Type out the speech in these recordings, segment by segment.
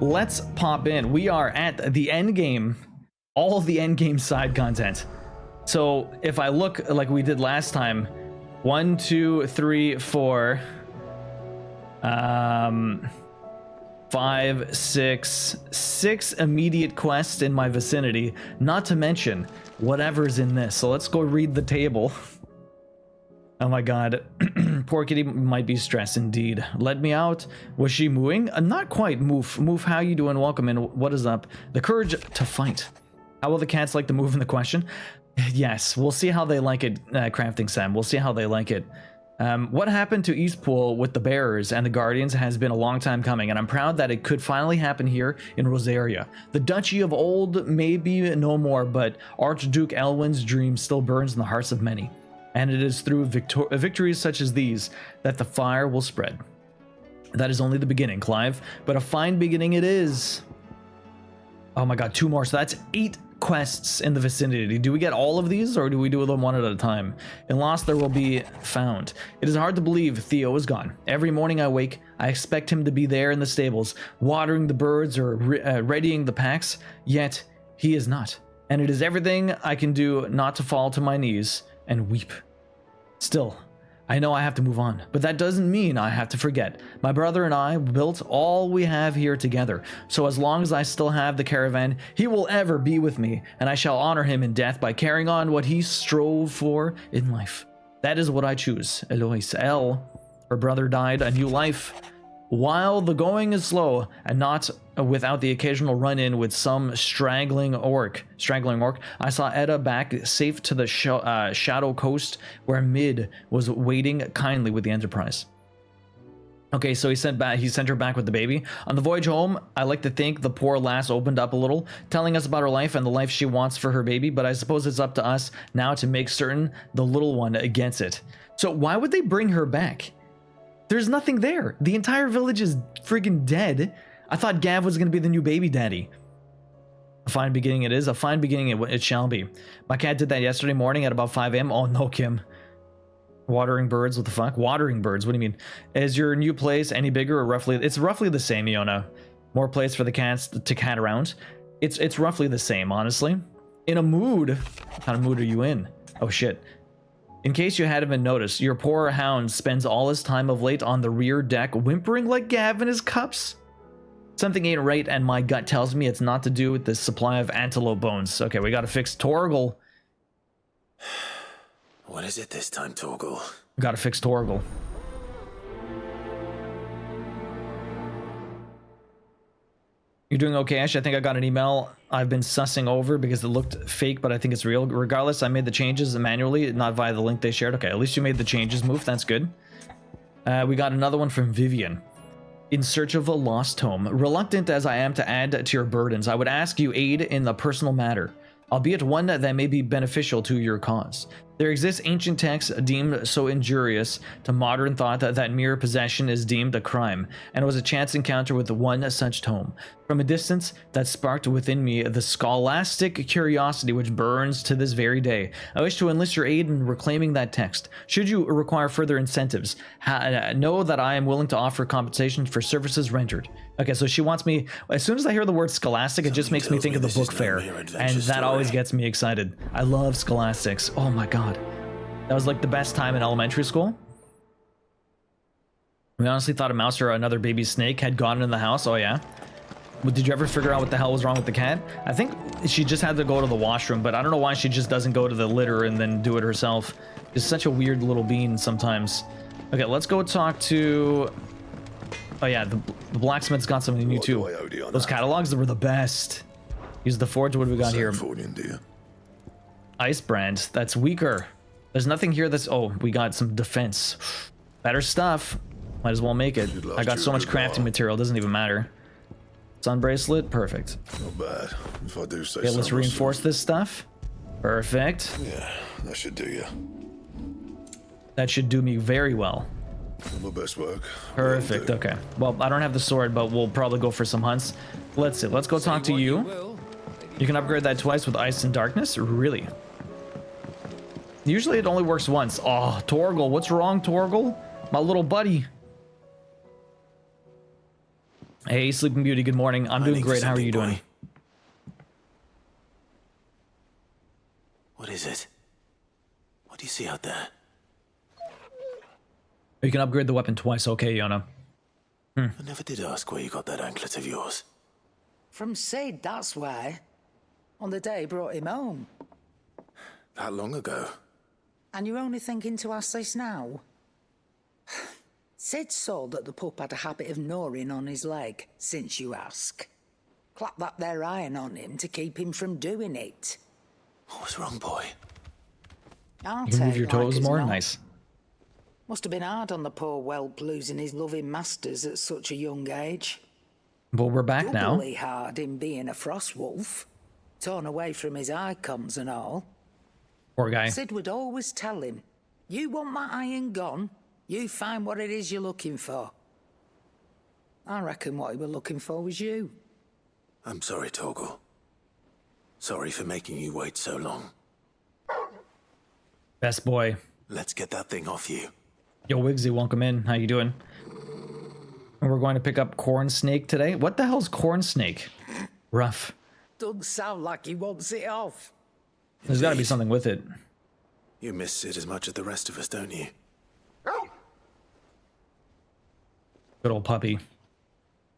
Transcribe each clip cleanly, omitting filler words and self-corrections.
let's pop in. We are at the end game, all the end game side content. So if I look like we did last time, 1, 2, 3, 4, 5, 6 immediate quests in my vicinity, not to mention whatever's in this. So let's go read the table. Oh my god. Poor kitty might be stressed indeed. Let me out. Was she mooing? Not quite. Move, how you doing? Welcome in. What is up? The courage to fight. How will the cats like the move in the question? Yes, we'll see how they like it, Crafting Sam. We'll see how they like it. What happened to Eastpool with the Bearers and the Guardians has been a long time coming, and I'm proud that it could finally happen here in Rosaria. The Duchy of Old may be no more, but Archduke Elwin's dream still burns in the hearts of many. And it is through victories such as these that the fire will spread. That is only the beginning, Clive, but a fine beginning it is. Oh my god, 2 more, so that's 8 quests in the vicinity. Do we get all of these, or do we do them one at a time? In Lost, there will be found. It is hard to believe Theo is gone. Every morning I wake, I expect him to be there in the stables, watering the birds or readying the packs, yet he is not. And it is everything I can do not to fall to my knees and weep. Still, I know I have to move on, but that doesn't mean I have to forget. My brother and I built all we have here together, so as long as I still have the caravan, he will ever be with me, and I shall honor him in death by carrying on what he strove for in life. That is what I choose. Eloise L. Her brother died, a new life. While the going is slow, and not without the occasional run-in with some straggling orc, I saw Edda back safe to the Shadow Coast, where Mid was waiting kindly with the Enterprise. Okay, so he sent her back with the baby. On the voyage home, I like to think the poor lass opened up a little, telling us about her life and the life she wants for her baby, but I suppose it's up to us now to make certain the little one gets it. So why would they bring her back? There's nothing there. The entire village is freaking dead. I thought Gav was going to be the new baby daddy. A fine beginning it is. A fine beginning it shall be. My cat did that yesterday morning at about 5 a.m. Oh no, Kim. Watering birds? What the fuck? Watering birds? What do you mean? Is your new place any bigger or roughly? It's roughly the same, Iona. More place for the cats to cat around. It's roughly the same, honestly. In a mood. What kind of mood are you in? Oh shit. In case you hadn't noticed, your poor hound spends all his time of late on the rear deck whimpering like Gav in his cups. Something ain't right, and my gut tells me it's not to do with the supply of antelope bones. Okay, we gotta fix Torgal. What is it this time, Torgal? We gotta fix Torgal. You're doing okay, Ash? I think I got an email I've been sussing over because it looked fake, but I think it's real. Regardless, I made the changes manually, not via the link they shared. Okay, at least you made the changes move. That's good. We got another one from Vivian. In search of a lost home. Reluctant as I am to add to your burdens, I would ask you aid in the personal matter, albeit one that may be beneficial to your cause. There exists ancient texts deemed so injurious to modern thought that mere possession is deemed a crime, and it was a chance encounter with one such tome. From a distance, that sparked within me the scholastic curiosity which burns to this very day. I wish to enlist your aid in reclaiming that text. Should you require further incentives, know that I am willing to offer compensation for services rendered. Okay, so she wants me, as soon as I hear the word scholastic, it just makes me think of the book fair, and that always gets me excited. I love scholastics. Oh my god. That was like the best time in elementary school. We honestly thought a mouse or another baby snake had gotten in the house. Oh yeah. Did you ever figure out what the hell was wrong with the cat? I think she just had to go to the washroom, but I don't know why she just doesn't go to the litter and then do it herself. It's such a weird little bean sometimes. Okay, let's go talk to... Oh yeah, the blacksmith's got something new too. Those catalogs were the best. Use the forge. What do we got here? Ice brand. That's weaker. There's nothing here that's... Oh, we got some defense. Better stuff. Might as well make it. I got so much crafting material. Doesn't even matter. Sun bracelet. Perfect. Not bad. If I do say so. Okay, let's reinforce this stuff. Perfect. Yeah, that should do you. That should do me very well. My best work. Perfect. Okay. Well, I don't have the sword, but we'll probably go for some hunts. Let's see. Let's go talk to you. You can upgrade that twice with ice and darkness. Really? Usually it only works once. Oh, Torgal. What's wrong, Torgal? My little buddy. Hey, Sleeping Beauty, good morning. I'm doing great. How are you doing? What is it? What do you see out there? You can upgrade the weapon twice. Okay, Yona. I never did ask where you got that anklet of yours. From Sid, that's why. On the day he brought him home. That long ago? And you're only thinking to ask this now? Sid saw that the pup had a habit of gnawing on his leg, since you ask. Clap that there iron on him to keep him from doing it. What was wrong, boy? I'll You can move take your like toes as more? not. Nice. Must have been hard on the poor whelp losing his loving masters at such a young age. Well, we're back now. Doubly hard in being a frost wolf. Torn away from his icons and all. Poor guy. Sid would always tell him, you want my iron gone, you find what it is you're looking for. I reckon what he was looking for was you. I'm sorry, Torgal. Sorry for making you wait so long. Best boy. Let's get that thing off you. Yo, Wigsy, welcome in. How you doing? And we're going to pick up Corn Snake today. What the hell's Corn Snake? Rough. Doesn't sound like he wants it off. There's got to be Indeed. something with it. You miss Sid as much as the rest of us, don't you? Good old puppy.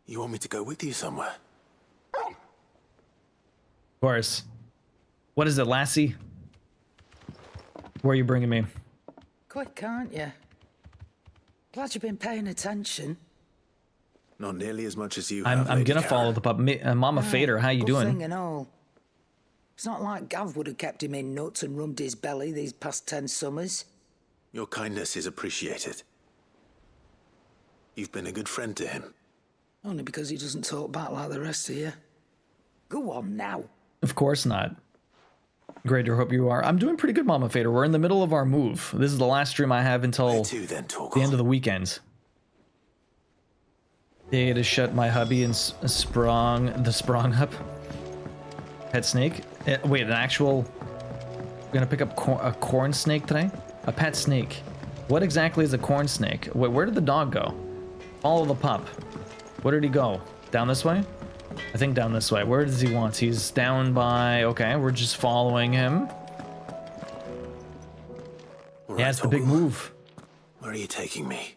You want me to go with you somewhere? Of course. What is it, Lassie? Where are you bringing me? Quick, aren't you? Glad you've been paying attention. Not nearly as much as you I'm have, Lady gonna Kara. follow the pup. Mama Fader, how you Good thing doing? and all. It's not like Gav would have kept him in nuts and rubbed his belly these past 10 summers. Your kindness is appreciated. You've been a good friend to him. Only because he doesn't talk back like the rest of you. Go on now. Of course not. Great to hope you are. I'm doing pretty good, Mama Fader. We're in the middle of our move. This is the last stream I have until Where to then, Torgal? the end of the weekend. They to shut my hubby and sprung up. Pet snake. Wait, an actual. We're gonna pick up a corn snake today. A pet snake. What exactly is a corn snake? Wait, where did the dog go? Follow the pup. Where did he go? Down this way? I think down this way. Where does he want? He's down by. Okay, we're just following him. All Yeah, right, it's the big Torgal. move. Where are you taking me?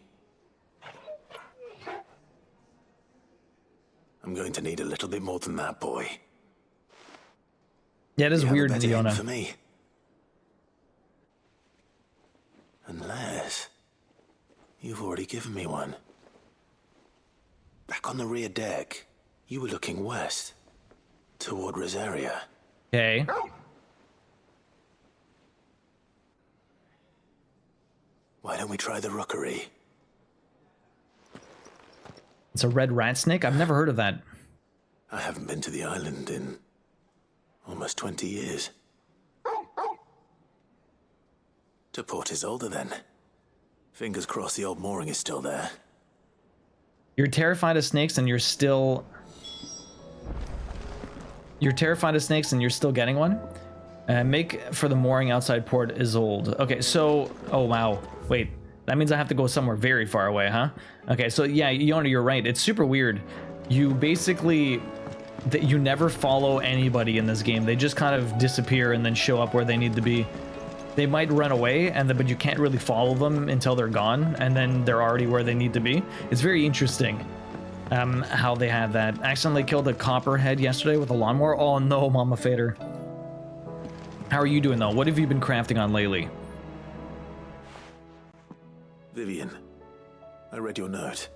I'm going to need a little bit more than that, boy. Yeah, it is You have a weird, better hint for Leona. me. Unless you've already given me one. Back on the rear deck, you were looking west, toward Rosaria. Okay. Why don't we try the rookery? It's a red rat snake? I've never heard of that. I haven't been to the island in almost 20 years. To Port Isolde, then. Fingers crossed the old mooring is still there. You're terrified of snakes and you're still... You're terrified of snakes and you're still getting one? Make for the mooring outside Port Isolde. Okay, so... Oh, wow. Wait. That means I have to go somewhere very far away, huh? Okay, so yeah, Yona, you're right. It's super weird. You basically... You never follow anybody in this game. They just kind of disappear and then show up where they need to be. They might run away, but you can't really follow them until they're gone, and then they're already where they need to be. It's very interesting how they have that. Accidentally killed a copperhead yesterday with a lawnmower. Oh no, Mama Fader. How are you doing though? What have you been crafting on lately? Vivian, I read your note,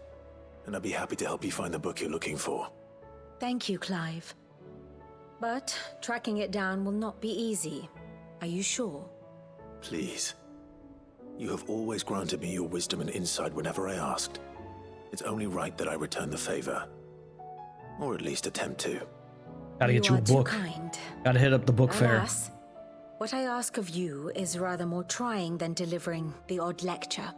and I'd be happy to help you find the book you're looking for. Thank you, Clive. But tracking it down will not be easy. Are you sure? Please. You have always granted me your wisdom and insight whenever I asked. It's only right that I return the favor. Or at least attempt to. Gotta get you a are too book. kind. Gotta hit up the book fair. Alas, what I ask of you is rather more trying than delivering the odd lecture.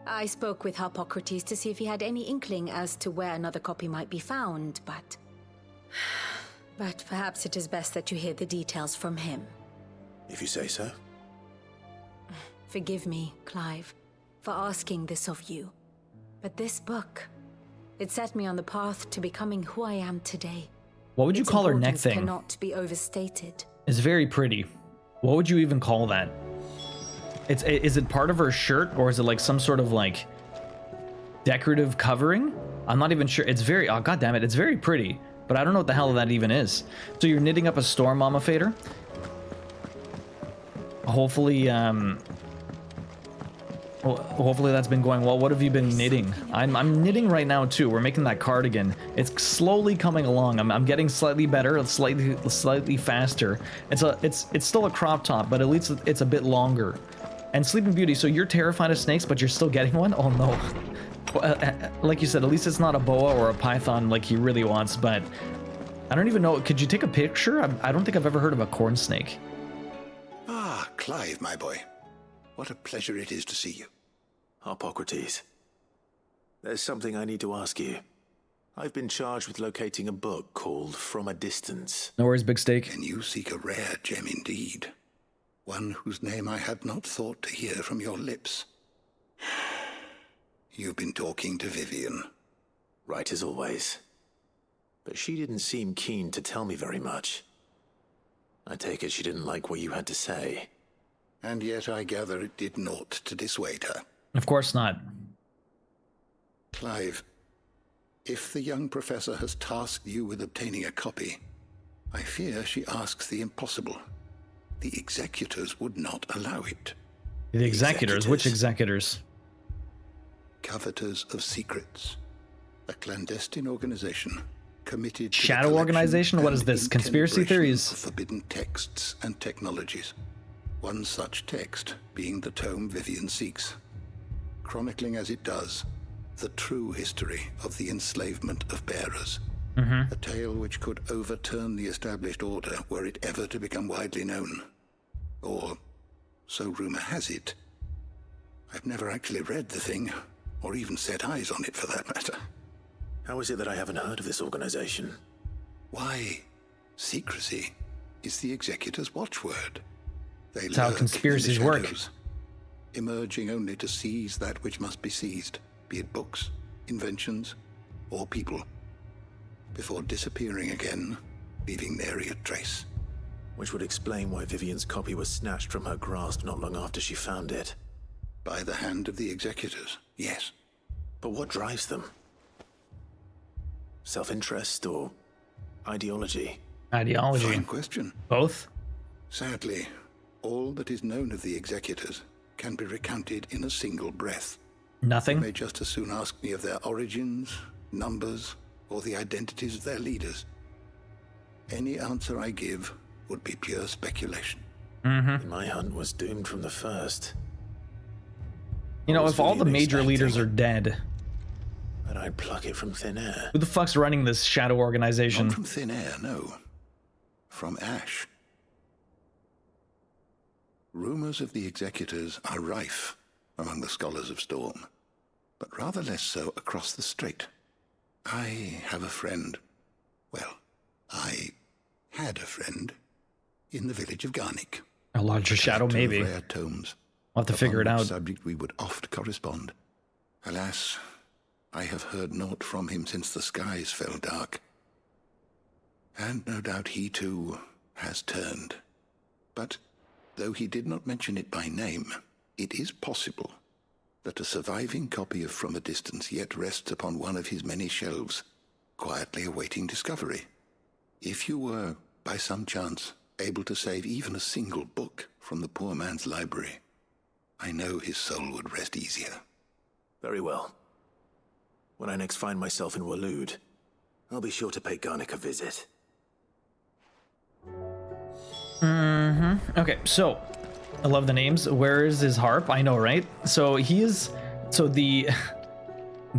I spoke with Harpocrates to see if he had any inkling as to where another copy might be found, but... But perhaps it is best that you hear the details from him. If you say so. Forgive me, Clive, for asking this of you. But this book, It set me on the path to becoming who I am today. What would you Its call her neck importance thing? Cannot be overstated. It's very pretty. What would you even call that? Is it part of her shirt, or is it like some sort of like decorative covering? I'm not even sure. It's very, oh god damn it, it's very pretty, but I don't know what the hell that even is. So you're knitting up a storm, Mama Fader? Hopefully, hopefully that's been going well. What have you been knitting? I'm knitting right now too. We're making that cardigan. It's slowly coming along. I'm getting slightly better, slightly faster. It's still a crop top, but at least it's a bit longer. And Sleeping Beauty, so you're terrified of snakes, but you're still getting one? Oh no. Like you said, at least it's not a boa or a python like he really wants, but I don't even know. Could you take a picture? I don't think I've ever heard of a corn snake. Ah, Clive, my boy. What a pleasure it is to see you. Harpocrates, there's something I need to ask you. I've been charged with locating a book called From a Distance. No worries, Big Steak. And you seek a rare gem indeed. One whose name I had not thought to hear from your lips. You've been talking to Vivian. Right as always. But she didn't seem keen to tell me very much. I take it she didn't like what you had to say. And yet I gather it did naught to dissuade her. Of course not. Clive, if the young professor has tasked you with obtaining a copy, I fear she asks the impossible. The executors would not allow it. The executors? Which executors? Coveters of Secrets. A clandestine organization committed to Shadow the organization? What is and this? Conspiracy integration theories? of forbidden texts and technologies. One such text being the tome Vivian seeks, chronicling as it does the true history of the enslavement of bearers. A tale which could overturn the established order were it ever to become widely known. Or, so rumor has it. I've never actually read the thing, or even set eyes on it for that matter. How is it that I haven't heard of this organization? Why, secrecy is the executor's watchword. That's how conspiracies work. Emerging only to seize that which must be seized, be it books, inventions, or people, before disappearing again, leaving nary a trace. Which would explain why Vivian's copy was snatched from her grasp not long after she found it. By the hand of the executors, yes. But what drives them? Self-interest or ideology? Ideology. Fine question. Both? Sadly, all that is known of the executors can be recounted in a single breath. Nothing? You may just as soon ask me of their origins, numbers, or the identities of their leaders. Any answer I give would be pure speculation. My hunt was doomed from the first. You know, What was if all the Vivian major leaders expecting? are dead, That I'd pluck it from thin air. who the fuck's running this shadow organization? Not from thin air, no. From ash. Rumors of the executors are rife among the scholars of Storm, but rather less so across the strait. I have a friend. Well, I had a friend in the village of Garnick. A larger shadow, Collector of maybe. Rare tomes. We'll have to figure it Upon out. which subject we would oft correspond. Alas, I have heard naught from him since the skies fell dark. And no doubt he too has turned. But though he did not mention it by name, it is possible that a surviving copy of From a Distance yet rests upon one of his many shelves, quietly awaiting discovery. If you were, by some chance, able to save even a single book from the poor man's library, I know his soul would rest easier. Very well. When I next find myself in Waloed, I'll be sure to pay Garnick a visit. Okay, so I love the names. Where is his harp? I know, right? So he is. So the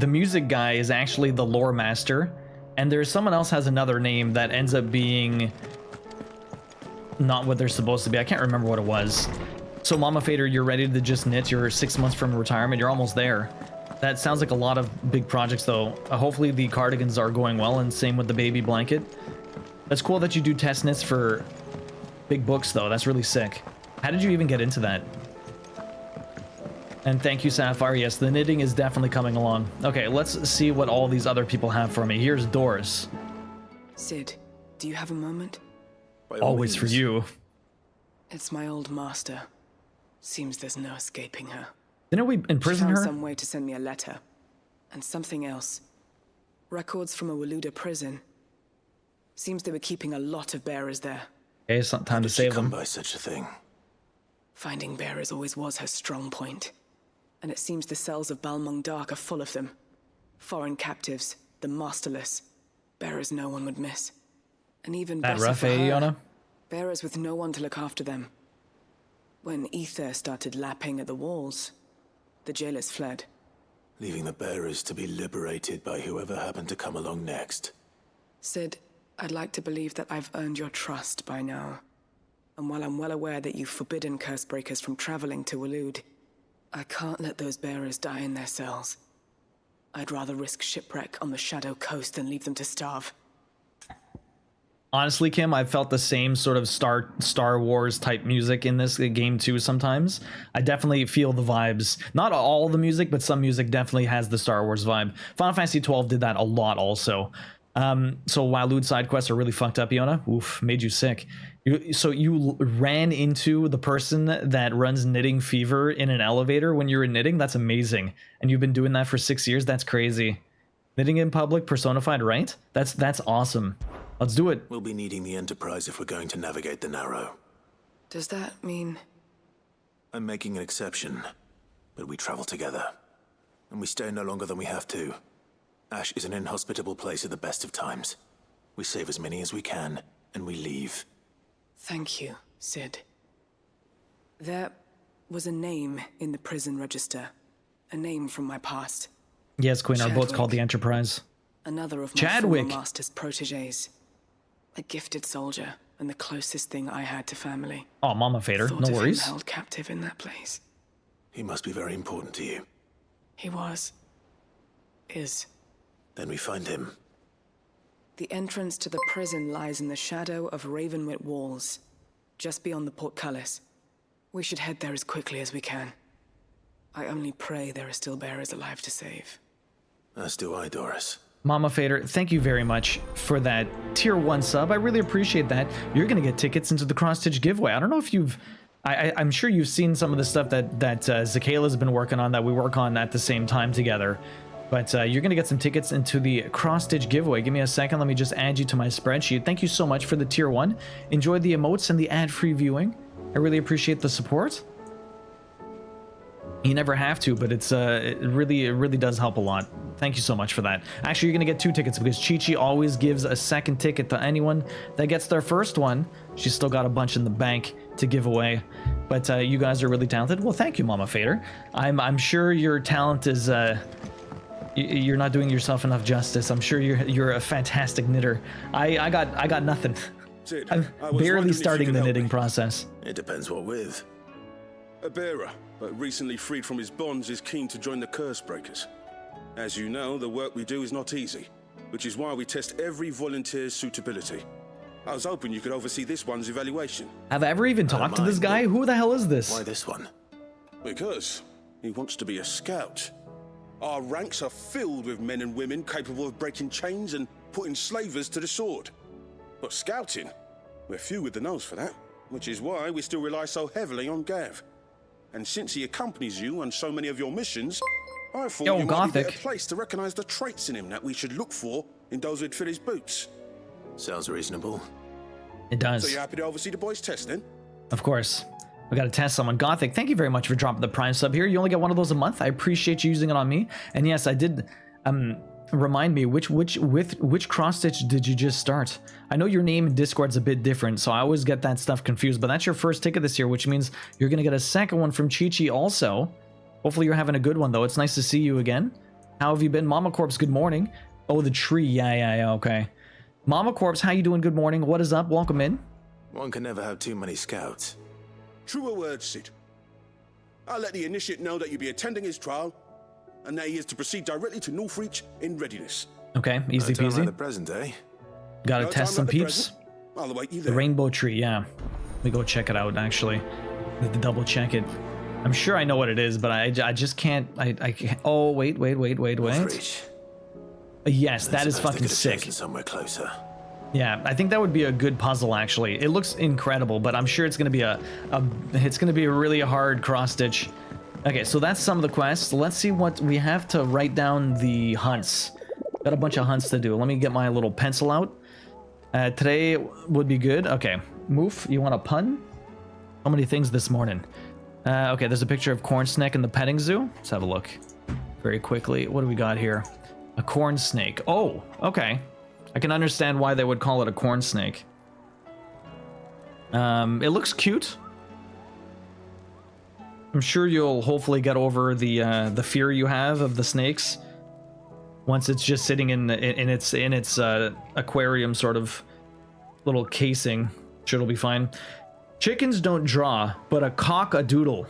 music guy is actually the lore master, and there's someone else has another name that ends up being not what they're supposed to be. I can't remember what it was. So Mama Fader, you're ready to just knit. You're 6 months from retirement. You're almost there. That sounds like a lot of big projects, though. Hopefully the cardigans are going well, and same with the baby blanket. That's cool that you do test knits for big books, though. That's really sick. How did you even get into that? And thank you, Sapphire. Yes, the knitting is definitely coming along. Okay, let's see what all these other people have for me. Here's Doris. Sid, do you have a moment? By all Always for means. you. It's my old master. Seems there's no escaping her. Didn't we imprison She found her? some way to send me a letter. And something else. Records from a Waluda prison. Seems they were keeping a lot of bearers there. Okay, it's not time to Did she save come them. by such a thing? Finding bearers always was her strong point. And it seems the cells of Balmung Dark are full of them. Foreign captives, the masterless. Bearers no one would miss. And even That better rough, for eh, her, Iona? bearers with no one to look after them. When ether started lapping at the walls, the jailers fled. Leaving the bearers to be liberated by whoever happened to come along next. Sid, I'd like to believe that I've earned your trust by now. And while I'm well aware that you've forbidden Cursebreakers from traveling to Waloed, I can't let those bearers die in their cells. I'd rather risk shipwreck on the Shadow Coast than leave them to starve. Honestly, Kim, I've felt the same sort of Star Wars type music in this game too sometimes. I definitely feel the vibes. Not all the music, but some music definitely has the Star Wars vibe. Final Fantasy XII did that a lot also. So Waloed side quests are really fucked up, Iona. Oof, made you sick. So you ran into the person that runs Knitting Fever in an elevator when you were knitting? That's amazing. And you've been doing that for 6 years? That's crazy. Knitting in public, personified, right? That's awesome. Let's do it. We'll be needing the Enterprise if we're going to navigate the Narrow. Does that mean... I'm making an exception, but we travel together. And we stay no longer than we have to. Ash is an inhospitable place at the best of times. We save as many as we can, and we leave. Thank you, Sid. There was a name in the prison register. A name from my past. Yes, Queen, our boat's Chadwick. called the Enterprise. Another of my Chadwick. former master's protégés. A gifted soldier, and the closest thing I had to family. Oh, Mama Fader, Thought no of him worries. held captive in that place. He must be very important to you. He was. Is. Then we find him. The entrance to the prison lies in the shadow of Ravenwit Walls, just beyond the portcullis. We should head there as quickly as we can. I only pray there are still bearers alive to save. As do I, Doris. Mama Fader, thank you very much for that tier 1 sub. I really appreciate that. You're going to get tickets into the cross-stitch giveaway. I don't know if you've... I'm sure you've seen some of the stuff that Zakayla's been working on, that we work on at the same time together. But you're going to get some tickets into the cross-stitch giveaway. Give me a second. Let me just add you to my spreadsheet. Thank you so much for the tier 1. Enjoy the emotes and the ad-free viewing. I really appreciate the support. You never have to, but it really does help a lot. Thank you so much for that. Actually, you're gonna get 2 tickets because Chi-Chi always gives a second ticket to anyone that gets their first one. She's still got a bunch in the bank to give away. But you guys are really talented. Well, thank you, Mama Fader. I'm sure your talent is you're not doing yourself enough justice. I'm sure you're a fantastic knitter. I got nothing. Sid, I'm I was barely wondering if you starting could the help knitting me. process. It depends what with. A bearer, but recently freed from his bonds, is keen to join the Cursebreakers. As you know, the work we do is not easy, which is why we test every volunteer's suitability. I was hoping you could oversee this one's evaluation. Have I ever even talked to this guy? Who the hell is this? Why this one? Because he wants to be a scout. Our ranks are filled with men and women capable of breaking chains and putting slavers to the sword. But scouting, we're few with the nose for that, which is why we still rely so heavily on Gav. And since he accompanies you on so many of your missions, I thought Yo, you might be Gothic. better placed to recognize the traits in him that we should look for in those who'd fill his boots. Sounds reasonable. It does. So you happy to oversee the boys' test then? Of course. We gotta test someone. Gothic, thank you very much for dropping the Prime sub here. You only get one of those a month. I appreciate you using it on me. And yes, I did remind me, which cross-stitch did you just start? I know your name in Discord's a bit different, so I always get that stuff confused, but that's your first ticket this year, which means you're gonna get a second one from Chi-Chi also. Hopefully you're having a good one, though. It's nice to see you again. How have you been? Mama Corpse, good morning. Oh, the tree. Yeah, okay. Mama Corpse, how you doing? Good morning. What is up? Welcome in. One can never have too many scouts. Truer words, Sid. I'll let the initiate know that you'll be attending his trial, and that he is to proceed directly to Northreach in readiness. Okay, easy No time like the peasy. present, eh? Gotta No test time some like the peeps. present. I'll await you The there. rainbow tree, yeah. Let me go check it out, actually. Need to double check it. I'm sure I know what it is, but I just can't. I can't. Oh, wait. Reach. Yes, that is Suppose they fucking could have sick. chosen somewhere closer. Yeah, I think that would be a good puzzle. Actually, it looks incredible, but I'm sure it's gonna be it's gonna be a really hard cross stitch. Okay, so that's some of the quests. Let's see what we have to write down. The hunts. Got a bunch of hunts to do. Let me get my little pencil out. Today would be good. Okay, Moof, you want a pun? So many things this morning. Okay, there's a picture of corn snake in the petting zoo. Let's have a look very quickly. What do we got here? A corn snake. Oh, okay. I can understand why they would call it a corn snake. It looks cute. I'm sure you'll hopefully get over the fear you have of the snakes once it's just sitting in its aquarium sort of little casing. Sure, it'll be fine. Chickens don't draw, but a cock-a-doodle.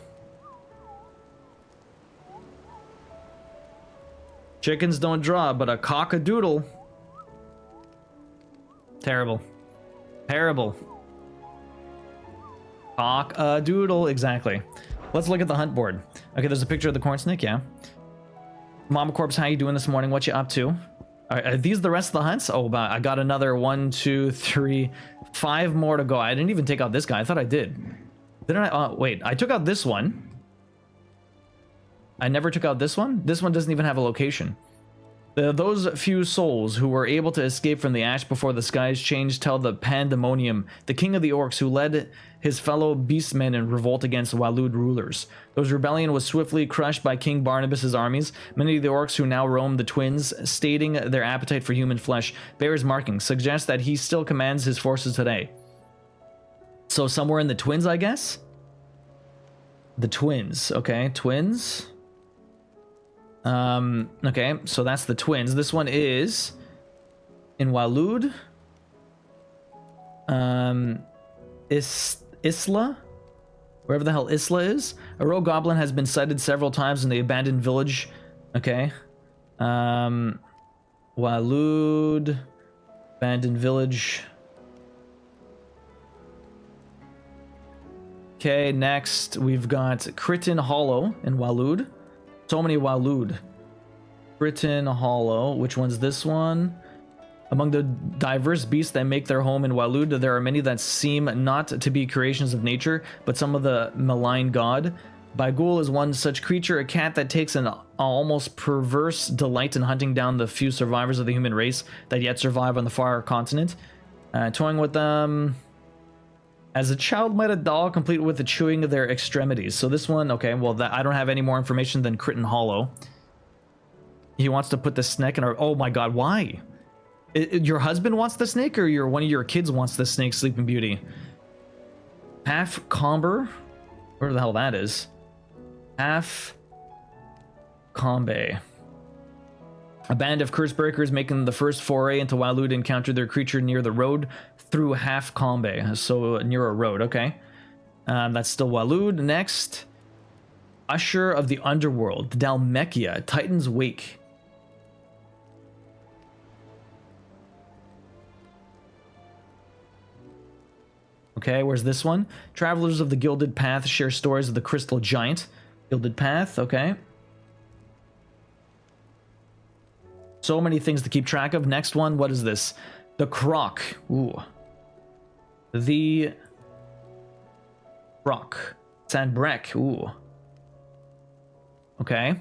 Chickens don't draw, but a cock-a-doodle. Terrible. Terrible. Cock-a-doodle, exactly. Let's look at the hunt board. Okay, there's a picture of the corn snake, yeah. Mama Corpse, how you doing this morning? What you up to? Are these the rest of the hunts? Oh, I got another 1, 2, 3, 5 more to go. I didn't even take out this guy. I thought I did. Didn't I? Wait, I took out this one. I never took out this one. This one doesn't even have a location. Those few souls who were able to escape from the ash before the skies changed tell the Pandemonium, the king of the orcs who led his fellow beastmen in revolt against Walud rulers. Those rebellion was swiftly crushed by King Barnabas's armies. Many of the orcs who now roam the Twins, stating their appetite for human flesh, bears markings, suggest that he still commands his forces today. So somewhere in the Twins, I guess? The Twins, okay, Twins. Okay, so that's the Twins. This one is in Walud. Isla? Wherever the hell Isla is. A rogue goblin has been sighted several times in the abandoned village. Okay. Walud. Abandoned village. Okay, next we've got Crichton Hollow in Walud. So many Walud. Crichton Hollow. Which one's this one? Among the diverse beasts that make their home in Walud, there are many that seem not to be creations of nature, but some of the malign god. Baigul is one such creature, a cat that takes an almost perverse delight in hunting down the few survivors of the human race that yet survive on the far continent. Toying with them as a child might a doll, complete with the chewing of their extremities. So this one, okay, well, I don't have any more information than Crichton Hollow. He wants to put the snake in our... Oh my god, why? Your husband wants the snake, or one of your kids wants the snake, Sleeping Beauty? Half Comber? Where the hell that is? Half Combe. A band of curse breakers making the first foray into Walud encountered their creature near the road through Half Combe, so near a road, okay. That's still Walud. Next, Usher of the Underworld, Dalmekia, Titan's Wake. Okay, where's this one? Travelers of the Gilded Path share stories of the Crystal Giant. Gilded Path, okay. So many things to keep track of. Next one, what is this? The Croc. Ooh. The Croc. Sandbrek. Ooh. Okay.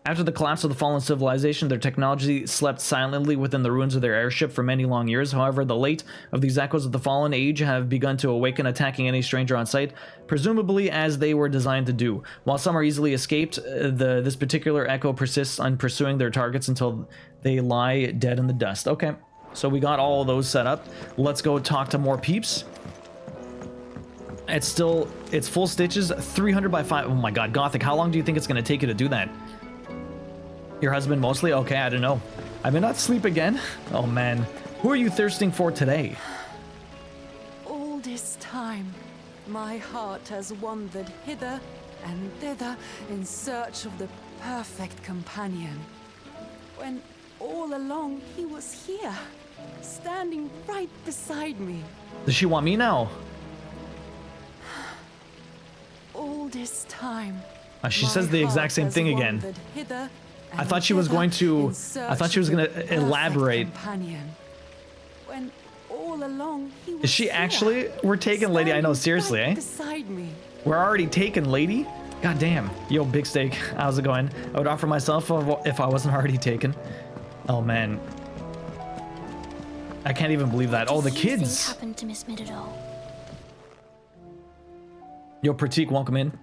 After the collapse of the fallen civilization, their technology slept silently within the ruins of their airship for many long years. However, the late of these echoes of the fallen age have begun to awaken, attacking any stranger on sight, presumably as they were designed to do. While some are easily escaped, this particular echo persists on pursuing their targets until they lie dead in the dust. Okay, so we got all of those set up. Let's go talk to more peeps. It's full stitches, 300 by 5. Oh my god, Gothic, how long do you think it's going to take you to do that? Your husband mostly? Okay, I don't know. I may not sleep again. Oh man. Who are you thirsting for today? All this time, my heart has wandered hither and thither in search of the perfect companion. When all along he was here, standing right beside me. Does she want me now? All this time, She says the exact same thing again. I thought she was going to. I thought she was going to elaborate. When all along he was Is she actually? We're taking Lady. I know, seriously, eh? Beside me. We're already taking Lady? God damn. Yo, Big Steak, how's it going? I would offer myself if I wasn't already taken. Oh, man. I can't even believe that. Oh, the kids. What happened to Miss Midadol? Yo, Pratik, welcome in.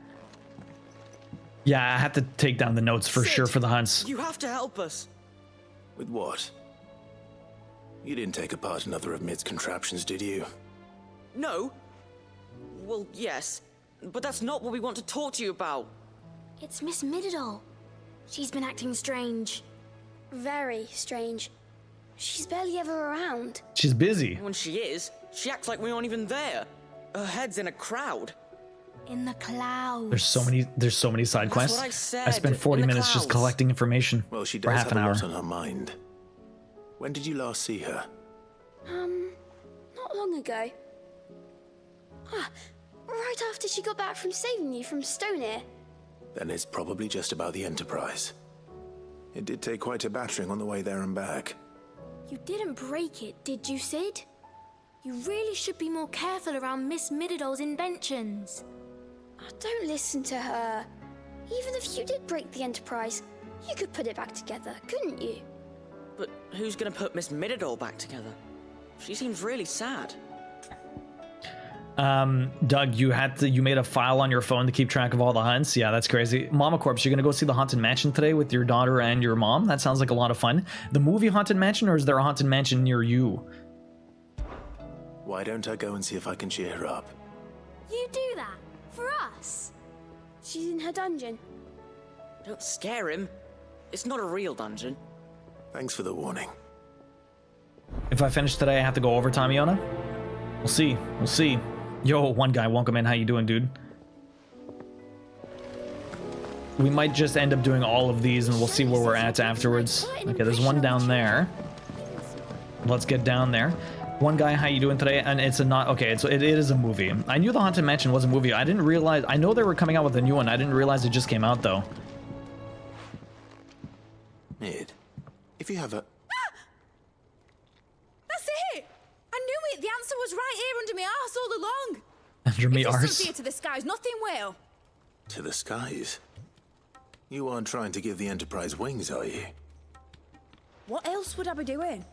Yeah, I have to take down the notes for sure for the hunts. You have to help us. With what? You didn't take apart another of Mid's contraptions, did you? No. Well, yes. But that's not what we want to talk to you about. It's Miss Midadol. She's been acting strange. Very strange. She's barely ever around. She's busy. When she is, she acts like we aren't even there. Her head's in a crowd. In the clouds. There's so many side quests. That's what I said. I spent 40 minutes just collecting information Well, she for does half have an a hour. lot on her mind. When did you last see her? Not long ago. Right after she got back from saving you from Stoneir. Then it's probably just about the Enterprise. It did take quite a battering on the way there and back. You didn't break it, did you, Sid? You really should be more careful around Miss Midadol's inventions. Oh, don't listen to her. Even if you did break the Enterprise, you could put it back together, couldn't you? But who's gonna put Miss Midadol back together? She seems really sad. Doug, you made a file on your phone to keep track of all the hunts. Yeah, that's crazy. Mama Corpse, you're gonna go see the Haunted Mansion today with your daughter and your mom? That sounds like a lot of fun. The movie Haunted Mansion, or is there a Haunted Mansion near you? Why don't I go and see if I can cheer her up? You do that? For us? She's in her dungeon. Don't scare him. It's not a real dungeon. Thanks for the warning. If I finish today, I have to go overtime, Iona? We'll see. We'll see. Yo, one guy, welcome in. How you doing, dude? We might just end up doing all of these, and we'll see where we're at afterwards. Okay, there's one down there. Let's get down there. One guy, how you doing today? And it's a not okay. It is a movie. I knew the Haunted Mansion was a movie. I didn't realize. I know they were coming out with a new one. I didn't realize it just came out though. Mid, if you have a... That's it! I knew it! The answer was right here under my arse all along! Under me if arse? this doesn't to the skies, nothing will! To the skies? You aren't trying to give the Enterprise wings, are you? What else would I be doing?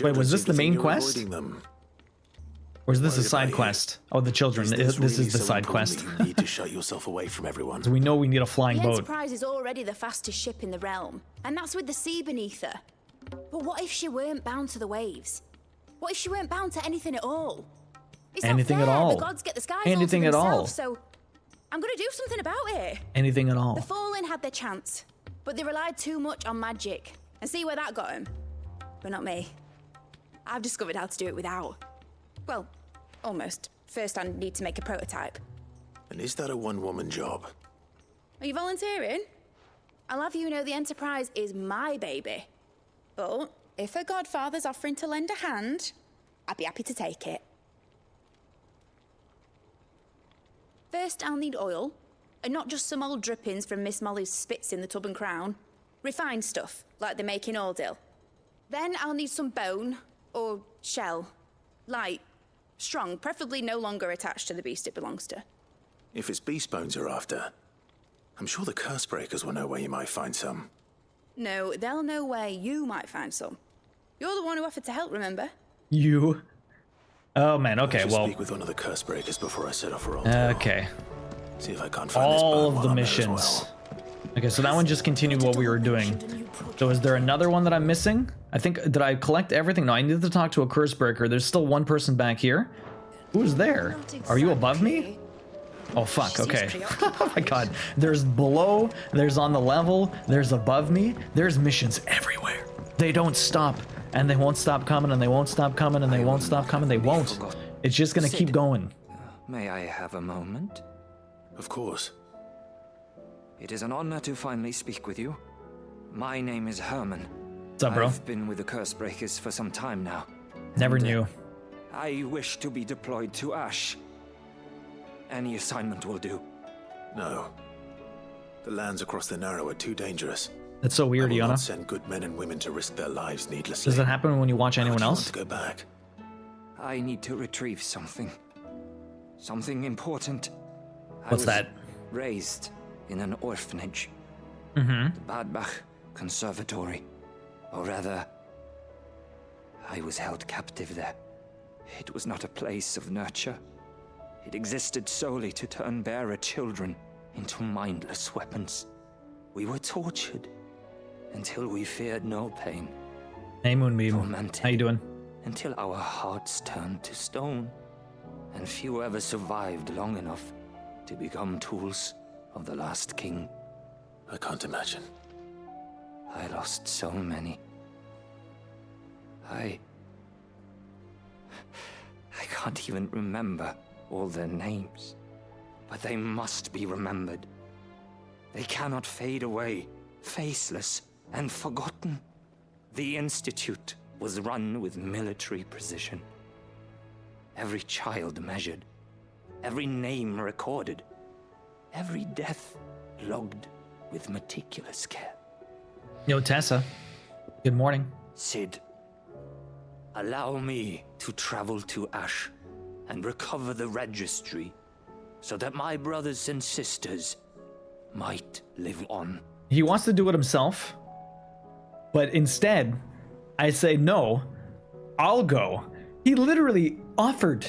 Wait, was this the main quest? Them. Or is this a side quest? Oh, the children. This is the side quest. You need to shut yourself away from everyone. So we know we need a flying The boat. Enterprise is already the fastest ship in the realm, and that's with the sea beneath her. But what if she weren't bound to the waves? What if she weren't bound to anything at all? It's Anything not at fair. all. The gods get the skies Anything all to at all. themselves, so I'm gonna do something about it. Anything at all. The Fallen had their chance, but they relied too much on magic. And see where that got them? But not me. I've discovered how to do it without. Well, almost. First I need to make a prototype. And is that a one-woman job? Are you volunteering? I'll have you know the Enterprise is my baby. But if her godfather's offering to lend a hand, I'd be happy to take it. First, I'll need oil, and not just some old drippings from Miss Molly's spits in the Tub and Crown. Refined stuff, like they make in Ordill. Then I'll need some bone, or shell. Light, strong, preferably no longer attached to the beast it belongs to. If it's beast bones you're after, I'm sure the curse breakers will know where you might find some. No, they'll know where you might find some. You're the one who offered to help, remember? You? Oh man, okay, I should well. speak with one of the curse breakers before I set off for Okay. See if I can't find this All bone of while the I'm there as missions. well. Okay, so that one just continued what we were doing. So is there another one that I'm missing? I think, did I collect everything? No, I needed to talk to a curse breaker. There's still one person back here. Who's there? Are you above me? Oh fuck, okay. Oh my god. There's below, there's on the level, there's above me, there's missions everywhere. They don't stop, and they won't stop coming, and they won't stop coming, and they won't stop coming, they won't. It's just gonna keep going. May I have a moment? Of course. It is an honor to finally speak with you. My name is Herman. What's up, bro? I've been with the Curse Breakers for some time now. Never knew. I wish to be deployed to Ash. Any assignment will do. No. The lands across the Narrow are too dangerous. That's so weird, I will Iona. not send good men and women to risk their lives needlessly. Does that happen when you watch anyone I else? want to go back. I need to retrieve something. Something important. What's that? Raised in an orphanage. Mm-hmm. The Badbach Conservatory. Or rather, I was held captive there. It was not a place of nurture. It existed solely to turn bearer children into mindless weapons. We were tortured until we feared no pain. Hey, Moonbeam. Tormented How you doing? until our hearts turned to stone, and few ever survived long enough to become tools of the last king. I can't imagine. I lost so many. I can't even remember all their names, but they must be remembered. They cannot fade away, faceless and forgotten. The Institute was run with military precision. Every child measured, every name recorded, every death logged with meticulous care. Yo, Tessa. Good morning. Sid, allow me to travel to Ash and recover the registry so that my brothers and sisters might live on. He wants to do it himself, but instead, I say, no, I'll go. He literally offered,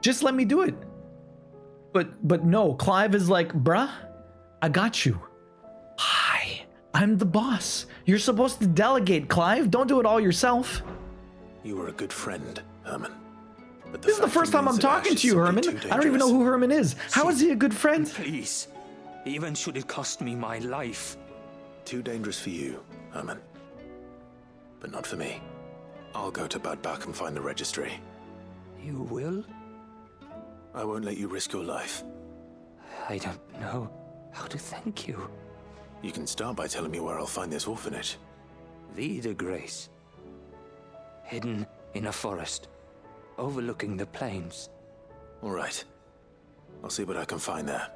just let me do it. But no, Clive is like, bruh, I got you. Hi, I'm the boss. You're supposed to delegate, Clive. Don't do it all yourself. You were a good friend, Herman. But This is the first time I'm talking to you, Herman. I don't even know who Herman is. How is he a good friend? Please, even should it cost me my life. Too dangerous for you, Herman. But not for me. I'll go to Bad Bach and find the registry. You will? I won't let you risk your life. I don't know how to thank you. You can start by telling me where I'll find this orphanage. Vida Grace. Hidden in a forest, overlooking the plains. All right. I'll see what I can find there.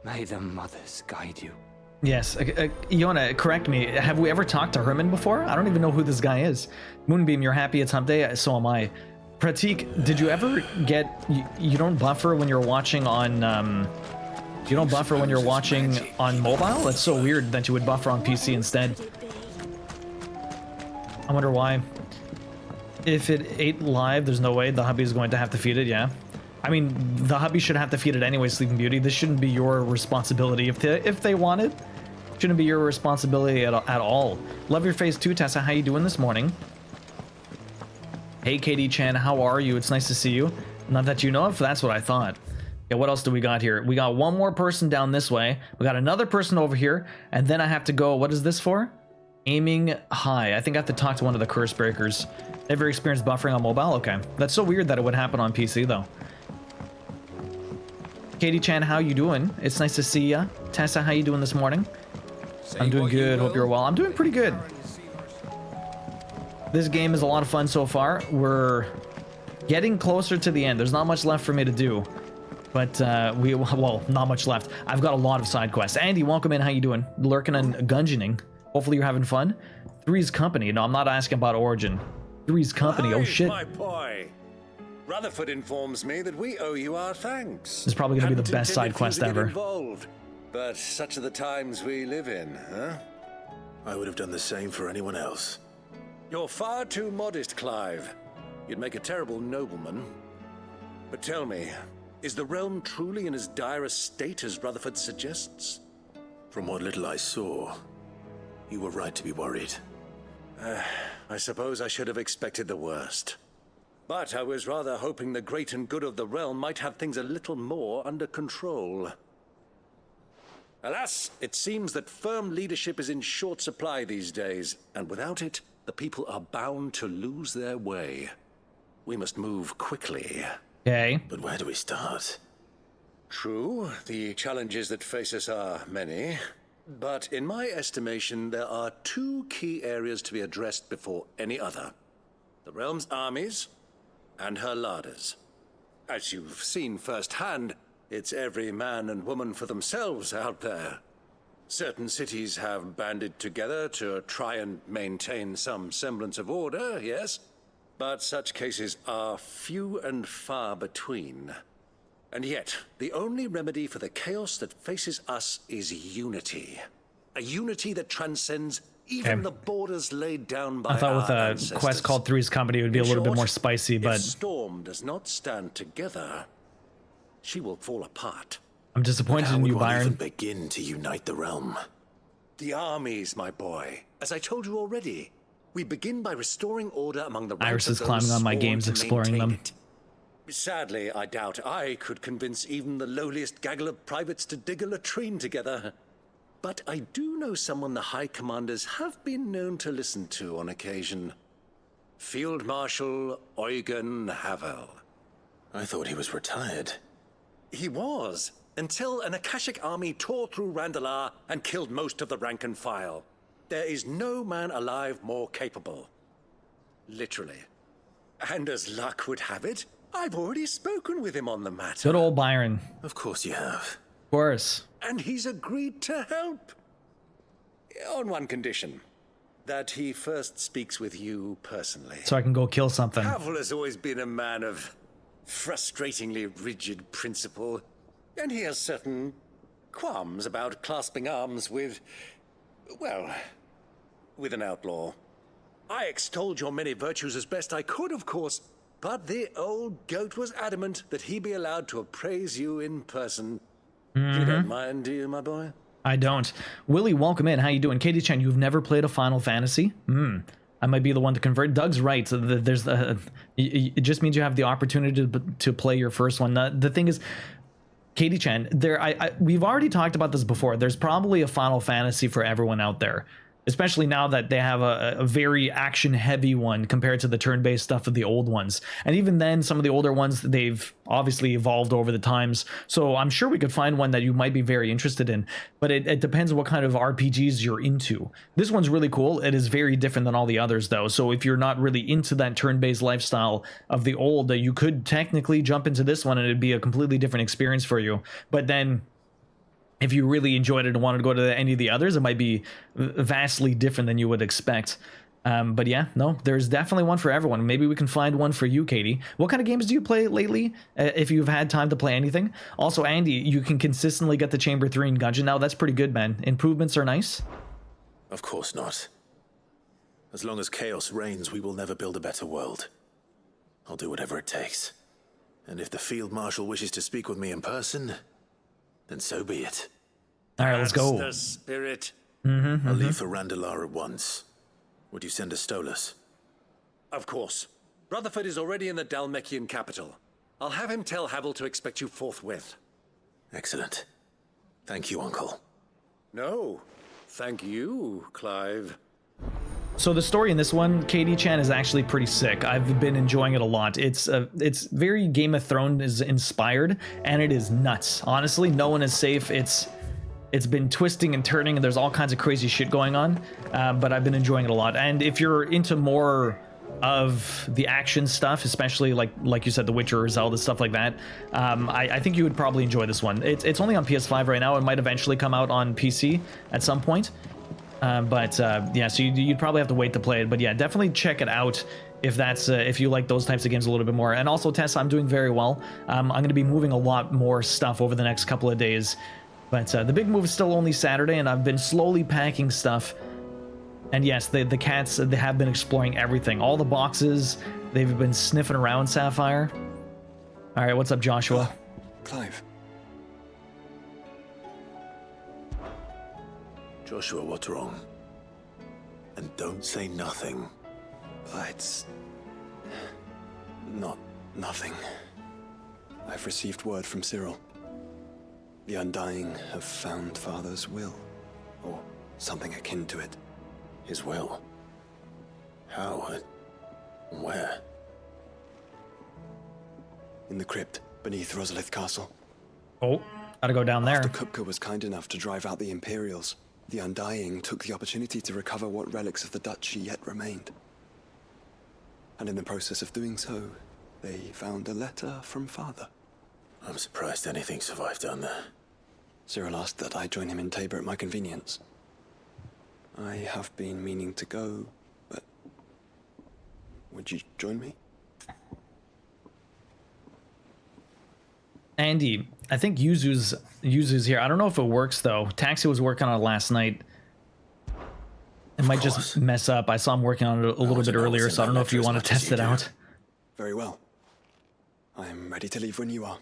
May the mothers guide you. Yes, Iona, correct me. Have we ever talked to Herman before? I don't even know who this guy is. Moonbeam, you're happy it's hump day? So am I. Pratik, did you ever get... You don't buffer when you're watching on... you don't buffer when you're watching on mobile? That's so weird that you would buffer on PC instead. I wonder why. If it ate live, there's no way the hubby is going to have to feed it, yeah? I mean, the hubby should have to feed it anyway, Sleeping Beauty. This shouldn't be your responsibility. If they wanted, shouldn't be your responsibility at all. Love your face too, Tessa. How you doing this morning? Hey, Katie Chan, how are you? It's nice to see you. Not that you know if that's what I thought. Yeah, what else do we got here? We got one more person down this way. We got another person over here, and then I have to go. What is this for? Aiming high. I think I have to talk to one of the curse breakers. Ever experienced buffering on mobile? Okay. That's so weird that it would happen on PC, though. Katie Chan, how you doing? It's nice to see ya. Tessa, how you doing this morning? I'm doing good. Hope you're well. I'm doing pretty good. This game is a lot of fun so far. We're getting closer to the end. There's not much left for me to do. But, well, not much left. I've got a lot of side quests. Andy, welcome in. How you doing? Lurking and gungeoning. Hopefully you're having fun. Three's Company. No, I'm not asking about Origin. Three's Company. Oh, shit. My boy. Rutherford informs me that we owe you our thanks. It's probably going to be the best side quest ever. Involved, but such are the times we live in, huh? I would have done the same for anyone else. You're far too modest, Clive. You'd make a terrible nobleman. But tell me, is the realm truly in as dire a state as Rutherford suggests? From what little I saw, you were right to be worried. I suppose I should have expected the worst. But I was rather hoping the great and good of the realm might have things a little more under control. Alas, it seems that firm leadership is in short supply these days, and without it, the people are bound to lose their way. We must move quickly. Okay. But where do we start? True, the challenges that face us are many. But in my estimation, there are two key areas to be addressed before any other. The realm's armies and her larders. As you've seen firsthand, it's every man and woman for themselves out there. Certain cities have banded together to try and maintain some semblance of order, yes? But such cases are few and far between. And yet, the only remedy for the chaos that faces us is unity. A unity that transcends even the borders laid down by I thought with our a ancestors. quest called Three's Company it would be a little bit more spicy, but if Storm does not stand together, she will fall apart. I'm disappointed How in would you, one Byron. even begin to unite the realm? The armies, my boy. As I told you already, we begin by restoring order among the ranks Iris of is those climbing on my sworn games, to exploring maintain them. it. Sadly, I doubt I could convince even the lowliest gaggle of privates to dig a latrine together. But I do know someone the High Commanders have been known to listen to on occasion. Field Marshal Eugen Havel. I thought he was retired. He was, until an Akashic army tore through Randalar and killed most of the rank and file. There is no man alive more capable. Literally. And as luck would have it, I've already spoken with him on the matter. Good old Byron. Of course you have. Of course. And he's agreed to help. On one condition. That he first speaks with you personally. So I can go kill something. Havel has always been a man of frustratingly rigid principle. And he has certain qualms about clasping arms with, well, with an outlaw. I extolled your many virtues as best I could, of course, but the old goat was adamant that he be allowed to appraise you in person. You don't mind, do you, my boy? I don't. Willie, welcome in. How you doing? Katie Chen, you've never played a Final Fantasy? I might be the one to convert. Doug's right. So there's it just means you have the opportunity to play your first one. The thing is, Katie Chen, we've already talked about this before. There's probably a Final Fantasy for everyone out there, especially now that they have a very action-heavy one compared to the turn-based stuff of the old ones. And even then, some of the older ones, they've obviously evolved over the times. So I'm sure we could find one that you might be very interested in. But it depends what kind of RPGs you're into. This one's really cool. It is very different than all the others, though. So if you're not really into that turn-based lifestyle of the old, you could technically jump into this one and it'd be a completely different experience for you. But then if you really enjoyed it and wanted to go to any of the others, it might be vastly different than you would expect. But yeah, no, there's definitely one for everyone. Maybe we can find one for you, Katie. What kind of games do you play lately, if you've had time to play anything? Also, Andy, you can consistently get the Chamber 3 in Gungeon now. That's pretty good, man. Improvements are nice. Of course not. As long as chaos reigns, we will never build a better world. I'll do whatever it takes. And if the Field Marshal wishes to speak with me in person, then so be it. All right, let's go. That's the spirit. I'll leave for Randalar at once. Would you send a Stolas? Of course. Rutherford is already in the Dalmekian capital. I'll have him tell Havel to expect you forthwith. Excellent. Thank you, Uncle. No, thank you, Clive. So the story in this one, Katie Chan, is actually pretty sick. I've been enjoying it a lot. It's very Game of Thrones inspired, and it is nuts. Honestly, no one is safe. It's been twisting and turning, and there's all kinds of crazy shit going on. But I've been enjoying it a lot. And if you're into more of the action stuff, especially like you said, The Witcher or Zelda, stuff like that, I think you would probably enjoy this one. It's only on PS5 right now. It might eventually come out on PC at some point. Yeah, so you'd probably have to wait to play it. But yeah, definitely check it out if that's if you like those types of games a little bit more. And also, Tessa, I'm doing very well. I'm going to be moving a lot more stuff over the next couple of days. But the big move is still only Saturday, and I've been slowly packing stuff. And yes, the cats, they have been exploring everything. All the boxes, they've been sniffing around, Sapphire. All right, what's up, Joshua? Clive. Joshua, what's wrong? And don't say nothing. It's not nothing. I've received word from Cyril. The Undying have found Father's will, or something akin to it. His will? How? Where? In the crypt beneath Rosalith Castle. Oh, gotta go down there. After Kupka was kind enough to drive out the Imperials, the Undying took the opportunity to recover what relics of the Duchy yet remained. And in the process of doing so, they found a letter from Father. I'm surprised anything survived down there. Cyril asked that I join him in Tabor at my convenience. I have been meaning to go, but would you join me? Andy, I think Yuzu's here. I don't know if it works though. Taxi was working on it last night. It might just mess up. I saw him working on it a little bit earlier, so I don't know if you want to test it out. Very well. I'm ready to leave when you are.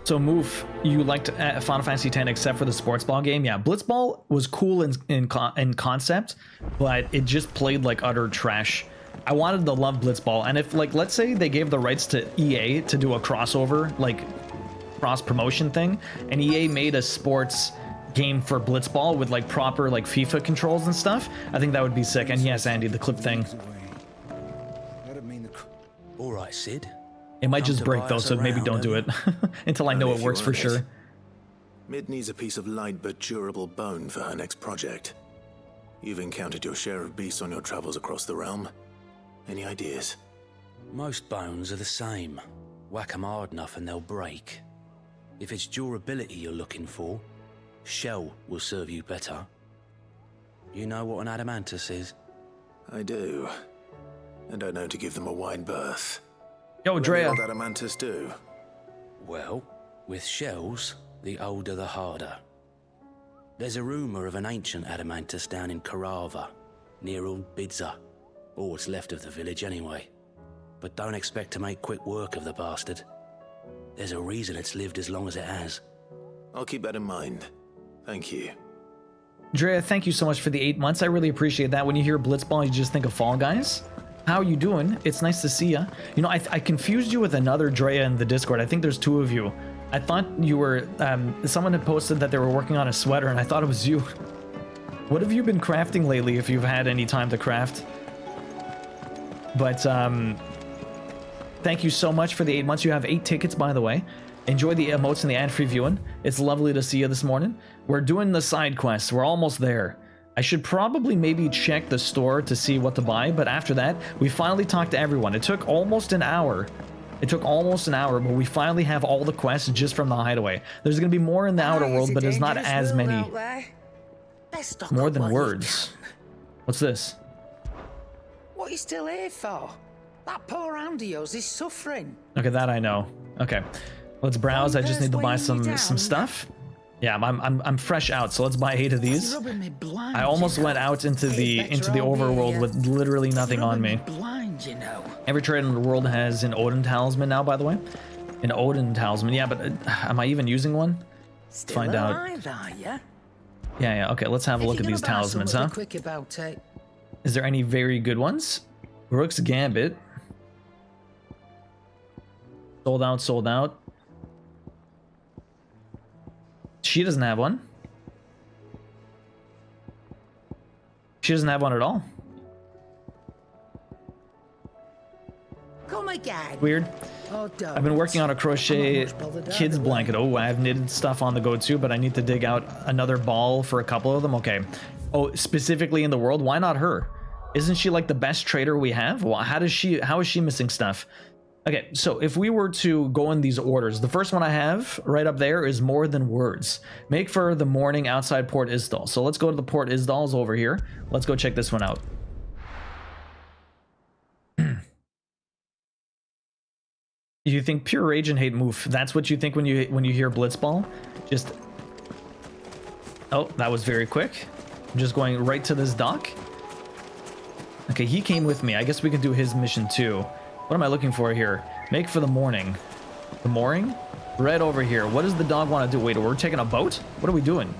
So, Moof, you liked Final Fantasy X except for the sports ball game? Yeah, Blitzball was cool in concept, but it just played like utter trash. I wanted to love Blitzball, and if, like, let's say they gave the rights to EA to do a crossover, like, cross-promotion thing, and EA made a sports game for Blitzball with, like, proper, like, FIFA controls and stuff, I think that would be sick. And yes, Andy, the clip thing. All right, Sid. It might just break, though, so maybe don't do it until I know it works for sure. Mid needs a piece of light but durable bone for her next project. You've encountered your share of beasts on your travels across the realm. Any ideas? Most bones are the same. Whack 'em hard enough and they'll break. If it's durability you're looking for, shell will serve you better. You know what an adamantus is? I do. And I know to give them a wide berth. Yo, Drea. What does adamantus do? Well, with shells, the older the harder. There's a rumour of an ancient adamantus down in Karava, near Old Bidza. Or what's left of the village anyway. But don't expect to make quick work of the bastard. There's a reason it's lived as long as it has. I'll keep that in mind. Thank you. Drea, thank you so much for the 8 months. I really appreciate that. When you hear Blitzball, you just think of Fall Guys. How are you doing? It's nice to see you. You know, I confused you with another Drea in the Discord. I think there's two of you. I thought you were, someone had posted that they were working on a sweater, and I thought it was you. What have you been crafting lately, if you've had any time to craft? But, thank you so much for the 8 months. You have 8 tickets, by the way. Enjoy the emotes and the ad-free viewing. It's lovely to see you this morning. We're doing the side quests. We're almost there. I should probably maybe check the store to see what to buy, but after that, we finally talked to everyone. It took almost an hour. But we finally have all the quests just from the hideaway. There's going to be more in the outer world, but there's not as many. More than words. What's this? What are you still here for? That poor hand of yours is suffering. Okay, that I know. Okay, let's browse. I just need to buy some stuff. Yeah, I'm fresh out, so let's buy 8 of these. I almost went out into the overworld with literally nothing on me. Every trade in the world has an Odin talisman now, by the way. An Odin talisman, yeah, but am I even using one? Let's find out. Yeah, okay, let's have a look at these talismans, huh? Is there any very good ones? Rook's Gambit. Sold out. She doesn't have one. She doesn't have one at all. Come again. Weird. I've been working on a crochet kids blanket. Oh, I have knitted stuff on the go too, but I need to dig out another ball for a couple of them. Okay. Oh, specifically in the world? Why not her? Isn't she like the best trader we have? Well, how is she missing stuff? Okay, so if we were to go in these orders, the first one I have right up there is More Than Words. Make for the morning outside Port Isdal. So let's go to the Port Isdals over here. Let's go check this one out. You think pure rage and hate move. That's what you think when you hear Blitzball? Just... Oh, that was very quick. I'm just going right to this dock. Okay, he came with me. I guess we can do his mission too. What am I looking for here? Make for the morning. The mooring? Right over here. What does the dog want to do? Wait, we're taking a boat? What are we doing?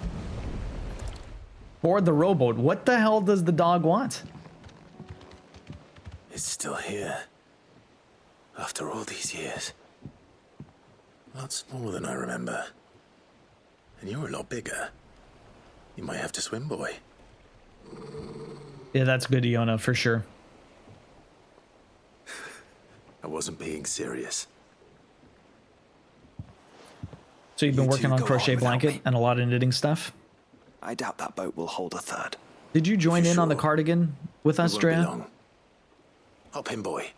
Board the rowboat. What the hell does the dog want? It's still here. After all these years. A lot smaller than I remember. And you're a lot bigger. You might have to swim, boy. Yeah, that's good, Iona, for sure. I wasn't being serious. So you've been working on crochet blanket and a lot of knitting stuff? I doubt that boat will hold a third. Did you join in on the cardigan with us, Drea? Hop in, boy.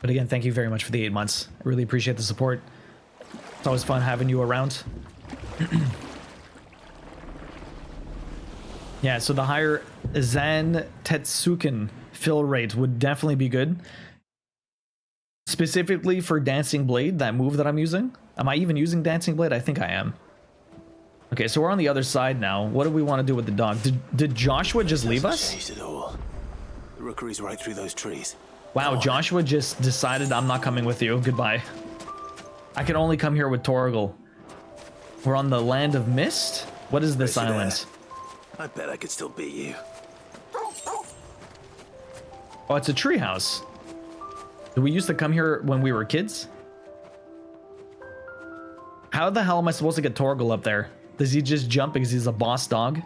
But again, thank you very much for the 8 months. I really appreciate the support. It's always fun having you around. Yeah, so the higher Zan Tetsuken fill rate would definitely be good. Specifically for Dancing Blade, that move that I'm using. Am I even using Dancing Blade? I think I am. Okay, so we're on the other side now. What do we want to do with the dog? Did Joshua just leave us? Changed it all. The rookery's right through those trees. Wow, Joshua just decided I'm not coming with you. Goodbye. I can only come here with Torgal. We're on the Land of Mist? What is this island? I bet I could still beat you. Oh, it's a treehouse. Did we used to come here when we were kids? How the hell am I supposed to get Torgal up there? Does he just jump because he's a boss dog?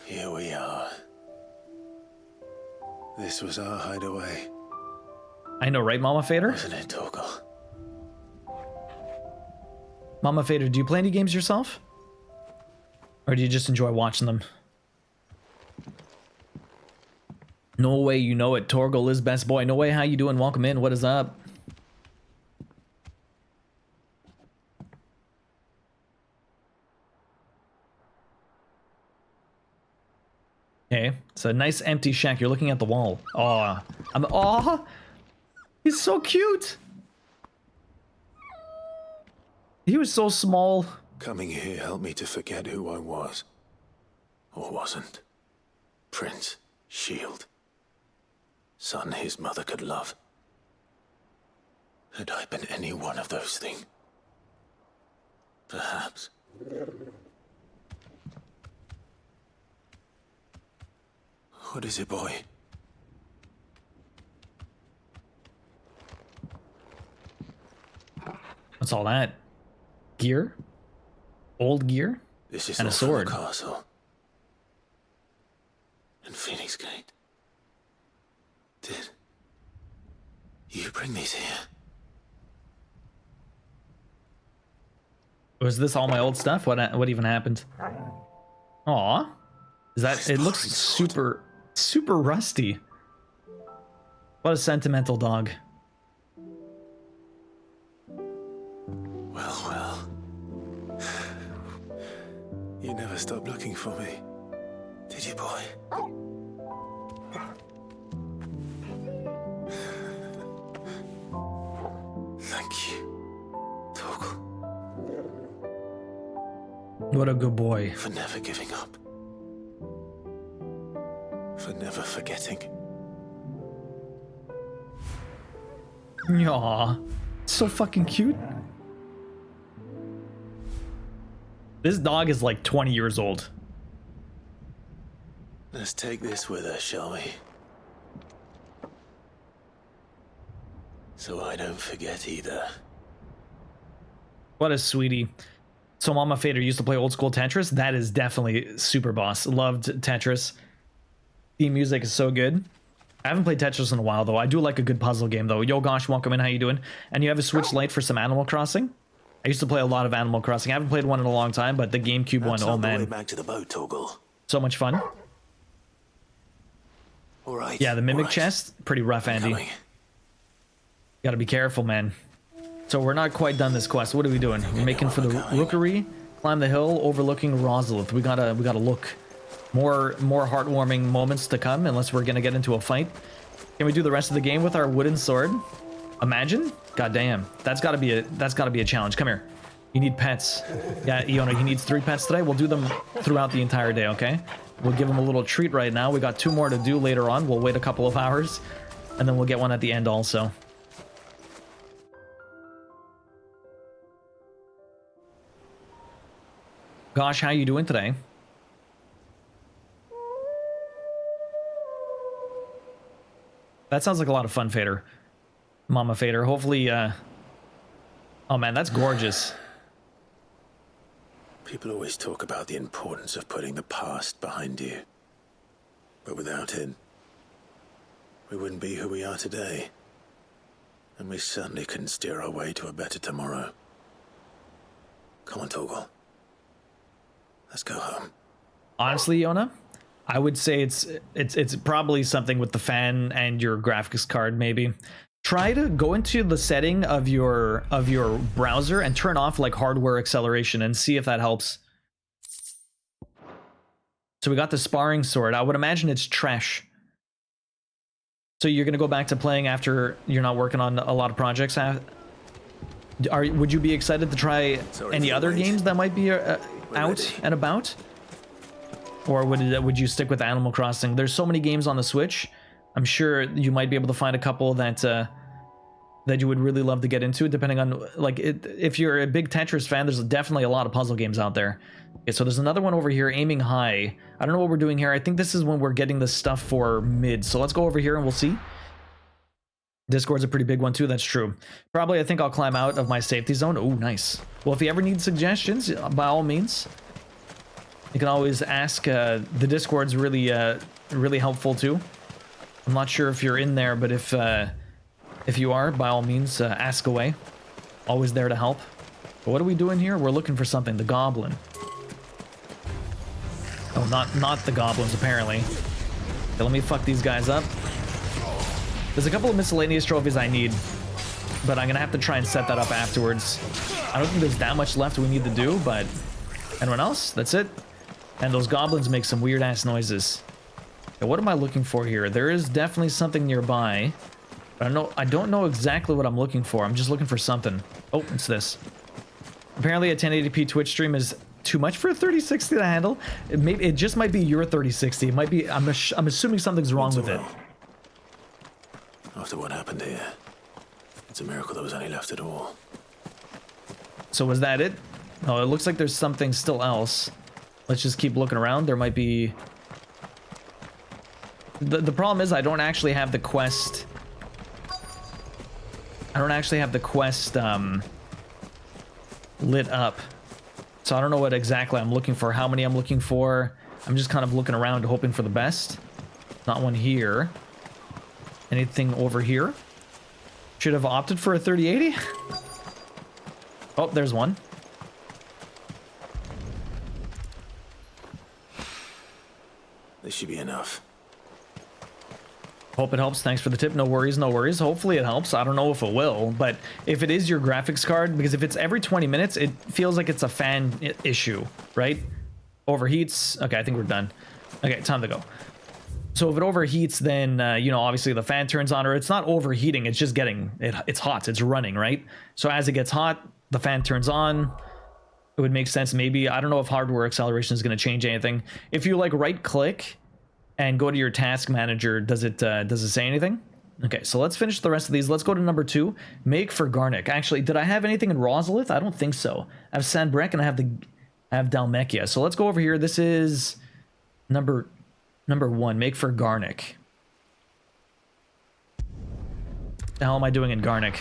Here we are. This was our hideaway. I know, right, Mama Fader? Wasn't it, Torgal? Mama Fader, do you play any games yourself? Or do you just enjoy watching them? No way you know it. Torgal is best boy. No way, how you doing? Welcome in. What is up? Okay, it's a nice empty shack. You're looking at the wall. Oh, he's so cute. He was so small. Coming here helped me to forget who I was. Or wasn't. Prince, shield. Son his mother could love. Had I been any one of those things? Perhaps. What is it, boy? What's all that? Gear? Old gear? This is and a not from the sword. castle. And Phoenix Gate. Did you bring these here? Was this all my old stuff? What even happened? Aw. Is that... It looks super rusty. What a sentimental dog. Well. You never stopped looking for me, did you, boy? Thank you, Torgal. What a good boy. For never giving up. For never forgetting. Aw. So fucking cute. This dog is like 20 years old. Let's take this with us, shall we? So I don't forget either. What a sweetie. So Mama Fader used to play old school Tetris. That is definitely super boss. Loved Tetris. Theme music is so good. I haven't played Tetris in a while though. I do like a good puzzle game though. Yo gosh, welcome in. How you doing? And you have a Switch Lite for some Animal Crossing? I used to play a lot of Animal Crossing. I haven't played one in a long time, but the GameCube one, oh man. Back to the boat, Torgal. So much fun. All right. Yeah, the mimic chest, pretty rough, Andy. Gotta be careful, man. So we're not quite done this quest. What are we doing? We're making for the rookery, climb the hill overlooking Rosalith. We gotta look. More heartwarming moments to come, unless we're gonna get into a fight. Can we do the rest of the game with our wooden sword? Imagine? God damn. That's gotta be a challenge. Come here. You need pets. Yeah, Iona, he needs 3 pets today. We'll do them throughout the entire day, okay? We'll give him a little treat right now. We got 2 more to do later on. We'll wait a couple of hours, and then we'll get one at the end also. Gosh, how you doing today? That sounds like a lot of fun, Fader. Mama Fader. Hopefully, oh man, that's gorgeous. People always talk about the importance of putting the past behind you. But without it, we wouldn't be who we are today. And we certainly couldn't steer our way to a better tomorrow. Come on, Torgal. Let's go home. Honestly, Iona, I would say it's probably something with the fan and your graphics card, maybe. Try to go into the setting of your browser and turn off like hardware acceleration and see if that helps. So we got the sparring sword. I would imagine it's trash. So you're gonna go back to playing after you're not working on a lot of projects. Would you be excited to try any other games that might be out and about? Or would you stick with Animal Crossing? There's so many games on the Switch. I'm sure you might be able to find a couple that you would really love to get into, depending on like if you're a big Tetris fan. There's definitely a lot of puzzle games out there. Okay, so there's another one over here, aiming high. I don't know what we're doing here. I think this is when we're getting the stuff for mid. So let's go over here and we'll see. Discord's a pretty big one too. That's true. Probably I think I'll climb out of my safety zone. Oh, nice. Well, if you ever need suggestions, by all means, you can always ask. The Discord's really helpful too. I'm not sure if you're in there, but if you are, by all means, ask away. Always there to help. But what are we doing here? We're looking for something. The goblin. Oh, not the goblins, apparently. Okay, let me fuck these guys up. There's a couple of miscellaneous trophies I need, but I'm gonna have to try and set that up afterwards. I don't think there's that much left we need to do, but anyone else? That's it. And those goblins make some weird ass noises. Okay, what am I looking for here? There is definitely something nearby. But I don't know exactly what I'm looking for. I'm just looking for something. Oh, it's this. Apparently a 1080p Twitch stream is too much for a 3060 to handle. It just might be your 3060. It might be. I'm assuming something's wrong with it. After what happened here, it's a miracle there was any left at all. So was that it? Oh, it looks like there's something still else. Let's just keep looking around. There might be. The problem is I don't actually have the quest. I don't actually have the quest lit up. So I don't know what exactly I'm looking for, how many I'm looking for. I'm just kind of looking around hoping for the best. Not one here. Anything over here? Should have opted for a 3080. Oh, there's one. This should be enough. Hope it helps. Thanks for the tip. No worries, no worries. Hopefully it helps. I don't know if it will, but if it is your graphics card, because if it's every 20 minutes, it feels like it's a fan issue, right? Overheats. Okay, I think we're done. Okay, time to go. So if it overheats, then, you know, obviously the fan turns on, or it's not overheating, it's just getting, it's hot, it's running, right? So as it gets hot, the fan turns on. It would make sense maybe. I don't know if hardware acceleration is going to change anything. If you like right click and go to your task manager, does it say anything? Okay, so let's finish the rest of these. Let's go to number 2. Make for Garnick. Actually, did I have anything in Rosalith? I don't think so. I have Sanbrek and I have Dalmekia. So let's go over here. This is number 1. Make for Garnick. The hell am I doing in Garnick?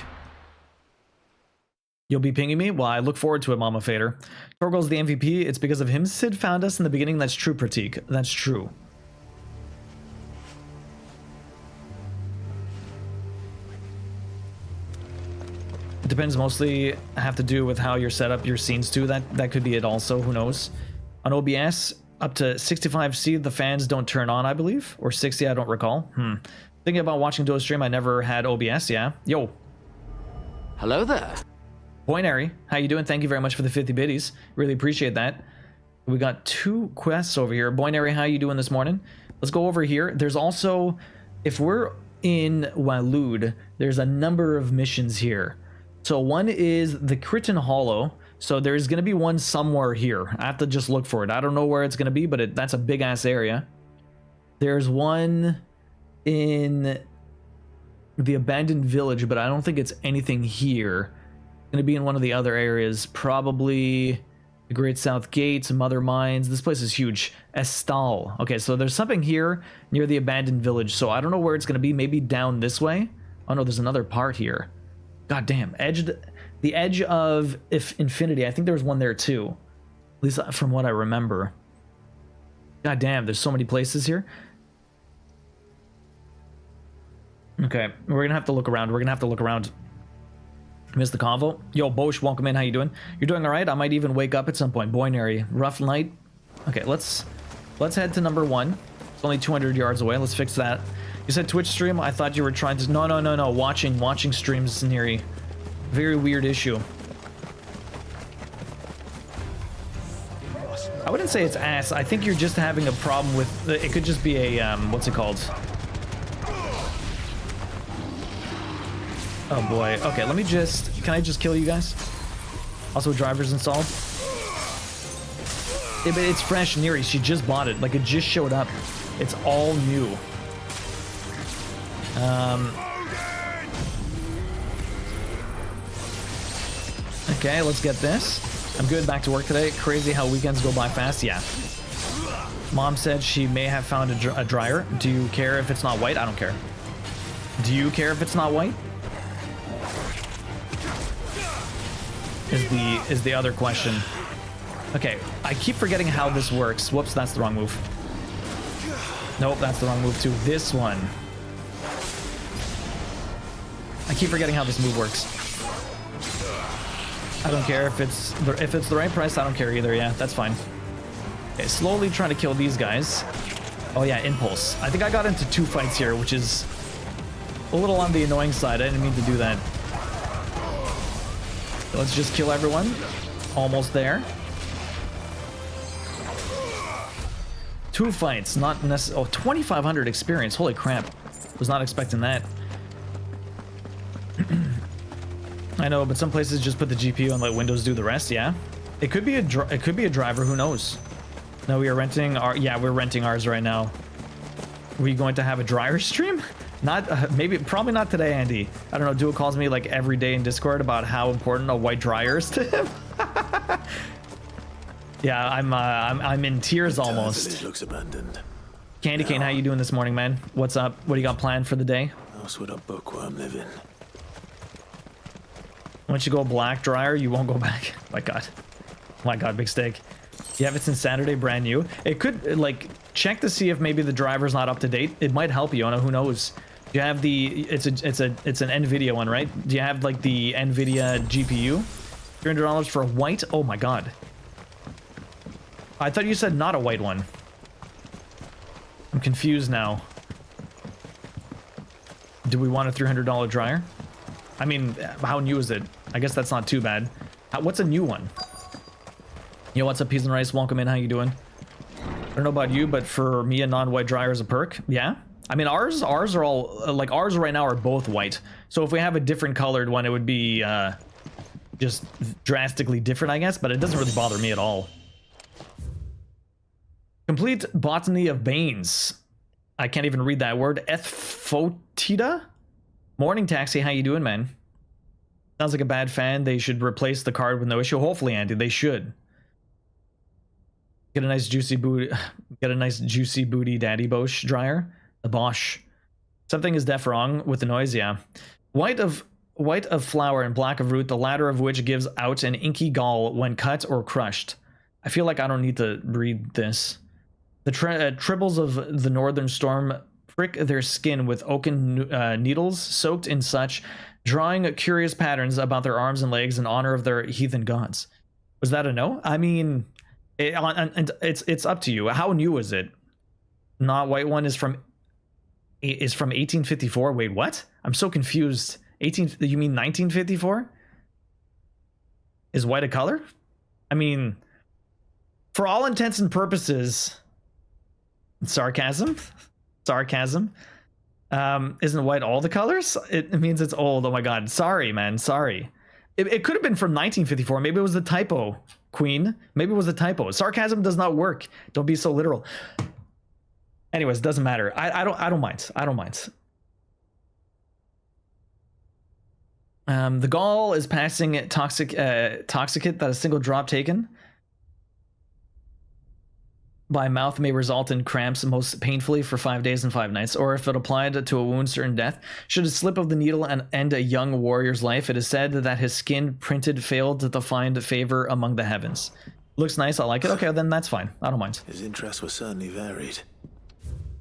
You'll be pinging me? Well, I look forward to it, Mama Fader. Torgal's the MVP. It's because of him Sid found us in the beginning. That's true, Pratik. That's true. It depends mostly have to do with how you're set up your scenes too. That could be it also. Who knows? On OBS, up to 65C, the fans don't turn on, I believe. Or 60, I don't recall. Thinking about watching Duo stream, I never had OBS, yeah. Yo. Hello there. Poinary, how you doing? Thank you very much for the 50 biddies. Really appreciate that. We got 2 quests over here. Boinary, how you doing this morning? Let's go over here. There's also, if we're in Waloed, there's a number of missions here. So one is the Crichton Hollow. So there's going to be one somewhere here. I have to just look for it. I don't know where it's going to be, but that's a big ass area. There's one in the abandoned village, but I don't think it's anything here. It's going to be in one of the other areas. Probably the Great South Gates, Mother Mines. This place is huge. Estal. Okay, so there's something here near the abandoned village. So I don't know where it's going to be. Maybe down this way. Oh no, there's another part here. God damn, the edge of Infinity. I think there was one there too, at least from what I remember. God damn, there's so many places here. Okay, we're gonna have to look around. Missed the convo. Yo, Bosch, welcome in. How you doing? You're doing all right. I might even wake up at some point. Boinary, rough night. Okay, let's head to number 1. It's only 200 yards away. Let's fix that. You said Twitch stream? I thought you were trying to... No. Watching streams, Neri. Very weird issue. I wouldn't say it's ass. I think you're just having a problem with... It could just be a... what's it called? Oh boy. Okay, let me just... Can I just kill you guys? Also, drivers installed. Yeah, but it's fresh, Neri. She just bought it. Like, it just showed up. It's all new. Okay, let's get this. I'm good. Back to work today. Crazy how weekends go by fast. Yeah. Mom said she may have found a dryer. Do you care if it's not white? I don't care. Do you care if it's not white? Is the other question. Okay, I keep forgetting how this works. Whoops, that's the wrong move. Nope, that's the wrong move too. This one. I keep forgetting how this move works. I don't care if it's the right price. I don't care either. Yeah, that's fine. Okay, slowly trying to kill these guys. Oh yeah, impulse. I think I got into 2 fights here, which is a little on the annoying side. I didn't mean to do that. Let's just kill everyone. Almost there. 2 fights, not necessarily. Oh, 2,500 experience. Holy crap! Was not expecting that. I know, but some places just put the GPU and let Windows do the rest. Yeah, it could be a driver. Who knows? No, we are renting our. Yeah, we're renting ours right now. Are we going to have a dryer stream? Not maybe, probably not today, Andy. I don't know. Duo calls me like every day in Discord about how important a white dryer is to him. Yeah, I'm in tears almost. It looks abandoned. Candy Cane, how you doing this morning, man? What's up? What do you got planned for the day? That's what a bookworm live in. Once you go black dryer, you won't go back. My God, big steak. You have it since Saturday, brand new. It could, like, check to see if maybe the driver's not up to date. It might help you. I don't know, who knows. You have the it's an NVIDIA one, right? Do you have like the NVIDIA GPU? $300 for a white? Oh my God. I thought you said not a white one. I'm confused now. Do we want a $300 dryer? I mean, how new is it? I guess that's not too bad. What's a new one? Yo, what's up, Peas and Rice? Welcome in. How you doing? I don't know about you, but for me, a non-white dryer is a perk. Yeah. I mean, ours are all like ours right now are both white. So if we have a different colored one, it would be just drastically different, I guess. But it doesn't really bother me at all. Complete botany of Banes. I can't even read that word. Ethfotida? Morning Taxi, how you doing, man? Sounds like a bad fan. They should replace the card with no issue. Hopefully, Andy, they should. Get a nice juicy booty. Get a nice juicy booty daddy Bosch dryer. The Bosch. Something is deaf wrong with the noise, yeah. White of flower and black of root, the latter of which gives out an inky gall when cut or crushed. I feel like I don't need to read this. The tribbles of the northern storm prick their skin with oaken needles soaked in such, drawing curious patterns about their arms and legs in honor of their heathen gods. Was that a no? I mean, it's up to you. How new is it? Not white one is from 1854. Wait, what? I'm so confused. You mean 1954? Is white a color? I mean, for all intents and purposes, sarcasm. Isn't white all the colors? It means it's old. Oh my God. Sorry, man. Sorry. It could have been from 1954. Maybe it was a typo, Queen. Maybe it was a typo. Sarcasm does not work. Don't be so literal. Anyways, doesn't matter. I don't mind. I don't mind. The gall is passing toxicate that a single drop taken by mouth may result in cramps most painfully for 5 days and 5 nights, or if it applied to a wound, certain death. Should a slip of the needle and end a young warrior's life, it is said that his skin printed failed to find favor among the heavens. Looks nice, I like it. Okay, then that's fine. I don't mind. His interests were certainly varied.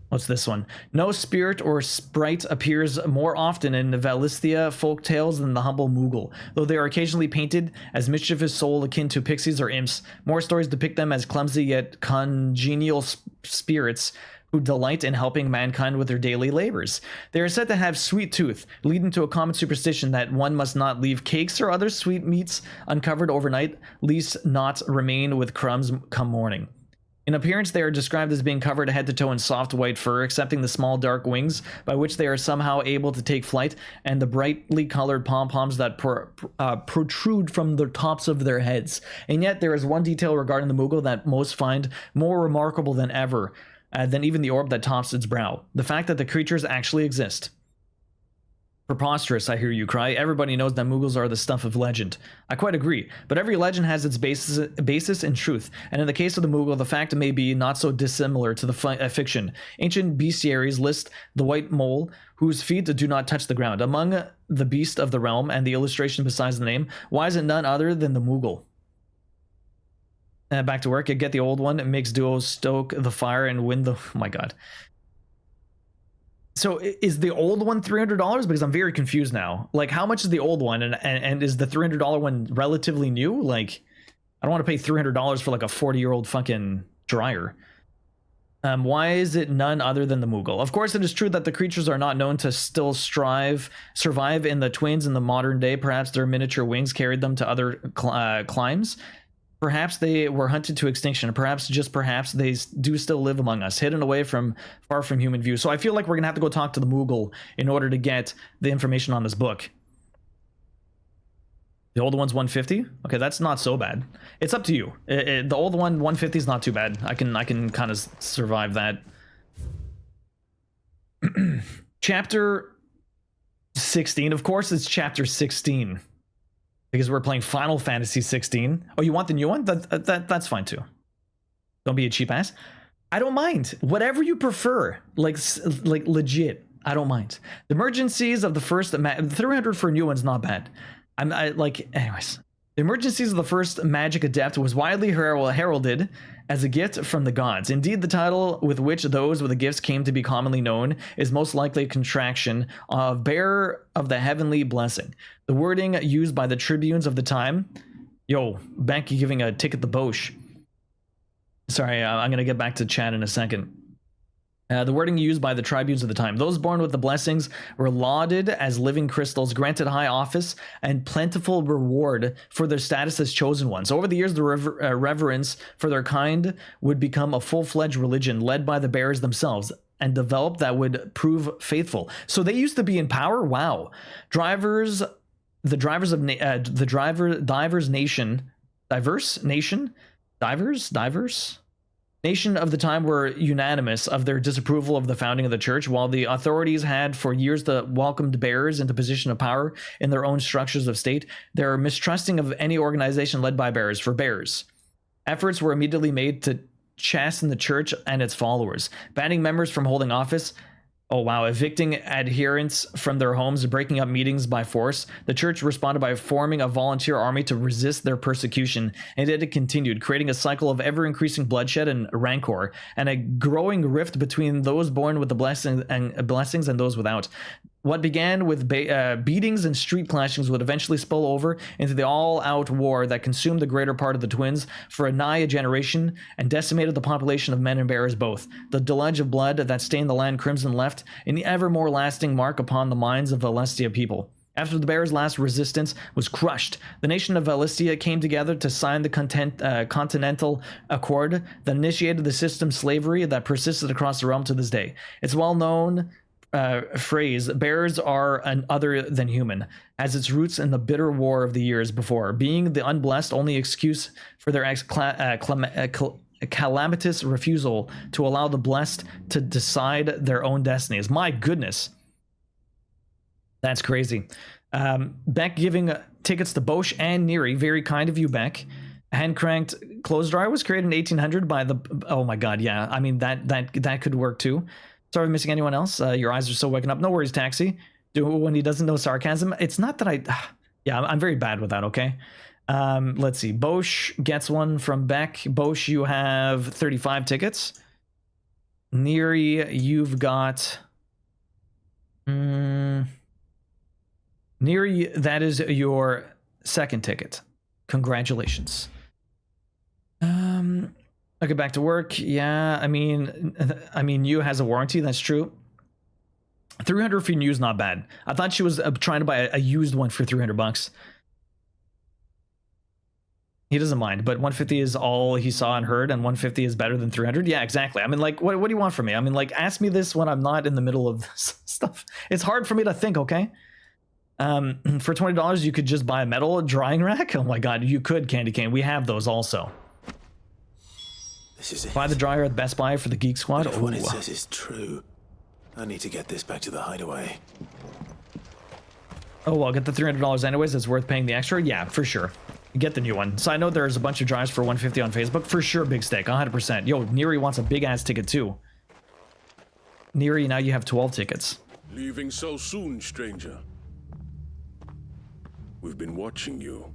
What's this one? No spirit or sprite appears more often in the Valisthea folk tales than the humble Moogle, though they are occasionally painted as mischievous soul akin to pixies or imps. More stories depict them as clumsy yet congenial spirits who delight in helping mankind with their daily labors. They are said to have sweet tooth, leading to a common superstition that one must not leave cakes or other sweet meats uncovered overnight, lest not remain with crumbs come morning. In appearance, they are described as being covered head to toe in soft white fur, excepting the small dark wings by which they are somehow able to take flight, and the brightly colored pom-poms that protrude from the tops of their heads. And yet, there is one detail regarding the Moogle that most find more remarkable than ever, than even the orb that tops its brow. The fact that the creatures actually exist. Preposterous, I hear you cry. Everybody knows that Moogles are the stuff of legend. I quite agree, but every legend has its basis in truth, and in the case of the Moogle, the fact may be not so dissimilar to the fiction. Ancient bestiaries list the white mole, whose feet do not touch the ground, among the beast of the realm, and the illustration besides the name. Why is it none other than the Moogle? Back to work. Get the old one. It makes duos stoke the fire and win the... Oh my god. So is the old one $300? Because I'm very confused now. Like, how much is the old one, and is the $300 one relatively new? Like, I don't want to pay $300 for like a 40-year-old fucking dryer. Why is it none other than the Moogle? Of course, it is true that the creatures are not known to still survive in the twins in the modern day. Perhaps their miniature wings carried them to other climes. Perhaps they were hunted to extinction. Perhaps, just perhaps, they do still live among us, hidden away from far from human view. So I feel like we're going to have to go talk to the Moogle in order to get the information on this book. The old one's 150? Okay, that's not so bad. It's up to you. The old one, 150 is not too bad. I can kind of survive that. Chapter 16. Of course, it's chapter 16. Because we're playing Final Fantasy XVI. Oh, you want the new one? That's fine too. Don't be a cheap ass. I don't mind. Whatever you prefer. Like legit. I don't mind. The emergencies of the first... 300 for a new one's not bad. Anyways. The emergencies of the first magic adept was widely heralded as a gift from the gods. Indeed, the title with which those with the gifts came to be commonly known is most likely a contraction of bearer of the heavenly blessing. The wording used by the tribunes of the time... Yo, Becky giving a ticket to Bosch. Sorry, I'm going to get back to chat in a second. The wording used by the tribunes of the time. Those born with the blessings were lauded as living crystals, granted high office and plentiful reward for their status as chosen ones. Over the years, the reverence for their kind would become a full-fledged religion led by the bearers themselves and develop that would prove faithful. So they used to be in power? Wow. Divers nation of the time were unanimous of their disapproval of the founding of the church, while the authorities had for years welcomed bearers into position of power in their own structures of state. They are mistrusting of any organization led by bearers for bearers. Efforts were immediately made to chasten the church and its followers, banning members from holding office. Oh wow, evicting adherents from their homes, breaking up meetings by force. The church responded by forming a volunteer army to resist their persecution, and it continued, creating a cycle of ever-increasing bloodshed and rancor, and a growing rift between those born with the blessings and those without. What began with beatings and street clashings would eventually spill over into the all-out war that consumed the greater part of the twins for nigh a generation and decimated the population of men and bearers both. The deluge of blood that stained the land crimson left an ever more lasting mark upon the minds of Valestia people. After the Bear's last resistance was crushed, the nation of Valestia came together to sign the Continental Accord that initiated the system of slavery that persisted across the realm to this day. It's well-known phrase, bearers are an other than human, has its roots in the bitter war of the years before, being the unblessed only excuse for their calamitous refusal to allow the blessed to decide their own destinies. My goodness. That's crazy. Beck giving tickets to Bosch and Neri. Very kind of you, Beck. Hand-cranked clothes dryer was created in 1800 by the... Oh my god, yeah. I mean, that could work too. Sorry for missing anyone else. Your eyes are still waking up. No worries, Taxi. When he doesn't know sarcasm. It's not that I... Yeah, I'm very bad with that, okay? Let's see. Bosch gets one from Beck. Bosch, you have 35 tickets. Neri, you've got... Neri, that is your second ticket. Congratulations. Okay, back to work. Yeah, I mean, Yu has a warranty. That's true. 300 for Yu's not bad. I thought she was trying to buy a used one for 300 bucks. He doesn't mind, but 150 is all he saw and heard, and 150 is better than 300. Yeah, exactly. I mean, like, what do you want from me? I mean, like, ask me this when I'm not in the middle of this stuff. It's hard for me to think, okay? For $20, you could just buy a metal drying rack. Oh my god, you could, Candy Cane. We have those also. This is it. Buy the dryer at Best Buy for the Geek Squad. If what it says is true, I need to get this back to the hideaway. Oh, well, get the $300 anyways. It's worth paying the extra. Yeah, for sure. Get the new one. So I know there's a bunch of dryers for 150 on Facebook. For sure, Big Steak, 100%. Yo, Neri wants a big-ass ticket, too. Neri, now you have 12 tickets. Leaving so soon, stranger. We've been watching you.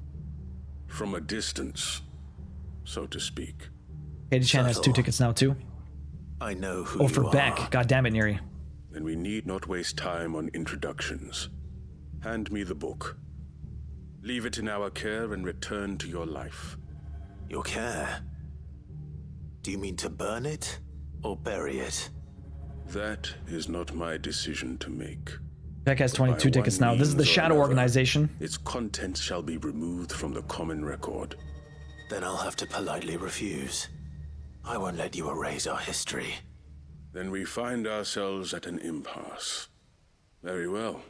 From a distance, so to speak. Katie Chan has 2 tickets now, too. I know who Oh, for you are. Beck. God damn it, Neri. Then we need not waste time on introductions. Hand me the book. Leave it in our care and return to your life. Your care? Do you mean to burn it or bury it? That is not my decision to make. Beck has 22 tickets now. This is the Shadow Organization. Its contents shall be removed from the common record. Then I'll have to politely refuse. I won't let you erase our history. Then we find ourselves at an impasse. Very well.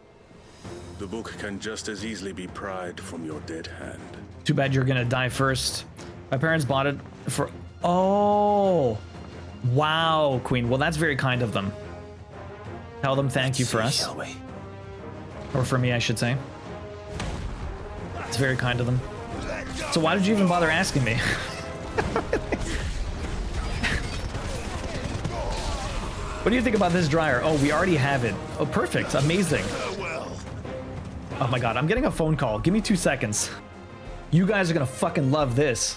The book can just as easily be pried from your dead hand. Too bad you're gonna die first. My parents bought it for... Oh! Wow, Queen. Well, that's very kind of them. Tell them thank you for us. Shall we? Or for me, I should say. It's very kind of them. So why did you even bother asking me? What do you think about this dryer? Oh, we already have it. Oh, perfect. Amazing. Oh my god, I'm getting a phone call. Give me 2 seconds. You guys are gonna fucking love this.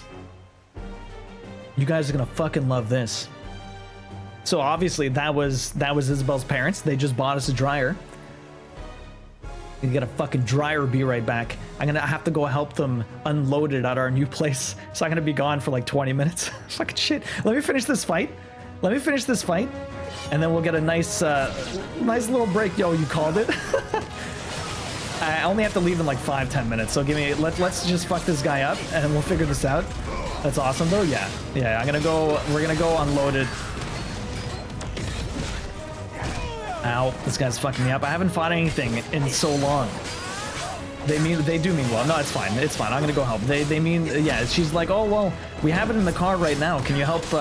You guys are gonna fucking love this. So obviously that was Isabel's parents. They just bought us a dryer. You get a fucking dryer. Be right back. I'm gonna have to go help them unload it at our new place. So I'm gonna be gone for like 20 minutes. Fucking shit. Let me finish this fight. And then we'll get a nice nice little break. Yo, you called it. I only have to leave in like 5-10 minutes, so let's just fuck this guy up and we'll figure this out. That's awesome though. Yeah, we're gonna go unload it. Ow, this guy's fucking me up. I haven't fought anything in so long. They do mean well. No, it's fine. I'm gonna go help. They mean, yeah, she's like, oh well, we have it in the car right now. Can you help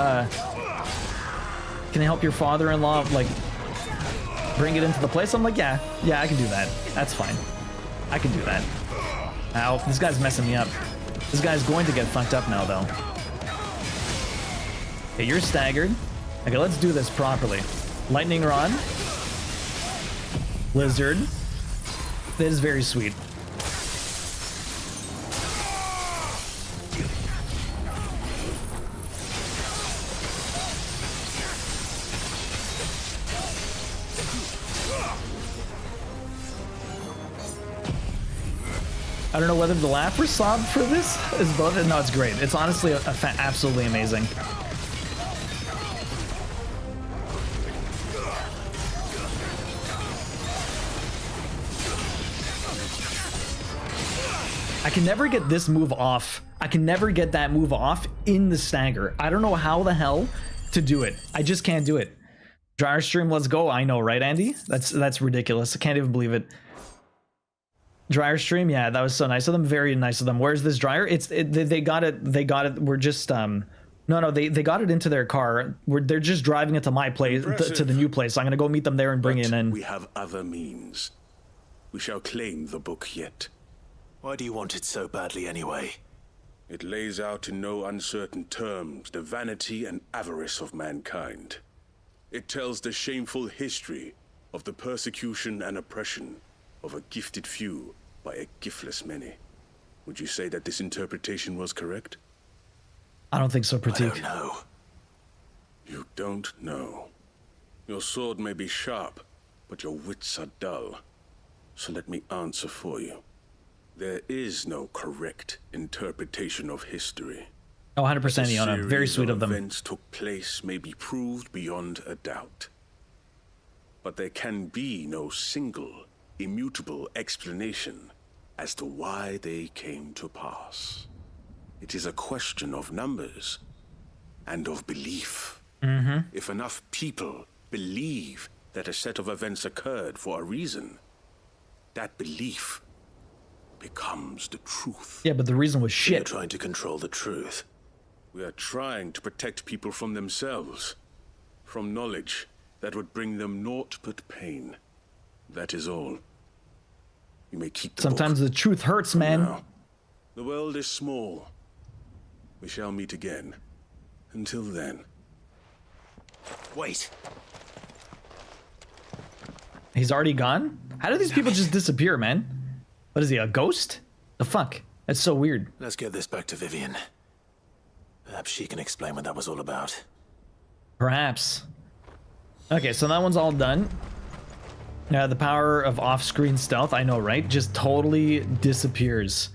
your father-in-law like bring it into the place? I'm like, yeah, I can do that. That's fine. I can do that. Ow, this guy's messing me up. This guy's going to get fucked up now, though. Okay, you're staggered. Okay, let's do this properly. Lightning Rod. Blizzard. That is very sweet. I don't know whether to laugh or sob for this. Is both. No, it's great. It's honestly absolutely amazing. I can never get this move off. I can never get that move off in the stagger. I don't know how the hell to do it. I just can't do it. Dryer stream, let's go. I know, right, Andy? That's ridiculous. I can't even believe it. Dryer stream, yeah, that was so nice of them. Very nice of them. Where's this dryer? They got it. We're just no, they got it into their car. They're just driving it to my place, to the new place. So I'm gonna go meet them there and bring it in. We have other means. We shall claim the book yet. Why do you want it so badly anyway? It lays out in no uncertain terms the vanity and avarice of mankind. It tells the shameful history of the persecution and oppression of a gifted few by a giftless many. Would you say that this interpretation was correct? I don't think so, Pratik. I don't know. You don't know. Your sword may be sharp, but your wits are dull. So let me answer for you. There is no correct interpretation of history. Oh, 100% that a Iona. Very series sweet of them. Events took place may be proved beyond a doubt. But there can be no single, immutable explanation as to why they came to pass. It is a question of numbers and of belief. If enough people believe that a set of events occurred for a reason, that belief becomes the truth. Yeah, but the reason was shit. We're trying to control the truth. We are trying to protect people from themselves, from knowledge that would bring them naught but pain. That is all. You may keep the Sometimes the truth hurts, man. Now, the world is small. We shall meet again. Until then. Wait. He's already gone? How do these people just disappear, man? What is he, a ghost? The fuck? That's so weird. Let's get this back to Vivian. Perhaps she can explain what that was all about. Perhaps. Okay, so that one's all done. The power of off-screen stealth, I know, right? Just totally disappears.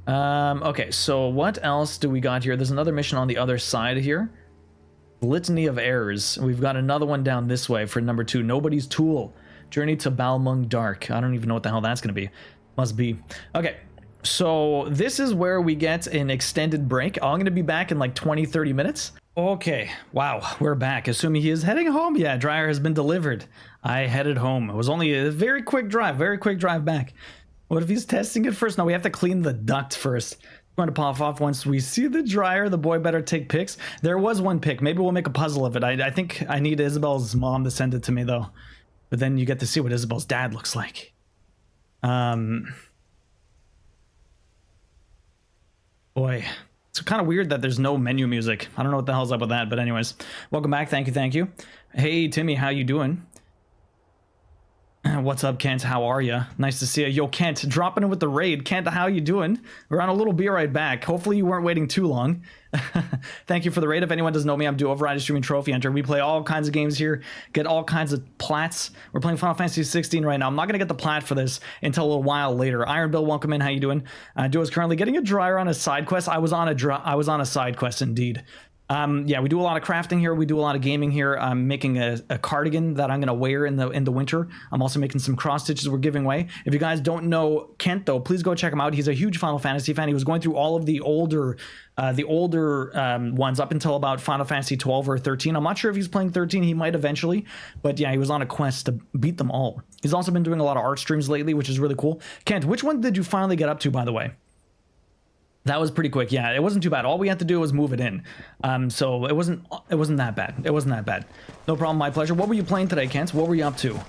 Okay, so what else do we got here? There's another mission on the other side here. Litany of Errors. We've got another one down this way for number 2. Nobody's Tool. Journey to Balmung Dark. I don't even know what the hell that's going to be. Must be. Okay, so this is where we get an extended break. I'm going to be back in like 20-30 minutes. Okay, wow, we're back. Assuming he is heading home. Yeah, dryer has been delivered. I headed home. It was only a very quick drive back. What if he's testing it first? No, we have to clean the duct first. Going to pop off once we see the dryer. The boy better take pics. There was one pic. Maybe we'll make a puzzle of it. I think I need Isabel's mom to send it to me though. But then you get to see what Isabel's dad looks like. Boy, it's kind of weird that there's no menu music. I don't know what the hell's up with that, but anyways, welcome back. Thank you. Hey, Timmy, how you doing? What's up, Kent? How are ya? Nice to see you. Yo, Kent, dropping in with the raid. Kent, how you doing? We're on a little be right back. Hopefully you weren't waiting too long. Thank you for the raid. If anyone doesn't know me, I'm DuoVODs streaming Trophy Hunter. We play all kinds of games here, get all kinds of plats. We're playing Final Fantasy XVI right now. I'm not going to get the plat for this until a little while later. Iron Bill, welcome in. How you doing? Duo is currently getting a dryer on a side quest. I was on a side quest indeed. Yeah, we do a lot of crafting here. We do a lot of gaming here. I'm making a cardigan that I'm going to wear in the winter. I'm also making some cross stitches we're giving away. If you guys don't know Kent, though, please go check him out. He's a huge Final Fantasy fan. He was going through all of the older ones up until about Final Fantasy 12 or 13. I'm not sure if he's playing 13. He might eventually. But yeah, he was on a quest to beat them all. He's also been doing a lot of art streams lately, which is really cool. Kent, which one did you finally get up to, by the way? That was pretty quick. Yeah, it wasn't too bad. All we had to do was move it in. So it wasn't that bad. It wasn't that bad. No problem, my pleasure. What were you playing today, Kent? What were you up to?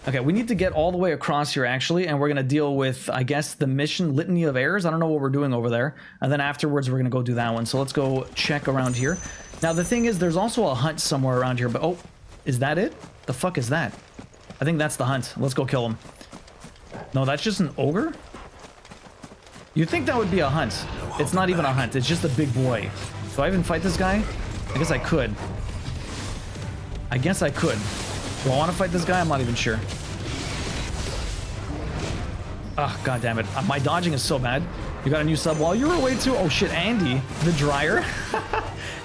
Okay, we need to get all the way across here, actually, and we're going to deal with, I guess, the mission Litany of Errors. I don't know what we're doing over there. And then afterwards, we're going to go do that one. So let's go check around here. Now, the thing is, there's also a hunt somewhere around here, but oh, is that it? The fuck is that? I think that's the hunt. Let's go kill him. No, that's just an ogre? You'd think that would be a hunt. It's not even a hunt. It's just a big boy. Do I even fight this guy? I guess I could. I guess I could. Do I want to fight this guy? I'm not even sure. Oh, god damn it. My dodging is so bad. You got a new sub while you were away too? Oh shit, Andy, the dryer.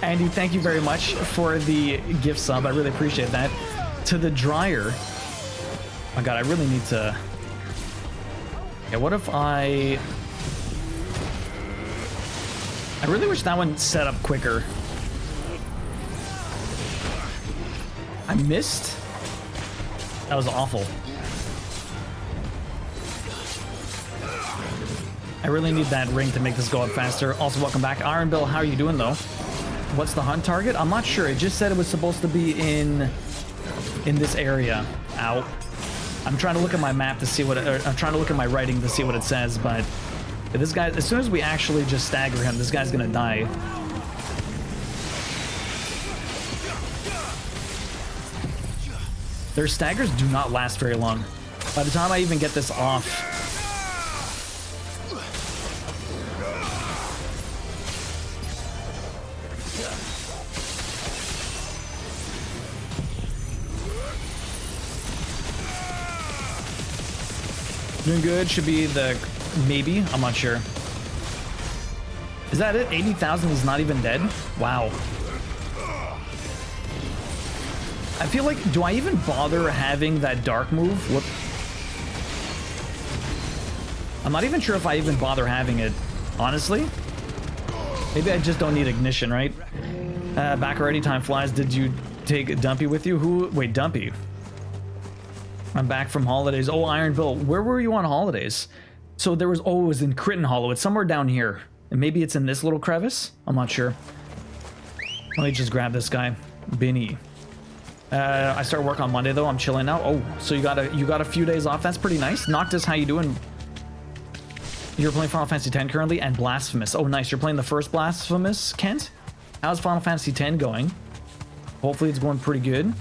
Andy, thank you very much for the gift sub. I really appreciate that. To the dryer. Oh my god, I really need to... Yeah, what if I really wish that one set up quicker. I missed? That was awful. I really need that ring to make this go up faster. Also, welcome back. Iron Bill, how are you doing, though? What's the hunt target? I'm not sure. It just said it was supposed to be in this area. Ow. I'm trying to look at my map to see what... I'm trying to look at my writing to see what it says, but... This guy, as soon as we actually just stagger him, this guy's gonna die. Their staggers do not last very long. By the time I even get this off... Doing good, should be the... Maybe? I'm not sure. Is that it? 80,000, he's not even dead? Wow. I feel like, do I even bother having that dark move? Whoop. I'm not even sure if I even bother having it, honestly. Maybe I just don't need ignition, right? Back already, time flies. Did you take Dumpy with you? Who? Wait, Dumpy. I'm back from holidays. Oh, Iron Bill. Where were you on holidays? So there was, oh, it was in Critton Hollow. It's somewhere down here. And maybe it's in this little crevice? I'm not sure. Let me just grab this guy. Binny. I start work on Monday though. I'm chilling now. Oh, so you got a few days off. That's pretty nice. Noctis, how you doing? You're playing Final Fantasy X currently and Blasphemous. Oh, nice. You're playing the first Blasphemous, Kent? How's Final Fantasy X going? Hopefully it's going pretty good.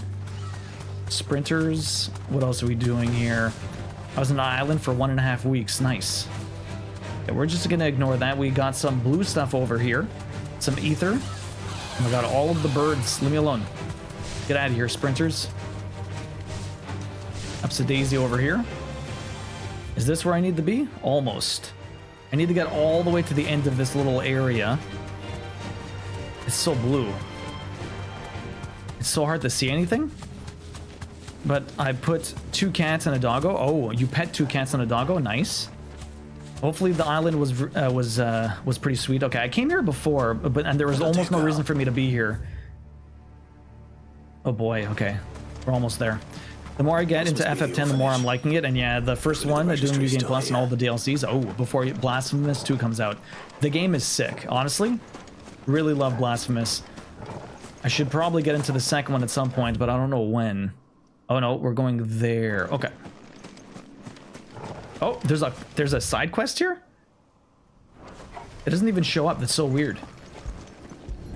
Sprinters. What else are we doing here? I was on an island for 1.5 weeks. Nice. Okay, we're just gonna ignore that. We got some blue stuff over here. Some ether. And we got all of the birds. Leave me alone. Get out of here, sprinters. Upsa Daisy over here. Is this where I need to be? Almost. I need to get all the way to the end of this little area. It's so blue. It's so hard to see anything. But I put 2 cats and a doggo. Oh, you pet 2 cats and a doggo. Nice. Hopefully the island was pretty sweet. Okay, I came here before, and there was almost no reason for me to be here. Oh boy, okay. We're almost there. The more I get into FF10, the more I'm liking it. And yeah, the first one, doing New Game Plus and all the DLCs. Oh, before Blasphemous 2 comes out. The game is sick, honestly. Really love Blasphemous. I should probably get into the second one at some point, but I don't know when. Oh no, we're going there. Okay. Oh, there's a side quest here? It doesn't even show up. That's so weird.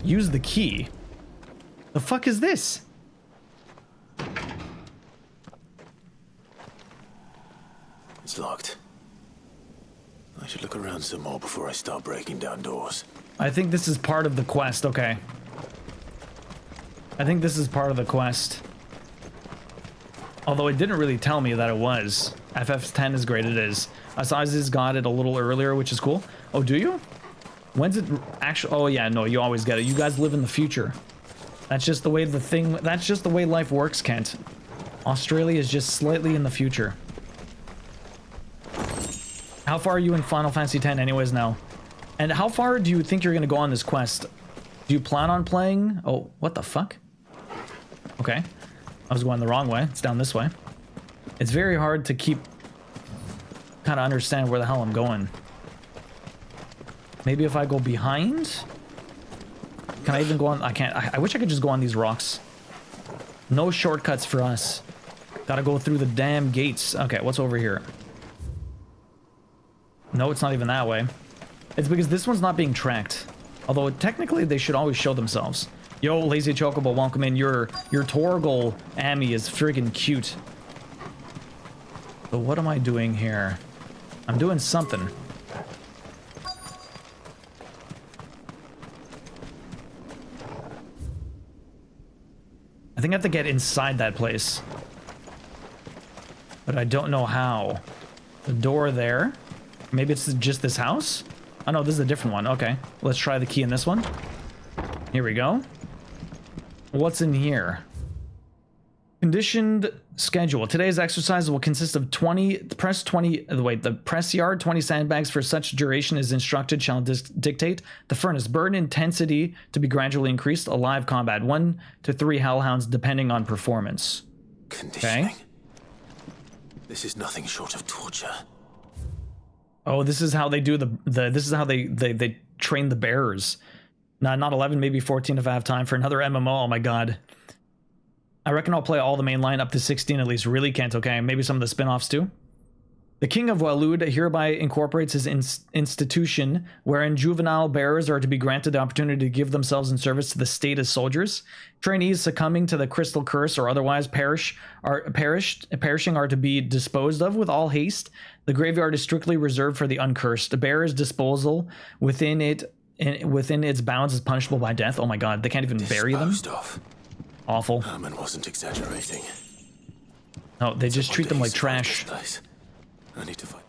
Use the key. The fuck is this? It's locked. I should look around some more before I start breaking down doors. I think this is part of the quest. Okay. I think this is part of the quest. Although it didn't really tell me that it was. FF10 is great, it is. Asaz's got it a little earlier, which is cool. Oh, do you? When's it actually? Oh yeah, no, you always get it. You guys live in the future. That's just the way that's just the way life works, Kent. Australia is just slightly in the future. How far are you in Final Fantasy X anyways now? And how far do you think you're gonna go on this quest? Do you plan on playing? Oh, what the fuck? Okay. I was going the wrong way. It's down this way. It's very hard to keep kind of understand where the hell I'm going. Maybe if I go behind? Can I even go on? I can't. I wish I could just go on these rocks. No shortcuts for us. Gotta go through the damn gates. Okay, what's over here? No, it's not even that way. It's because this one's not being tracked. Although technically they should always show themselves. Yo, Lazy Chocobo, welcome in. Your Torgal Ami is friggin' cute. But what am I doing here? I'm doing something. I think I have to get inside that place. But I don't know how. The door there. Maybe it's just this house? Oh no, this is a different one. Okay, let's try the key in this one. Here we go. What's in here? Conditioned schedule. Today's exercise will consist of 20 the press yard, 20 sandbags for such duration as instructed shall dictate. The furnace, burn intensity to be gradually increased. Alive combat, 1 to 3 hellhounds depending on performance. Conditioning. Okay. This is nothing short of torture. Oh, this is how they do this is how they train the bearers. Not 11, maybe 14 if I have time for another MMO. Oh my god. I reckon I'll play all the main line up to 16 at least. Really can't, okay? Maybe some of the spin-offs too. The King of Walud hereby incorporates his institution wherein juvenile bearers are to be granted the opportunity to give themselves in service to the state as soldiers. Trainees succumbing to the crystal curse or otherwise perishing are to be disposed of with all haste. The graveyard is strictly reserved for the uncursed. The bearer's disposal within its bounds is punishable by death. Oh my god, they can't even bury them. Awful. Herman wasn't exaggerating. No, they just treat them like trash. I need to find.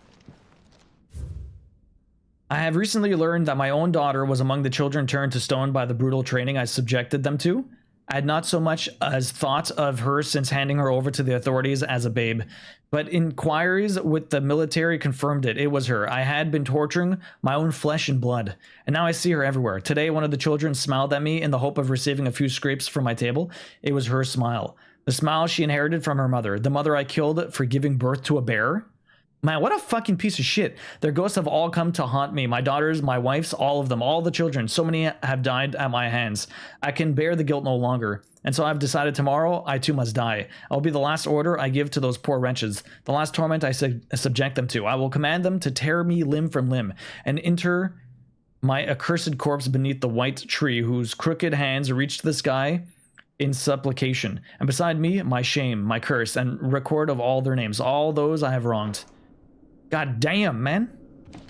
I have recently learned that my own daughter was among the children turned to stone by the brutal training I subjected them to. I had not so much as thought of her since handing her over to the authorities as a babe, but inquiries with the military confirmed it. It was her. I had been torturing my own flesh and blood, and now I see her everywhere. Today, one of the children smiled at me in the hope of receiving a few scrapes from my table. It was her smile. The smile she inherited from her mother, the mother I killed for giving birth to a bear. Man, what a fucking piece of shit. Their ghosts have all come to haunt me. My daughters, my wife's, all of them, all the children. So many have died at my hands. I can bear the guilt no longer. And so I've decided tomorrow I too must die. I'll be the last order I give to those poor wretches. The last torment I subject them to. I will command them to tear me limb from limb and inter my accursed corpse beneath the white tree whose crooked hands reach the sky in supplication. And beside me, my shame, my curse, and record of all their names. All those I have wronged. God damn, man.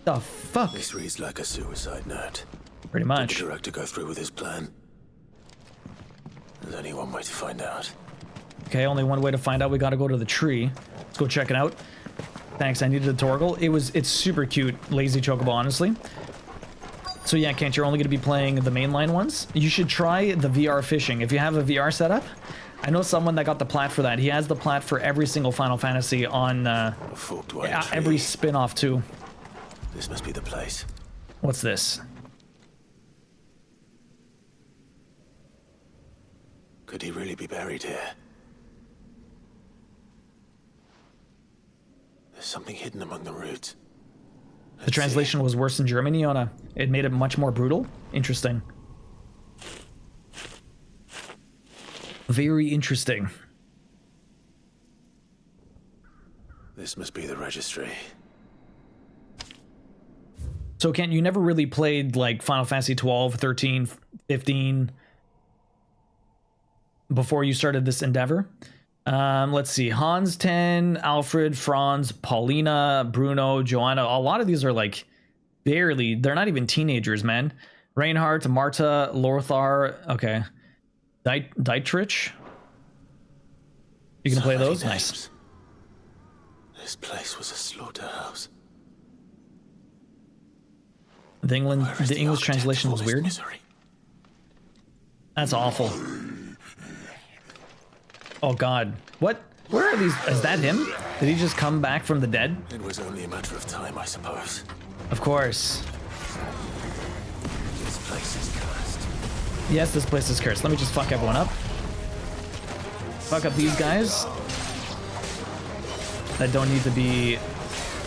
The fuck? This reads like a suicide note. Pretty much. Did the director go through with his plan? There's only one way to find out. Okay, only one way to find out. We gotta go to the tree. Let's go check it out. Thanks, I needed a Torgal. It's super cute, lazy chocobo, honestly. So yeah, Kent, you're only gonna be playing the mainline ones. You should try the VR fishing. If you have a VR setup, I know someone that got the plat for that. He has the plat for every single Final Fantasy on every spin-off too. This must be the place. What's this? Could he really be buried here? There's something hidden among the roots. The translation was worse in Germany, Yona. It made it much more brutal. Interesting. Very interesting. This must be the registry. So, Kent, you never really played like Final Fantasy 12, 13, 15 before you started this endeavor? Let's see. Hans 10, Alfred, Franz, Paulina, Bruno, Joanna. A lot of these are like barely, they're not even teenagers, man. Reinhardt, Marta, Lothar. Okay. Dietrich. You can play those? Nice. This place was a slaughterhouse. The English translation was weird. That's awful. Oh god. What? Where are these? Is that him? Did he just come back from the dead? It was only a matter of time, I suppose. Of course. This place is cursed. Yes, this place is cursed. Let me just fuck everyone up. Fuck up these guys. That don't need to be...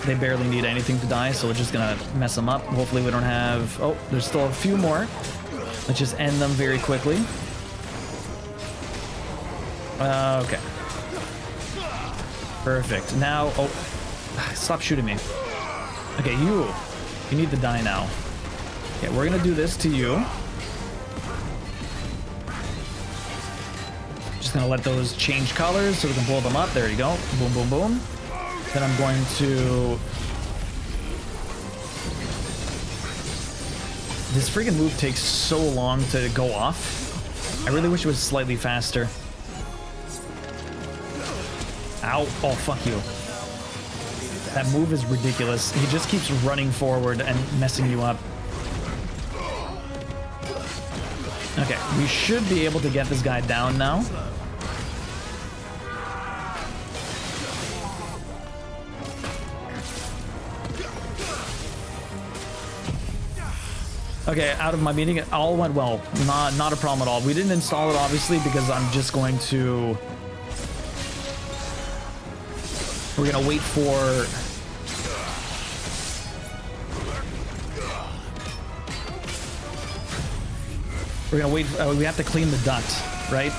They barely need anything to die, so we're just gonna mess them up. Hopefully we don't have... Oh, there's still a few more. Let's just end them very quickly. Okay. Perfect. Now... Oh, stop shooting me. Okay, you need to die now. Okay, we're gonna do this to you. Just gonna let those change colors so we can blow them up. There you go. Boom, boom, boom. Then I'm going to... This freaking move takes so long to go off. I really wish it was slightly faster. Ow. Oh, fuck you. That move is ridiculous. He just keeps running forward and messing you up. Okay, we should be able to get this guy down now. Okay, out of my meeting, it all went well. Not a problem at all. We didn't install it, obviously, because I'm just going to... We're gonna wait for... We're gonna wait... we have to clean the duct, right?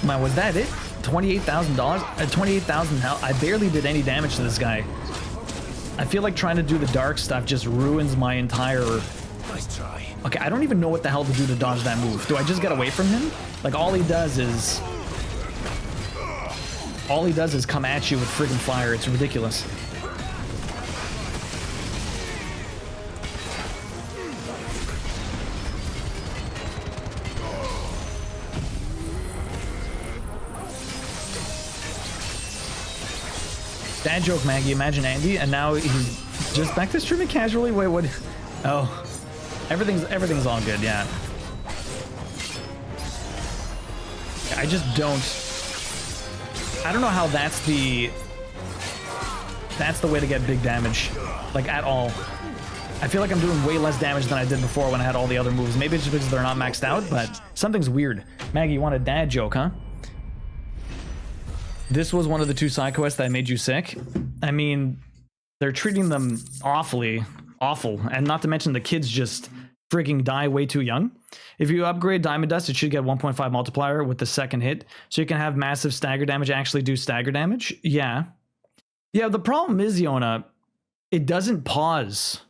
Man, was that it? $28,000? 28,000 health. I barely did any damage to this guy. I feel like trying to do the dark stuff just ruins my entire... Nice try. Okay, I don't even know what the hell to do to dodge that move. Do I just get away from him? Like, all he does is... All he does is come at you with friggin' fire. It's ridiculous. Dad joke, Maggie. Imagine Andy, and now he's just back to streaming casually. Wait, what? Oh, everything's all good. Yeah. I just don't. I don't know how that's the way to get big damage, like at all. I feel like I'm doing way less damage than I did before when I had all the other moves. Maybe it's just because they're not maxed out, but something's weird. Maggie, you want a dad joke, huh? This was one of the 2 side quests that made you sick. I mean, they're treating them awful, and not to mention the kids just freaking die way too young. If you upgrade Diamond Dust, it should get 1.5 multiplier with the second hit, so you can have massive stagger damage actually do stagger damage. Yeah. Yeah, the problem is, Yona, it doesn't pause.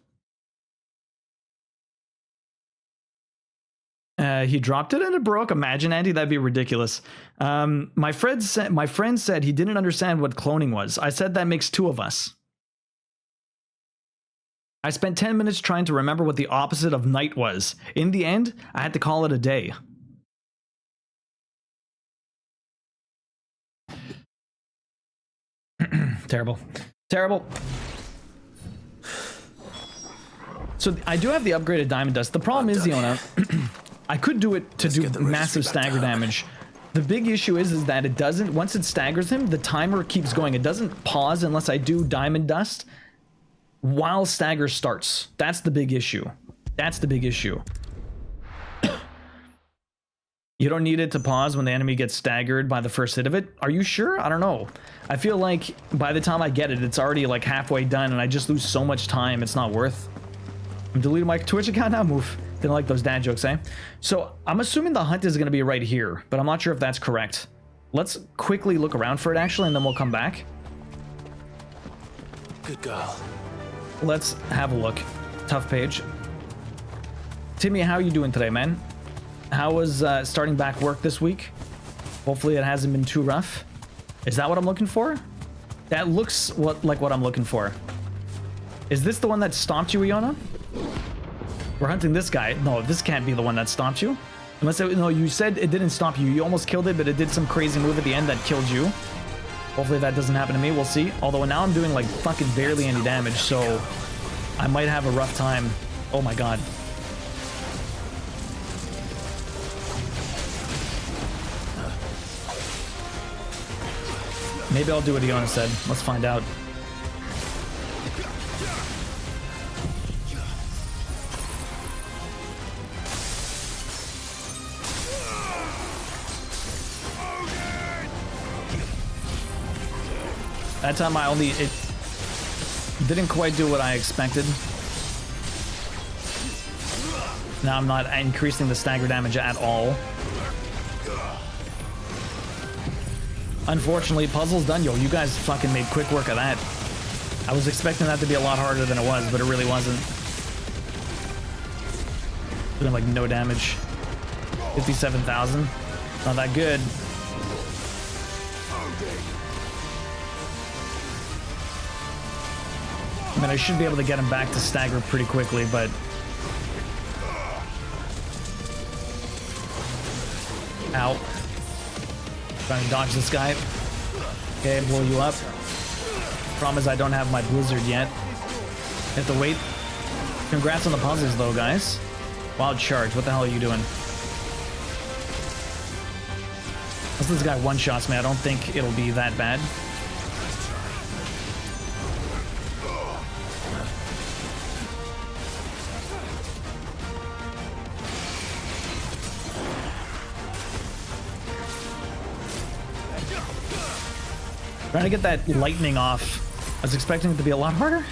He dropped it and it broke. Imagine, Andy, that'd be ridiculous. My friend said he didn't understand what cloning was. I said that makes 2 of us. I spent 10 minutes trying to remember what the opposite of night was. In the end, I had to call it a day. Terrible. Terrible. So I do have the upgraded Diamond Dust. The problem is, Yona, I could do it to do massive stagger damage. The big issue is that it doesn't, once it staggers him, the timer keeps going. It doesn't pause unless I do Diamond Dust while stagger starts. That's the big issue. That's the big issue. You don't need it to pause when the enemy gets staggered by the first hit of it. Are you sure? I don't know. I feel like by the time I get it, it's already like halfway done and I just lose so much time, it's not worth. I'm deleting my Twitch account now, move. Didn't like those dad jokes, eh? So I'm assuming the hunt is gonna be right here, but I'm not sure if that's correct. Let's quickly look around for it actually, and then we'll come back. Good girl. Let's have a look. Tough page. Timmy, how are you doing today, man? How was starting back work this week? Hopefully it hasn't been too rough. Is that what I'm looking for? That looks like what I'm looking for. Is this the one that stomped you, Iona? We're hunting this guy. No, this can't be the one that stomped you. Unless no, you said it didn't stomp you. You almost killed it, but it did some crazy move at the end that killed you. Hopefully that doesn't happen to me. We'll see. Although now I'm doing like fucking barely any damage, so I might have a rough time. Oh my god. Maybe I'll do what Iona said. Let's find out. That time it didn't quite do what I expected. Now I'm not increasing the stagger damage at all. Unfortunately, puzzle's done, yo. You guys fucking made quick work of that. I was expecting that to be a lot harder than it was, but it really wasn't. Doing like no damage. 57,000. Not that good. I mean, I should be able to get him back to stagger pretty quickly, but... Ow. Trying to dodge this guy. Okay, blow you up. Problem is I don't have my blizzard yet. Have to wait. Congrats on the puzzles though, guys. Wild charge, what the hell are you doing? Unless this guy one-shots me, I don't think it'll be that bad. Trying to get that lightning off. I was expecting it to be a lot harder.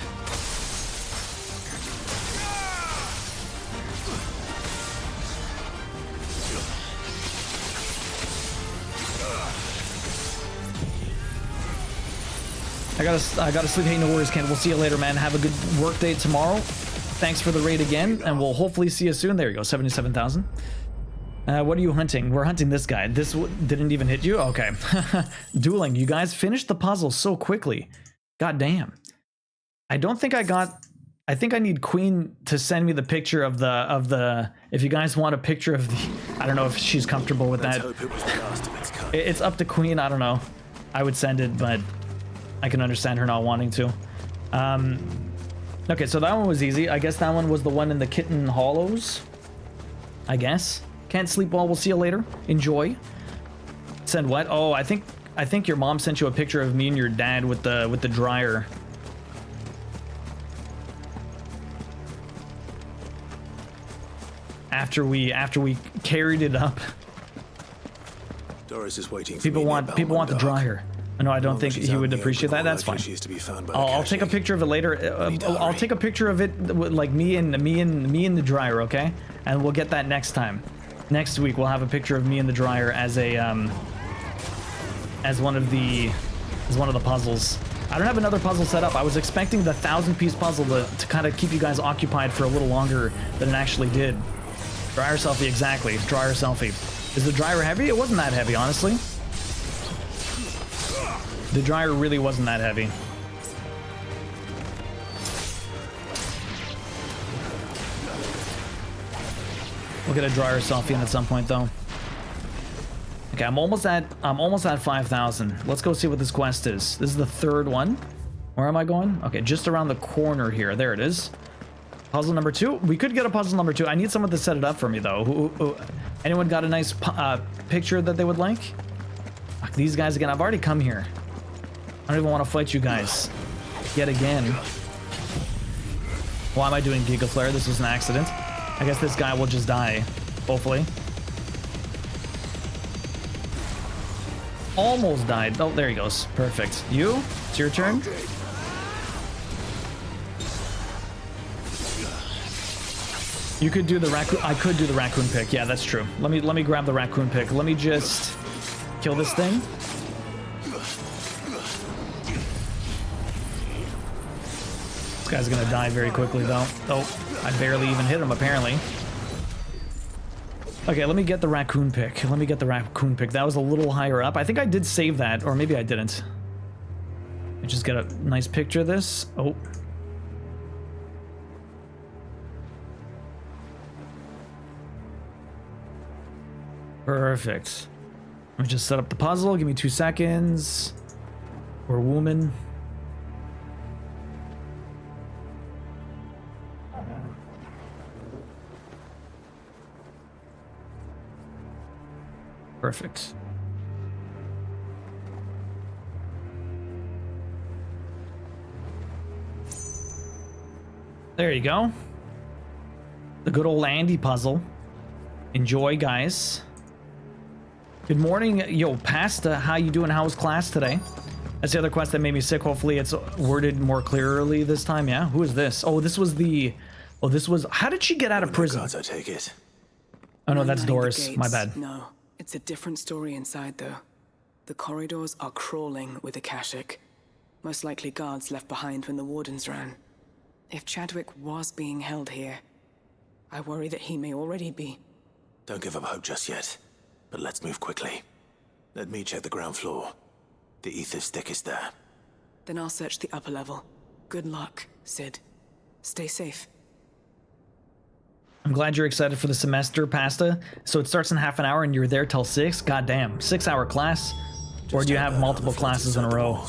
I gotta sleep. Hey, no worries, Ken. We'll see you later, man. Have a good work day tomorrow. Thanks for the raid again, and we'll hopefully see you soon. There you go, 77,000. What are you hunting? We're hunting this guy. This didn't even hit you? Okay. Dueling. You guys finished the puzzle so quickly. God damn. I don't think I got... I think I need Queen to send me the picture of the... If you guys want a picture of the... I don't know if she's comfortable with that. Let's hope it was the last of its kind. It's up to Queen. I don't know. I would send it, but... I can understand her not wanting to. Okay, so that one was easy. I guess that one was the one in the Kitten Hollows. I guess. Can't sleep well. We'll see you later. Enjoy. Send what? Oh, I think your mom sent you a picture of me and your dad with the dryer. After we carried it up. Doris is waiting for people want the dryer. No, I don't think he would appreciate that. That's fine. I'll take a picture of it later. I'll take a picture of it, like me and the dryer, okay? And we'll get that next time. Next week we'll have a picture of me and the dryer as a as one of the puzzles. I don't have another puzzle set up. I was expecting the 1,000-piece puzzle to kind of keep you guys occupied for a little longer than it actually did. Dryer selfie, exactly. Dryer selfie. Is the dryer heavy? It wasn't that heavy, honestly. The dryer really wasn't that heavy. We'll get a dryer selfie in at some point, though. Okay, I'm almost at 5,000. Let's go see what this quest is. This is the third one. Where am I going? Okay, just around the corner here. There it is. Puzzle number 2. We could get a puzzle number 2. I need someone to set it up for me, though. Anyone got a nice picture that they would like? Fuck, these guys again. I've already come here. I don't even want to fight you guys yet again. Why am I doing Giga Flare? This was an accident. I guess this guy will just die, hopefully. Almost died. Oh, there he goes. Perfect. You? It's your turn. You could do the raccoon. I could do the raccoon pick. Yeah, that's true. Let me grab the raccoon pick. Let me just kill this thing. This guy's gonna die very quickly, though. Oh, I barely even hit him, apparently. Okay, let me get the raccoon pick. Let me get the raccoon pick. That was a little higher up. I think I did save that, or maybe I didn't. Let me just get a nice picture of this. Oh. Perfect. Let me just set up the puzzle. Give me 2 seconds. We're woman. Perfect. There you go. The good old Andy puzzle. Enjoy, guys. Good morning, yo, Pasta. How you doing? How was class today? That's the other quest that made me sick. Hopefully it's worded more clearly this time. Yeah. Who is this? Oh, this was the. Oh, this was. How did she get out of prison? Gods, I take it. Oh no, that's Doris. My bad. No, it's a different story inside, though. The corridors are crawling with Akashic. Most likely guards left behind when the wardens ran. If Chadwick was being held here, I worry that he may already be. Don't give up hope just yet. But let's move quickly. Let me check the ground floor. The ether's thickest there. Then I'll search the upper level. Good luck, Sid. Stay safe. I'm glad you're excited for the semester, Pasta. So it starts in half an hour and you're there till 6? Goddamn, 6-hour class? Or do you have multiple classes in a row?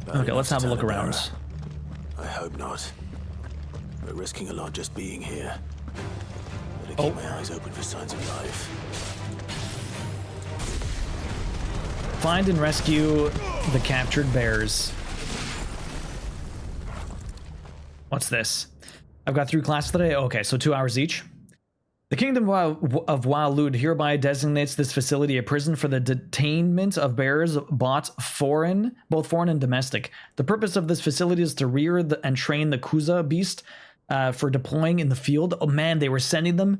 Okay, let's have a look around. I hope not. We're risking a lot just being here. Better keep my eyes open for signs of life. Find and rescue the captured bears. What's this? I've got 3 classes today. Okay, so 2 hours each. The Kingdom of Wa'alud hereby designates this facility a prison for the detainment of bears, both foreign and domestic. The purpose of this facility is to rear and train the Kuza beast for deploying in the field. Oh man, they were sending them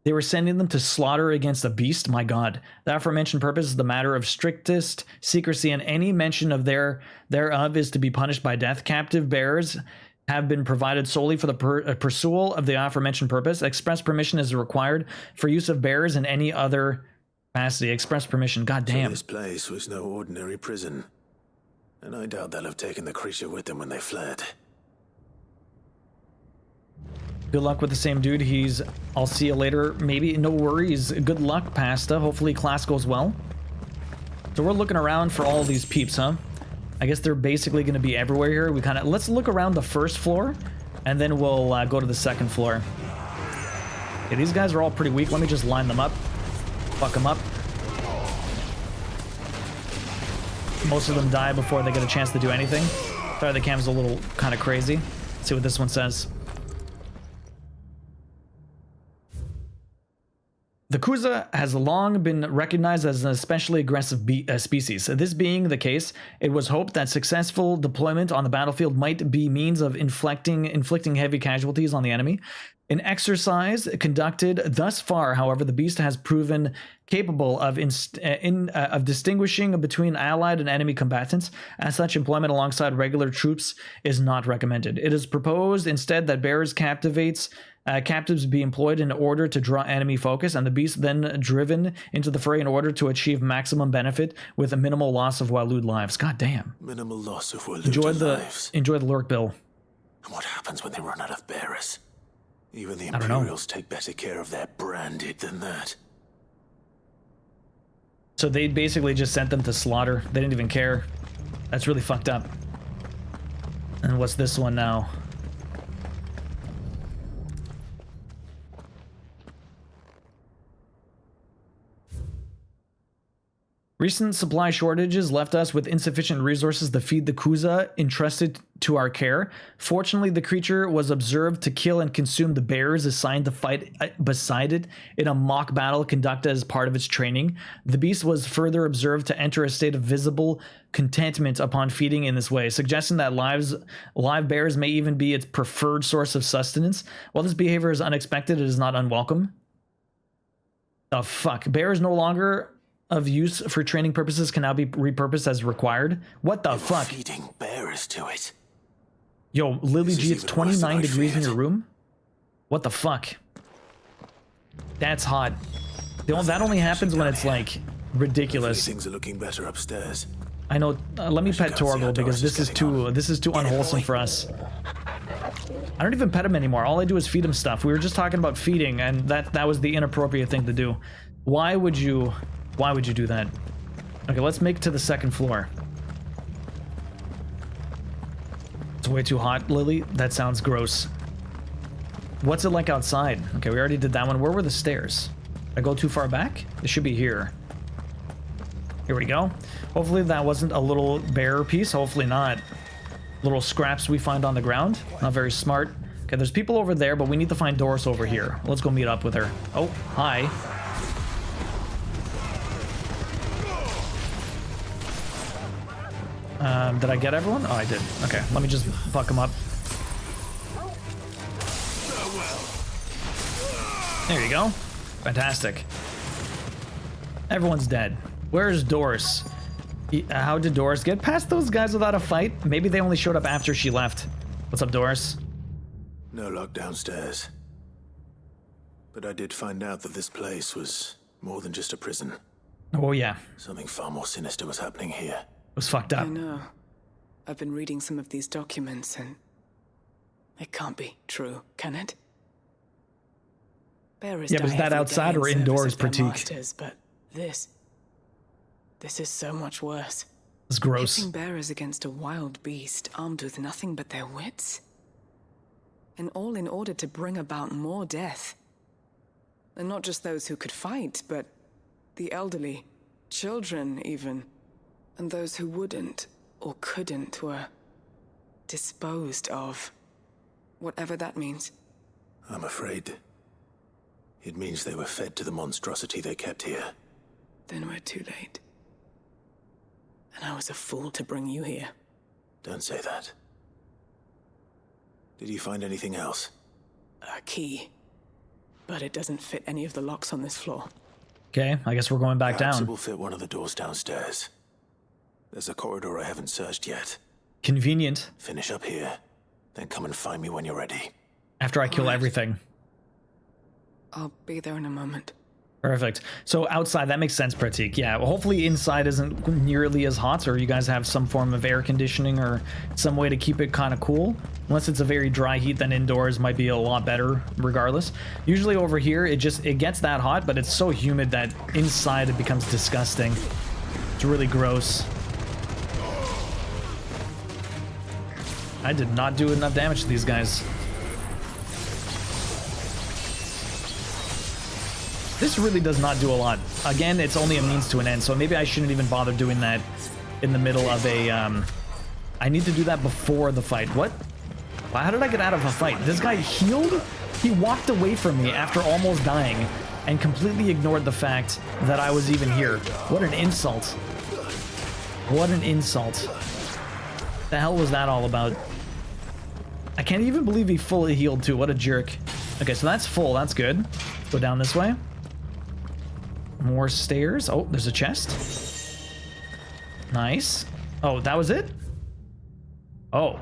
to slaughter against a beast. My God. The aforementioned purpose is the matter of strictest secrecy, and any mention of thereof is to be punished by death. Captive bears have been provided solely for the pursual of the aforementioned purpose. Express permission is required for use of bears in any other capacity. Express permission. God damn. So this place was no ordinary prison, and I doubt they'll have taken the creature with them when they fled. Good luck with the same dude. I'll see you later. Maybe. No worries. Good luck, Pasta. Hopefully class goes well. So we're looking around for all these peeps, huh? I guess they're basically going to be everywhere here. We kind of... Let's look around the first floor, and then we'll go to the second floor. Okay, these guys are all pretty weak. Let me just line them up. Fuck them up. Most of them die before they get a chance to do anything. Sorry, the cam's a little kind of crazy. Let's see what this one says. The Kuza has long been recognized as an especially aggressive species. This being the case, it was hoped that successful deployment on the battlefield might be means of inflicting heavy casualties on the enemy. In exercise conducted thus far, however, the beast has proven capable of distinguishing between allied and enemy combatants. As such, employment alongside regular troops is not recommended. It is proposed instead that bearers captives be employed in order to draw enemy focus, and the beast then driven into the fray in order to achieve maximum benefit with a minimal loss of Waloed lives. God damn. Minimal loss of Waloed lives. Enjoy the lurk, Bill. And what happens when they run out of bearers? Even the Imperials take better care of their branded than that. So they basically just sent them to slaughter. They didn't even care. That's really fucked up. And what's this one now? Recent supply shortages left us with insufficient resources to feed the Kuza entrusted to our care. Fortunately, the creature was observed to kill and consume the bearers assigned to fight beside it in a mock battle conducted as part of its training. The beast was further observed to enter a state of visible contentment upon feeding in this way, suggesting that live bears may even be its preferred source of sustenance. While this behavior is unexpected, it is not unwelcome. Oh fuck, bears no longer of use for training purposes can now be repurposed as required. What the fuck? Feeding bearers to it. Yo, Lily G, it's 29 degrees in your room? What the fuck? That's hot. That only happens when it's like ridiculous. Things are looking better upstairs. I know. Let me pet Torgal because this is too unwholesome for us. I don't even pet him anymore. All I do is feed him stuff. We were just talking about feeding, and that was the inappropriate thing to do. Why would you do that? Okay, let's make it to the second floor. It's way too hot, Lily. That sounds gross. What's it like outside? Okay, we already did that one. Where were the stairs? Did I go too far back? It should be here. Here we go. Hopefully that wasn't a little bear piece. Hopefully not. Little scraps we find on the ground. Not very smart. Okay, there's people over there, but we need to find Doris over here. Let's go meet up with her. Oh, hi. Did I get everyone? Oh, I did. Okay, let me just fuck them up. There you go. Fantastic. Everyone's dead. Where's Doris? How did Doris get past those guys without a fight? Maybe they only showed up after she left. What's up, Doris? No luck downstairs. But I did find out that this place was more than just a prison. Oh, yeah. Something far more sinister was happening here. It was fucked up. I know. I've been reading some of these documents, and it can't be true, can it? Bearers yeah, was that outside or indoors, Pratik? Masters, but this is so much worse. It's gross. Pitting bearers against a wild beast armed with nothing but their wits, and all in order to bring about more death. And not just those who could fight, but the elderly, children even. And those who wouldn't or couldn't were disposed of. Whatever that means. I'm afraid it means they were fed to the monstrosity they kept here. Then we're too late. And I was a fool to bring you here. Don't say that. Did you find anything else? A key. But it doesn't fit any of the locks on this floor. Okay, I guess we're going back Perhaps down. It will fit one of the doors downstairs. There's a corridor I haven't searched yet. Convenient. Finish up here, then come and find me when you're ready. After I kill everything. I'll be there in a moment. Perfect. So outside, that makes sense, Pratik. Yeah, well, hopefully inside isn't nearly as hot, or you guys have some form of air conditioning or some way to keep it kind of cool. Unless it's a very dry heat, then indoors might be a lot better regardless. Usually over here, it gets that hot, but it's so humid that inside it becomes disgusting. It's really gross. I did not do enough damage to these guys. This really does not do a lot. Again, it's only a means to an end, so maybe I shouldn't even bother doing that in the middle of a, I need to do that before the fight. What? How did I get out of a fight? This guy healed? He walked away from me after almost dying and completely ignored the fact that I was even here. What an insult. What an insult. The hell was that all about? I can't even believe he fully healed too. What a jerk. Okay, so that's full. That's good. Go down this way. More stairs. Oh, there's a chest. Nice. Oh, that was it? Oh.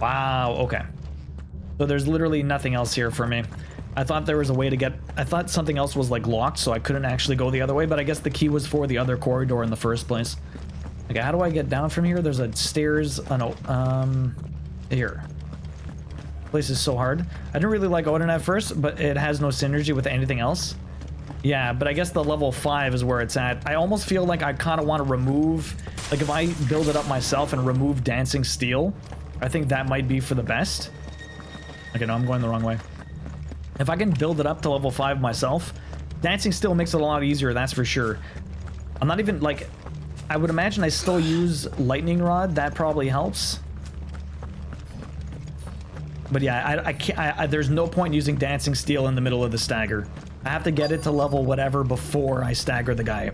Wow, okay. So there's literally nothing else here for me. I thought there was a way to get... I thought something else was like locked, so I couldn't actually go the other way, but I guess the key was for the other corridor in the first place. Okay, how do I get down from here? There's a stairs... Oh, no. Here. Place is so hard. I didn't really like Odin at first, but it has no synergy with anything else. Yeah, but I guess the level 5 is where it's at. I almost feel like I kind of want to remove... Like, if I build it up myself and remove Dancing Steel, I think that might be for the best. Okay, no, I'm going the wrong way. If I can build it up to level 5 myself, Dancing Steel makes it a lot easier, that's for sure. I'm not even, like... I would imagine I still use Lightning Rod. That probably helps. But yeah, I can't... there's no point using Dancing Steel in the middle of the stagger. I have to get it to level whatever before I stagger the guy.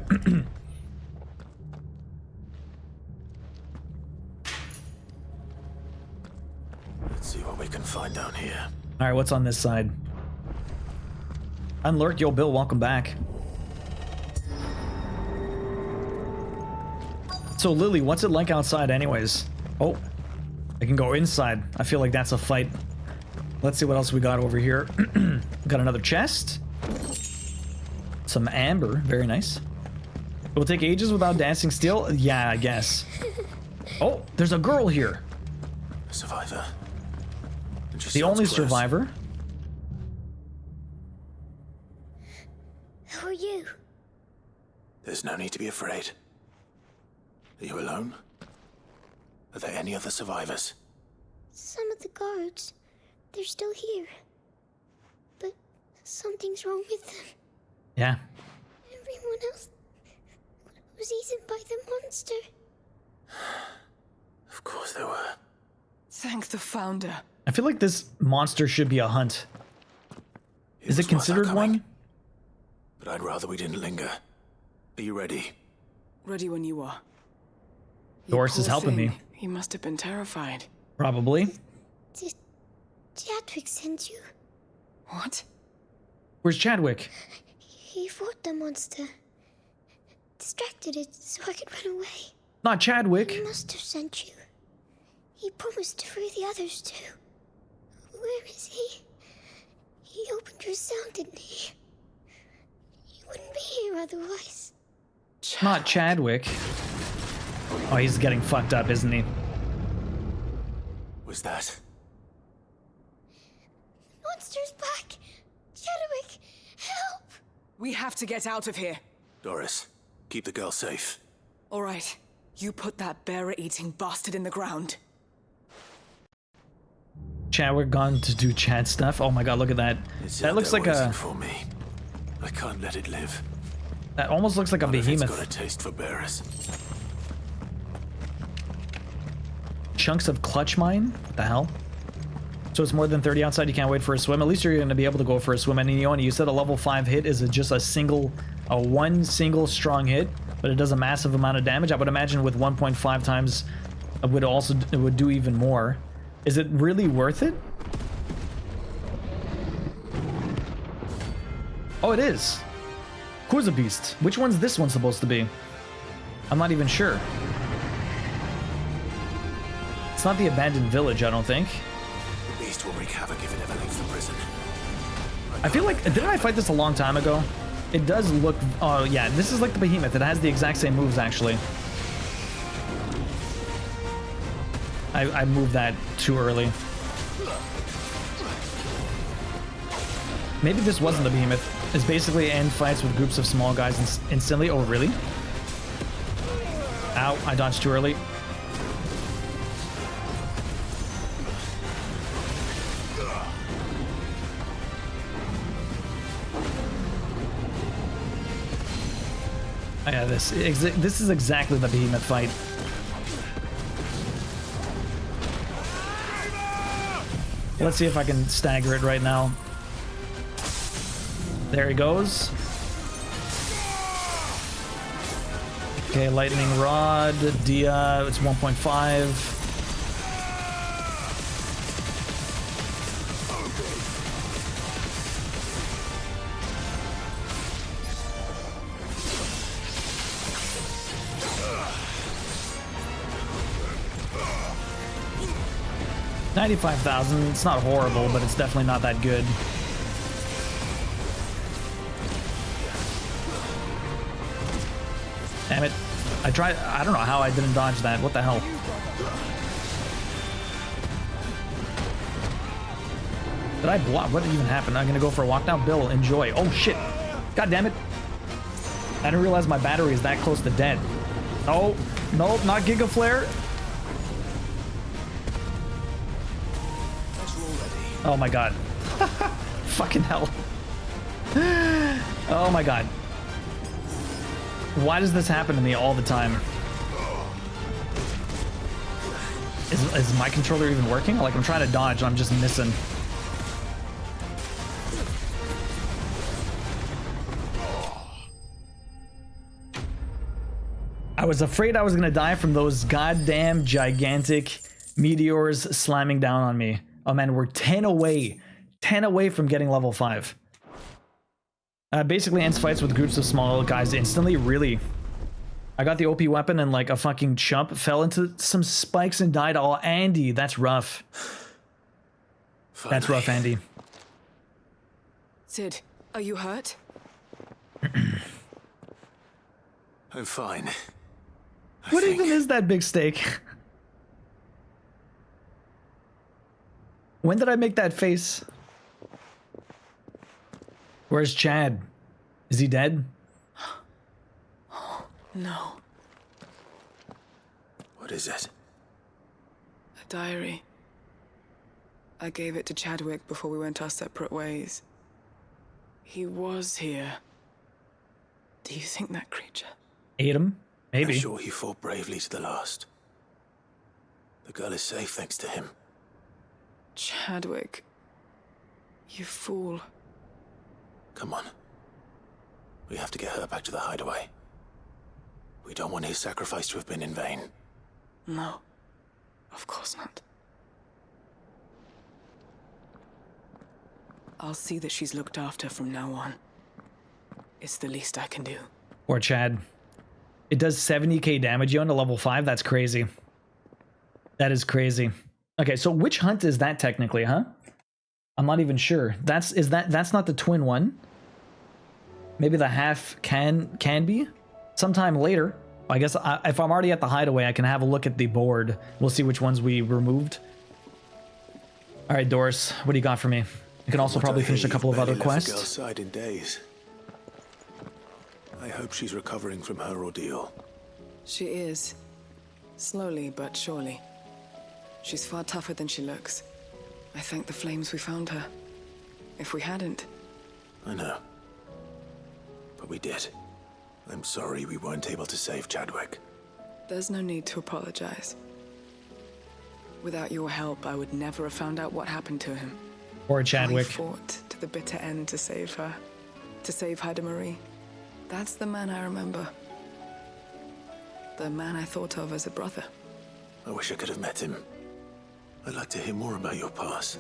Let's see what we can find down here. Alright, what's on this side? Unlurk, yo, Bill, welcome back. So, Lily, what's it like outside anyways? Oh, I can go inside. I feel like that's a fight. Let's see what else we got over here. Got another chest. Some amber, very nice. It will take ages without Dancing Steel? Yeah, I guess. Oh, there's a girl here. A survivor. The only survivor. Who are you? There's no need to be afraid. Are you alone? Are there any other survivors? Some of the guards. They're still here. But something's wrong with them. Yeah. Everyone else was eaten by the monster. Of course they were. Thank the Founder. I feel like this monster should be a hunt. Is it considered one? But I'd rather we didn't linger. Are you ready? Ready when you are. Doris is helping me. He must have been terrified. Probably. Did Chadwick send you? What? Where's Chadwick? He fought the monster. Distracted it so I could run away. Not Chadwick. He must have sent you. He promised to free the others too. Where is he? He opened your cell, didn't he? He wouldn't be here otherwise. Not Chadwick. Oh, he's getting fucked up, isn't he? Was that? Monster's back! Chadwick, help! We have to get out of here. Doris, keep the girl safe. All right. You put that bearer-eating bastard in the ground. Chadwick gone to do Chad stuff. Oh my god, look at that. That looks like a... For me. I can't let it live. That almost looks like a behemoth. It's got a taste for bearers. Chunks of clutch mine? What the hell? So it's more than 30 outside, you can't wait for a swim. At least you're going to be able to go for a swim. And you said a level 5 hit is just one single strong hit, but it does a massive amount of damage. I would imagine with 1.5 times it would do even more. Is it really worth it? Oh, it is. Who's a beast? Which one's this one supposed to be? I'm not even sure. It's not the abandoned village, I don't think. The beast will wreak havoc if it ever leaves the prison. I feel like, didn't I fight this a long time ago? It does look, oh yeah, this is like the behemoth. It has the exact same moves, actually. I moved that too early. Maybe this wasn't the behemoth. It's basically end fights with groups of small guys instantly. Oh, really? Ow, I dodged too early. Oh, yeah, this is exactly the behemoth fight. Let's see if I can stagger it right now. There he goes. Okay, lightning rod, Dia, it's 1.5. $95,000, it's not horrible, but it's definitely not that good. Damn it. I don't know how I didn't dodge that. What the hell? Did I block? What even happened? I'm gonna go for a walk now. Bill, enjoy. Oh shit. God damn it. I didn't realize my battery is that close to dead. Oh, nope, not Giga Flare. Oh my god. Fucking hell. Oh my god. Why does this happen to me all the time? Is my controller even working? Like, I'm trying to dodge and I'm just missing. I was afraid I was gonna die from those goddamn gigantic meteors slamming down on me. Oh man, we're 10 away. 10 away from getting level 5. Basically ends fights with groups of small guys instantly. Really? I got the OP weapon and like a fucking chump fell into some spikes and died. Oh, Andy, that's rough. Finally. That's rough, Andy. Sid, are you hurt? I'm fine. What even is that big steak? When did I make that face? Where's Chad? Is he dead? No. What is it? A diary. I gave it to Chadwick before we went our separate ways. He was here. Do you think that creature ate him? Maybe. I'm sure he fought bravely to the last. The girl is safe thanks to him. Chadwick. You fool. Come on. We have to get her back to the hideaway. We don't want his sacrifice to have been in vain. No. Of course not. I'll see that she's looked after from now on. It's the least I can do. Or Chad. It does 70k damage on to level 5? That's crazy. That is crazy. Okay, so which hunt is that technically, huh? I'm not even sure. That's not the twin one? Maybe the half can be? Sometime later. I guess if I'm already at the hideaway, I can have a look at the board. We'll see which ones we removed. All right, Doris, what do you got for me? You can also probably finish a couple of other quests. Girl's side in days. I hope she's recovering from her ordeal. She is. Slowly but surely. She's far tougher than she looks. I thank the flames we found her. If we hadn't... I know. But we did. I'm sorry we weren't able to save Chadwick. There's no need to apologize. Without your help, I would never have found out what happened to him. Or Chadwick. How he fought to the bitter end to save her. To save Haida Marie. That's the man I remember. The man I thought of as a brother. I wish I could have met him. I'd like to hear more about your past.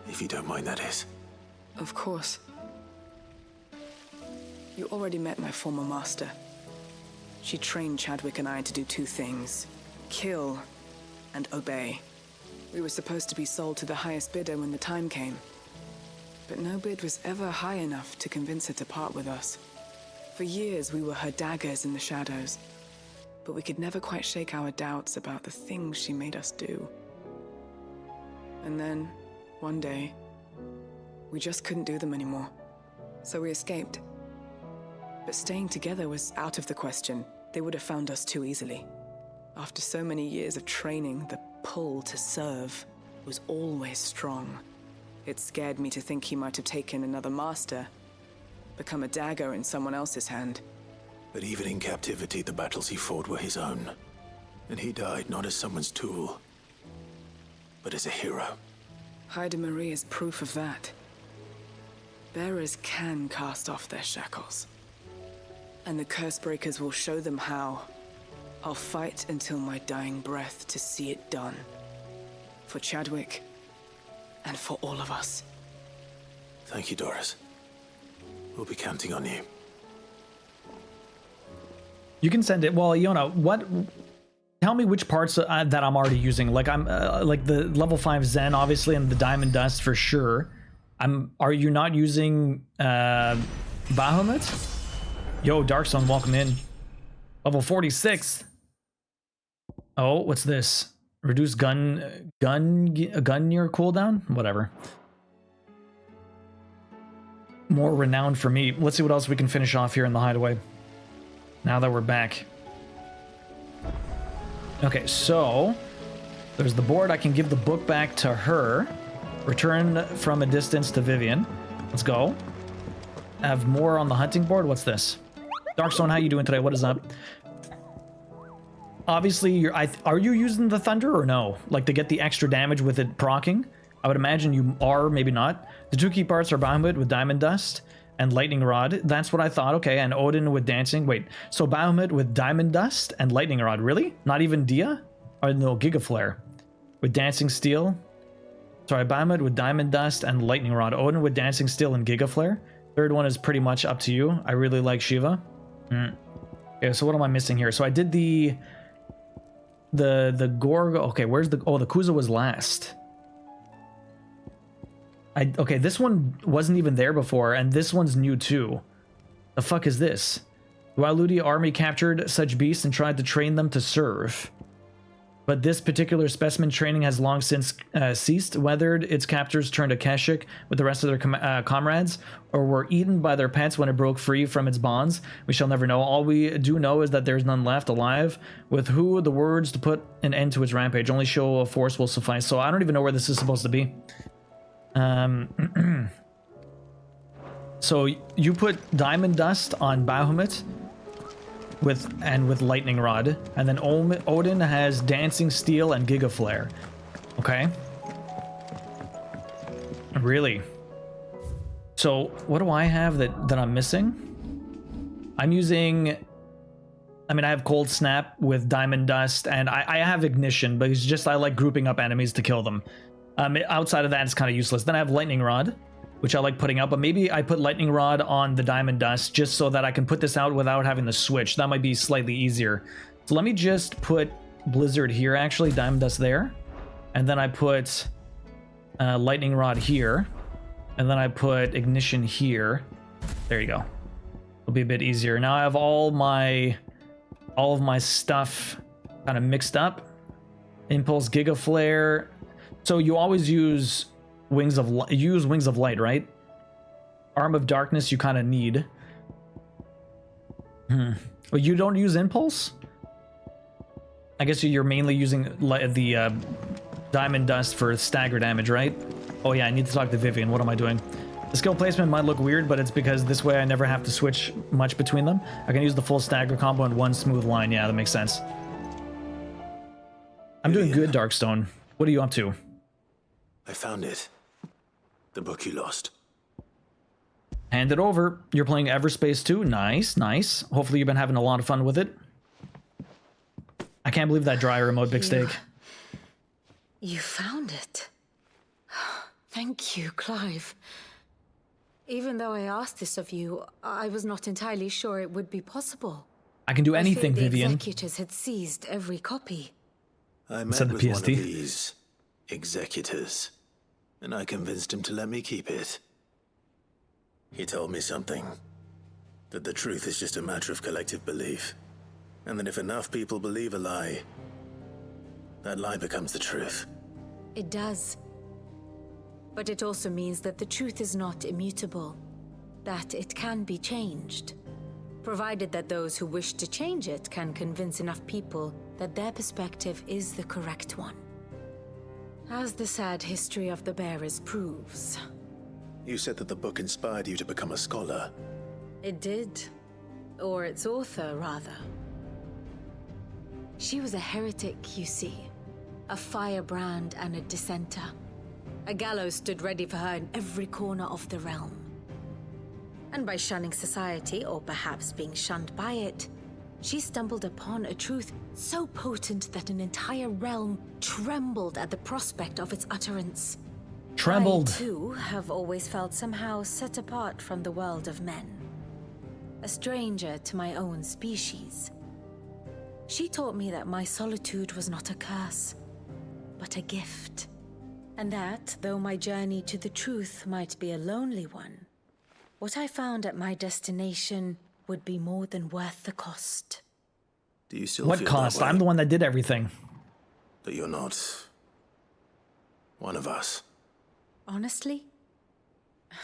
If you don't mind, that is. Of course. You already met my former master. She trained Chadwick and I to do two things. Kill and obey. We were supposed to be sold to the highest bidder when the time came. But no bid was ever high enough to convince her to part with us. For years, we were her daggers in the shadows. But we could never quite shake our doubts about the things she made us do. And then, one day, we just couldn't do them anymore. So we escaped. But staying together was out of the question. They would have found us too easily. After so many years of training, the pull to serve was always strong. It scared me to think he might have taken another master, become a dagger in someone else's hand. But even in captivity, the battles he fought were his own. And he died not as someone's tool, but as a hero. Haida Marie is proof of that. Bearers can cast off their shackles. And the Cursebreakers will show them how. I'll fight until my dying breath to see it done. For Chadwick, and for all of us. Thank you, Doris. We'll be counting on you. You can send it. Well, Yona, what? Tell me which parts that I'm already using. Like I'm like the level 5 Zen, obviously, and the Diamond Dust for sure. Are you not using Bahamut? Yo, Darkstone, welcome in. Level 46. Oh, what's this? Reduce gun near cooldown? Whatever. More renowned for me. Let's see what else we can finish off here in the hideaway. Now that we're back. Okay, so there's the board. I can give the book back to her. Return from a distance to Vivian. Let's go. Have more on the hunting board. What's this? Darkstone, how you doing today? What is up? Obviously, are you using the thunder or no? Like to get the extra damage with it proccing? I would imagine you are, maybe not. The two key parts are Bahamut with Diamond Dust and Lightning Rod. That's what I thought. Okay, and Odin with Dancing. Wait, so Bahamut with Diamond Dust and Lightning Rod. Really? Not even Dia? Or no, Giga Flare with Dancing Steel. Sorry, Bahamut with Diamond Dust and Lightning Rod. Odin with Dancing Steel and Giga Flare. Third one is pretty much up to you. I really like Shiva. Okay, so what am I missing here? So I did the Gorg. Okay, where's the... Oh, the Kuza was last. Okay, this one wasn't even there before, and this one's new too. The fuck is this? The Waludi army captured such beasts and tried to train them to serve. But this particular specimen training has long since ceased. Whether its captors turned to Keshik with the rest of their comrades, or were eaten by their pets when it broke free from its bonds, we shall never know. All we do know is that there's none left alive, with who the words to put an end to its rampage. Only show of force will suffice. So I don't even know where this is supposed to be. So you put Diamond Dust on Bahamut with Lightning Rod, and then Odin has Dancing Steel and Giga Flare. Okay. Really? So what do I have that I'm missing? I'm using... I mean, I have Cold Snap with Diamond Dust, and I have Ignition, but it's just I like grouping up enemies to kill them. Outside of that, it's kind of useless. Then I have Lightning Rod, which I like putting out, but maybe I put Lightning Rod on the Diamond Dust just so that I can put this out without having to switch. That might be slightly easier. So let me just put Blizzard here, actually, Diamond Dust there. And then I put Lightning Rod here. And then I put Ignition here. There you go. It'll be a bit easier. Now I have all of my stuff kind of mixed up. Impulse, Giga Flare. So you always use Wings of Light, right? Arm of Darkness you kind of need. Well, you don't use Impulse? I guess you're mainly using the Diamond Dust for stagger damage, right? Oh yeah, I need to talk to Vivian. What am I doing? The skill placement might look weird, but it's because this way I never have to switch much between them. I can use the full stagger combo in one smooth line. Yeah, that makes sense. I'm doing good, Darkstone. What are you up to? I found it. The book you lost. Hand it over. You're playing Everspace 2. Nice, nice. Hopefully you've been having a lot of fun with it. I can't believe that dryer remote, Big Steak. You found it. Thank you, Clive. Even though I asked this of you, I was not entirely sure it would be possible. I can do anything, Vivian. The executors had seized every copy. I met with one of these executors, and I convinced him to let me keep it. He told me something. That the truth is just a matter of collective belief. And that if enough people believe a lie, that lie becomes the truth. It does. But it also means that the truth is not immutable. That it can be changed. Provided that those who wish to change it can convince enough people that their perspective is the correct one. As the sad history of the bearers proves. You said that the book inspired you to become a scholar. It did. Or its author, rather. She was a heretic, you see. A firebrand and a dissenter. A gallows stood ready for her in every corner of the realm. And by shunning society, or perhaps being shunned by it, she stumbled upon a truth so potent that an entire realm trembled at the prospect of its utterance. Trembled. I, too, have always felt somehow set apart from the world of men. A stranger to my own species. She taught me that my solitude was not a curse, but a gift. And that, though my journey to the truth might be a lonely one, what I found at my destination would be more than worth the cost. Do you still What feel cost? that way? I'm the one that did everything. That you're not one of us? Honestly,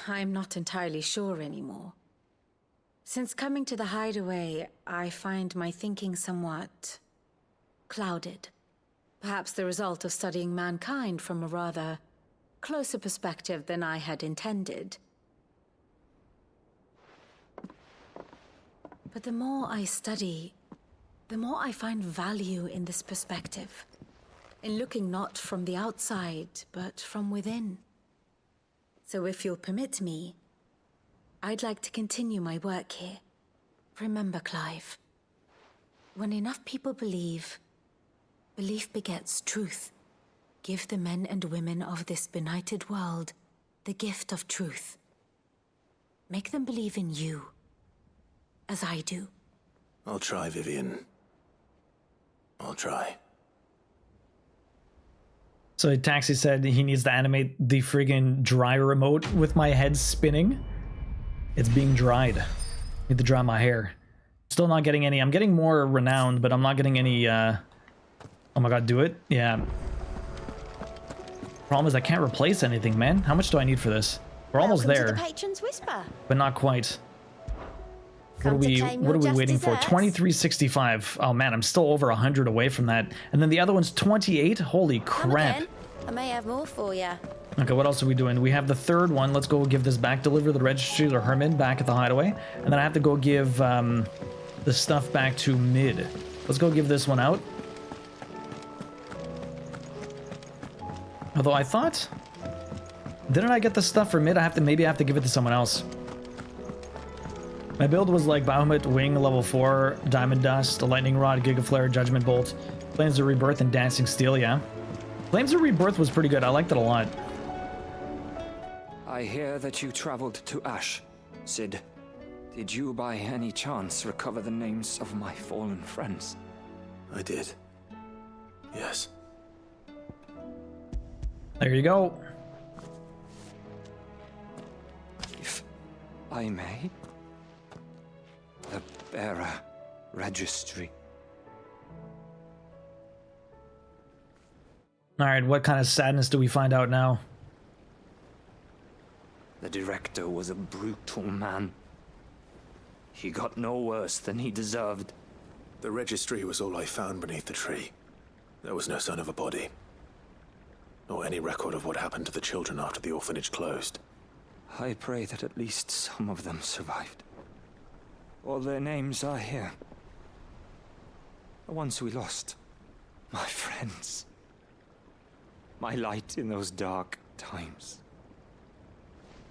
I'm not entirely sure anymore. Since coming to the hideaway, I find my thinking somewhat clouded. Perhaps the result of studying mankind from a rather closer perspective than I had intended. But the more I study, the more I find value in this perspective. In looking not from the outside, but from within. So if you'll permit me, I'd like to continue my work here. Remember, Clive, when enough people believe, belief begets truth. Give the men and women of this benighted world the gift of truth. Make them believe in you, as I do. I'll try, Vivian. I'll try. So Taxi said he needs to animate the friggin' dry remote with my head spinning. It's being dried. Need to dry my hair. Still not getting any. I'm getting more renowned, but I'm not getting any, oh my god, do it? Yeah. Problem is I can't replace anything, man. How much do I need for this? We're almost Welcome there. To the Patron's Whisper. But not quite. What are Come to we claim what are your we waiting just for? desserts. 2365. Oh man, I'm still over 100 away from that. And then the other one's 28. Holy Come crap. again. I may have more for you. Okay, what else are we doing? We have the third one. Let's go give this back. Deliver the registry to Herman back at the hideaway. And then I have to go give the stuff back to Mid. Let's go give this one out. Although I thought... Didn't I get the stuff for Mid? Maybe I have to give it to someone else. My build was like Bahamut, Wing, level 4, Diamond Dust, a Lightning Rod, Giga Flare, Judgment Bolt, Flames of Rebirth, and Dancing Steel, yeah. Flames of Rebirth was pretty good. I liked it a lot. I hear that you traveled to Ash, Sid. Did you by any chance recover the names of my fallen friends? I did. Yes. There you go. If I may. The bearer registry. Alright, what kind of sadness do we find out now? The director was a brutal man. He got no worse than he deserved. The registry was all I found beneath the tree. There was no sign of a body. Or any record of what happened to the children after the orphanage closed. I pray that at least some of them survived. All their names are here. The ones we lost. My friends. My light in those dark times.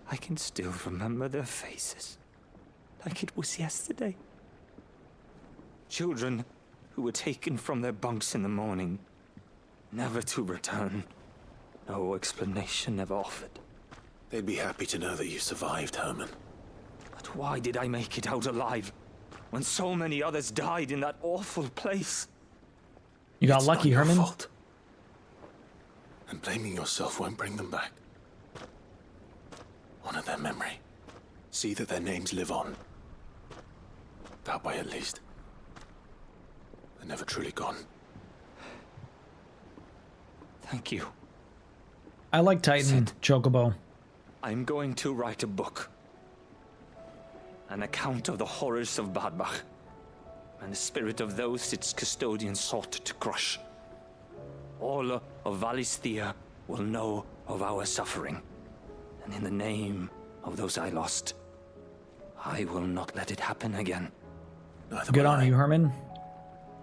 I can still remember their faces. Like it was yesterday. Children who were taken from their bunks in the morning. Never to return. No explanation ever offered. They'd be happy to know that you survived, Herman. But why did I make it out alive? When so many others died in that awful place? You got lucky, Herman. Fault. And blaming yourself won't bring them back. Honor their memory. See that their names live on. That way, at least. They're never truly gone. Thank you. I like Titan, Chocobo. I'm going to write a book. An account of the horrors of Badbach. And the spirit of those its custodians sought to crush. All of Valisthea will know of our suffering. And in the name of those I lost, I will not let it happen again. Good on you, Herman.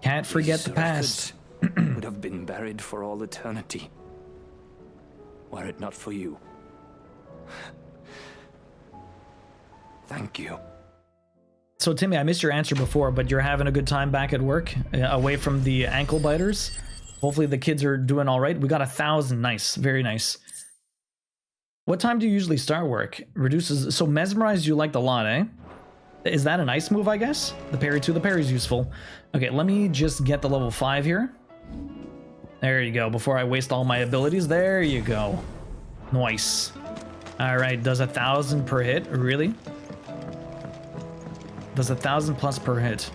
Can't forget the These past. records would have been buried for all eternity, were it not for you. Thank you. So, Timmy, I missed your answer before, but you're having a good time back at work, away from the ankle biters? Hopefully the kids are doing all right. We got 1,000. Nice. Very nice. What time do you usually start work? Reduces... So, mesmerize you liked a lot, eh? Is that a nice move, I guess? The parry too. The parry's useful. Okay, let me just get the level 5 here. There you go. Before I waste all my abilities. There you go. Nice. Alright, does 1,000 per hit? Really? Does 1,000 plus per hit?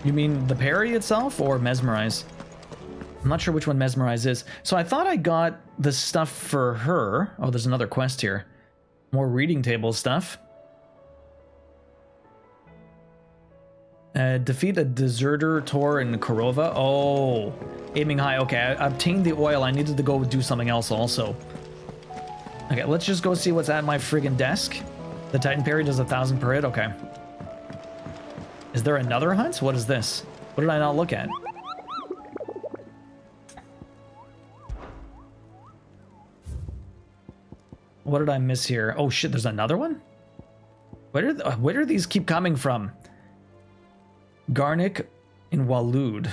You mean the parry itself or mesmerize? I'm not sure which one mesmerize is. So I thought I got the stuff for her. Oh, there's another quest here. More reading table stuff. Defeat a deserter Tor in Korova. Oh, aiming high. Okay, I obtained the oil. I needed to go do something else also. Okay, let's just go see what's at my friggin' desk. The Titan parry does 1,000 per hit. Okay. Is there another hunt? What is this? What did I not look at? What did I miss here? Oh shit, there's another one? Where do these keep coming from? Garnick in Waloed.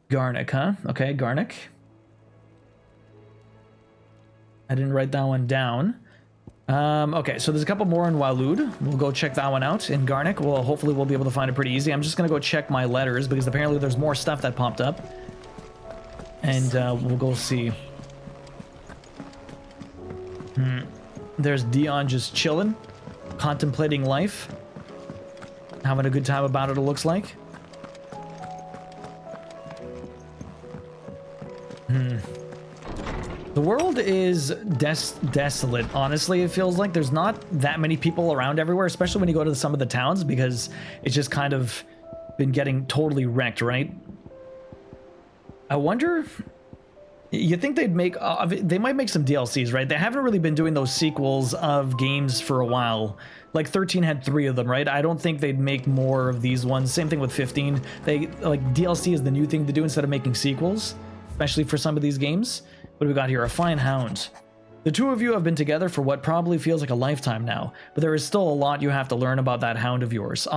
Garnick, huh? Okay, Garnick. I didn't write that one down. Okay, so there's a couple more in Waloed. We'll go check that one out. In Garnick, hopefully we'll be able to find it pretty easy. I'm just gonna go check my letters because apparently there's more stuff that popped up. And we'll go see. There's Dion just chilling, contemplating life. Having a good time about it looks like. The world is desolate, honestly. It feels like there's not that many people around everywhere, especially when you go to some of the towns, because it's just kind of been getting totally wrecked, right? I wonder... You think they'd make... they might make some DLCs, right? They haven't really been doing those sequels of games for a while. Like 13 had 3 of them, right? I don't think they'd make more of these ones. Same thing with 15. Like DLC is the new thing to do instead of making sequels, especially for some of these games. What do we got here? A fine hound. The two of you have been together for what probably feels like a lifetime now, but there is still a lot you have to learn about that hound of yours.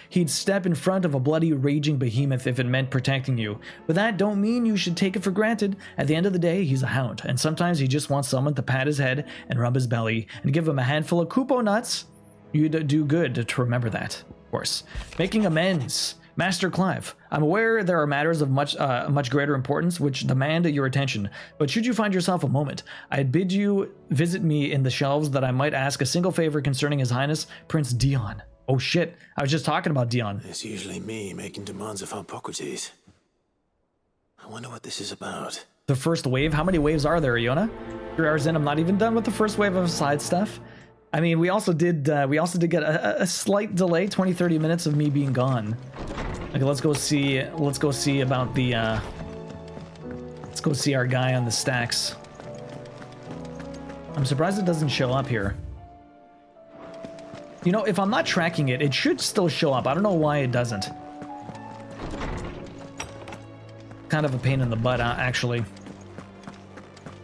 He'd step in front of a bloody raging behemoth if it meant protecting you. But that don't mean you should take it for granted. At the end of the day, he's a hound, and sometimes he just wants someone to pat his head and rub his belly and give him a handful of Kupo nuts. You'd do good to remember that, of course. Making amends. Master Clive, I'm aware there are matters of much greater importance which demand your attention, but should you find yourself a moment, I'd bid you visit me in the shelves that I might ask a single favor concerning His Highness Prince Dion. Oh shit, I was just talking about Dion. It's usually me making demands of Hippocrates. I wonder what this is about. The first wave? How many waves are there, Iona? 3 hours in, I'm not even done with the first wave of side stuff. I mean, we also did get a slight delay, 20-30 minutes of me being gone. Okay, let's go see about the let's go see our guy on the stacks. I'm surprised it doesn't show up here. You know, if I'm not tracking it, it should still show up. I don't know why it doesn't. Kind of a pain in the butt, actually.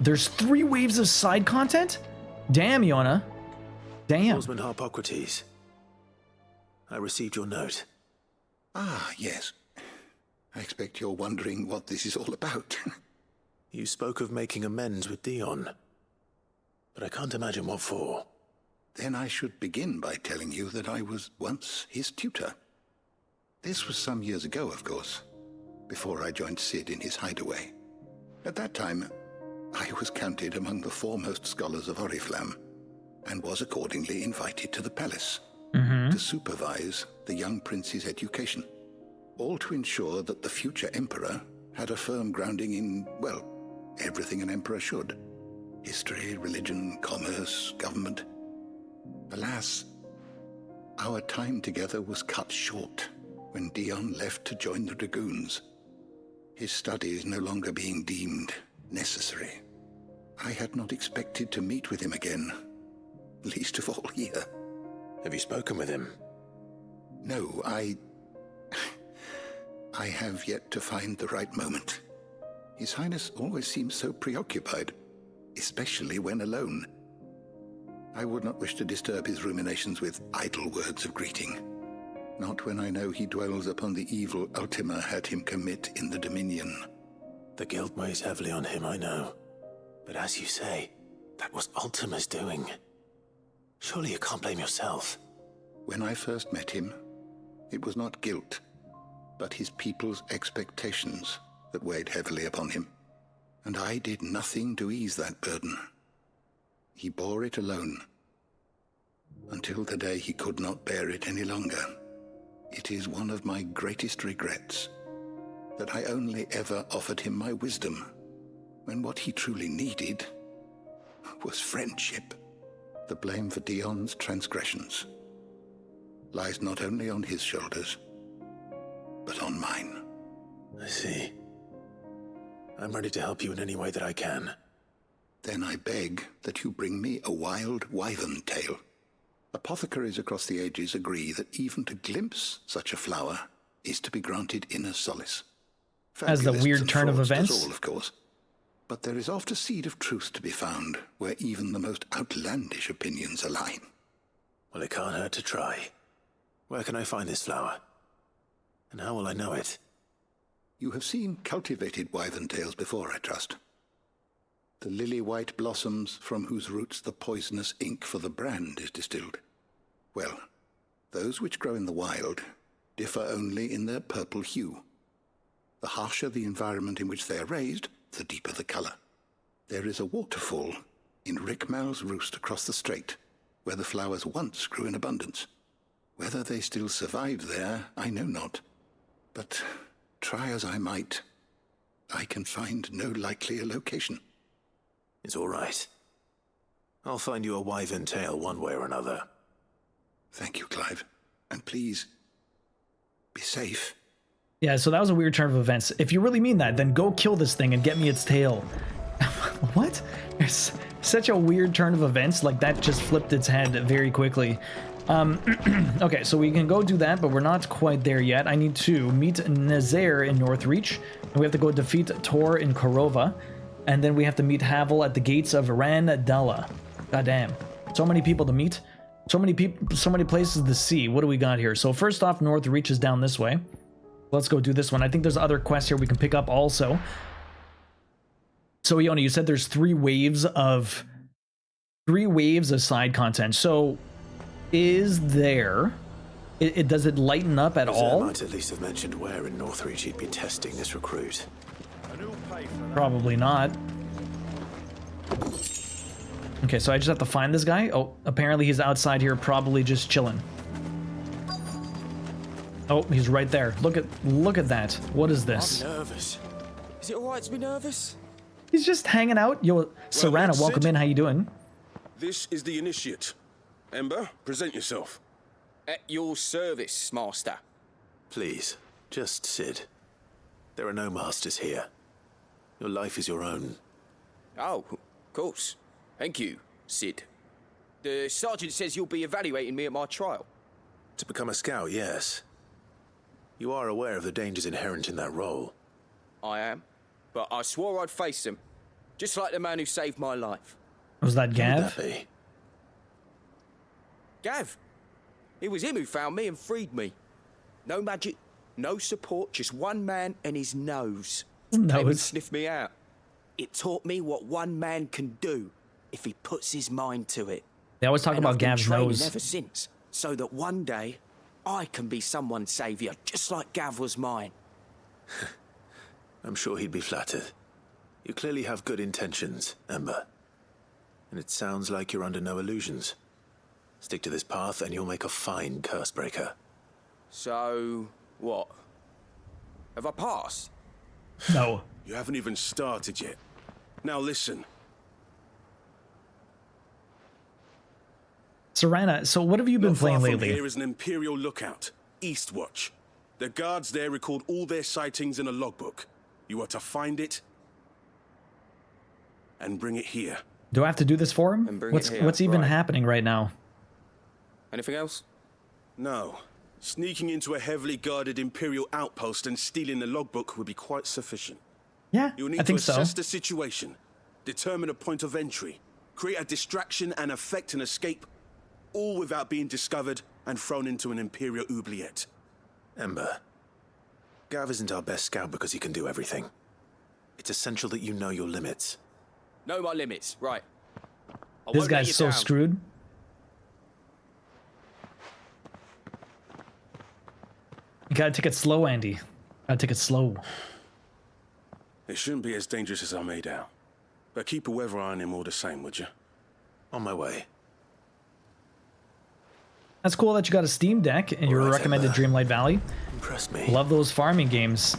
There's 3 waves of side content? Damn, Iona. Damn. Horseman Hippocrates, I received your note. Ah, yes. I expect you're wondering what this is all about. You spoke of making amends with Dion, but I can't imagine what for. Then I should begin by telling you that I was once his tutor. This was some years ago, of course, before I joined Sid in his hideaway. At that time, I was counted among the foremost scholars of Oriflamme, and was accordingly invited to the palace to supervise the young prince's education, all to ensure that the future emperor had a firm grounding in, well, everything an emperor should. History, religion, commerce, government. Alas, our time together was cut short when Dion left to join the Dragoons, his studies no longer being deemed necessary. I had not expected to meet with him again, least of all here. Have you spoken with him? No, I have yet to find the right moment. His Highness always seems so preoccupied, especially when alone. I would not wish to disturb his ruminations with idle words of greeting. Not when I know he dwells upon the evil Ultima had him commit in the Dominion. The guilt weighs heavily on him, I know. But as you say, that was Ultima's doing. Surely you can't blame yourself. When I first met him, it was not guilt, but his people's expectations that weighed heavily upon him. And I did nothing to ease that burden. He bore it alone, until the day he could not bear it any longer. It is one of my greatest regrets that I only ever offered him my wisdom, when what he truly needed was friendship. The blame for Dion's transgressions lies not only on his shoulders, but on mine. I see. I'm ready to help you in any way that I can. Then I beg that you bring me a wild wyvern tail. Apothecaries across the ages agree that even to glimpse such a flower is to be granted inner solace. As the Fabulous weird and turn of fraudsters events? all, of course. But there is oft a seed of truth to be found where even the most outlandish opinions align. Well, it can't hurt to try. Where can I find this flower? And how will I know it? You have seen cultivated wyvern tails before, I trust. The lily-white blossoms from whose roots the poisonous ink for the brand is distilled. Well, those which grow in the wild differ only in their purple hue. The harsher the environment in which they are raised, the deeper the color. There is a waterfall in Rickmal's roost across the strait, where the flowers once grew in abundance. Whether they still survive there, I know not. But try as I might, I can find no likelier location. It's all right. I'll find you a wyvern tail one way or another. Thank you, Clive. And please, be safe. Yeah, so that was a weird turn of events. If you really mean that, then go kill this thing and get me its tail. What? It's such a weird turn of events. Like, that just flipped its head very quickly. Okay, so we can go do that, but we're not quite there yet. I need to meet Nazaire in Northreach, and we have to go defeat Tor in Korova, and then we have to meet Havel at the gates of Randala. Goddamn. So many people to meet. So many people, so many places to see. What do we got here? So first off, Northreach is down this way. Let's go do this one. I think there's other quests here we can pick up also. So Iona, you said there's three waves of side content. So is there? Does it lighten up at all? Might at least have mentioned where in Northreach he'd be testing this recruit. Probably not. Okay, so I just have to find this guy. Oh, apparently he's outside here, probably just chilling. Oh, he's right there. Look at that. What is this? I'm nervous. Is it alright to be nervous? He's just hanging out. Yo, Serana, welcome in. How you doing? This is the initiate. Ember, present yourself. At your service, Master. Please, just Sid. There are no masters here. Your life is your own. Oh, of course. Thank you, Sid. The sergeant says you'll be evaluating me at my trial. To become a scout, yes. You are aware of the dangers inherent in that role. I am, but I swore I'd face them. Just like the man who saved my life. Was that Gav? Who would that be? Gav. It was him who found me and freed me. No magic, no support, just one man and his nose. Came and sniffed me out. It taught me what one man can do if he puts his mind to it. They always talk about Gav's nose. Ever since, so that one day I can be someone's savior, just like Gav was mine. I'm sure he'd be flattered. You clearly have good intentions, Ember. And it sounds like you're under no illusions. Stick to this path and you'll make a fine Cursebreaker. So, what? Have I passed? No. You haven't even started yet. Now listen. Serana, so what have you been playing lately? Here is an Imperial lookout, Eastwatch. The guards there record all their sightings in a logbook. You are to find it and bring it here. Do I have to do this for him? What's even happening right now? Anything else? No. Sneaking into a heavily guarded Imperial outpost and stealing the logbook would be quite sufficient. Yeah, You'll need I think to assess so. the situation, determine a point of entry, create a distraction and effect an escape, all without being discovered and thrown into an Imperial oubliette. Ember, Gav isn't our best scout because he can do everything. It's essential that you know your limits. Know my limits, right. I This won't let you guy's so down. screwed. You gotta take it slow, Andy. Gotta take it slow. It shouldn't be as dangerous as I made out. But keep a weather eye on him all the same, would you? On my way. That's cool that you got a Steam Deck and you recommended Dreamlight Valley. Impressed me. Love those farming games.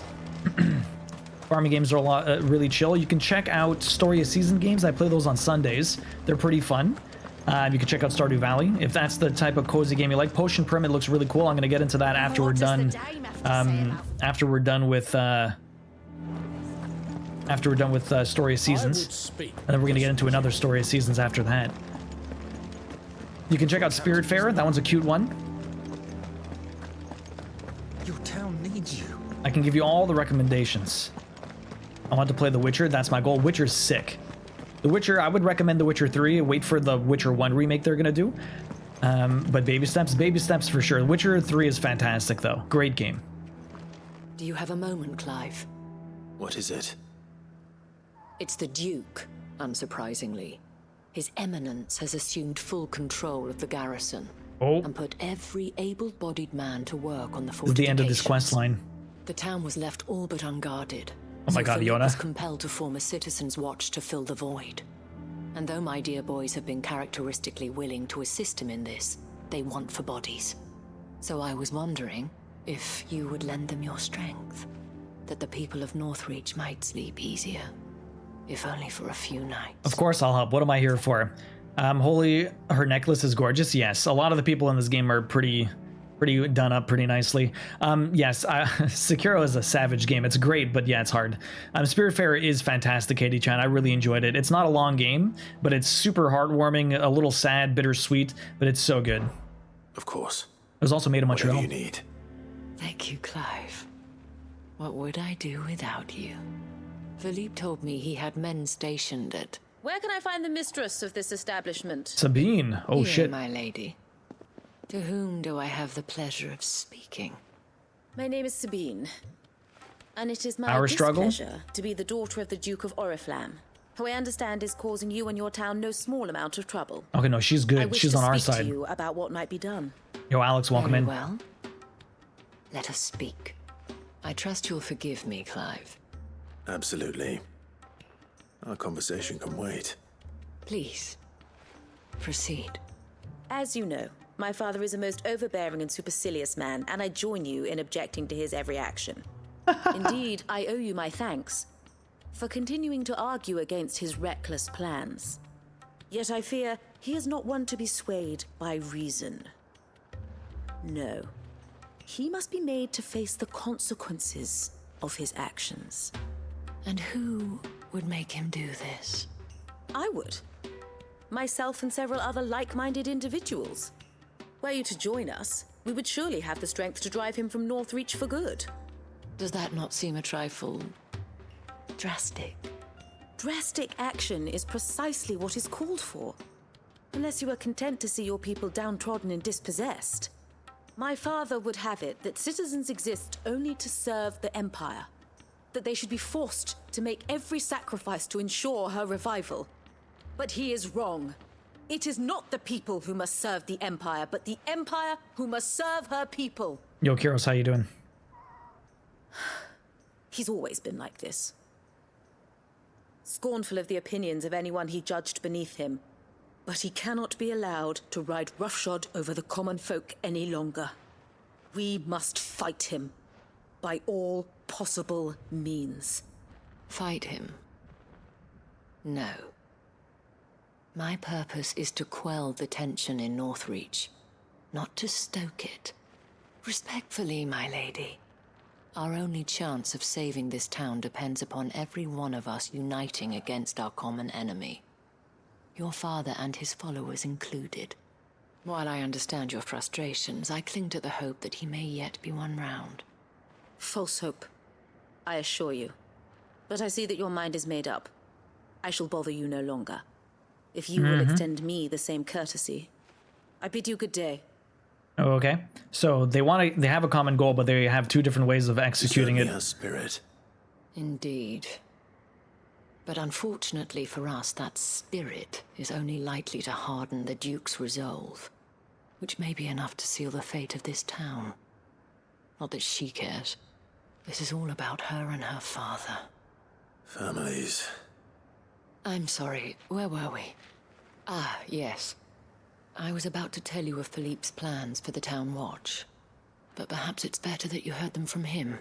Farming games are a lot really chill. You can check out Story of Season games. I play those on Sundays. They're pretty fun. You can check out Stardew Valley if that's the type of cozy game you like. Potion Pyramid looks really cool. I'm gonna get into that after we're done. After we're done with Story of Seasons, and then we're gonna get into another Story of Seasons after that. You can check out Spiritfarer. That one's a cute one. Your town needs you. I can give you all the recommendations. I want to play The Witcher. That's my goal. Witcher's sick. The Witcher, I would recommend The Witcher 3. Wait for the Witcher 1 remake they're gonna do. But baby steps for sure. The Witcher 3 is fantastic though. Great game. Do you have a moment, Clive? What is it? It's the Duke, unsurprisingly. His Eminence has assumed full control of the garrison and put every able-bodied man to work on the This is fortifications. the end of this quest line. The town was left all but unguarded. Oh my God, Philip Iona. was compelled to form a citizens' watch to fill the void. And though my dear boys have been characteristically willing to assist him in this, they want for bodies. So I was wondering if you would lend them your strength, that the people of Northreach might sleep easier, if only for a few nights. Of course I'll help. What am I here for? Holy, her necklace is gorgeous. Yes, a lot of the people in this game are pretty done up pretty nicely. Yes, Sekiro is a savage game. It's great, but yeah, it's hard. Spiritfarer is fantastic, Katie-chan. I really enjoyed it. It's not a long game, but it's super heartwarming, a little sad, bittersweet, but it's so good. Of course. It was also made in Montreal. Whatever you need. Thank you, Clive. What would I do without you? Philippe told me he had men stationed at... Where can I find the mistress of this establishment? Sabine. Oh, Here, shit. my lady. To whom do I have the pleasure of speaking? My name is Sabine, and it is my Power struggle? displeasure to be the daughter of the Duke of Oriflamme, who I understand is causing you and your town no small amount of trouble. Okay, no, she's I good. wish She's to on our speak side. to you about what might be done. Yo, Alex, welcome Very in. well. Let us speak. I trust you'll forgive me, Clive. Absolutely. Our conversation can wait. Please, proceed. As you know, my father is a most overbearing and supercilious man, and I join you in objecting to his every action. Indeed, I owe you my thanks for continuing to argue against his reckless plans. Yet I fear he is not one to be swayed by reason. No. He must be made to face the consequences of his actions. And who would make him do this? I would. Myself and several other like-minded individuals. Were you to join us, we would surely have the strength to drive him from Northreach for good. Does that not seem a trifle... drastic? Drastic action is precisely what is called for. Unless you are content to see your people downtrodden and dispossessed. My father would have it that citizens exist only to serve the Empire. That they should be forced to make every sacrifice to ensure her revival. But he is wrong. It is not the people who must serve the Empire, but the Empire who must serve her people. Yo, Kiros, how you doing? He's always been like this. Scornful of the opinions of anyone he judged beneath him. But he cannot be allowed to ride roughshod over the common folk any longer. We must fight him. By all possible means. Fight him? No. My purpose is to quell the tension in Northreach, not to stoke it. Respectfully, my lady. Our only chance of saving this town depends upon every one of us uniting against our common enemy. Your father and his followers included. While I understand your frustrations, I cling to the hope that he may yet be won round. False hope, I assure you. But I see that your mind is made up. I shall bother you no longer. If you will extend me the same courtesy, I bid you good day. Oh, okay. So they have a common goal, but they have two different ways of executing it. Has spirit. Indeed. But unfortunately for us, that spirit is only likely to harden the Duke's resolve, which may be enough to seal the fate of this town. Not that she cares. This is all about her and her father. Families. I'm sorry, where were we? Ah, yes. I was about to tell you of Philippe's plans for the town watch, but perhaps it's better that you heard them from him.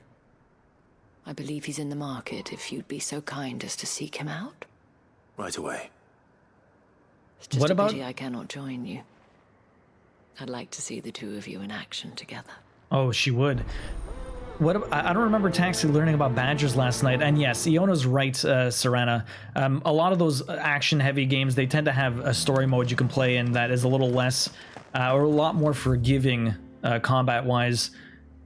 I believe he's in the market, if you'd be so kind as to seek him out. Right away. It's just a pity I cannot join you. I'd like to see the two of you in action together. Oh, she would. I don't remember Taxi learning about badgers last night, and yes, Iona's right, Serena. A lot of those action-heavy games, they tend to have a story mode you can play in that is a little less, or a lot more forgiving combat-wise.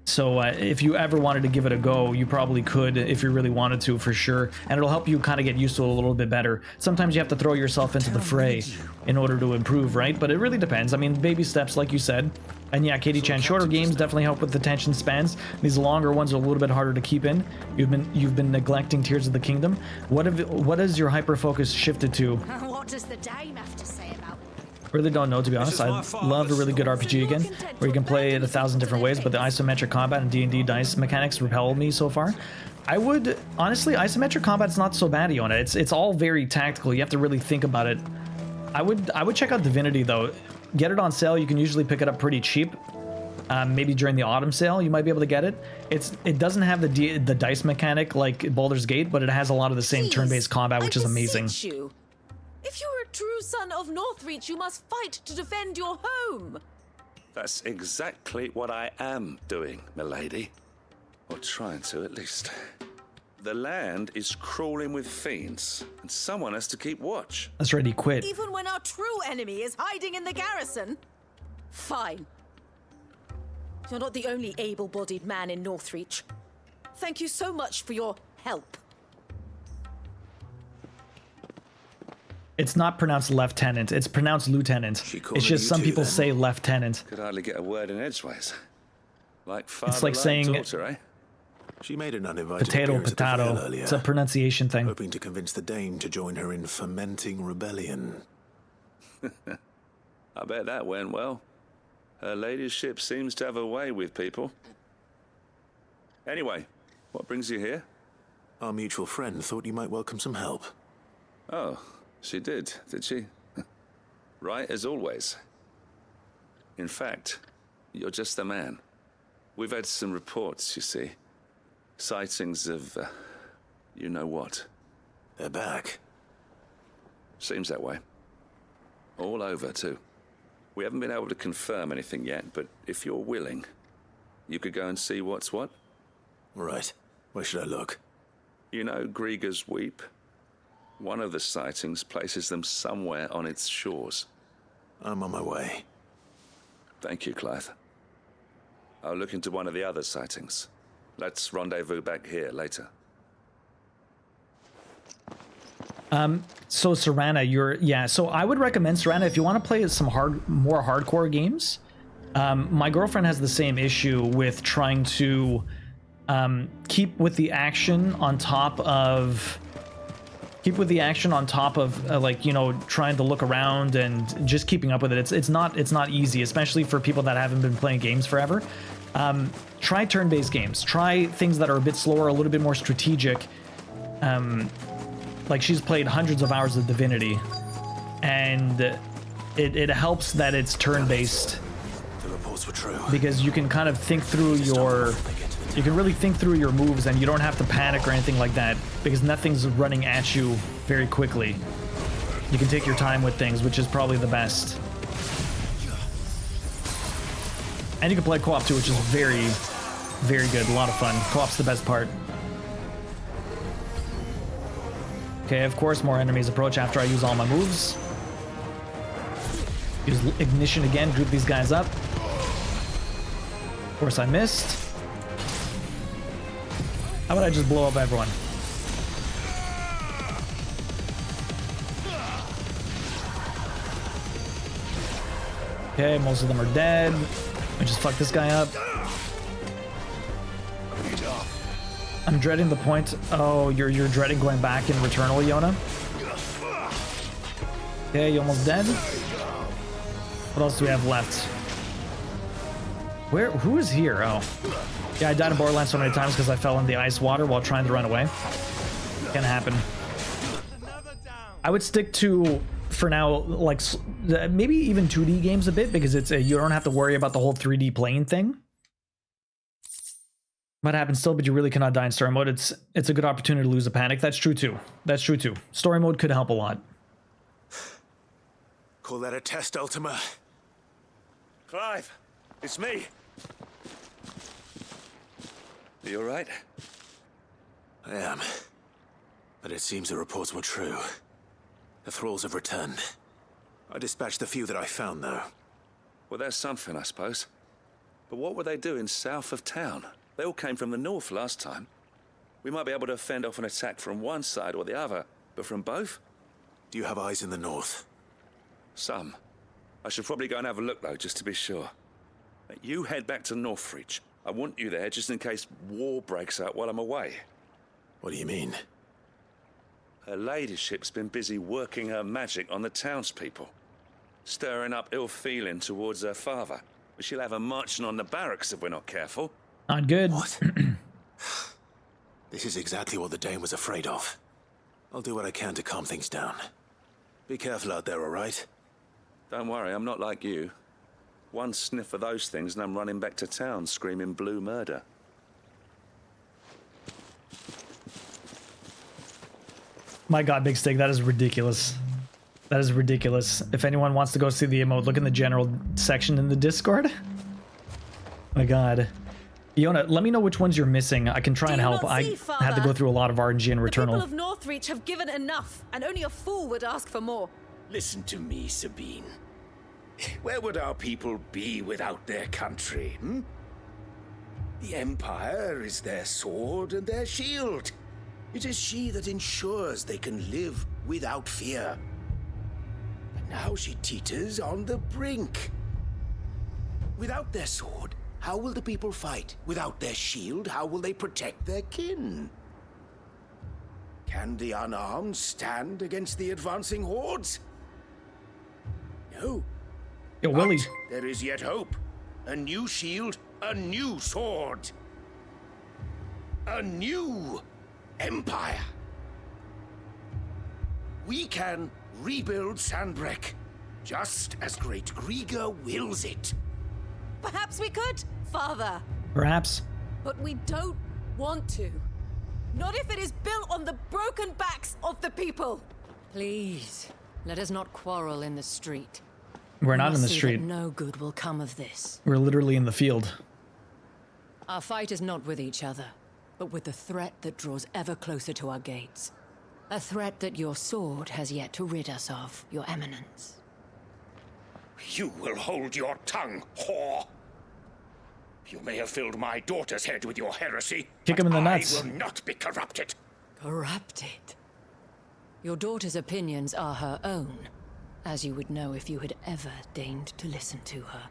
So if you ever wanted to give it a go, you probably could if you really wanted to, for sure. And it'll help you kind of get used to it a little bit better. Sometimes you have to throw yourself into the fray in order to improve, right? But it really depends. I mean, baby steps, like you said. And yeah, Katie Chan, shorter games definitely help with attention spans. These longer ones are a little bit harder to keep in. You've been neglecting Tears of the Kingdom. What has your hyper focus shifted to? What does the dame have to say about it? Really don't know, to be honest. I love a really good RPG again, where you can play it 1,000 different ways, but the isometric combat and D&D dice mechanics repel me so far. I would, honestly, isometric combat's not so bad, Iona. It's all very tactical. You have to really think about it. I would check out Divinity, though. Get it on sale. You can usually pick it up pretty cheap. Maybe during the autumn sale, you might be able to get it. It doesn't have the dice mechanic like Baldur's Gate, but it has a lot of the same turn-based combat, which is amazing. You. If you're a true son of Northreach, you must fight to defend your home. That's exactly what I am doing, milady. Or trying to, at least. The land is crawling with fiends, and someone has to keep watch. That's right, he quit. Even when our true enemy is hiding in the garrison? Fine. You're not the only able-bodied man in Northreach. Thank you so much for your help. It's not pronounced lieutenant, it's pronounced lieutenant. It's just some people say lieutenant. Could hardly get a word in edgeways. Like father, it's like saying daughter, eh? She made an uninvited potato. earlier, It's a pronunciation thing. hoping to convince the dame to join her in fermenting rebellion. I bet that went well. Her ladyship seems to have a way with people. Anyway, what brings you here? Our mutual friend thought you might welcome some help. Oh, she did she? Right as always. In fact, you're just the man. We've had some reports, you see. Sightings of, you know what. They're back. Seems that way. All over, too. We haven't been able to confirm anything yet, but if you're willing, you could go and see what's what. Right. Where should I look? You know Grieger's Weep? One of the sightings places them somewhere on its shores. I'm on my way. Thank you, Clive. I'll look into one of the other sightings. Let's rendezvous back here later. So Serana, so I would recommend Serana if you want to play some more hardcore games. My girlfriend has the same issue with trying to keep with the action on top of like, you know, trying to look around and just keeping up with it. It's not easy, especially for people that haven't been playing games forever. Try turn-based games. Try things that are a bit slower, a little bit more strategic. Like she's played hundreds of hours of Divinity, and it helps that it's turn-based. The reports were true. Because you can kind of think through you can really think through your moves, and you don't have to panic or anything like that, because nothing's running at you very quickly. You can take your time with things, which is probably the best. And you can play co-op too, which is very, very good. A lot of fun. Co-op's the best part. Okay, of course, more enemies approach after I use all my moves. Use ignition again, group these guys up. Of course I missed. How about I just blow up everyone? Okay, most of them are dead. I just fuck this guy up. I'm dreading the point. Oh, you're dreading going back in Returnal, Yona? Okay, you almost dead. What else do we have left? Who is here? Oh. Yeah, I died in Borderlands so many times because I fell in the ice water while trying to run away. Can happen. I would stick to, for now, like, maybe even 2D games a bit, because it's you don't have to worry about the whole 3D plane thing. Might happen still, but you really cannot die in story mode. It's a good opportunity to lose a panic. That's true too. That's true too. Story mode could help a lot. Call that a test, Ultima? Clive, it's me. Are you all right? I am. But it seems the reports were true. The thralls have returned. I dispatched the few that I found, though. Well, there's something, I suppose. But what were they doing south of town? They all came from the north last time. We might be able to fend off an attack from one side or the other, but from both? Do you have eyes in the north? Some. I should probably go and have a look, though, just to be sure. You head back to Northreach. I want you there just in case war breaks out while I'm away. What do you mean? Her ladyship's been busy working her magic on the townspeople, stirring up ill feeling towards her father. She'll have her marching on the barracks if we're not careful. Not good. What? This is exactly what the Dane was afraid of. I'll do what I can to calm things down. Be careful out there, all right? Don't worry, I'm not like you. One sniff of those things and I'm running back to town screaming blue murder. My god, Big Stick, that is ridiculous. That is ridiculous. If anyone wants to go see the emote, look in the general section in the Discord. My god. Yona, let me know which ones you're missing. I can try and help. I had to go through a lot of RNG and Returnal. The people of Northreach have given enough, and only a fool would ask for more. Listen to me, Sabine. Where would our people be without their country, hmm? The Empire is their sword and their shield. It is she that ensures they can live without fear. But now she teeters on the brink. Without their sword, how will the people fight? Without their shield, how will they protect their kin? Can the unarmed stand against the advancing hordes? No. Yo, Willie. But there is yet hope. A new shield, a new sword. A new empire. We can rebuild Sandbreck, just as Great Griga wills it. Perhaps we could, Father. Perhaps. But we don't want to. Not if it is built on the broken backs of the people. Please, let us not quarrel in the street. We're not in the See street. that no good will come of this. We're literally in the field. Our fight is not with each other, but with the threat that draws ever closer to our gates. A threat that your sword has yet to rid us of, Your Eminence. You will hold your tongue, whore. You may have filled my daughter's head with your heresy. Kick him in the nuts. I will not be corrupted. Corrupted? Your daughter's opinions are her own, as you would know if you had ever deigned to listen to her.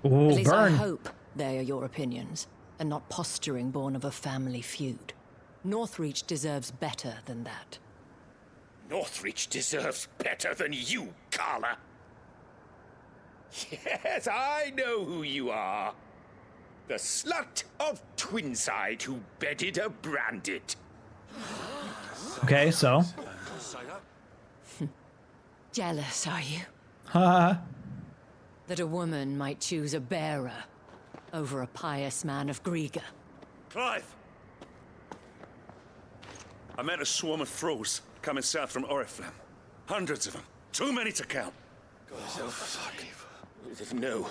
Ooh, at least burn. I hope they are your opinions, and not posturing born of a family feud. Northreach deserves better than that. Northreach deserves better than you, Carla. Yes, I know who you are. The slut of Twinside who bedded a Branded. Okay, so. Jealous, are you? Ha. That a woman might choose a bearer over a pious man of Griga. Clive! I met a swarm of thralls coming south from Oriflamme. Hundreds of them. Too many to count. No.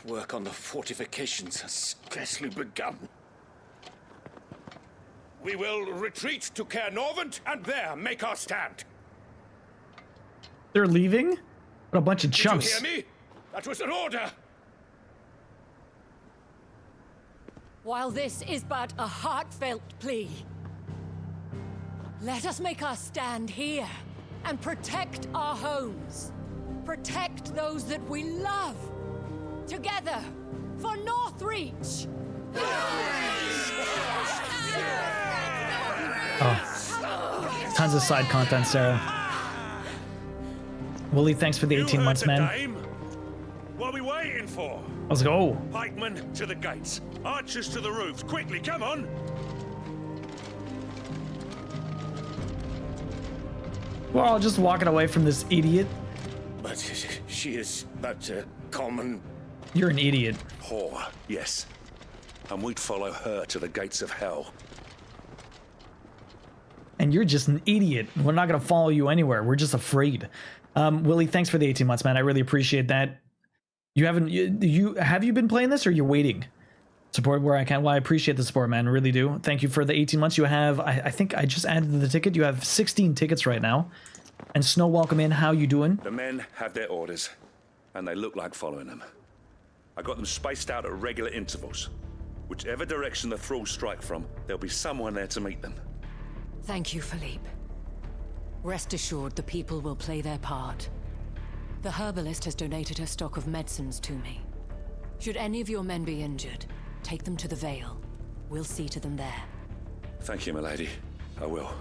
Work on the fortifications has scarcely begun. We will retreat to Caer Norvent and there make our stand. They're leaving? What a bunch of Did chumps. you hear me? That was an order. While this is but a heartfelt plea, let us make our stand here and protect our homes. Protect those that we love. Together, for Northreach! Oh, tons of side content, Sarah. Willie, thanks for the 18 months, man. What are we waiting for? Let's go. Pikemen to the gates. Archers to the roofs. Quickly, come on. We're all just walking away from this idiot. But she is but a common... You're an idiot. Whore, yes. And we'd follow her to the gates of hell. And you're just an idiot. We're not going to follow you anywhere. We're just afraid. Willie, thanks for the 18 months, man. I really appreciate that. You haven't... Have you been playing this, or you're waiting? Support where I can. Well, I appreciate the support, man. I really do. Thank you for the 18 months. You have... I think I just added the ticket. You have 16 tickets right now. And Snow, welcome in. How you doing? The men have their orders, and they look like following them. I got them spaced out at regular intervals. Whichever direction the thralls strike from, there'll be someone there to meet them. Thank you, Philippe. Rest assured the people will play their part. The herbalist has donated her stock of medicines to me. Should any of your men be injured, take them to the Vale. We'll see to them there. Thank you, milady. I will.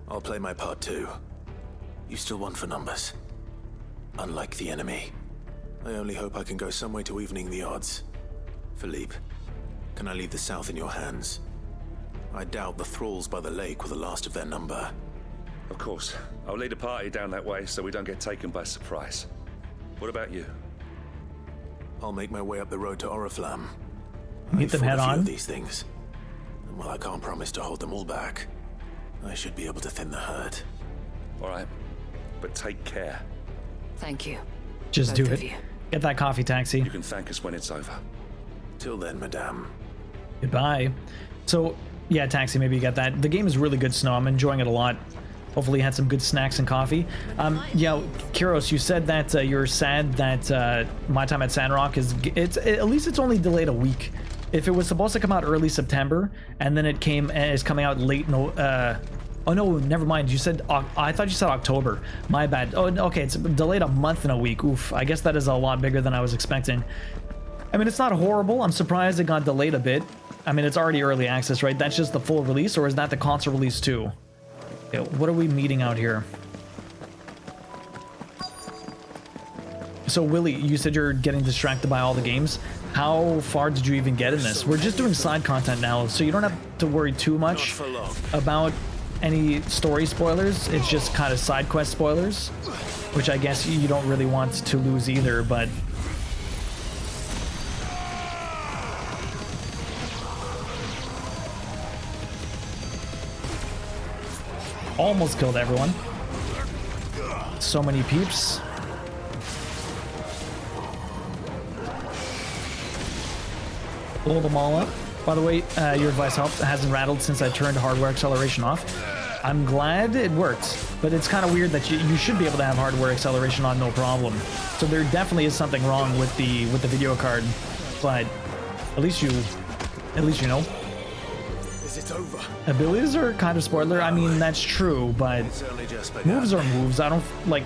I'll play my part too. You still want for numbers. Unlike the enemy. I only hope I can go some way to evening the odds. Philippe, can I leave the south in your hands? I doubt the thralls by the lake were the last of their number. Of course. I'll lead a party down that way so we don't get taken by surprise. What about you? I'll make my way up the road to Oriflamme. Meet them head on. These things. And while I can't promise to hold them all back, I should be able to thin the herd. All right. But take care. Thank you. Just Both do of it. you. Get that coffee taxi. You can thank us when it's over. Till then, madame. Goodbye. So, yeah, taxi, maybe you get that. The game is really good, Snow. I'm enjoying it a lot. Hopefully you had some good snacks and coffee. Yeah, Kiros, you said that you're sad that My Time at Sandrock is... at least it's only delayed a week. If it was supposed to come out early September, and then it is coming out late... oh no, never mind. You said... I thought you said October. My bad. Oh, okay, it's delayed a month and a week. Oof, I guess that is a lot bigger than I was expecting. I mean, it's not horrible. I'm surprised it got delayed a bit. I mean, it's already early access, right? That's just the full release, or is that the console release too? Okay, what are we meeting out here? So, Willie, you said you're getting distracted by all the games. How far did you even get in this? We're just doing side content now, so you don't have to worry too much about any story spoilers. It's just kind of side quest spoilers, which I guess you don't really want to lose either, but... Almost killed everyone. So many peeps. Blow them all up. By the way, your advice helped. It hasn't rattled since I turned hardware acceleration off. I'm glad it worked, but it's kind of weird that you should be able to have hardware acceleration on no problem. So there definitely is something wrong with the video card, but at least you know. Is it over? Abilities are kind of spoiler. I mean, that's true, but moves are moves. I don't like...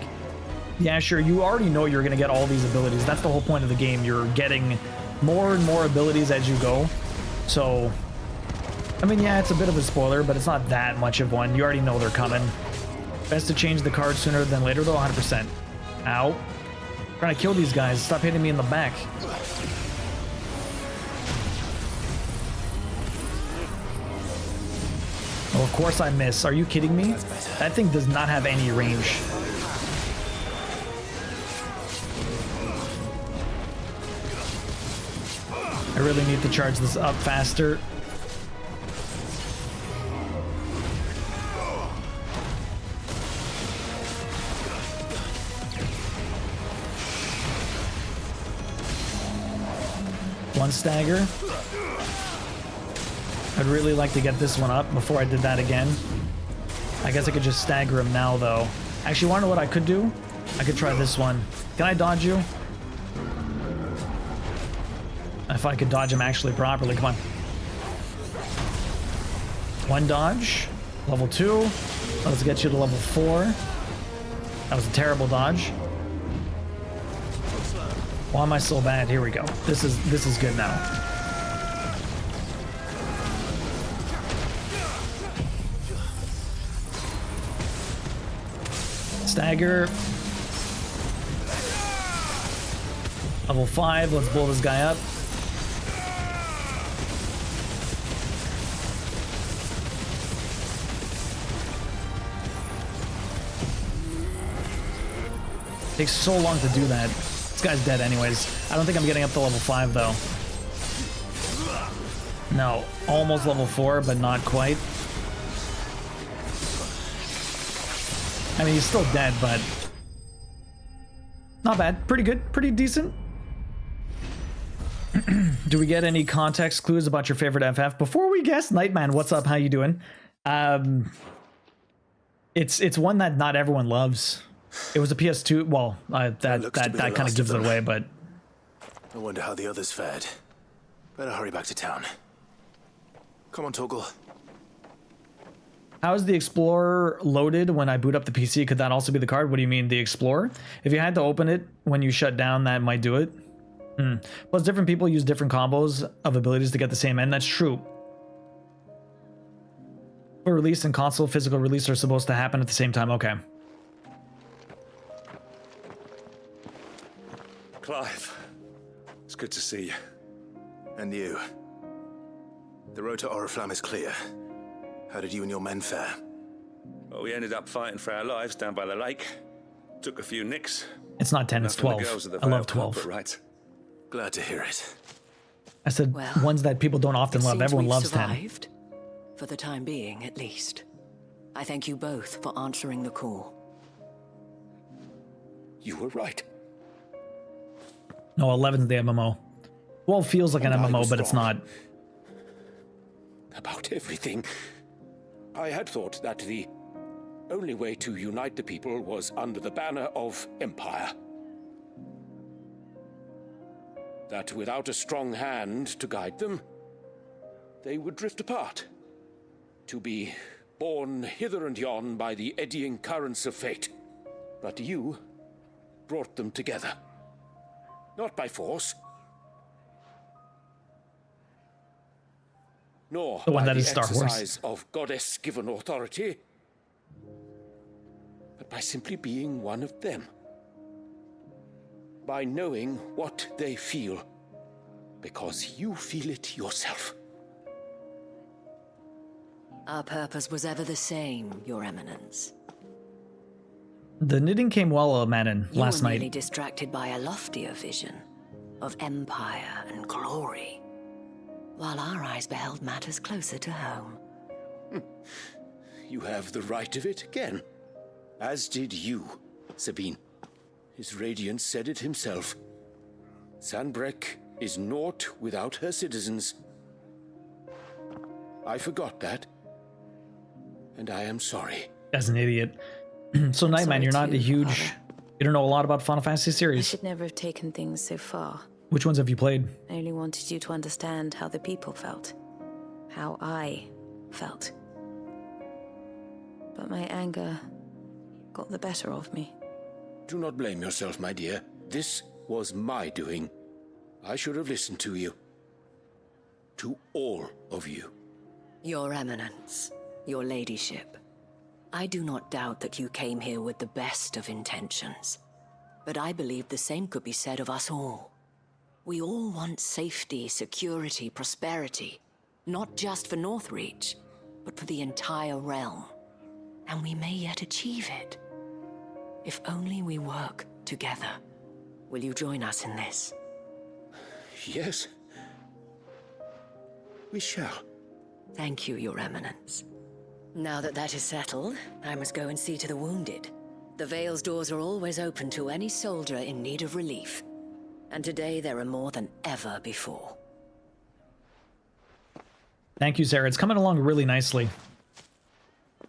Yeah, sure, you already know you're gonna get all these abilities. That's the whole point of the game. You're getting more and more abilities as you go. So, I mean, yeah, it's a bit of a spoiler, but it's not that much of one. You already know they're coming. Best to change the card sooner than later, though, 100%. Ow. I'm trying to kill these guys. Stop hitting me in the back. Oh, of course I miss. Are you kidding me? That thing does not have any range. I really need to charge this up faster. One stagger. I'd really like to get this one up before I did that again. I guess I could just stagger him now, though. Actually, want to know what I could do? I could try this one. Can I dodge you? If I could dodge him actually properly, come on. One dodge. Level 2. Let's get you to level 4. That was a terrible dodge. Why am I so bad? Here we go. This is good now. Stagger. Level 5. Let's blow this guy up. Takes so long to do that. This guy's dead anyways. I don't think I'm getting up to level 5 though. No, almost level 4, but not quite. I mean, he's still dead, but not bad. Pretty good. Pretty decent. Do we get any context clues about your favorite FF? Before we guess, Nightman, what's up? How you doing? It's one that not everyone loves. It was a PS2. Well, that kind of gives it away, but I wonder how the others fared. Better hurry back to town. Come on, Toggle. how is the Explorer loaded when I boot up the PC? Could that also be the card? What do you mean, the Explorer? If you had to open it when you shut down, that might do it. Plus, different people use different combos of abilities to get the same end. That's true. But release and console physical release are supposed to happen at the same time. Okay. Clive, it's good to see you. And you. The road to Oriflamme is clear. How did you and your men fare? Well, we ended up fighting for our lives down by the lake. Took a few nicks. It's not 10, it's 12. I love 12. Right. Glad to hear it. I said ones that people don't often love. Everyone loves 10. For the time being, at least. I thank you both for answering the call. You were right. No, 11's the MMO. 12 feels like an MMO, but it's not. About everything. I had thought that the only way to unite the people was under the banner of Empire. That without a strong hand to guide them, they would drift apart. To be borne hither and yon by the eddying currents of fate. But you brought them together. Not by force, nor the one by that the is Star Wars exercise of goddess-given authority, but by simply being one of them. By knowing what they feel, because you feel it yourself. Our purpose was ever the same, Your Eminence. The knitting came well, Manon, last night. You were merely distracted by a loftier vision of empire and glory, while our eyes beheld matters closer to home. You have the right of it again, as did you, Sabine. His Radiance said it himself. Sanbreque is naught without her citizens. I forgot that, and I am sorry. As an idiot. So, Nightman, you're not a huge... You don't know a lot about Final Fantasy I series. should never have taken things so far. Which ones have you played? I only wanted you to understand how the people felt. How I felt. But my anger got the better of me. Do not blame yourself, my dear. This was my doing. I should have listened to you. To all of you. Your Eminence, your ladyship. I do not doubt that you came here with the best of intentions. But I believe the same could be said of us all. We all want safety, security, prosperity. Not just for Northreach, but for the entire realm. And we may yet achieve it. If only we work together. Will you join us in this? Yes. We shall. Thank you, Your Eminence. Now that that is settled, I must go and see to the wounded. The Vale's doors are always open to any soldier in need of relief. And today there are more than ever before. Thank you, Sarah. It's coming along really nicely.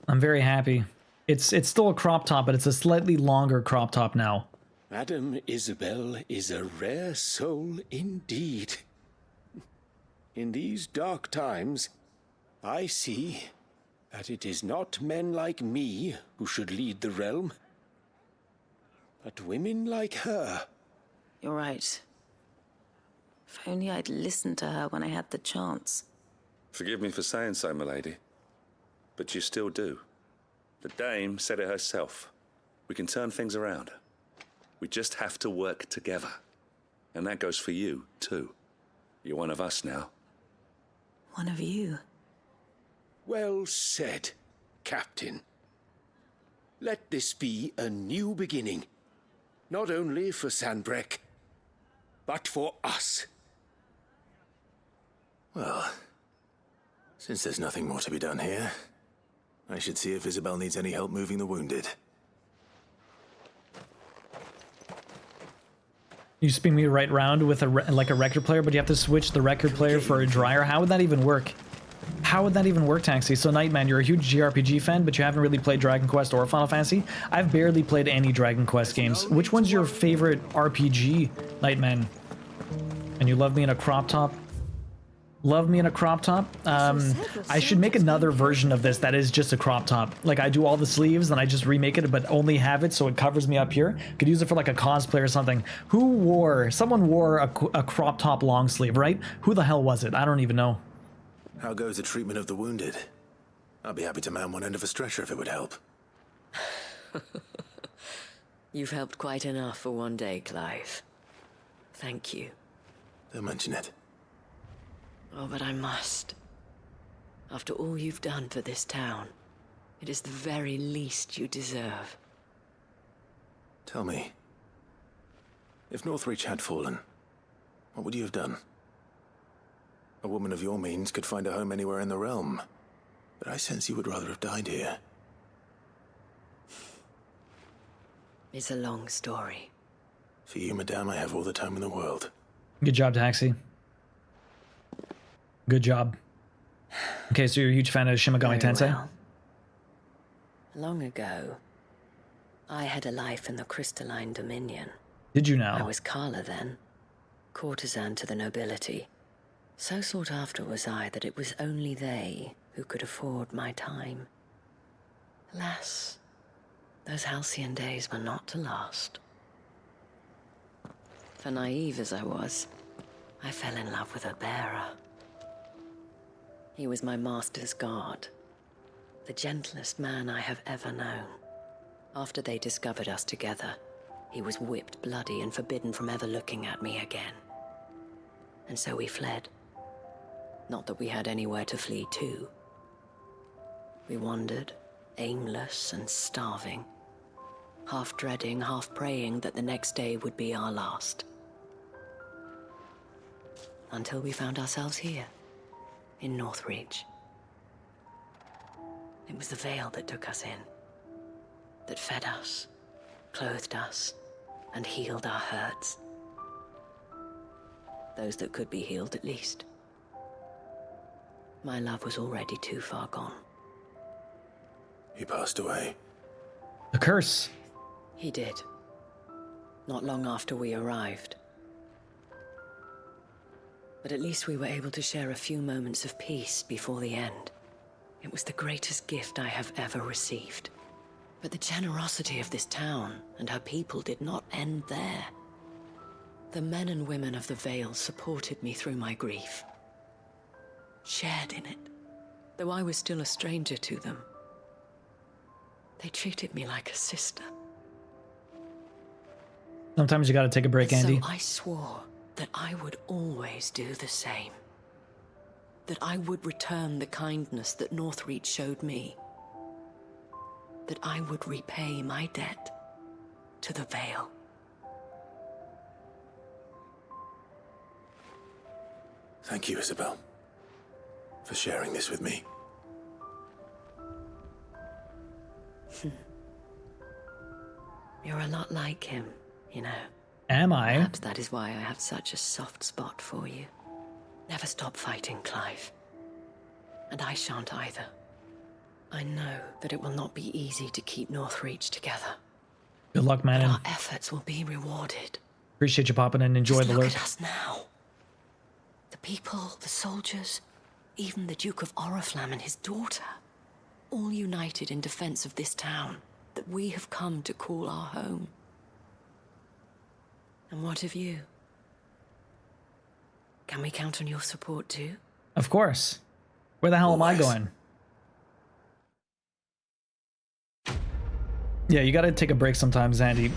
I'm very happy. It's still a crop top, but it's a slightly longer crop top now. Madame Isabel is a rare soul indeed. In these dark times, I see that it is not men like me who should lead the realm, but women like her. You're right. If only I'd listened to her when I had the chance. Forgive me for saying so, milady, but you still do. The dame said it herself. We can turn things around. We just have to work together. And that goes for you, too. You're one of us now. One of you. Well said, Captain. Let this be a new beginning. Not only for Sanbreque, but for us. Well, since there's nothing more to be done here, I should see if Isabel needs any help moving the wounded. You spin me right round with like a record player, but you have to switch the record player for a dryer. How would that even work? How would that even work, Taxi? So Nightman, you're a huge JRPG fan, but you haven't really played Dragon Quest or Final Fantasy. I've barely played any Dragon Quest games. Which one's your favorite RPG, Nightman? And you love me in a crop top? Love me in a crop top? I should make another version of this that is just a crop top. Like, I do all the sleeves, and I just remake it, but only have it so it covers me up here. Could use it for like a cosplay or something. Someone wore a crop top long sleeve, right? Who the hell was it? I don't even know. How goes the treatment of the wounded? I'd be happy to man one end of a stretcher if it would help. You've helped quite enough for one day, Clive. Thank you. Don't mention it. Oh, but I must. After all you've done for this town, it is the very least you deserve. Tell me, if Northreach had fallen, what would you have done? A woman of your means could find a home anywhere in the realm, but I sense you would rather have died here. It's a long story. For you, madame, I have all the time in the world. Good job, Taxi. Good job. Okay, so you're a huge fan of Shin Megami Tensei? Well. Long ago, I had a life in the Crystalline Dominion. Did you now? I was Carla then, courtesan to the nobility. So sought after was I that it was only they who could afford my time. Alas, those halcyon days were not to last. For naive as I was, I fell in love with a bearer. He was my master's guard, the gentlest man I have ever known. After they discovered us together, he was whipped bloody and forbidden from ever looking at me again. And so we fled. Not that we had anywhere to flee to. We wandered, aimless and starving, half dreading, half praying that the next day would be our last. Until we found ourselves here, in Northreach. It was the Veil that took us in, that fed us, clothed us, and healed our hurts. Those that could be healed, at least. My love was already too far gone. He passed away. The curse. He did. Not long after we arrived. But at least we were able to share a few moments of peace before the end. It was the greatest gift I have ever received. But the generosity of this town and her people did not end there. The men and women of the Vale supported me through my grief. Shared in it, though I was still a stranger to them. They treated me like a sister. Sometimes you gotta take a break, Andy. So I swore that I would always do the same. That I would return the kindness that Northreach showed me. That I would repay my debt to the Vale. Thank you, Isabel, for sharing this with me. You're a lot like him, you know. Am I? Perhaps that is why I have such a soft spot for you. Never stop fighting, Clive. And I shan't either. I know that it will not be easy to keep Northreach together. Good luck, man. But our efforts will be rewarded. Appreciate you popping in. Enjoy Just the look lurk. at us now. The people, the soldiers, even the Duke of Oriflamme and his daughter, all united in defense of this town that we have come to call our home. And what of you? Can we count on your support too? Of course. Where the hell am I going? Yeah, you gotta take a break sometimes, Andy.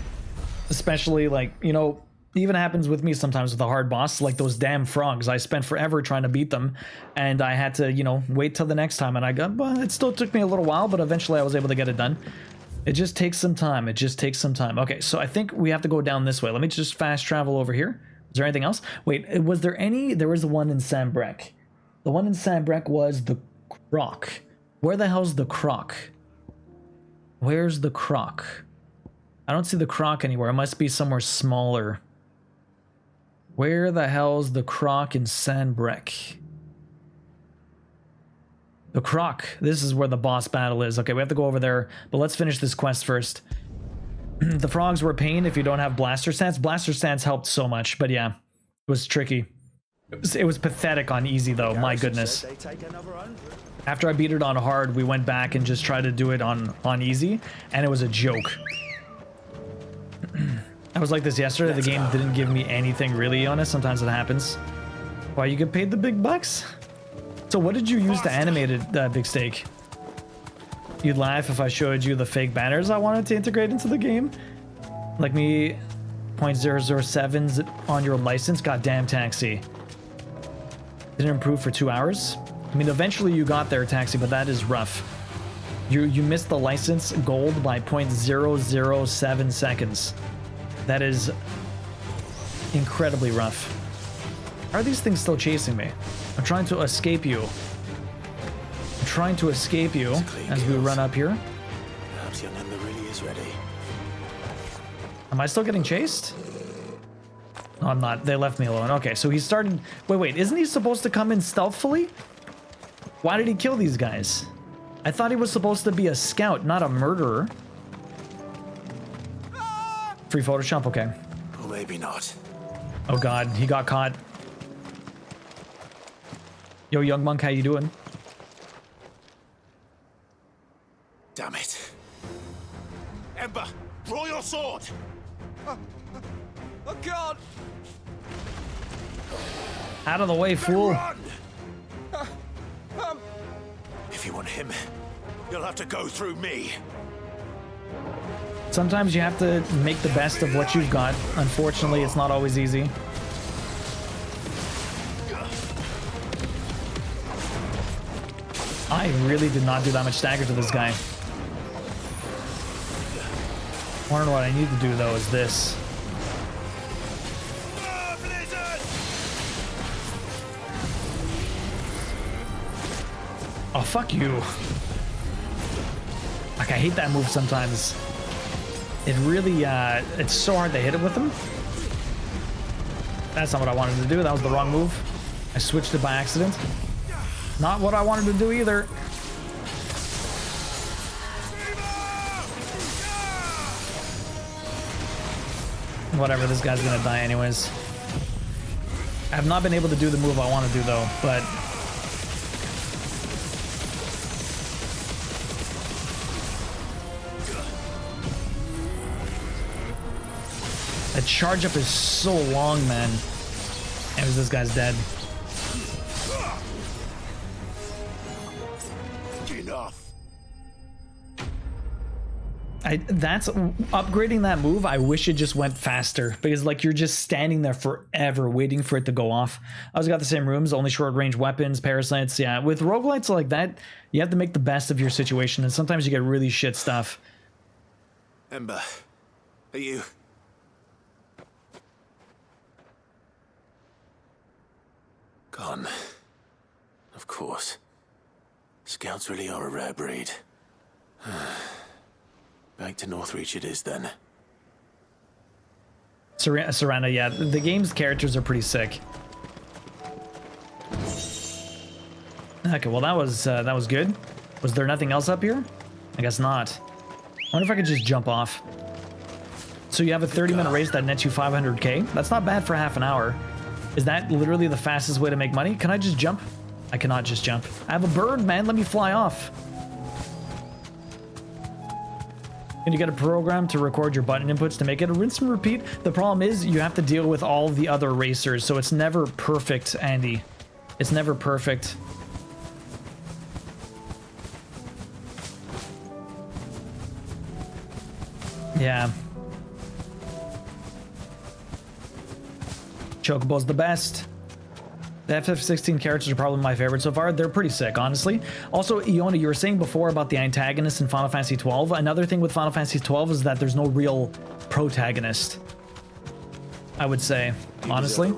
Especially, like, you know, it even happens with me sometimes with a hard boss, like those damn frogs. I spent forever trying to beat them, and I had to, you know, wait till the next time, and well, it still took me a little while, but eventually I was able to get it done. It just takes some time. It just takes some time. Okay, so I think we have to go down this way. Let me just fast travel over here. Is there anything else? Wait, was there any? There was the one in Sambrek. The one in Sambrek was the Croc. Where the hell's the Croc? Where's the Croc? I don't see the Croc anywhere. It must be somewhere smaller. Where the hell's the Croc in Sambrek? The Croc. This is where the boss battle is. Okay, we have to go over there, but let's finish this quest first. The frogs were a pain if you don't have blaster stance. Blaster stance helped so much, but yeah, it was tricky. It was pathetic on easy though, my goodness. After I beat it on hard, we went back and just tried to do it on easy, and it was a joke. I was like this yesterday. The game didn't give me anything really on it. Sometimes it happens. Why, you get paid the big bucks? So what did you use to animate it, Big Steak? You'd laugh if I showed you the fake banners I wanted to integrate into the game? Like me, 0.007s on your license? Goddamn, Taxi. Didn't improve for 2 hours? I mean, eventually you got there, Taxi, but that is rough. You missed the license gold by 0.007 seconds. That is incredibly rough. How are these things still chasing me? I'm trying to escape you. I'm trying to escape you as we run up here. Perhaps young Ember really is ready. Am I still getting chased? No, I'm not. They left me alone. Okay, so he started... Wait, isn't he supposed to come in stealthily? Why did he kill these guys? I thought he was supposed to be a scout, not a murderer. Free Photoshop? Okay. Or maybe not. Oh god, he got caught. Yo, young monk, how you doing? Damn it. Ember, draw your sword! I can't! Out of the way, fool. If you want him, you'll have to go through me. Sometimes you have to make the best of what you've got. Unfortunately, it's not always easy. I really did not do that much stagger to this guy. I wonder what I need to do, though, is this. Oh, fuck you. Like, I hate that move sometimes. It really, it's so hard to hit it with him. That's not what I wanted to do. That was the wrong move. I switched it by accident. Not what I wanted to do either. Whatever, this guy's gonna die anyways. I have not been able to do the move I want to do though, but... The charge up is so long, man. Anyways, this guy's dead. Enough. That's upgrading that move. I wish it just went faster because like you're just standing there forever waiting for it to go off. I always got the same rooms, only short range weapons, parasites. Yeah, with roguelites like that, you have to make the best of your situation, and sometimes you get really shit stuff. Ember, are you? Gone. Of course. Scouts really are a rare breed. Back to Northreach it is then. Serena, yeah, the game's characters are pretty sick. Okay, well that was good. Was there nothing else up here? I guess not. I wonder if I could just jump off. So you have a 30-minute race that nets you 500k? That's not bad for half an hour. Is that literally the fastest way to make money? Can I just jump? I cannot just jump. I have a bird, man. Let me fly off. Can you get a program to record your button inputs to make it a rinse and repeat? The problem is you have to deal with all the other racers, so it's never perfect, Andy. It's never perfect. Yeah. Chocobo's the best. The FF16 characters are probably my favorite so far. They're pretty sick, honestly. Also, Iona, you were saying before about the antagonist in Final Fantasy XII. Another thing with Final Fantasy XII is that there's no real protagonist, I would say, honestly.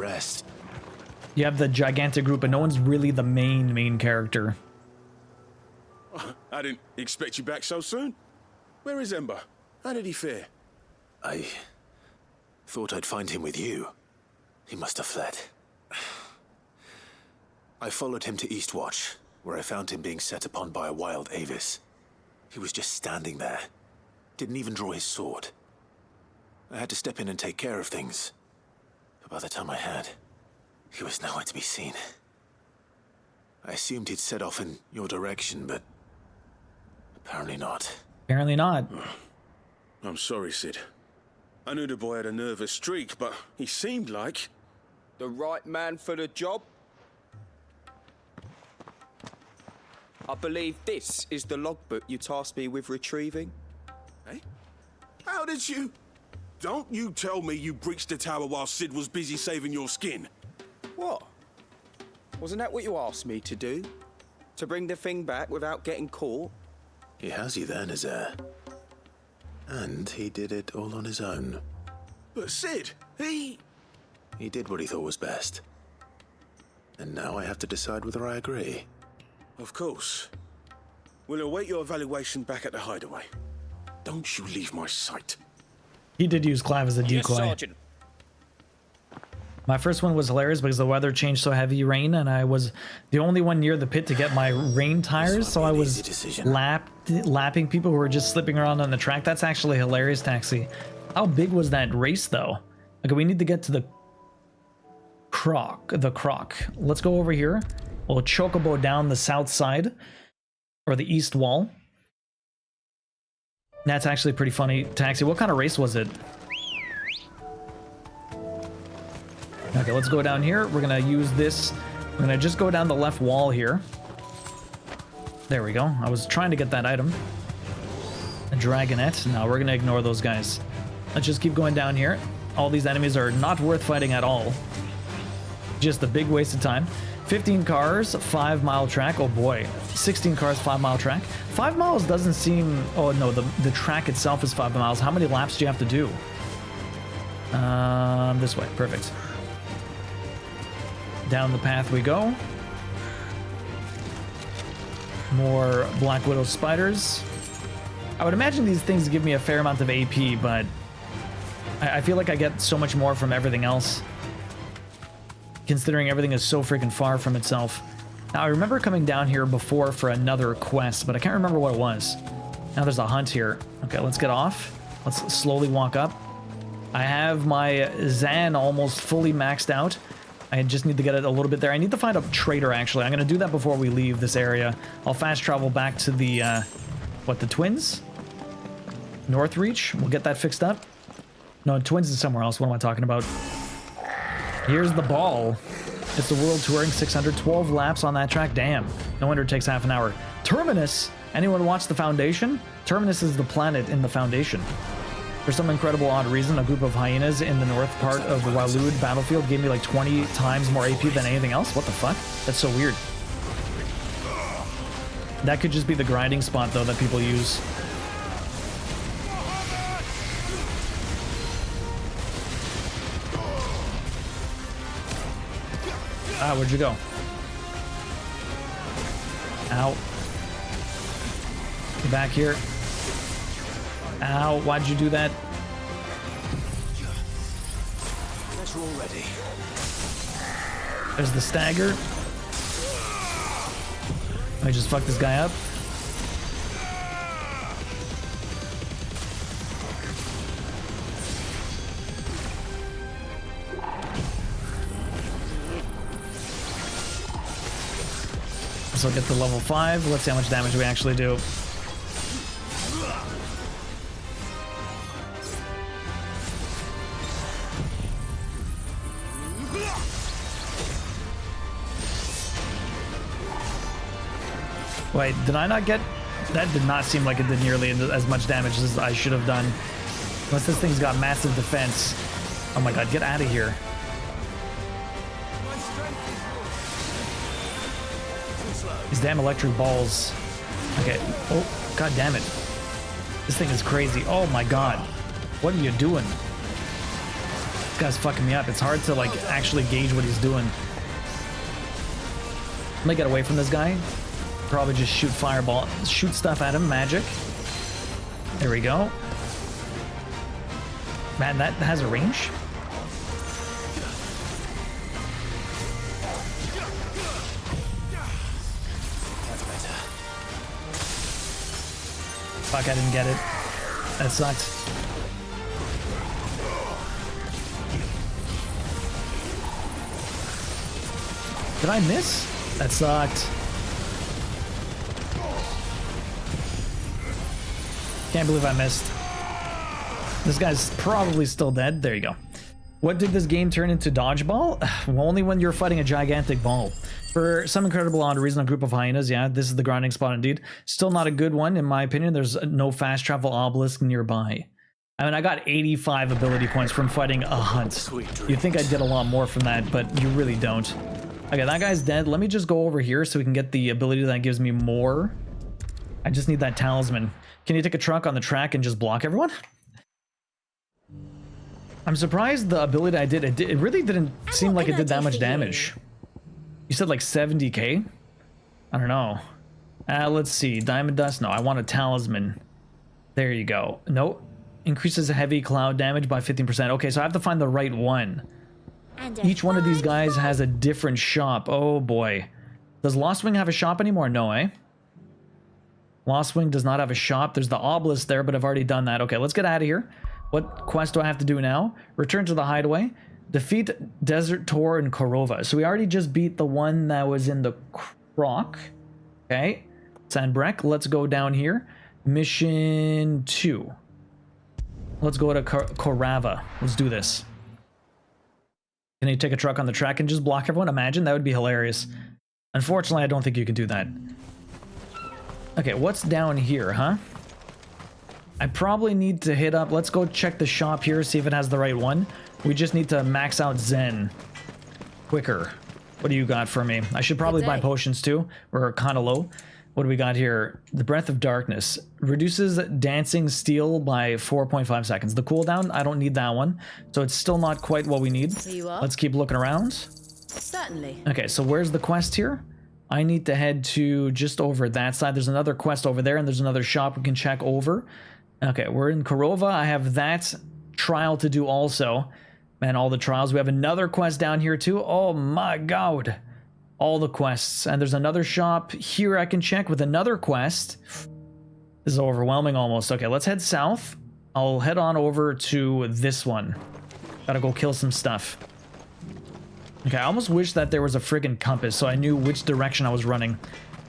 You have the gigantic group, but no one's really the main character. I didn't expect you back so soon. Where is Ember? How did he fare? I thought I'd find him with you. He must have fled. I followed him to Eastwatch, where I found him being set upon by a wild Avis. He was just standing there. Didn't even draw his sword. I had to step in and take care of things. But by the time I had, he was nowhere to be seen. I assumed he'd set off in your direction, but apparently not. Apparently not. I'm sorry, Sid. I knew the boy had a nervous streak, but he seemed like... The right man for the job? I believe this is the logbook you tasked me with retrieving. Eh? How did you... Don't you tell me you breached the tower while Sid was busy saving your skin. What? Wasn't that what you asked me to do? To bring the thing back without getting caught? He has you there, Nazaire. And he did it all on his own. But Sid, he did what he thought was best. And now I have to decide whether I agree. Of course. We'll await your evaluation back at the hideaway. Don't you leave my sight. He did use Clive as a decoy. Yes, Sergeant. My first one was hilarious because the weather changed so heavy rain, and I was the only one near the pit to get my rain tires, so I was lapping people who were just slipping around on the track. That's actually hilarious, Taxi. How big was that race, though? Okay, we need to get to the croc. Let's go over here. We'll chocobo down the south side, or the east wall. That's actually pretty funny, Taxi. What kind of race was it? Okay, let's go down here. We're gonna use this. We're gonna just go down the left wall here. There we go. I was trying to get that item. A dragonette. No, we're gonna ignore those guys. Let's just keep going down here. All these enemies are not worth fighting at all. Just a big waste of time. 15 cars, 5-mile track. Oh boy. 16 cars, 5-mile track. 5 miles doesn't seem... Oh no, the track itself is 5 miles. How many laps do you have to do? This way. Perfect. Down the path we go. More Black Widow spiders. I would imagine these things give me a fair amount of AP, but I feel like I get so much more from everything else, considering everything is so freaking far from itself. Now, I remember coming down here before for another quest, but I can't remember what it was. Now there's a hunt here. Okay, let's get off. Let's slowly walk up. I have my Zan almost fully maxed out. I just need to get it a little bit there. I need to find a trader, actually. I'm going to do that before we leave this area. I'll fast travel back to the, the Twins? Northreach? We'll get that fixed up. No, Twins is somewhere else. What am I talking about? Here's the ball. It's the World Touring 612 laps on that track. Damn. No wonder it takes half an hour. Terminus? Anyone watch The Foundation? Terminus is the planet in The Foundation. For some incredible odd reason, a group of hyenas in the north part of the Waloed battlefield gave me like 20 times more AP than anything else. What the fuck? That's so weird. That could just be the grinding spot, though, that people use. Ah, where'd you go? Ow. Get back here. Ow, why'd you do that? That's all ready. There's the stagger. Let me just fuck this guy up. this will get to level 5. Let's see how much damage we actually do. Wait, did I not get... That did not seem like it did nearly as much damage as I should have done. Unless this thing's got massive defense. Oh my god, get out of here. These damn electric balls. Okay. Oh, god damn it. This thing is crazy. Oh my god. What are you doing? This guy's fucking me up. It's hard to, like, actually gauge what he's doing. Let me get away from this guy. Probably just shoot fireball, shoot stuff at him, magic. There we go. Man, that has a range. Fuck, I didn't get it. That sucked. Did I miss? That sucked. Can't believe I missed. This guy's probably still dead. There you go. What did this game turn into? Dodgeball? Well, only when you're fighting a gigantic ball. For some incredible odd reason, a group of hyenas, yeah, this is the grinding spot indeed. Still not a good one, in my opinion. There's no fast travel obelisk nearby. I mean, I got 85 ability points from fighting a hunt. You'd think I'd get a lot more from that, but you really don't. Okay, that guy's dead. Let me just go over here so we can get the ability that gives me more. I just need that talisman. Can you take a truck on the track and just block everyone? I'm surprised the ability I did, it really didn't seem like it did that much damage. You said like 70k? I don't know. Let's see. Diamond dust? No, I want a talisman. There you go. Nope. Increases heavy cloud damage by 15%. Okay, so I have to find the right one. Each one of these guys has a different shop. Oh boy. Does Lost Wing have a shop anymore? No, eh? Lost Wing does not have a shop. There's the obelisk there, but I've already done that. Okay, let's get out of here. What quest do I have to do now? Return to the hideaway. Defeat Desert Tor and Korova. So we already just beat the one that was in the croc. Okay. Sandbrek. Let's go down here. Mission 2. Let's go to Korava. Let's do this. Can you take a truck on the track and just block everyone? Imagine, that would be hilarious. Unfortunately, I don't think you can do that. Okay, what's down here, huh? I probably need to hit up... Let's go check the shop here, see if it has the right one. We just need to max out Zen quicker. What do you got for me? I should probably buy potions too. We're kind of low. What do we got here? The Breath of Darkness. Reduces dancing steel by 4.5 seconds. The cooldown, I don't need that one. So it's still not quite what we need. Here you are. Let's keep looking around. Certainly. Okay, so where's the quest here? I need to head to just over that side. There's another quest over there, and there's another shop we can check over. Okay, we're in Korova. I have that trial to do also. Man, all the trials. We have another quest down here too. Oh my god. All the quests. And there's another shop here I can check with another quest. This is overwhelming almost. Okay, let's head south. I'll head on over to this one. Gotta go kill some stuff. Okay, I almost wish that there was a friggin' compass so I knew which direction I was running.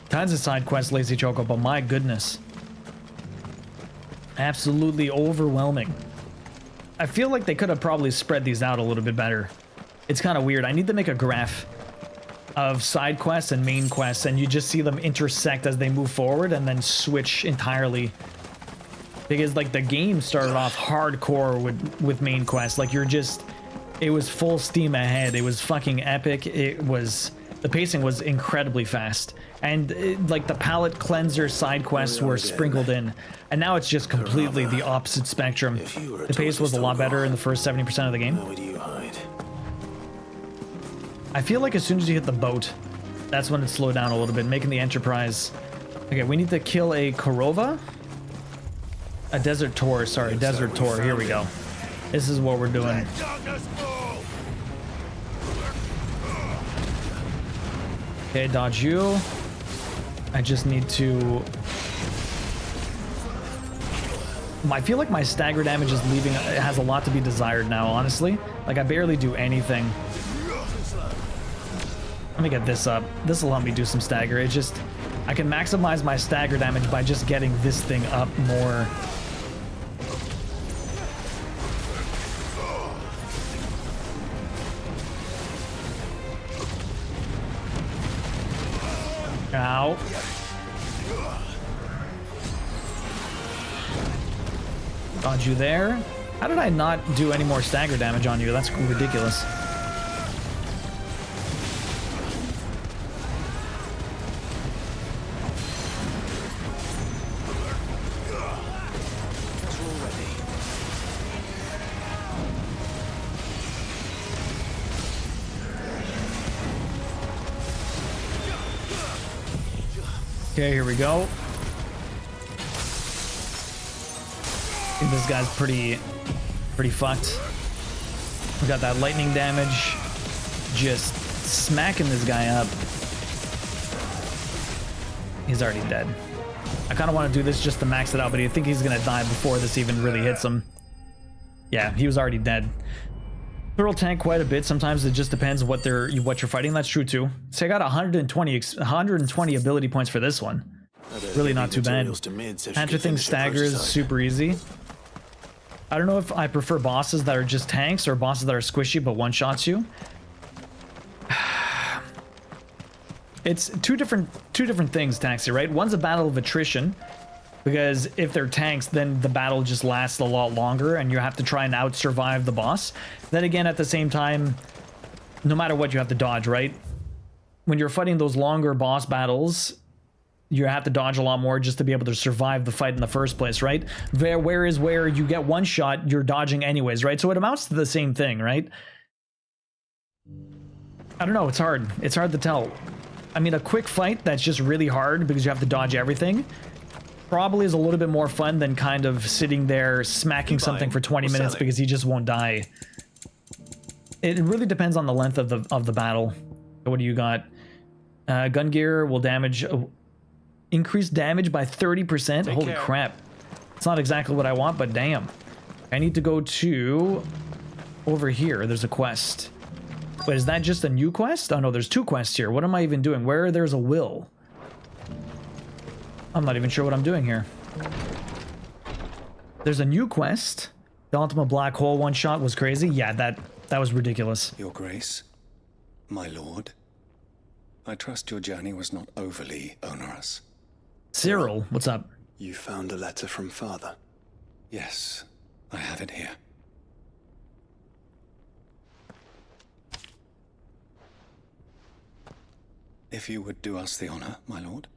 Tons of side quests, Lazy Choco, but my goodness. Absolutely overwhelming. I feel like they could have probably spread these out a little bit better. It's kind of weird. I need to make a graph of side quests and main quests, and you just see them intersect as they move forward and then switch entirely. Because, like, the game started off hardcore with main quests. Like, you're just... It was full steam ahead. It was fucking epic. It was... The pacing was incredibly fast. And, like, the palate cleanser side quests were sprinkled in. And now it's just completely the opposite spectrum. The pace was a lot better in the first 70% of the game. Where do you hide? I feel like as soon as you hit the boat, that's when it slowed down a little bit, making the Enterprise... Okay, we need to kill a Korova? A Desert Tor, sorry, Desert Tor. Here we go. This is what we're doing. Okay, dodge you. I just need to... I feel like my stagger damage is leaving... It has a lot to be desired now, honestly. Like, I barely do anything. Let me get this up. This will help me do some stagger. It's just, I can maximize my stagger damage by just getting this thing up more. Ow. Dodge you there. How did I not do any more stagger damage on you? That's ridiculous. Okay, here we go. I think this guy's pretty fucked. We got that lightning damage. Just smacking this guy up. He's already dead. I kind of want to do this just to max it out, but I think he's gonna die before this even really hits him. Yeah, he was already dead. Throw tank quite a bit. Sometimes it just depends what you're fighting. That's true too. So I got 120 ability points for this one. Really not too bad. Panther thing staggers super easy. I don't know if I prefer bosses that are just tanks or bosses that are squishy but one-shots you. It's two different things, Taxi, right? One's a battle of attrition, because if they're tanks, then the battle just lasts a lot longer and you have to try and out-survive the boss. Then again, at the same time, no matter what, you have to dodge, right? When you're fighting those longer boss battles, you have to dodge a lot more just to be able to survive the fight in the first place, right? Whereas where you get one shot, you're dodging anyways, right? So it amounts to the same thing, right? I don't know, it's hard. It's hard to tell. I mean, a quick fight that's just really hard because you have to dodge everything probably is a little bit more fun than kind of sitting there smacking something for 20 minutes because he just won't die. It really depends on the length of the battle. What do you got? Gun gear will damage, increase damage by 30%. Holy crap. It's not exactly what I want, but damn. I need to go to over here. There's a quest. Wait, is that just a new quest? Oh no, there's two quests here. What am I even doing? Where there's a will? I'm not even sure what I'm doing here. There's a new quest. The ultimate black hole one shot was crazy. Yeah, that was ridiculous. Your Grace, my lord, I trust your journey was not overly onerous. Cyril, what's up? You found a letter from Father? Yes, I have it here. If you would do us the honor, my lord.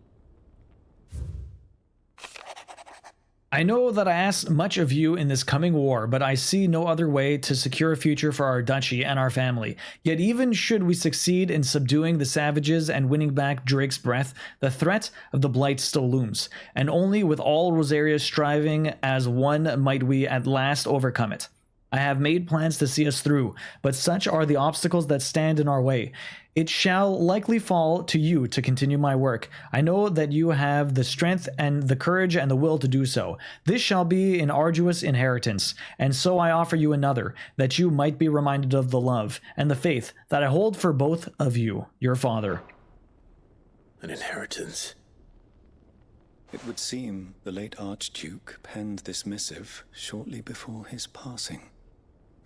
I know that I asked much of you in this coming war, but I see no other way to secure a future for our duchy and our family. Yet even should we succeed in subduing the savages and winning back Drake's breath, the threat of the Blight still looms, and only with all Rosaria striving as one might we at last overcome it. I have made plans to see us through, but such are the obstacles that stand in our way. It shall likely fall to you to continue my work. I know that you have the strength and the courage and the will to do so. This shall be an arduous inheritance, and so I offer you another, that you might be reminded of the love and the faith that I hold for both of you, your father. An inheritance? It would seem the late Archduke penned this missive shortly before his passing.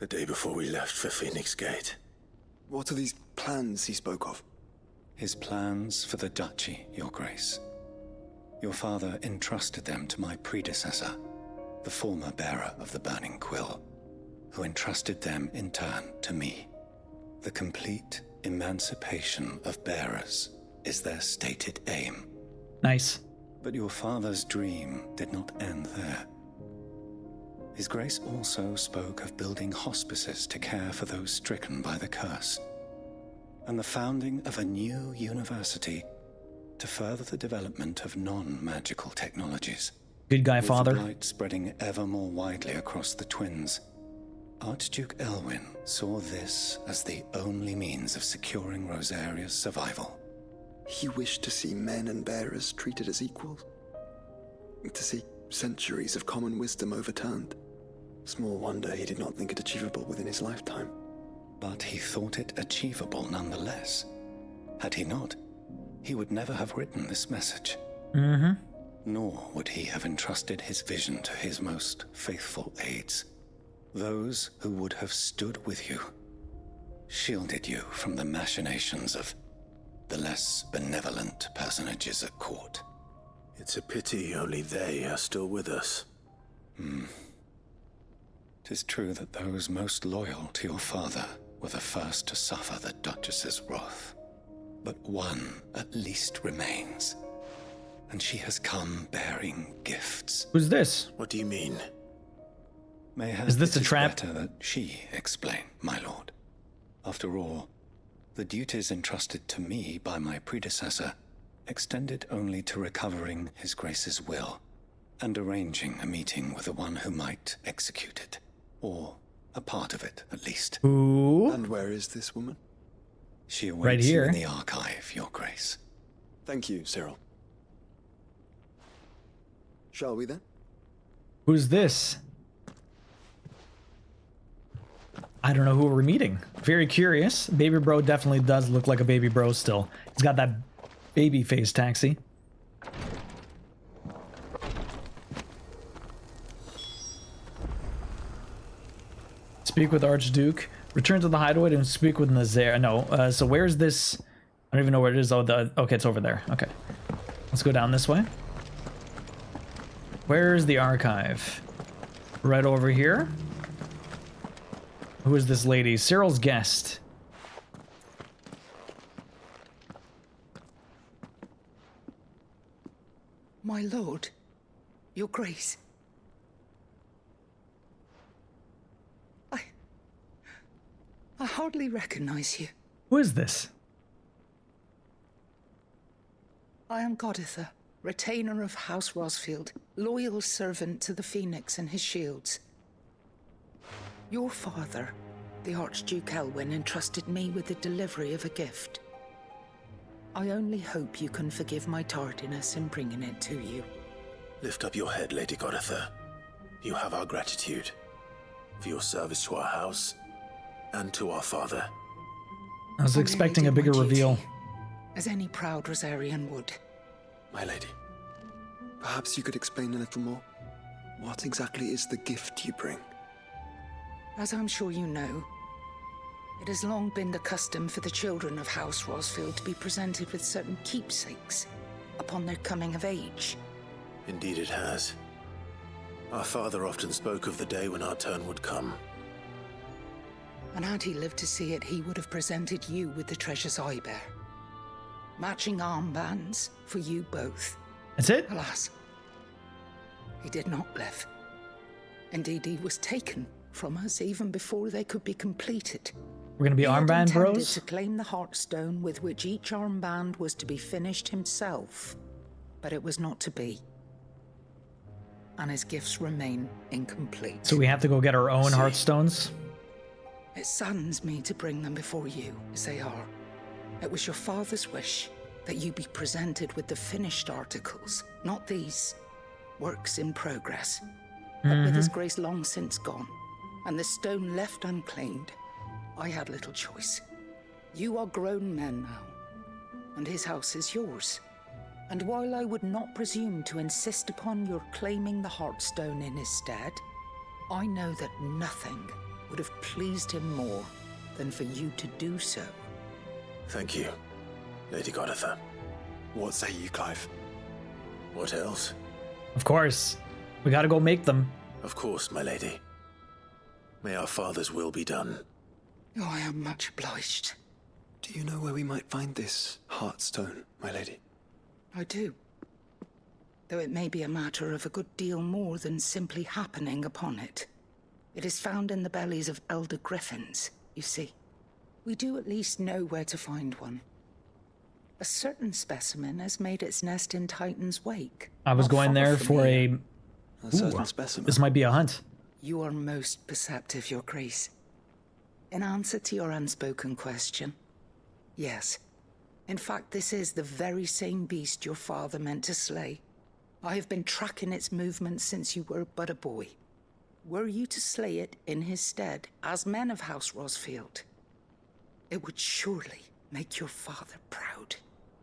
The day before we left for Phoenix Gate. What are these plans he spoke of? His plans for the duchy, your grace. Your father entrusted them to my predecessor, the former bearer of the Burning Quill, who entrusted them in turn to me. The complete emancipation of bearers is their stated aim. Nice. But your father's dream did not end there. His Grace also spoke of building hospices to care for those stricken by the curse, and the founding of a new university to further the development of non-magical technologies. Good guy, Father. With the light spreading ever more widely across the twins, Archduke Elwyn saw this as the only means of securing Rosaria's survival. He wished to see men and bearers treated as equals. To see centuries of common wisdom overturned. Small wonder he did not think it achievable within his lifetime. But he thought it achievable nonetheless. Had he not, he would never have written this message. Mm-hmm. Nor would he have entrusted his vision to his most faithful aides, those who would have stood with you, shielded you from the machinations of the less benevolent personages at court. It's a pity only they are still with us. 'Tis true that those most loyal to your father were the first to suffer the Duchess's wrath. But one at least remains, and she has come bearing gifts. Who's this? What do you mean? Mayhap is this it a trap? Better that she explain, my lord. After all, the duties entrusted to me by my predecessor extended only to recovering His Grace's will and arranging a meeting with the one who might execute it, or a part of it at least. Who? And where is this woman? She awaits right here you in the archive, Your Grace. Thank you, Cyril. Shall we then? Who's this? I don't know who we're meeting. Very curious. Baby bro definitely does look like a baby bro still. He's got that baby face taxi. Speak with Archduke. Return to the hideaway and speak with Nazaire. No, so where's this? I don't even know where it is. Oh, okay, it's over there. Okay. Let's go down this way. Where's the archive? Right over here. Who is this lady? Cyril's guest. My lord, your grace. I hardly recognize you. Who is this? I am Goditha, retainer of House Rosfield, loyal servant to the Phoenix and his shields. Your father, the Archduke Elwyn, entrusted me with the delivery of a gift. I only hope you can forgive my tardiness in bringing it to you. Lift up your head, Lady Goditha. You have our gratitude for your service to our house and to our father. I was expecting a bigger reveal. As any proud Rosarian would. My lady, perhaps you could explain a little more? What exactly is the gift you bring? As I'm sure you know, it has long been the custom for the children of House Rosfield to be presented with certain keepsakes upon their coming of age. Indeed it has. Our father often spoke of the day when our turn would come. And had he lived to see it, he would have presented you with the treasures I bear. Matching armbands for you both. That's it? Alas, he did not live. Indeed, he was taken from us even before they could be completed. We're gonna be armband bros? He intended to claim the Heartstone with which each armband was to be finished himself, but it was not to be. And his gifts remain incomplete. So we have to go get our own Heartstones? It saddens me to bring them before you, as they are. It was your father's wish that you be presented with the finished articles, not these works in progress. But with his grace long since gone, and the stone left unclaimed, I had little choice. You are grown men now, and his house is yours. And while I would not presume to insist upon your claiming the Heartstone in his stead, I know that nothing would have pleased him more than for you to do so. Thank you, Lady Goditha. What say you, Clive? What else? Of course. We gotta go make them. Of course, my lady. May our father's will be done. Oh, I am much obliged. Do you know where we might find this Heartstone, my lady? I do. Though it may be a matter of a good deal more than simply happening upon it. It is found in the bellies of elder griffins, you see. We do at least know where to find one. A certain specimen has made its nest in Titan's Wake. I was going there for a certain specimen. This might be a hunt. You are most perceptive, Your Grace. In answer to your unspoken question, yes. In fact, this is the very same beast your father meant to slay. I have been tracking its movements since you were but a boy. Were you to slay it in his stead, as men of House Rosfield, it would surely Make your father proud.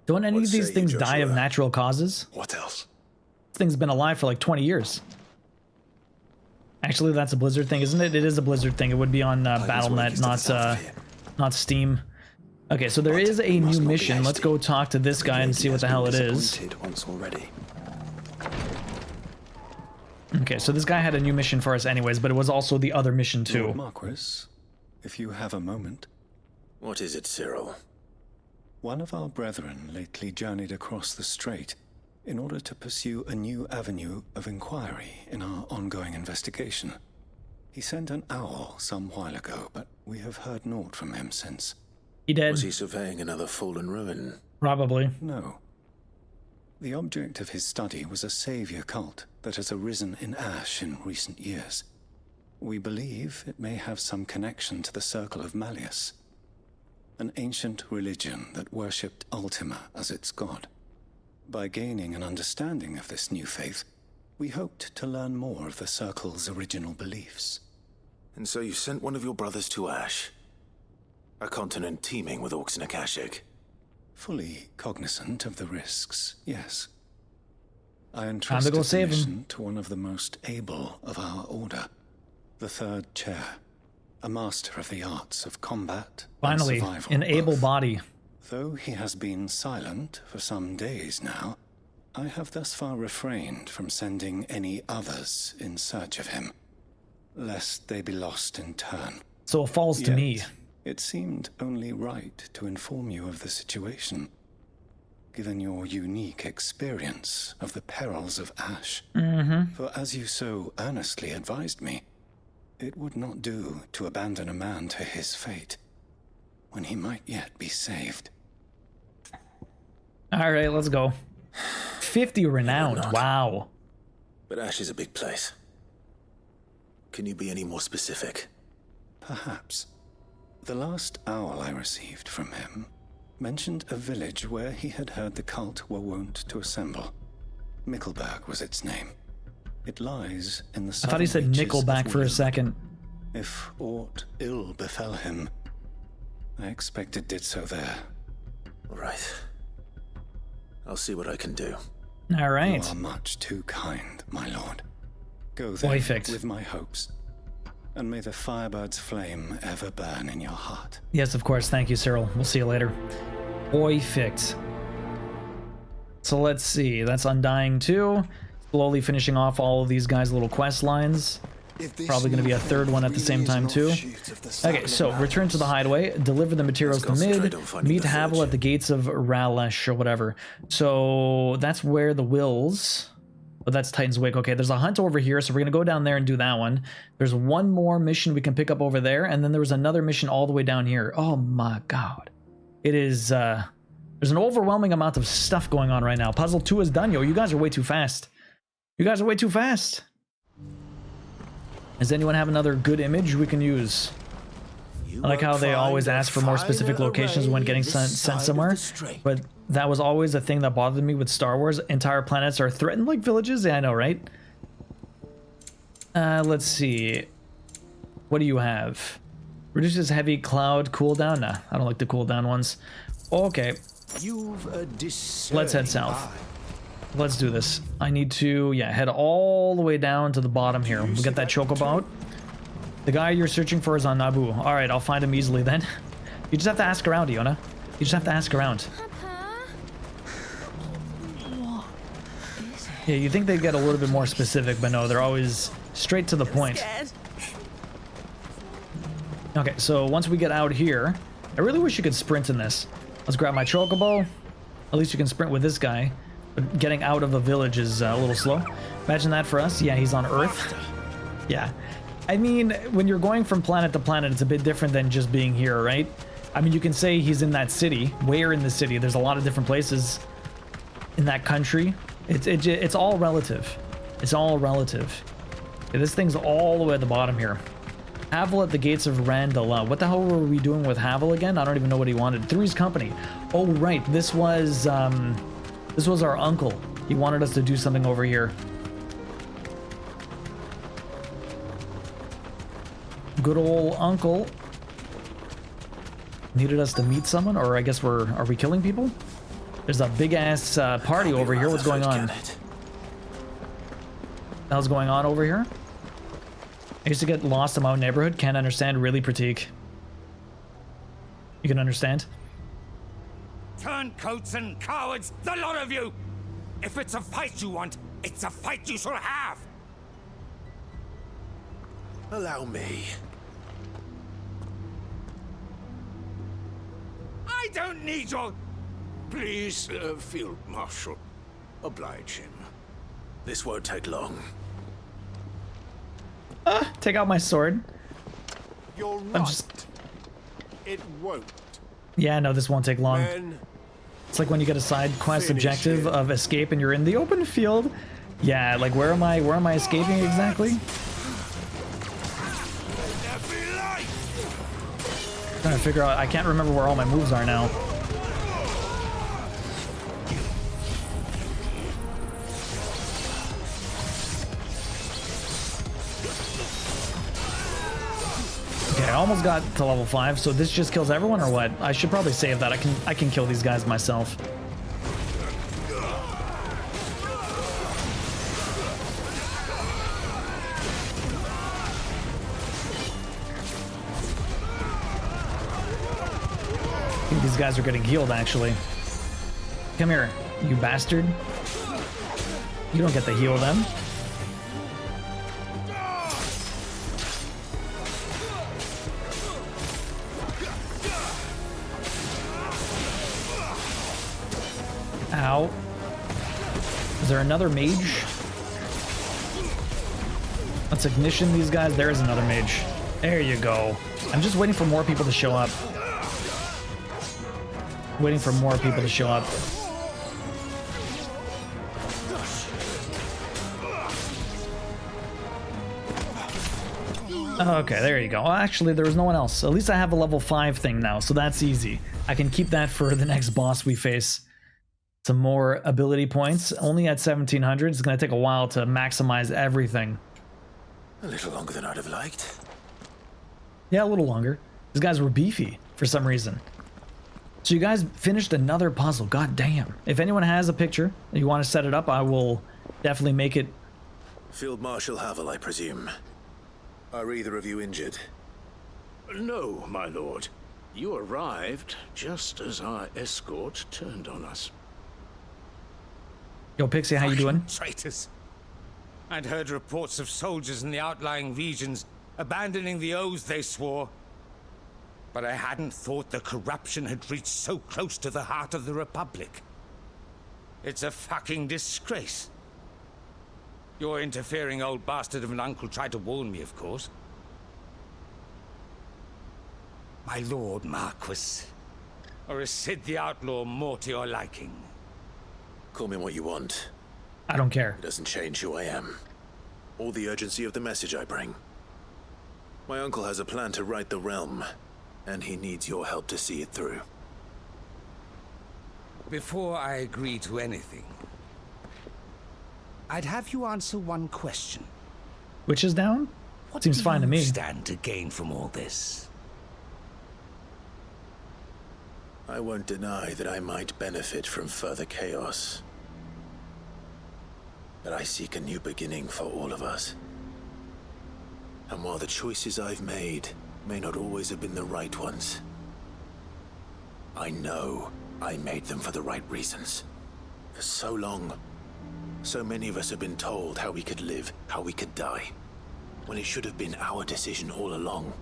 Don't any What of these say you, things die of Joshua? natural causes? What else? This thing's been alive for like 20 years. Actually, that's a Blizzard thing, isn't it? It is a Blizzard thing. It would be on Battle.net, not Steam. Okay, so there is a new mission. Let's go talk to this guy and see what the hell it is. Once already. Okay, so this guy had a new mission for us anyways, but it was also the other mission too. Lord Marquis, if you have a moment. What is it, Cyril? One of our brethren lately journeyed across the strait in order to pursue a new avenue of inquiry in our ongoing investigation. He sent an owl some while ago, but we have heard naught from him since. He dead? Was he surveying another fallen ruin? Probably. No. The object of his study was a savior cult that has arisen in Ash in recent years. We believe it may have some connection to the Circle of Malleus, an ancient religion that worshipped Ultima as its god. By gaining an understanding of this new faith, we hoped to learn more of the Circle's original beliefs. And so you sent one of your brothers to Ash? A continent teeming with orcs and Akashic? Fully cognizant of the risks, yes. I Time to entrusted go the save him. mission to one of the most able of our order, the Third Chair, a master of the arts of combat Finally, and survival. an able body. Though he has been silent for some days now, I have thus far refrained from sending any others in search of him, lest they be lost in turn. So it falls to me. It seemed only right to inform you of the situation, given your unique experience of the perils of Ash. For as you so earnestly advised me, it would not do to abandon a man to his fate, when he might yet be saved. All right, let's go. 50 renowned. Wow. But Ash is a big place. Can you be any more specific? Perhaps. The last owl I received from him mentioned a village where he had heard the cult were wont to assemble. Mickleburg was its name. It lies in the I thought he said southern reaches Nickelback of for a Willow. second. If aught ill befell him, I expect it did so there. All right. I'll see what I can do. All right. You are much too kind, my lord. Go then Perfect. with my hopes, and may the firebird's flame ever burn in your heart. Yes, of course. Thank you, Cyril. We'll see you later. Perfect. So let's see. That's Undying 2. Slowly finishing off all of these guys' little quest lines. Probably going to be a third one at the same time too. Okay, so return to the hideaway, deliver the materials to Mid, meet Havel at the gates of Ralesh or whatever. So that's where the Wills. Oh, that's Titan's Wake. Okay, there's a hunt over here, so we're going to go down there and do that one. There's one more mission we can pick up over there, and then there was another mission all the way down here. Oh my god. It is, there's an overwhelming amount of stuff going on right now. Puzzle 2 is done, yo. You guys are way too fast. You guys are way too fast. Does anyone have another good image we can use? I like how they always ask for more specific locations when getting sent somewhere, but that was always a thing that bothered me with Star Wars. Entire planets are threatened like villages. Yeah, I know, right? Let's see. What do you have? Reduces heavy cloud cooldown. Nah, I don't like the cooldown ones. Okay. Let's head south. Let's do this. I need to, head all the way down to the bottom here. We'll get that chocobo out. The guy you're searching for is on Naboo. All right, I'll find him easily then. You just have to ask around, Iona. You just have to ask around. Yeah, you think they'd get a little bit more specific, but no, they're always straight to the point. Okay, so once we get out here, I really wish you could sprint in this. Let's grab my chocobo. At least you can sprint with this guy. But getting out of a village is a little slow. Imagine that for us. Yeah, he's on Earth. Yeah. I mean, when you're going from planet to planet, it's a bit different than just being here, right? I mean, you can say he's in that city. Where in the city? There's a lot of different places in that country. It's all relative. It's all relative. Okay, this thing's all the way at the bottom here. Havel at the gates of Randala. What the hell were we doing with Havel again? I don't even know what he wanted. Three's company. Oh, right. This was our uncle. He wanted us to do something over here. Good old uncle. Needed us to meet someone, or I guess are we killing people? There's a big ass party over here. What's going on? How's going on over here? I used to get lost in my own neighborhood. Can't understand. Really, Pratik. You can understand? Turncoats and cowards, the lot of you! If it's a fight you want, it's a fight you shall have! Allow me. I don't need your... Please, Field Marshal, oblige him. This won't take long. Take out my sword. You're right. I'm just... It won't. Yeah, no, this won't take long. Men, It's like when you get a side quest finish objective him. of escape and you're in the open field. Yeah, like where am I escaping exactly? Trying to figure out, I can't remember where all my moves are now. Okay, I almost got to level 5, so this just kills everyone or what? I should probably save that. I can kill these guys myself. I think these guys are getting healed actually. Come here, you bastard. You don't get to heal them. Ow. Is there another mage? Let's ignition these guys. There is another mage. There you go. I'm just waiting for more people to show up. Waiting for more people to show up. Okay, there you go. Well, actually, there was no one else. At least I have a level 5 thing now, so that's easy. I can keep that for the next boss we face. Some more ability points. Only at 1700. It's going to take a while to maximize everything. A little longer than I'd have liked. Yeah, a little longer. These guys were beefy for some reason. So you guys finished another puzzle. God damn. If anyone has a picture and you want to set it up, I will definitely make it. Field Marshal Havel, I presume. Are either of you injured? No, my lord. You arrived just as our escort turned on us. Yo, Pixie, how you doing? Traitors. I'd heard reports of soldiers in the outlying regions abandoning the oaths they swore. But I hadn't thought the corruption had reached so close to the heart of the Republic. It's a fucking disgrace. Your interfering old bastard of an uncle tried to warn me, of course. My lord Marquis. Or is Sid the Outlaw more to your liking? Call me what you want. I don't care. It doesn't change who I am. Or the urgency of the message I bring. My uncle has a plan to right the realm. And he needs your help to see it through. Before I agree to anything, I'd have you answer one question. Which is down? What Seems fine to me. What do you stand to gain from all this? I won't deny that I might benefit from further chaos. But I seek a new beginning for all of us. And while the choices I've made may not always have been the right ones, I know I made them for the right reasons. For so long, so many of us have been told how we could live, how we could die, when it should have been our decision all along.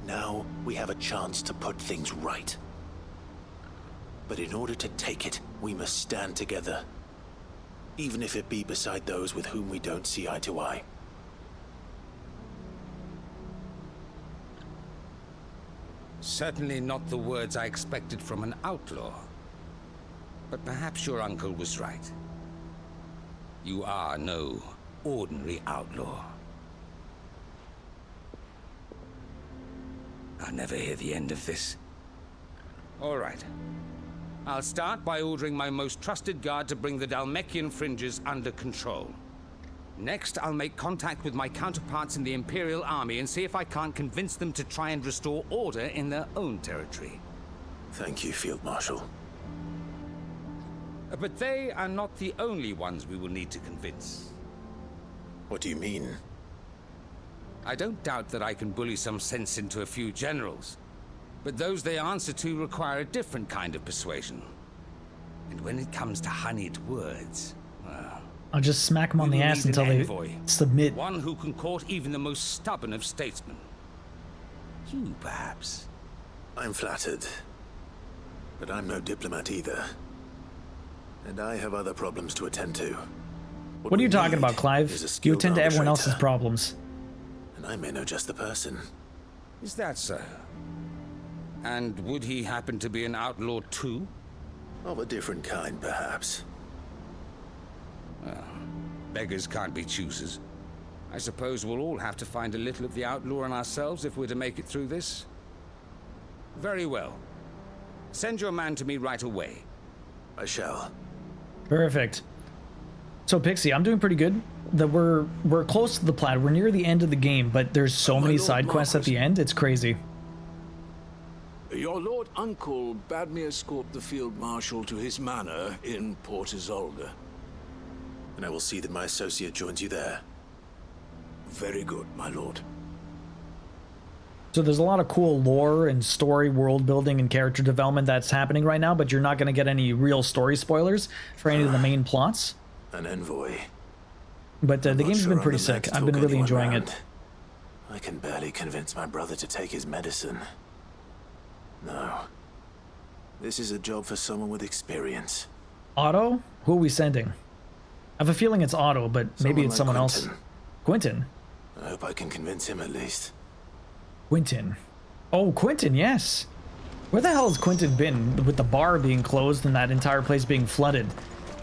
Now we have a chance to put things right. But in order to take it, we must stand together, even if it be beside those with whom we don't see eye to eye. Certainly not the words I expected from an outlaw. But perhaps your uncle was right. You are no ordinary outlaw. I'll never hear the end of this. All right. I'll start by ordering my most trusted guard to bring the Dalmekian fringes under control. Next, I'll make contact with my counterparts in the Imperial Army and see if I can't convince them to try and restore order in their own territory. Thank you, Field Marshal. But they are not the only ones we will need to convince. What do you mean? I don't doubt that I can bully some sense into a few generals, but those they answer to require a different kind of persuasion. And when it comes to honeyed words, well... I'll just smack them on the ass until they submit. One who can court even the most stubborn of statesmen. You, perhaps. I'm flattered. But I'm no diplomat either. And I have other problems to attend to. What are you talking about, Clive? You attend to everyone else's problems. And I may know just the person. Is that so? And would he happen to be an outlaw too? Of a different kind, perhaps. Well, beggars can't be choosers. I suppose we'll all have to find a little of the outlaw in ourselves if we're to make it through this. Very well. Send your man to me right away. I shall. Perfect. So Pixie, I'm doing pretty good. We're close to the plat. We're near the end of the game, but there's so many side quests at the end. It's crazy. Your Lord Uncle bade me escort the Field Marshal to his manor in Port Isolde. And I will see that my associate joins you there. Very good, my lord. So there's a lot of cool lore and story, world building, and character development that's happening right now, but you're not going to get any real story spoilers for any of the main plots. An envoy. But the game's been pretty sick. I've been really enjoying it. I can barely convince my brother to take his medicine. No. This is a job for someone with experience. Otto? Who are we sending? I have a feeling it's Otto, but maybe it's someone else. Quentin? I hope I can convince him at least. Quentin. Oh, Quentin, yes. Where the hell has Quentin been with the bar being closed and that entire place being flooded?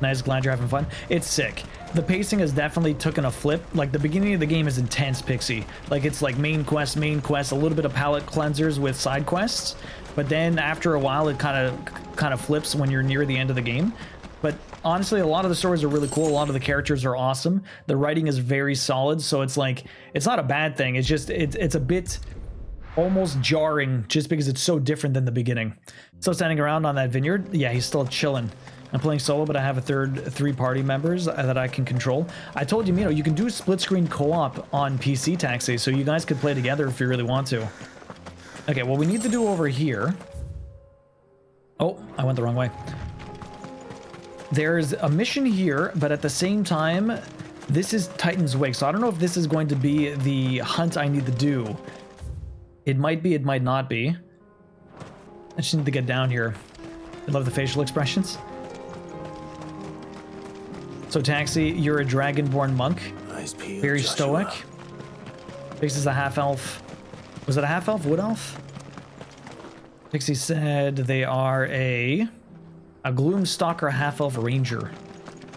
Nice, glad you're having fun. It's sick. The pacing has definitely taken a flip. Like, the beginning of the game is intense, Pixie. Like, it's like main quest, a little bit of palette cleansers with side quests. But then after a while, it kind of flips when you're near the end of the game. But honestly, a lot of the stories are really cool. A lot of the characters are awesome. The writing is very solid. So it's like, it's not a bad thing. It's just, it's a bit almost jarring just because it's so different than the beginning. Still standing around on that vineyard? Yeah, he's still chilling. I'm playing solo, but I have three party members that I can control. I told you, you can do split screen co-op on PC, Taxi, so you guys could play together if you really want to. Okay, what we need to do over here... Oh, I went the wrong way. There's a mission here, but at the same time, this is Titan's Wake, so I don't know if this is going to be the hunt I need to do. It might be, it might not be. I just need to get down here. I love the facial expressions. So Taxi, you're a dragonborn monk. Nice peel, very Joshua. stoic. Pix is a half-elf. Was it a half-elf? Wood elf? Pixie said they are a Gloomstalker half-elf ranger.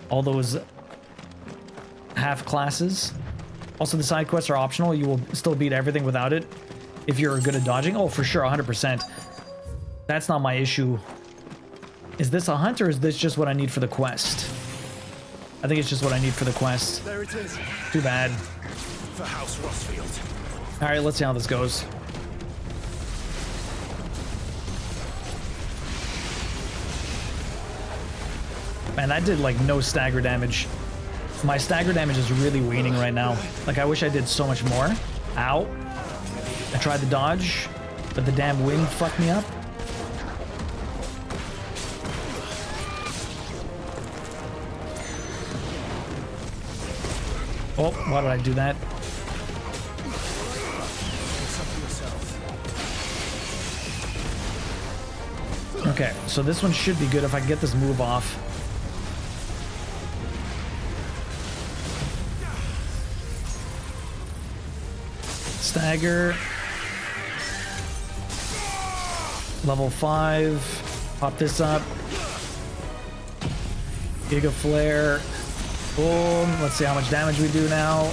All those half classes. Also, the side quests are optional. You will still beat everything without it if you're good at dodging. Oh, for sure, 100%. That's not my issue. Is this a hunt or is this just what I need for the quest? I think it's just what I need for the quest. There it is. Too bad. For House Rossfield. All right, let's see how this goes. Man, that did like no stagger damage. My stagger damage is really waning right now. Like, I wish I did so much more. Ow. I tried to dodge, but the damn wing fucked me up. Oh, why did I do that? Okay, so this one should be good if I can get this move off. Stagger. Level 5. Pop this up. Giga Flare. Boom. Let's see how much damage we do now.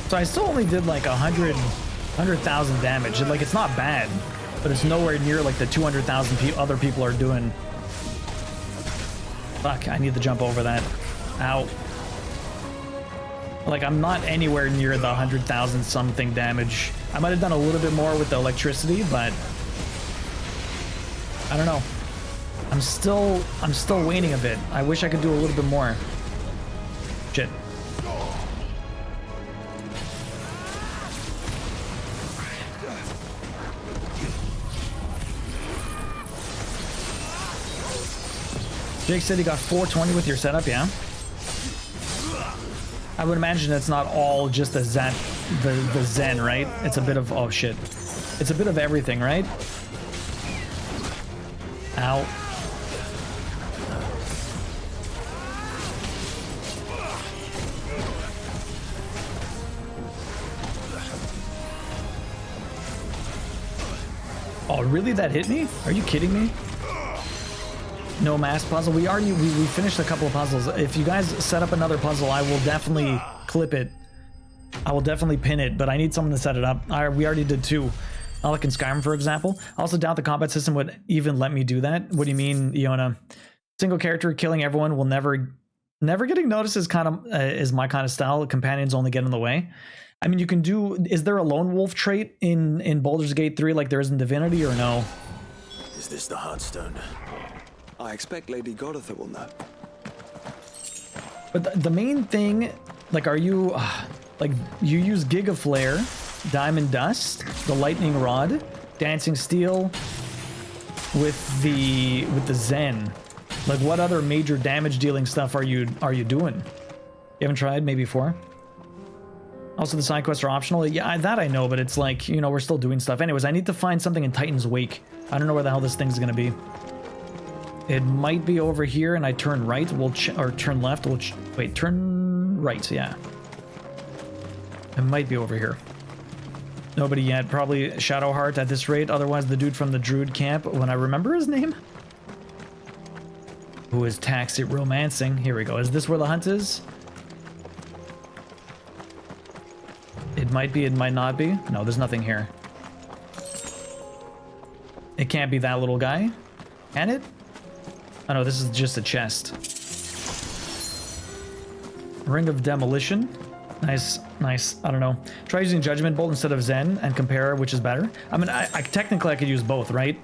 So I still only did like 100,000 damage. Like, it's not bad, but it's nowhere near like the 200,000 other people are doing. Fuck, I need to jump over that. Ow. Like, I'm not anywhere near the 100,000 something damage. I might have done a little bit more with the electricity, but I don't know. I'm still waning a bit. I wish I could do a little bit more. Shit. Jake said he got 420 with your setup, yeah? I would imagine it's not all just the Zen, right? It's a bit of, oh shit. It's a bit of everything, right? Ow. Oh, really? That hit me? Are you kidding me? No mask puzzle. We finished a couple of puzzles. If you guys set up another puzzle, I will definitely clip it. I will definitely pin it, but I need someone to set it up. We already did 2. Like in Skyrim, for example. I also doubt the combat system would even let me do that. What do you mean, Iona? Single character killing everyone will never getting noticed is kind of is my kind of style. Companions only get in the way. I mean, you can do. Is there a lone wolf trait in Baldur's Gate 3 like there is in Divinity, or no? Is this the Heartstone? I expect Lady Goritha will know. But the main thing, like, are you like you use Giga Flare, Diamond Dust, the Lightning Rod, Dancing Steel with the Zen. Like, what other major damage dealing stuff are you doing? You haven't tried? Maybe 4? Also, the side quests are optional. Yeah, that I know, but it's like, you know, we're still doing stuff. Anyways, I need to find something in Titan's Wake. I don't know where the hell this thing's gonna be. It might be over here, and I turn right. Or turn left. Wait, turn right. Yeah. It might be over here. Nobody yet. Probably Shadowheart at this rate. Otherwise, the dude from the Druid camp. When I remember his name. Who is taxi romancing. Here we go. Is this where the hunt is? It might be. It might not be. No, there's nothing here. It can't be that little guy. Can it? Oh no, this is just a chest. Ring of Demolition. Nice, nice. I don't know. Try using Judgment Bolt instead of Zen and compare which is better. I mean, I technically I could use both, right?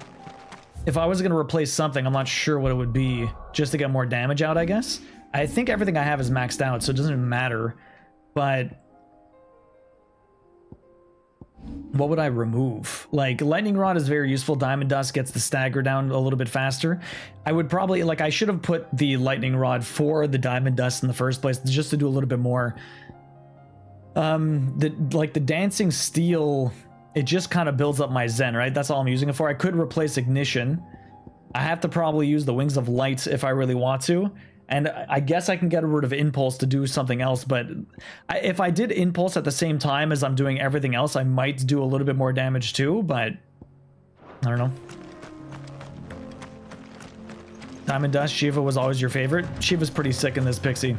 If I was going to replace something, I'm not sure what it would be, just to get more damage out, I guess. I think everything I have is maxed out, so it doesn't matter. But what would I remove? Like, Lightning Rod is very useful. Diamond Dust gets the stagger down a little bit faster. I would probably, like, I should have put the Lightning Rod for the Diamond Dust in the first place, just to do a little bit more. The Dancing Steel, it just kind of builds up my Zen, right? That's all I'm using it for. I could replace Ignition. I have to probably use the Wings of Light if I really want to. And I guess I can get rid of Impulse to do something else, but if I did Impulse at the same time as I'm doing everything else, I might do a little bit more damage too, but I don't know. Diamond Dust, Shiva was always your favorite. Shiva's pretty sick in this Pixie.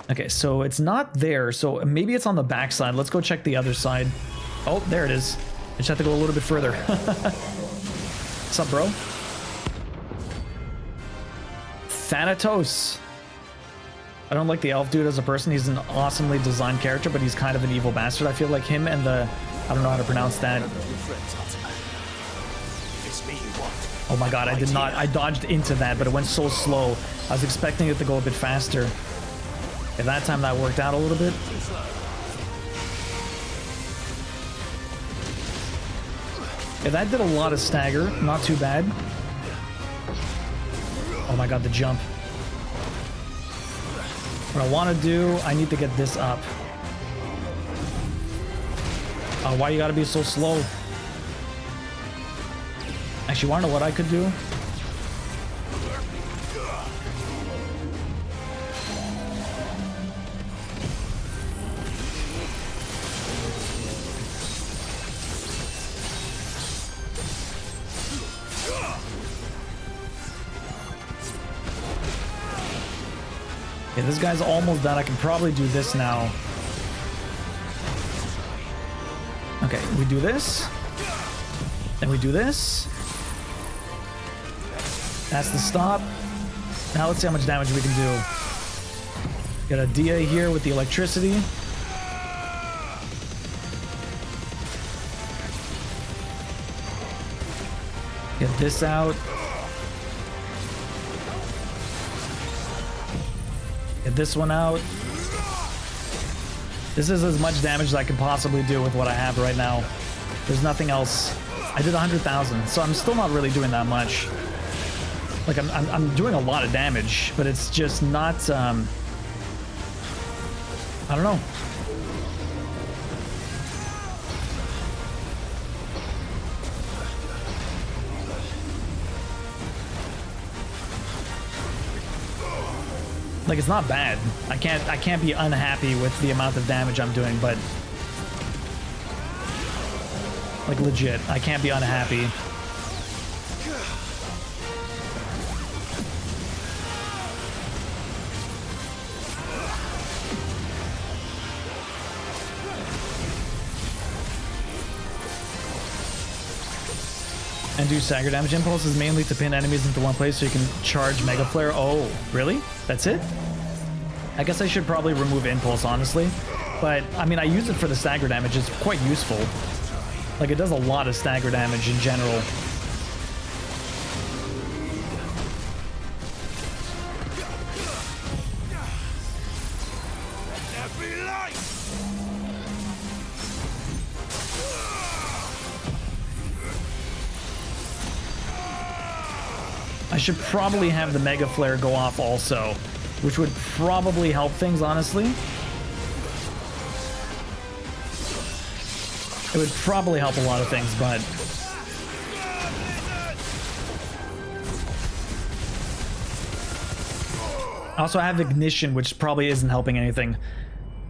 Okay, so it's not there, so maybe it's on the backside. Let's go check the other side. Oh, there it is. I just have to go a little bit further. What's up, bro? Thanatos. I don't like the elf dude as a person. He's an awesomely designed character, but he's kind of an evil bastard. I feel like him and the... I don't know how to pronounce that. Oh my god, I did not... I dodged into that, but it went so slow. I was expecting it to go a bit faster. At that time, that worked out a little bit. Yeah, that did a lot of stagger. Not too bad. Oh my god, the jump. What I want to do, I need to get this up. Oh, why you gotta be so slow? Actually, wanna know what I could do? Okay, this guy's almost done. I can probably do this now. Okay, we do this. Then we do this. That's the stop. Now let's see how much damage we can do. Got a DA here with the electricity. Get this out. Get this one out. This is as much damage as I can possibly do with what I have right now. There's nothing else. I did 100,000, so I'm still not really doing that much. Like, I'm doing a lot of damage, but it's just not, I don't know. Like, it's not bad. I can't be unhappy with the amount of damage I'm doing, but like, legit, I can't be unhappy. And do stagger damage impulses mainly to pin enemies into one place so you can charge Mega Flare. Oh, really? That's it? I guess I should probably remove impulse, honestly. But, I mean, I use it for the stagger damage. It's quite useful. Like, it does a lot of stagger damage in general. I should probably have the Mega Flare go off also, which would probably help things, honestly. It would probably help a lot of things, but I also have Ignition, which probably isn't helping anything.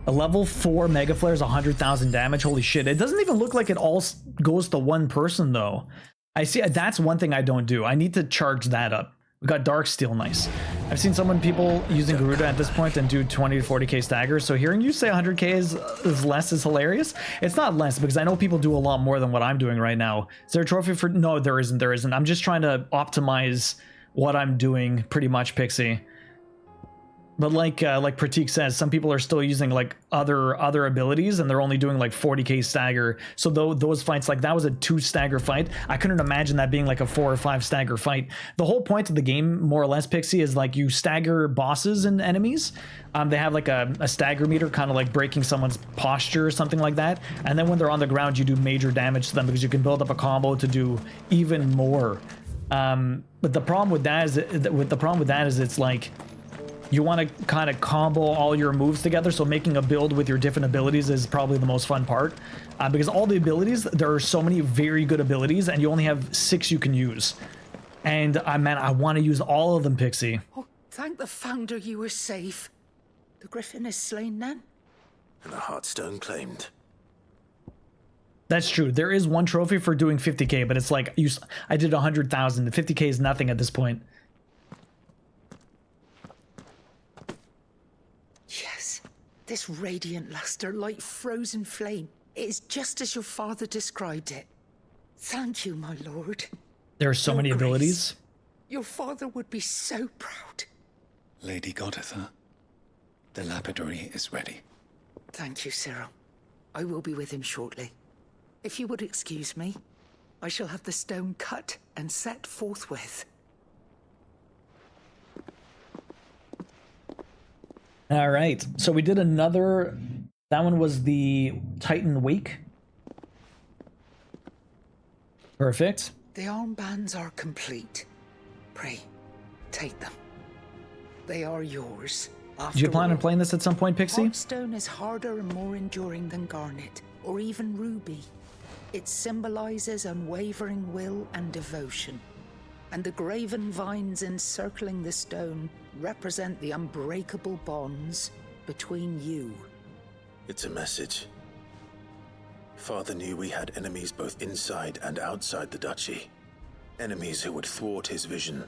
A level 4 Mega Flare is 100,000 damage. Holy shit. It doesn't even look like it all goes to one person, though. I see, that's one thing I don't do. I need to charge that up. We got Darksteel, nice. I've seen people using Garuda at this point and do 20 to 40k staggers, so hearing you say 100k is less is hilarious. It's not less, because I know people do a lot more than what I'm doing right now. Is there a trophy for... No, there isn't. I'm just trying to optimize what I'm doing, pretty much, Pixie. But like Pratik says, some people are still using like other abilities, and they're only doing like 40k stagger. So those fights, like that was a 2 stagger fight. I couldn't imagine that being like a 4 or 5 stagger fight. The whole point of the game, more or less, Pixie, is like you stagger bosses and enemies. They have like a stagger meter, kind of like breaking someone's posture or something like that. And then when they're on the ground, you do major damage to them because you can build up a combo to do even more. But the problem with that is it's like, you want to kind of combo all your moves together, so making a build with your different abilities is probably the most fun part. Because all the abilities, there are so many very good abilities, and you only have 6 you can use. And, man, I want to use all of them, Pixie. Oh, thank the Founder you were safe. The Griffin is slain then? And the Heartstone claimed. That's true. There is one trophy for doing 50k, but it's like, I did 100,000. 50k is nothing at this point. Yes, this radiant luster like frozen flame. It is just as your father described it. Thank you, my lord. There are so many abilities. Your father would be so proud. Lady Goditha, the lapidary is ready. Thank you, Cyril. I will be with him shortly. If you would excuse me, I shall have the stone cut and set forthwith. All right, so we did another, that one was the Titan Wake. Perfect. The armbands are complete. Pray, take them. They are yours. Do you plan on playing this at some point, Pixie? Heartstone is harder and more enduring than garnet, or even ruby. It symbolizes unwavering will and devotion. And the graven vines encircling the stone represent the unbreakable bonds between you. It's a message. Father knew we had enemies both inside and outside the duchy. Enemies who would thwart his vision.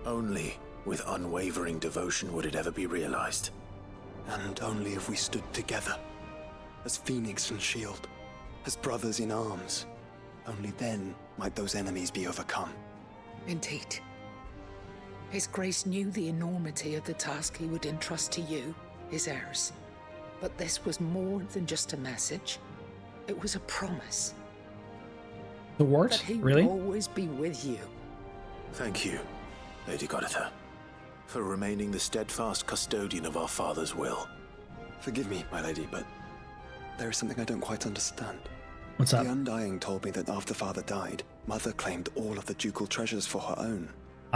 Only with unwavering devotion would it ever be realized. And only if we stood together, as Phoenix and Shield. as brothers in arms. Only then might those enemies be overcome. Indeed. His Grace knew the enormity of the task he would entrust to you, his heirs. But this was more than just a message. It was a promise. The wart? That he Really? would always be with you. Thank you, Lady Goditha, for remaining the steadfast custodian of our father's will. Forgive me, my lady, but there is something I don't quite understand. What's up? The Undying told me that after father died, mother claimed all of the ducal treasures for her own.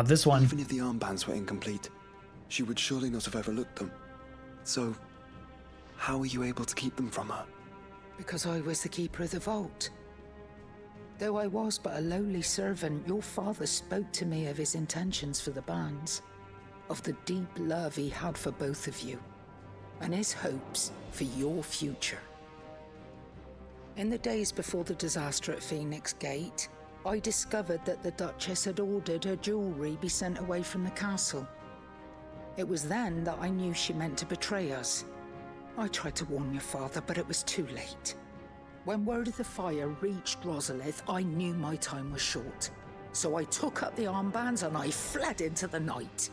This one. Even if the armbands were incomplete, she would surely not have overlooked them. So, how were you able to keep them from her? Because I was the keeper of the vault. Though I was but a lowly servant, your father spoke to me of his intentions for the bands, of the deep love he had for both of you, and his hopes for your future. In the days before the disaster at Phoenix Gate, I discovered that the Duchess had ordered her jewelry be sent away from the castle. It was then that I knew she meant to betray us. I tried to warn your father, but it was too late. When word of the fire reached Rosalith, I knew my time was short. So I took up the armbands and I fled into the night.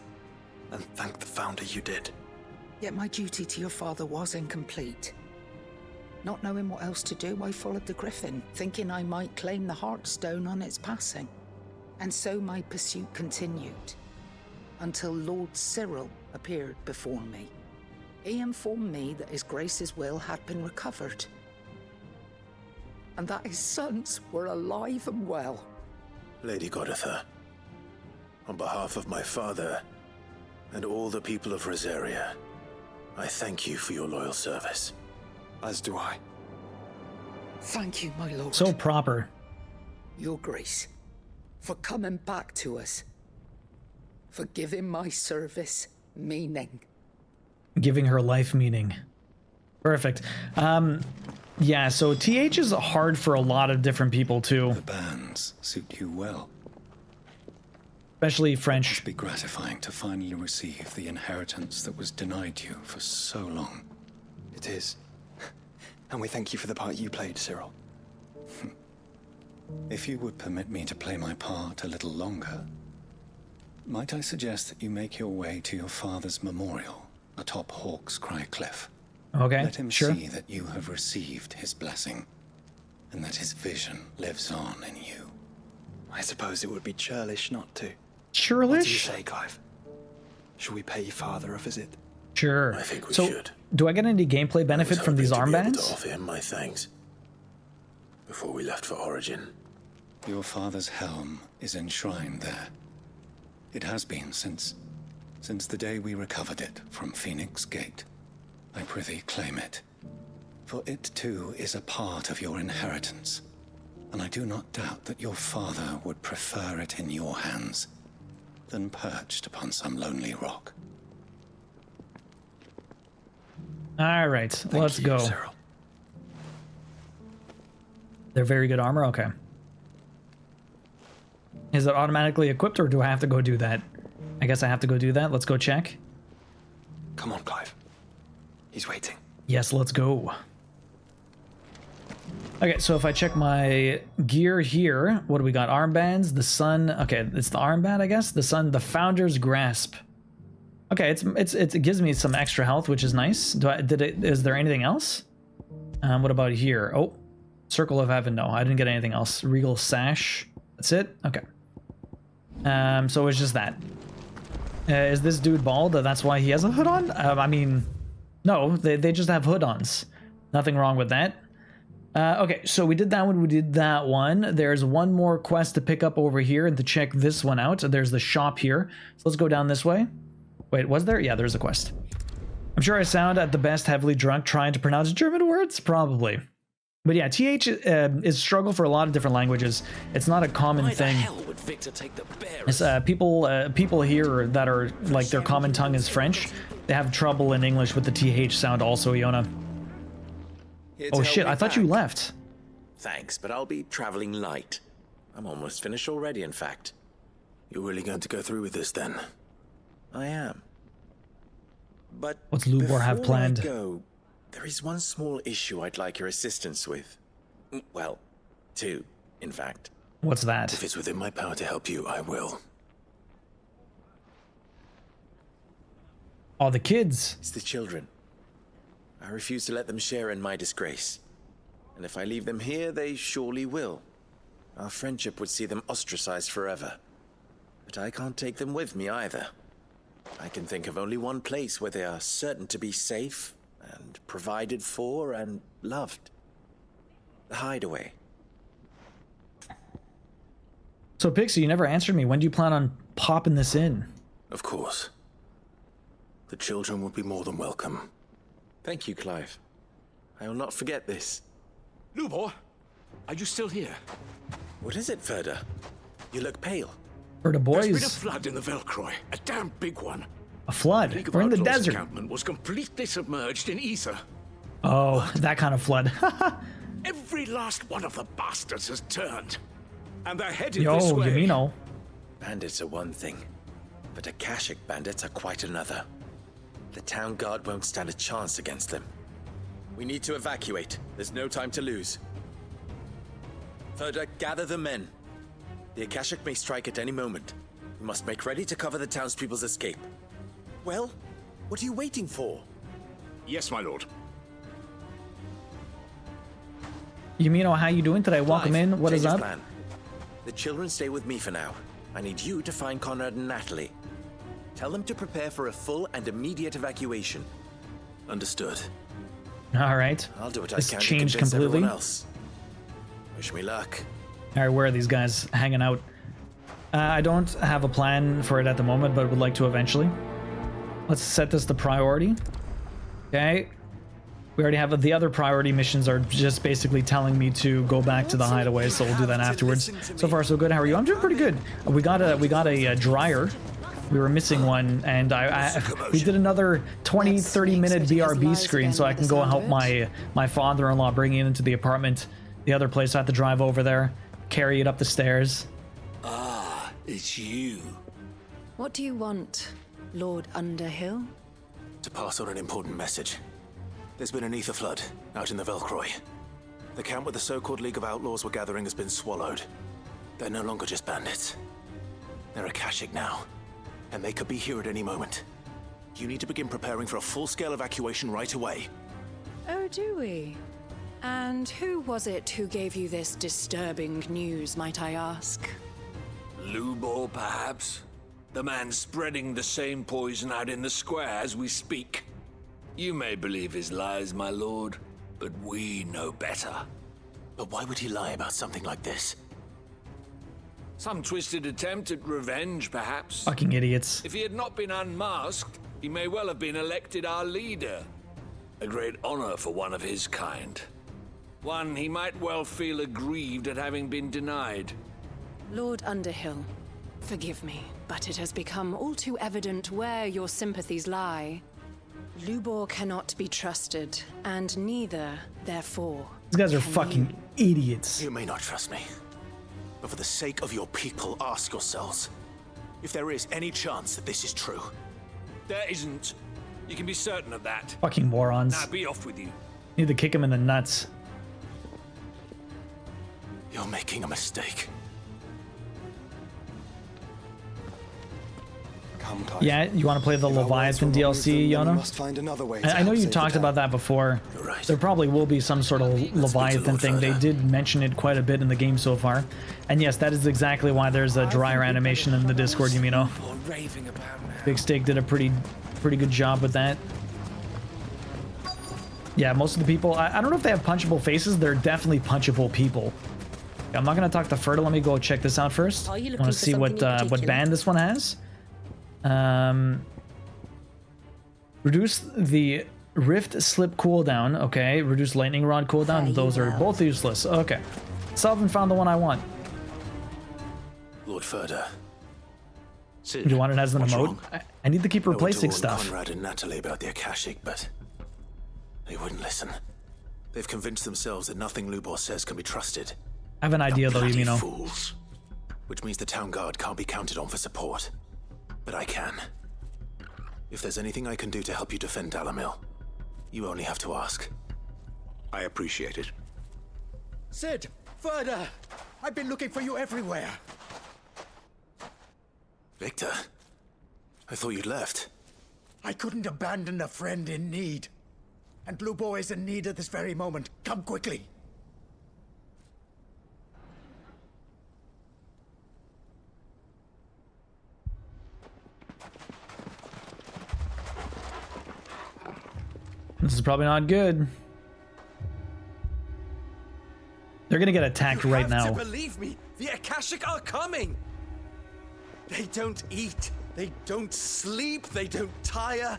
And thank the Founder you did. Yet my duty to your father was incomplete. Not knowing what else to do, I followed the Griffin, thinking I might claim the Heartstone on its passing. And so my pursuit continued, until Lord Cyril appeared before me. He informed me that His Grace's will had been recovered, and that his sons were alive and well. Lady Goditha, on behalf of my father and all the people of Rosaria, I thank you for your loyal service. As do I. Thank you, my lord. So proper. Your Grace, for coming back to us, for giving my service meaning. Giving her life meaning. Perfect. Yeah, so TH is hard for a lot of different people too. The bands suit you well. Especially French. It must be gratifying to finally receive the inheritance that was denied you for so long. It is. And we thank you for the part you played, Cyril. If you would permit me to play my part a little longer, might I suggest that you make your way to your father's memorial atop Hawk's Cry Cliff? Okay, Let him sure. see that you have received his blessing, and that his vision lives on in you. I suppose it would be churlish not to. Churlish? What do you say, Clive? Shall we pay your father a visit? Sure. I think we so, should. do I get any gameplay benefit from these To armbands? offer him my thanks before we left for Origin. Your father's helm is enshrined there. It has been since the day we recovered it from Phoenix Gate. I prithee claim it, for it too is a part of your inheritance, and I do not doubt that your father would prefer it in your hands than perched upon some lonely rock. All right, let's go. Cyril. They're very good armor? Okay. Is it automatically equipped, or do I have to go do that? I guess I have to go do that. Let's go check. Come on, Clive. He's waiting. Yes, let's go. Okay, so if I check my gear here, what do we got? Armbands, the sun. Okay, it's the armband, I guess. The sun, the Founder's Grasp. Okay, it gives me some extra health, which is nice. Is there anything else? What about here? Oh, Circle of Heaven. No, I didn't get anything else. Regal Sash. That's it. Okay. So it's just that. Is this dude bald? That's why he has a hood on? I mean, no, they just have hood-ons. Nothing wrong with that. Okay, so we did that one, we did that one. There's one more quest to pick up over here and to check this one out. There's the shop here. So let's go down this way. Wait, was there? Yeah, there's a quest. I'm sure I sound at the best heavily drunk trying to pronounce German words, probably. But yeah, TH is struggle for a lot of different languages. It's not a common thing. Why the hell would Victor take the bear? It's, people here that are like their common tongue is French. They have trouble in English with the TH sound also, Iona. Oh shit, I thought you left. Thanks, but I'll be traveling light. I'm almost finished already, in fact. You're really going to go through with this then? I am. But what's Lubor have planned? Before I go, there is one small issue I'd like your assistance with. Well, 2, in fact. What's that? If it's within my power to help you, I will. Oh, the kids. It's the children. I refuse to let them share in my disgrace. And if I leave them here, they surely will. Our friendship would see them ostracized forever. But I can't take them with me either. I can think of only one place where they are certain to be safe and provided for and loved. The Hideaway. So, Pixie, you never answered me. When do you plan on popping this in? Of course. The children would be more than welcome. Thank you, Clive. I will not forget this. Lubor, are you still here? What is it, Ferda? You look pale. Ferda boys. There's been a flood in the Velcroy. A damn big one. A flood? League of We're in the Outlaws desert. encampment was completely submerged in ether. Oh, that kind of flood. Every last one of the bastards has turned. And they're headed Yo, this way. Yamino. Bandits are one thing, but Akashic bandits are quite another. The town guard won't stand a chance against them. We need to evacuate. There's no time to lose. Ferda, gather the men. The Akashic may strike at any moment. We must make ready to cover the townspeople's escape. Well, what are you waiting for? Yes, my lord. Yamino, how you doing today? Welcome Clive, in. What is change of up? plan. The children stay with me for now. I need you to find Conrad and Natalie. Tell them to prepare for a full and immediate evacuation. Understood. All right. I'll do what This I can to changed convince completely. everyone else. Wish me luck. All right, where are these guys hanging out? I don't have a plan for it at the moment, but would like to eventually. Let's set this to priority. Okay. We already have the other priority missions are just basically telling me to go back to the hideaway, so we'll do that afterwards. So far, so good. How are you? I'm doing pretty good. We got a dryer. We were missing one, and we did another 20-30 minute BRB screen, so I can go help my father-in-law bring it into the apartment. The other place, I have to drive over there, carry it up the stairs. Ah, it's you. What do you want, Lord Underhill? To pass on an important message. There's been an ether flood out in the Velcroy. The camp where the so-called League of Outlaws were gathering has been swallowed. They're no longer just bandits. They're Akashic now, and they could be here at any moment. You need to begin preparing for a full-scale evacuation right away. Oh, do we? And who was it who gave you this disturbing news, might I ask? Lubor, perhaps? The man spreading the same poison out in the square as we speak. You may believe his lies, my lord, but we know better. But why would he lie about something like this? Some twisted attempt at revenge, perhaps. Fucking idiots. If he had not been unmasked, he may well have been elected our leader. A great honor for one of his kind. One he might well feel aggrieved at having been denied. Lord Underhill, forgive me, but it has become all too evident where your sympathies lie. Lubor cannot be trusted, and neither, therefore. These guys are fucking idiots. You may not trust me, but for the sake of your people, ask yourselves if there is any chance that this is true. There isn't. You can be certain of that. Fucking morons. Now be off with you. Need to kick him in the nuts. You're making a mistake. Come, Clive. Yeah, you want to play the Leviathan DLC, Yona? Must find another way I know you talked about that before. There probably will be some sort of Leviathan thing. They did mention it quite a bit in the game so far. And yes, that is exactly why there's a dryer animation in the Discord, you know. Big Steak did a pretty good job with that. Yeah, most of the people, I don't know if they have punchable faces. They're definitely punchable people. I'm not going to talk to Ferda. Let me go check this out first. I want to see what band this one has. Reduce the Rift Slip cooldown. Okay, reduce Lightning Rod cooldown. Those are both useless. Okay. Selvin found the one I want. Lord Ferda. Do you want it as an emote? I need to keep replacing stuff. Conrad and Natalie about the Akashic, but they wouldn't listen. They've convinced themselves that nothing Lubor says can be trusted. I have an idea though, you know. Fools. Which means the town guard can't be counted on for support. But I can. If there's anything I can do to help you defend Dalamil, you only have to ask. I appreciate it. Sid! Further! I've been looking for you everywhere. Victor, I thought you'd left. I couldn't abandon a friend in need. And Blue Boar is in need at this very moment. Come quickly. This is probably not good. They're gonna get attacked right now. You have to believe me, the Akashic are coming! They don't eat, they don't sleep, they don't tire,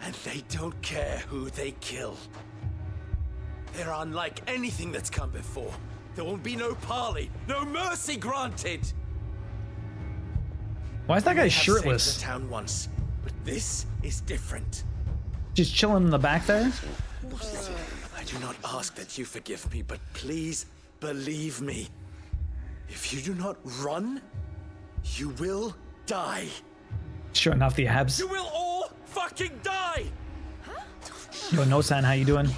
and they don't care who they kill. They're unlike anything that's come before. There won't be no parley, no mercy granted! Why is that guy They have saved shirtless? the town once, but this is different. Just chilling in the back there? I do not ask that you forgive me, but please believe me. If you do not run, you will die. Showing off the abs. You will all fucking die! Yo, No-san, how you doing?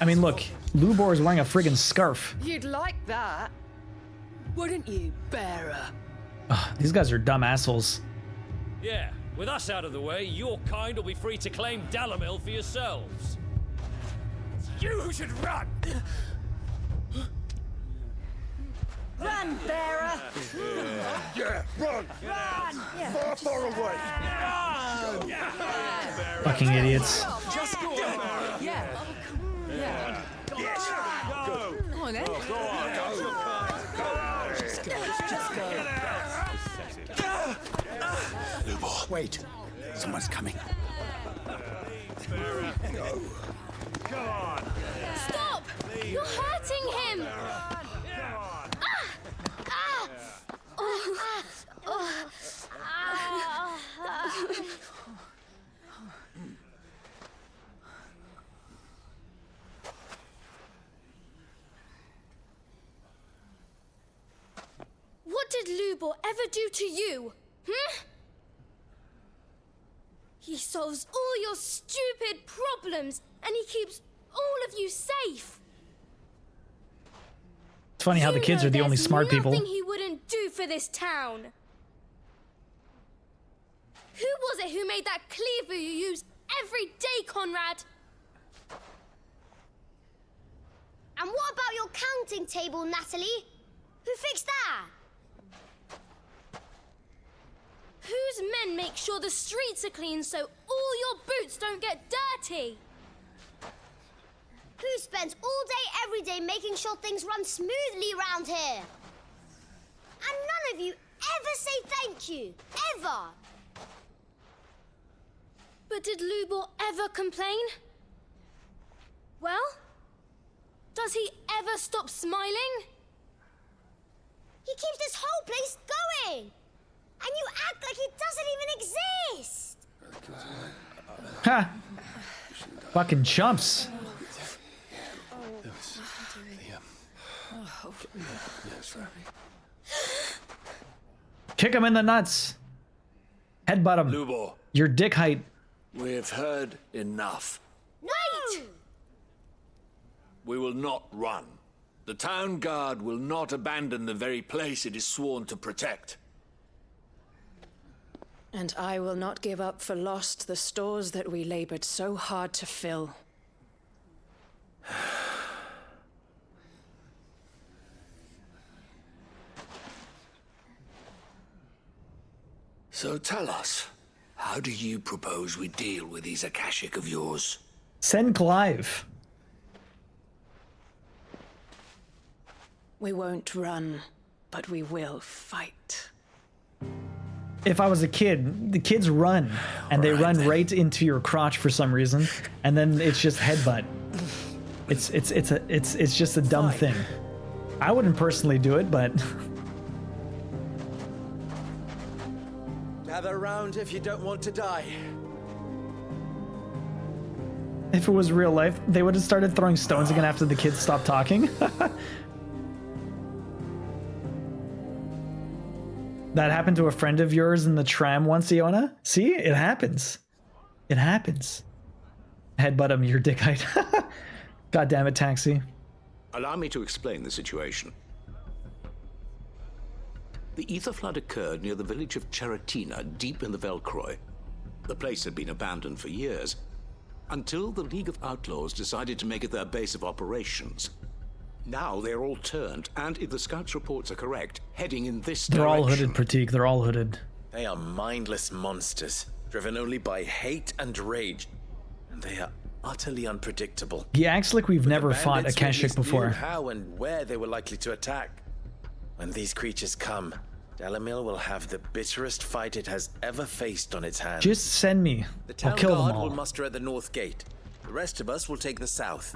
I mean, look, Lubor is wearing a friggin' scarf. You'd like that, wouldn't you, bearer? Ugh, these guys are dumb assholes. Yeah, with us out of the way, your kind will be free to claim Dalamil for yourselves. You should run! Run, bearer! Yeah, run! Run! Far, far away! Fucking idiots. Just go on. Yeah. Yeah. Yes! Go! Come on, then. Go on, go! Just go. Lubor. Wait. Someone's coming. Go on! Stop! You're hurting him! What did Lubor ever do to you? He solves all your stupid problems, and he keeps all of you safe. It's funny how the kids are the only smart people. Nothing he wouldn't do for this town. Who was it who made that cleaver you use every day, Conrad? And what about your counting table, Natalie? Who fixed that? Whose men make sure the streets are clean so all your boots don't get dirty? Who spends all day, every day making sure things run smoothly around here? And none of you ever say thank you, ever. But did Lubor ever complain? Well, does he ever stop smiling? He keeps this whole place going. And you act like it doesn't even exist! Ha! Fucking chumps. Kick him in the nuts. Headbutt him. Lubor. Your dick height. We've heard enough. Wait! We will not run. The town guard will not abandon the very place it is sworn to protect. And I will not give up for lost the stores that we labored so hard to fill. So tell us, how do you propose we deal with these Akashic of yours? Send Clive. We won't run, but we will fight. If I was a kid, the kids run, and they run right into your crotch for some reason, and then it's just headbutt. It's just a dumb thing. I wouldn't personally do it, but Gather round if you don't want to die. if it was real life, they would have started throwing stones again after the kids stopped talking. That happened to a friend of yours in the tram once, Iona? See? It happens. It happens. Headbutt him, your dick height. God damn it, Taxi. Allow me to explain the situation. The ether flood occurred near the village of Cheratina, deep in the Velcroy. The place had been abandoned for years, until the League of Outlaws decided to make it their base of operations. Now they're all turned, and if the scouts' reports are correct, heading in this direction. They're all hooded, Pratik. They're all hooded. They are mindless monsters, driven only by hate and rage. And they are utterly unpredictable. He acts like we've never fought Bandits Akashic knew before. how and where they were likely to attack. When these creatures come, Dalamil will have the bitterest fight it has ever faced on its hands. Just send me. The I'll town kill them guard all. will muster at the north gate. The rest of us will take the south.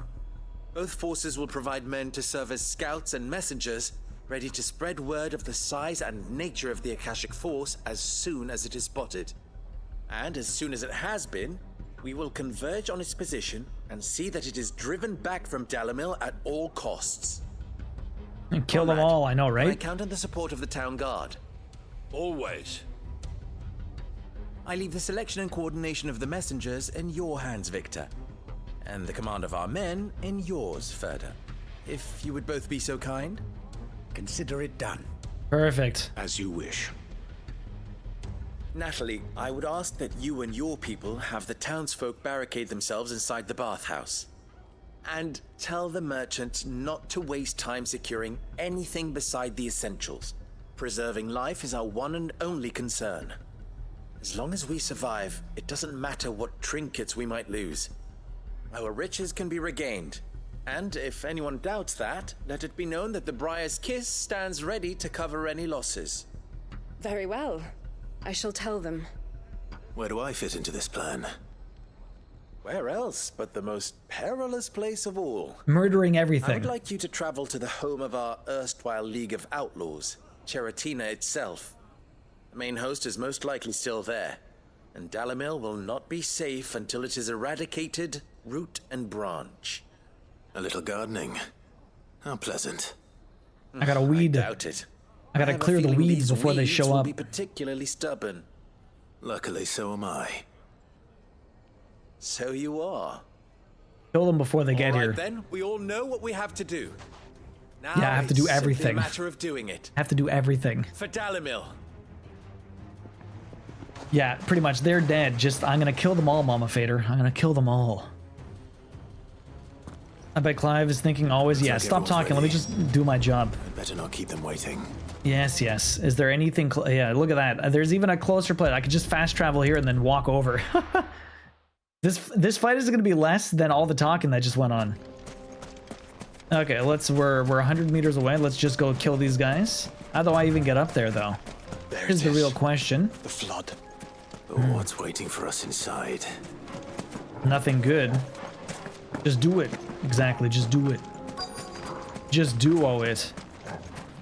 Both forces will provide men to serve as scouts and messengers, ready to spread word of the size and nature of the Akashic force as soon as it is spotted. And as soon as it has been, we will converge on its position and see that it is driven back from Dalamil at all costs. And kill them all, I know, I right? count on the support of the town guard. Always. I leave the selection and coordination of the messengers in your hands, Victor. And the command of our men in yours, Ferda. If you would both be so kind. Consider it done. Perfect. As you wish. Natalie, I would ask that you and your people have the townsfolk barricade themselves inside the bathhouse. And tell the merchant not to waste time securing anything beside the essentials. Preserving life is our one and only concern. As long as we survive, it doesn't matter what trinkets we might lose. Our riches can be regained. And if anyone doubts that, let it be known that the Briar's Kiss stands ready to cover any losses. Very well. I shall tell them. Where do I fit into this plan? Where else but the most perilous place of all? Murdering I everything. would like you to travel to the home of our erstwhile League of Outlaws, Cheratina itself. The main host is most likely still there, and Dalamil will not be safe until it is eradicated, root and branch. A little gardening. How pleasant. I gotta weed. I doubt it. I gotta have a clear the feeling weeds these before they weeds show will up. be particularly stubborn. Luckily, so am I. So you are. Kill them before they get All right, here. then, we all know what we have to do. Now Yeah, I have to do it's simply everything. a matter of doing it. I have to do everything. For Dalamil. Yeah, pretty much. They're dead. Just, I'm gonna kill them all, Mama Fader. I'm gonna kill them all. I bet Clive is thinking always, yeah, like stop everyone's talking. Let me ready. just do my job. I'd better not keep them waiting. Yes, yes. Is there anything? Yeah, look at that. There's even a closer place. I could just fast travel here and then walk over. This fight is going to be less than all the talking that just went on. Okay, we're 100 meters away. Let's just go kill these guys. How do I even get up there, though? Here's the real question. The flood. Oh, what's waiting for us inside? Nothing good. Just do it. Exactly, just do it. Just duo it.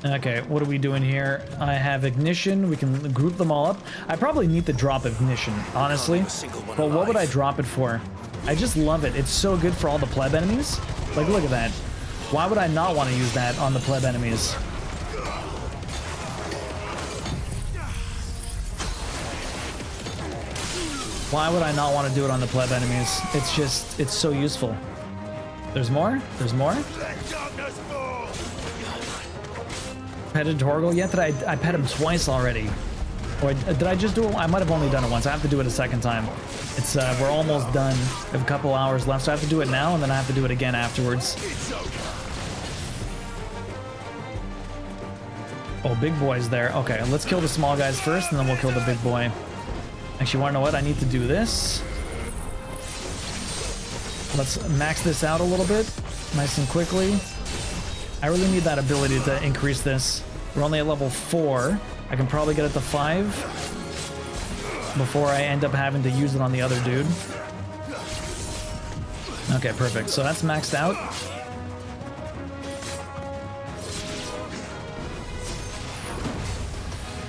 Okay, what are we doing here? I have ignition. We can group them all up. I probably need to drop ignition, honestly. But what would I drop it for? I just love it. It's so good for all the pleb enemies. Like, look at that. Why would I not want to use that on the pleb enemies? Why would I not want to do it on the pleb enemies? It's just, it's so useful. There's more? There's more? Petted Torgal yet? I pet him twice already. Or did I just do it? I might have only done it once. I have to do it a second time. It's we're almost done. We have a couple hours left, so I have to do it now, and then I have to do it again afterwards. Oh, big boy's there. Okay, let's kill the small guys first, and then we'll kill the big boy. Actually, wanna know what? I need to do this. Let's max this out a little bit, nice and quickly. I really need that ability to increase this. We're only at level 4. I can probably get it to 5 before I end up having to use it on the other dude. Okay, perfect. So that's maxed out.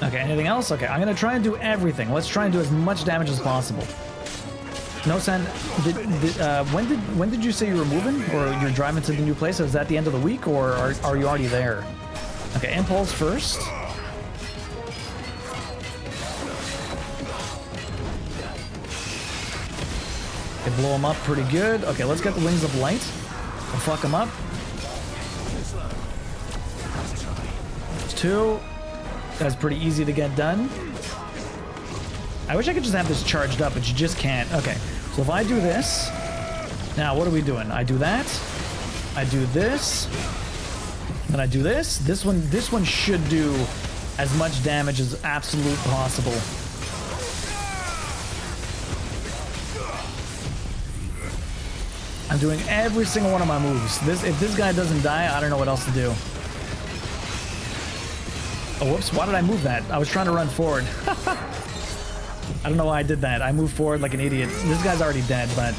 Okay, anything else? Okay, I'm gonna try and do everything. Let's try and do as much damage as possible. No-san, when did you say you were moving, or you're driving to the new place? Is that the end of the week, or are you already there? Okay, impulse first. Okay, blow him up pretty good. Okay, let's get the wings of light. We'll fuck him up. 2. That's pretty easy to get done. I wish I could just have this charged up, but you just can't. Okay, so if I do this, now what are we doing? I do that, I do this, then I do this. This one should do as much damage as absolute possible. I'm doing every single one of my moves. If this guy doesn't die, I don't know what else to do. Oh, whoops, why did I move that? I was trying to run forward. I don't know why I did that. I moved forward like an idiot. This guy's already dead, but...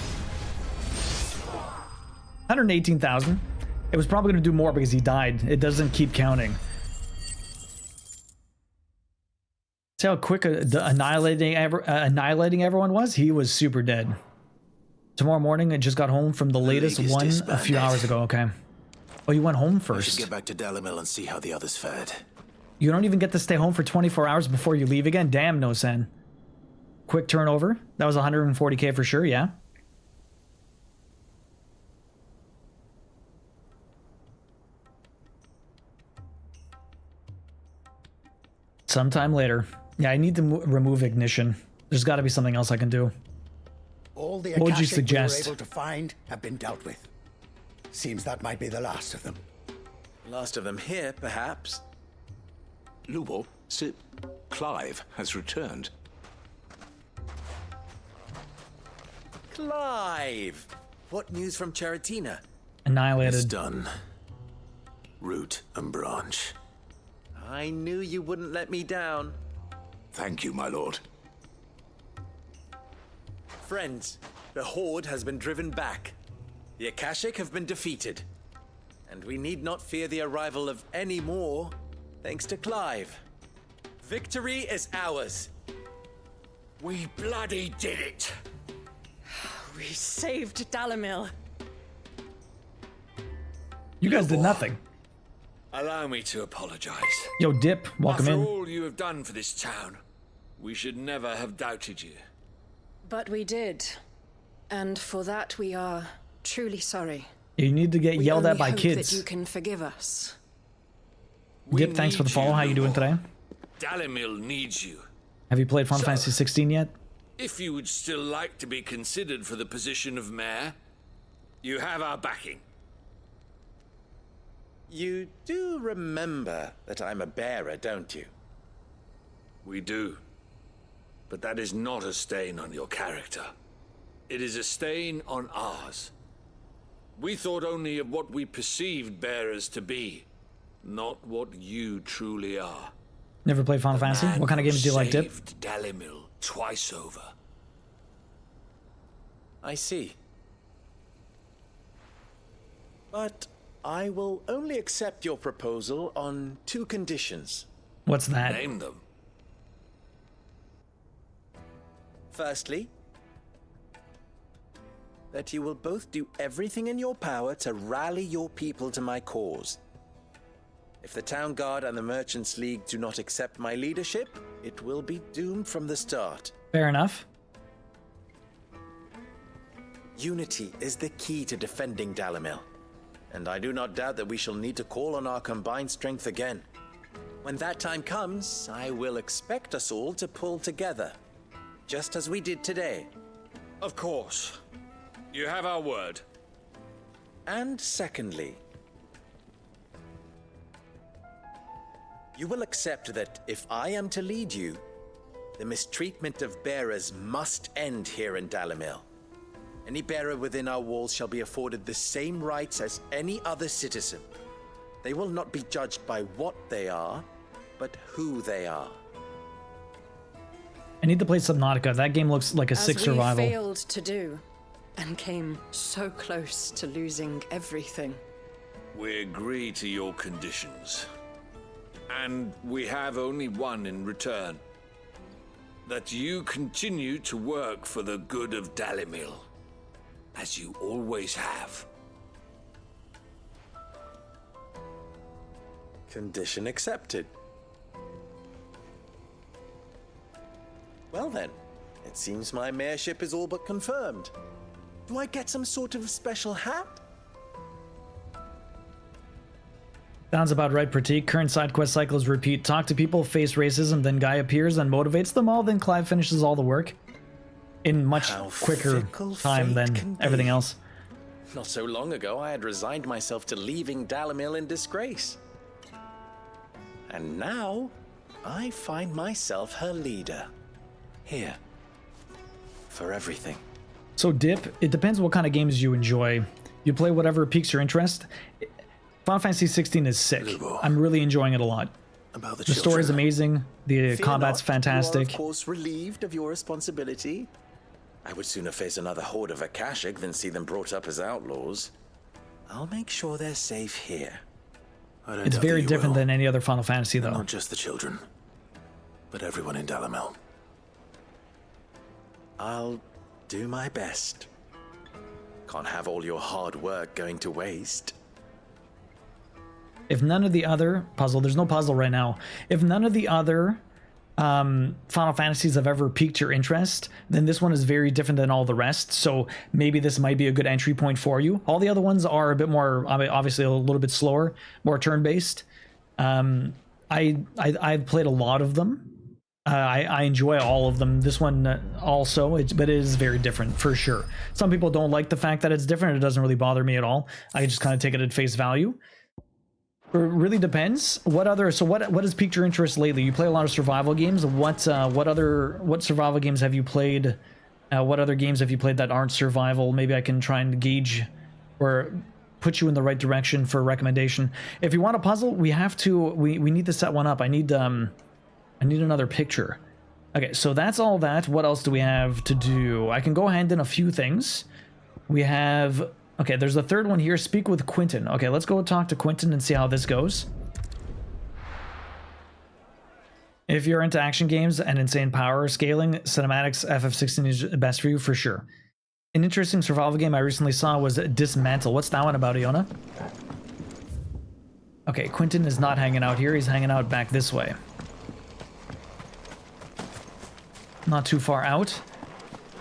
118,000. It was probably going to do more because he died. It doesn't keep counting. See how quick annihilating everyone was? He was super dead. Tomorrow morning, I just got home from the latest one a few hours ago. Okay. Oh, you went home first. We should get back to Dalimil and see how the others fared. You don't even get to stay home for 24 hours before you leave again? Damn, no sen. Quick turnover. That was 140k for sure, yeah. Sometime later. Yeah, I need to remove ignition. There's got to be something else I can do. All the what would you Akashic we were suggest? able to find have been dealt with. Seems that might be the last of them. Last of them here, perhaps. Lubo, Sir Clive has returned. Clive! What news from Charatina? Annihilated. It's done. Root and branch. I knew you wouldn't let me down. Thank you, my lord. Friends, the Horde has been driven back. The Akashic have been defeated. And we need not fear the arrival of any more, thanks to Clive. Victory is ours. We bloody did it! We saved Dalimil. You guys did nothing. Allow me to apologize. Yo, Dip, welcome After in. all you have done for this town, we should never have doubted you. But we did. And for that we are truly sorry. You need to get yelled at by Hope kids. that you can forgive us. Dip, thanks for the follow. How you doing today? Dalimil needs you. Have you played Final Fantasy 16 yet? If you would still like to be considered for the position of mayor, you have our backing. You do remember that I'm a bearer, don't you? We do. But that is not a stain on your character. It is a stain on ours. We thought only of what we perceived bearers to be, not what you truly are. Never played Final Fantasy? What kind of games do you like, Dip? Saved Dalimil twice over. I see. But I will only accept your proposal on 2 conditions. What's that? Name them. Firstly, that you will both do everything in your power to rally your people to my cause. If the Town Guard and the Merchants League do not accept my leadership, it will be doomed from the start. Fair enough. Unity is the key to defending Dalimil, and I do not doubt that we shall need to call on our combined strength again. When that time comes, I will expect us all to pull together, just as we did today. Of course. You have our word. And secondly, you will accept that if I am to lead you, the mistreatment of bearers must end here in Dalimil. Any bearer within our walls shall be afforded the same rights as any other citizen. They will not be judged by what they are, but who they are. I need to play Subnautica. That game looks like a sick survival. As we failed to do, and came so close to losing everything. We agree to your conditions. And we have only one in return. That you continue to work for the good of Dalimil, as you always have. Condition accepted. Well then, it seems my mayorship is all but confirmed. Do I get some sort of special hat? Sounds about right, Pratik. Current side quest cycles repeat. Talk to people, face racism, then guy appears and motivates them all, then Clive finishes all the work. In much quicker time than everything else. Not so long ago, I had resigned myself to leaving Dalimil in disgrace. And now, I find myself her leader. Here. For everything. So, Dip, it depends what kind of games you enjoy. You play whatever piques your interest. Final Fantasy XVI is sick. I'm really enjoying it a lot. The story is amazing. The combat's fantastic. You are, of course, relieved of your responsibility. I would sooner face another horde of Akashic than see them brought up as outlaws. I'll make sure they're safe here. It's very different than any other Final Fantasy, though. Not just the children, but everyone in Dalimil. I'll do my best. Can't have all your hard work going to waste. If none of the other puzzle, there's no puzzle right now. If none of the other Final Fantasies have ever piqued your interest, then this one is very different than all the rest. So maybe this might be a good entry point for you. All the other ones are a bit more, obviously a little bit slower, more turn-based. I've played a lot of them. I enjoy all of them. This one also, but it is very different for sure. Some people don't like the fact that it's different. It doesn't really bother me at all. I just kind of take it at face value. It really depends. What has piqued your interest lately? You play a lot of survival games. What survival games have you played? What other games have you played that aren't survival? Maybe I can try and gauge or put you in the right direction for a recommendation. If you want a puzzle, we need to set one up. I need another picture. Okay, so that's all that. What else do we have to do? I can go hand in a few things. We have... Okay, there's a third one here. Speak with Quentin. Okay, let's go talk to Quentin and see how this goes. If you're into action games and insane power scaling, cinematics, FF16 is best for you, for sure. An interesting survival game I recently saw was Dismantle. What's that one about, Iona? Okay, Quentin is not hanging out here. He's hanging out back this way. Not too far out.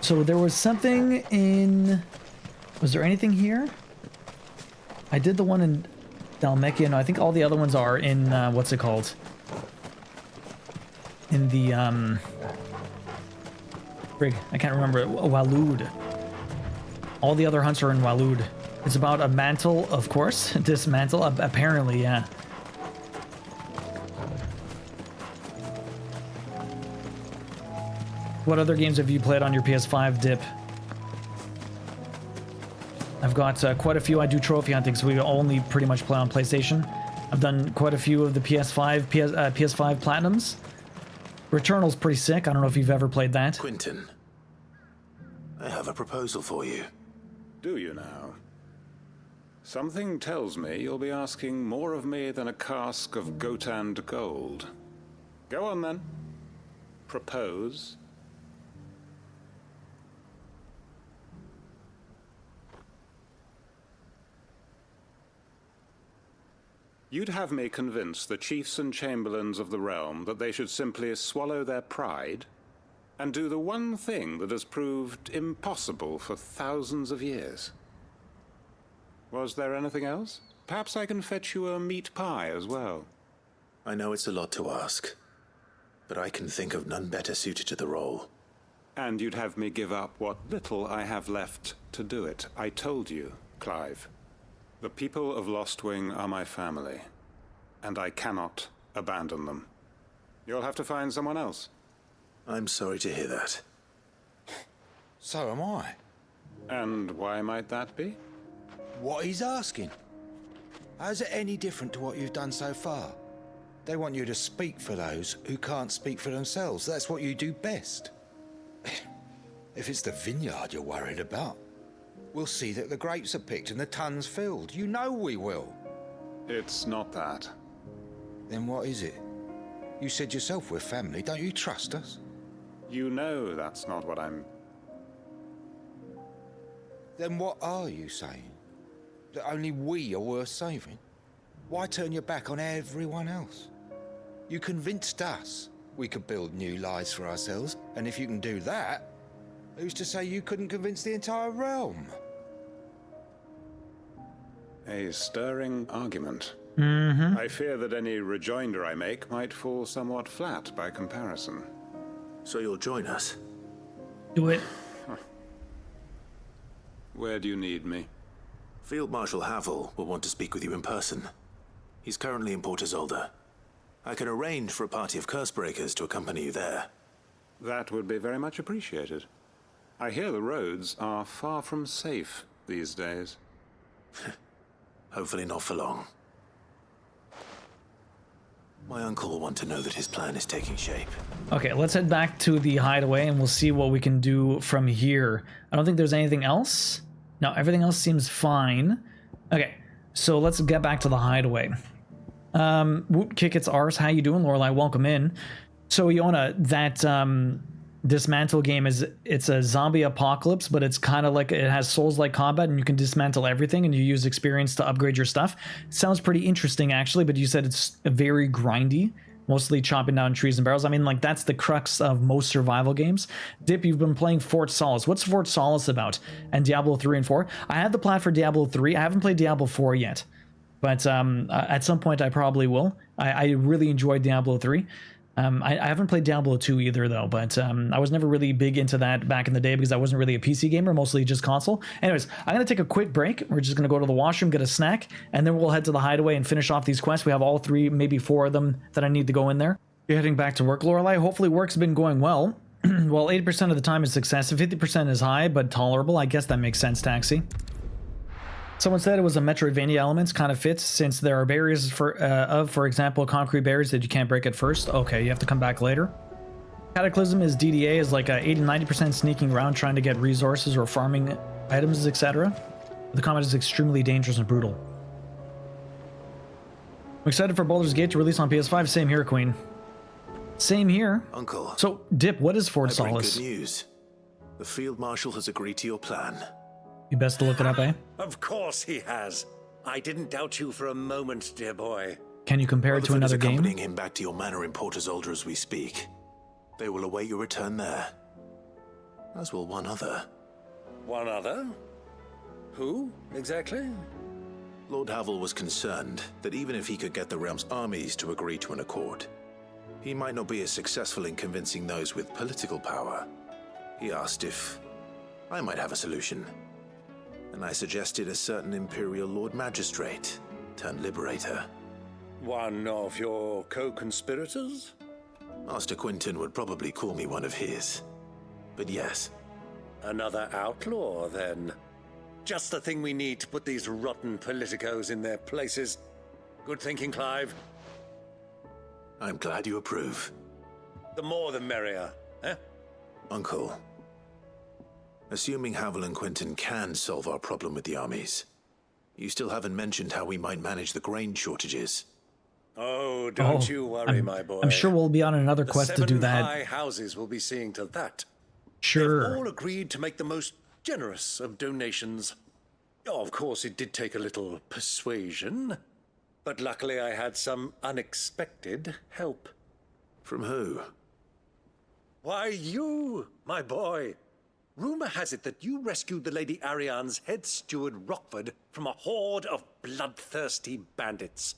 So there was something in... Was there anything here? I did the one in Dalmekia. No, I think all the other ones are in, what's it called? In the, frig, I can't remember. Waloed. All the other hunts are in Waloed. It's about a mantle, of course. Dismantle, apparently, yeah. What other games have you played on your PS5, Dip? I've got quite a few. I do trophy hunting, so we only pretty much play on PlayStation. I've done quite a few of the PS5 Platinums. Returnal's pretty sick. I don't know if you've ever played that. Quentin, I have a proposal for you. Do you now? Something tells me you'll be asking more of me than a cask of Gotand gold. Go on then. Propose. You'd have me convince the chiefs and chamberlains of the realm that they should simply swallow their pride and do the one thing that has proved impossible for thousands of years. Was there anything else? Perhaps I can fetch you a meat pie as well. I know it's a lot to ask, but I can think of none better suited to the role. And you'd have me give up what little I have left to do it. I told you, Clive. The people of Lostwing are my family, and I cannot abandon them. You'll have to find someone else. I'm sorry to hear that. So am I. And why might that be? What he's asking. How's it any different to what you've done so far? They want you to speak for those who can't speak for themselves. That's what you do best. If it's the vineyard you're worried about, we'll see that the grapes are picked and the tons filled. You know we will. It's not that. Then what is it? You said yourself we're family. Don't you trust us? You know that's not what I'm... Then what are you saying? That only we are worth saving? Why turn your back on everyone else? You convinced us we could build new lives for ourselves, and if you can do that, who's to say you couldn't convince the entire realm? A stirring argument. I fear that any rejoinder I make might fall somewhat flat by comparison. So you'll join us? Do it. Where do you need me? Field Marshal Havel will want to speak with you in person. He's currently in Port Isolde. I can arrange for a party of Cursebreakers to accompany you there. That would be very much appreciated. I hear the roads are far from safe these days. Hopefully not for long. My uncle will want to know that his plan is taking shape. Okay, let's head back to the hideaway and we'll see what we can do from here. I don't think there's anything else. No, everything else seems fine. Okay, so let's get back to the hideaway. Whoop, kick its arse. How you doing, Lorelei? Welcome in. So, Iona, that dismantle game it's a zombie apocalypse, but it's kind of like it has Souls-like combat and you can dismantle everything and you use experience to upgrade your stuff. Sounds pretty interesting, actually, but you said it's very grindy, mostly chopping down trees and barrels. I mean, like, that's the crux of most survival games. Dip, you've been playing Fort Solis. What's Fort Solis about? And Diablo 3 and 4? I have the plan for Diablo 3. I haven't played Diablo 4 yet, but at some point I probably will. I really enjoyed Diablo 3. I haven't played Diablo 2 either, though, but I was never really big into that back in the day because I wasn't really a PC gamer, mostly just console. Anyways, I'm going to take a quick break. We're just going to go to the washroom, get a snack, and then we'll head to the hideaway and finish off these quests. We have all 3, maybe 4 of them that I need to go in there. You're heading back to work, Lorelei. Hopefully work's been going well. Well, 80% of the time is success. 50% is high, but tolerable. I guess that makes sense, Taxi. Someone said it was a Metroidvania elements, kind of fits since there are barriers for example, concrete barriers that you can't break at first. Okay, you have to come back later. Cataclysm is DDA, is like a 80-90% sneaking around trying to get resources or farming items, etc. The combat is extremely dangerous and brutal. I'm excited for Baldur's Gate to release on PS5. Same here, Queen. Same here. Uncle. So, Dip, what is Fort I bring Solis? good news. The Field Marshal has agreed to your plan. You best to look it up, eh? Of course he has. I didn't doubt you for a moment, dear boy. Can you compare it to another game? Accompanying him back to your manor in Port Isolde as we speak. They will await your return there. As will one other. One other? Who, exactly? Lord Havel was concerned that even if he could get the realm's armies to agree to an accord, he might not be as successful in convincing those with political power. He asked if I might have a solution. And I suggested a certain Imperial Lord Magistrate turned Liberator. One of your co-conspirators? Master Quinton would probably call me one of his. But yes. Another outlaw, then. Just the thing we need to put these rotten politicos in their places. Good thinking, Clive. I'm glad you approve. The more the merrier, eh? Uncle. Assuming Havel and Quinton can solve our problem with the armies, you still haven't mentioned how we might manage the grain shortages. Oh, don't you worry, my boy. I'm sure we'll be on another quest to do that. The 7 high houses will be seeing to that. Sure. They've all agreed to make the most generous of donations. Oh, of course, it did take a little persuasion, but luckily I had some unexpected help. From who? Why, you, my boy. Rumor has it that you rescued the Lady Ariane's head steward Rockford from a horde of bloodthirsty bandits.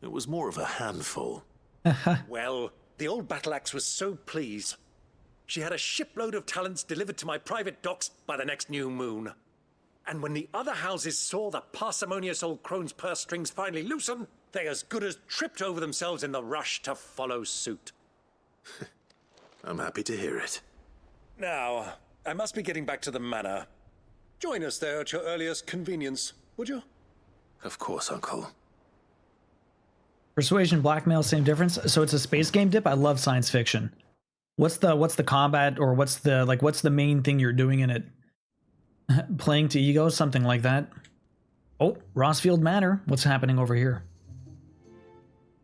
It was more of a handful. Well, the old battle axe was so pleased. She had a shipload of talents delivered to my private docks by the next new moon. And when the other houses saw the parsimonious old crone's purse strings finally loosen, they as good as tripped over themselves in the rush to follow suit. I'm happy to hear it. Now, I must be getting back to the manor. Join us there at your earliest convenience, would you? Of course, Uncle. Persuasion, blackmail, same difference. So it's a space game, Dip. I love science fiction. What's the combat, or what's the main thing you're doing in it? Playing to ego, something like that. Oh, Rossfield Manor. What's happening over here?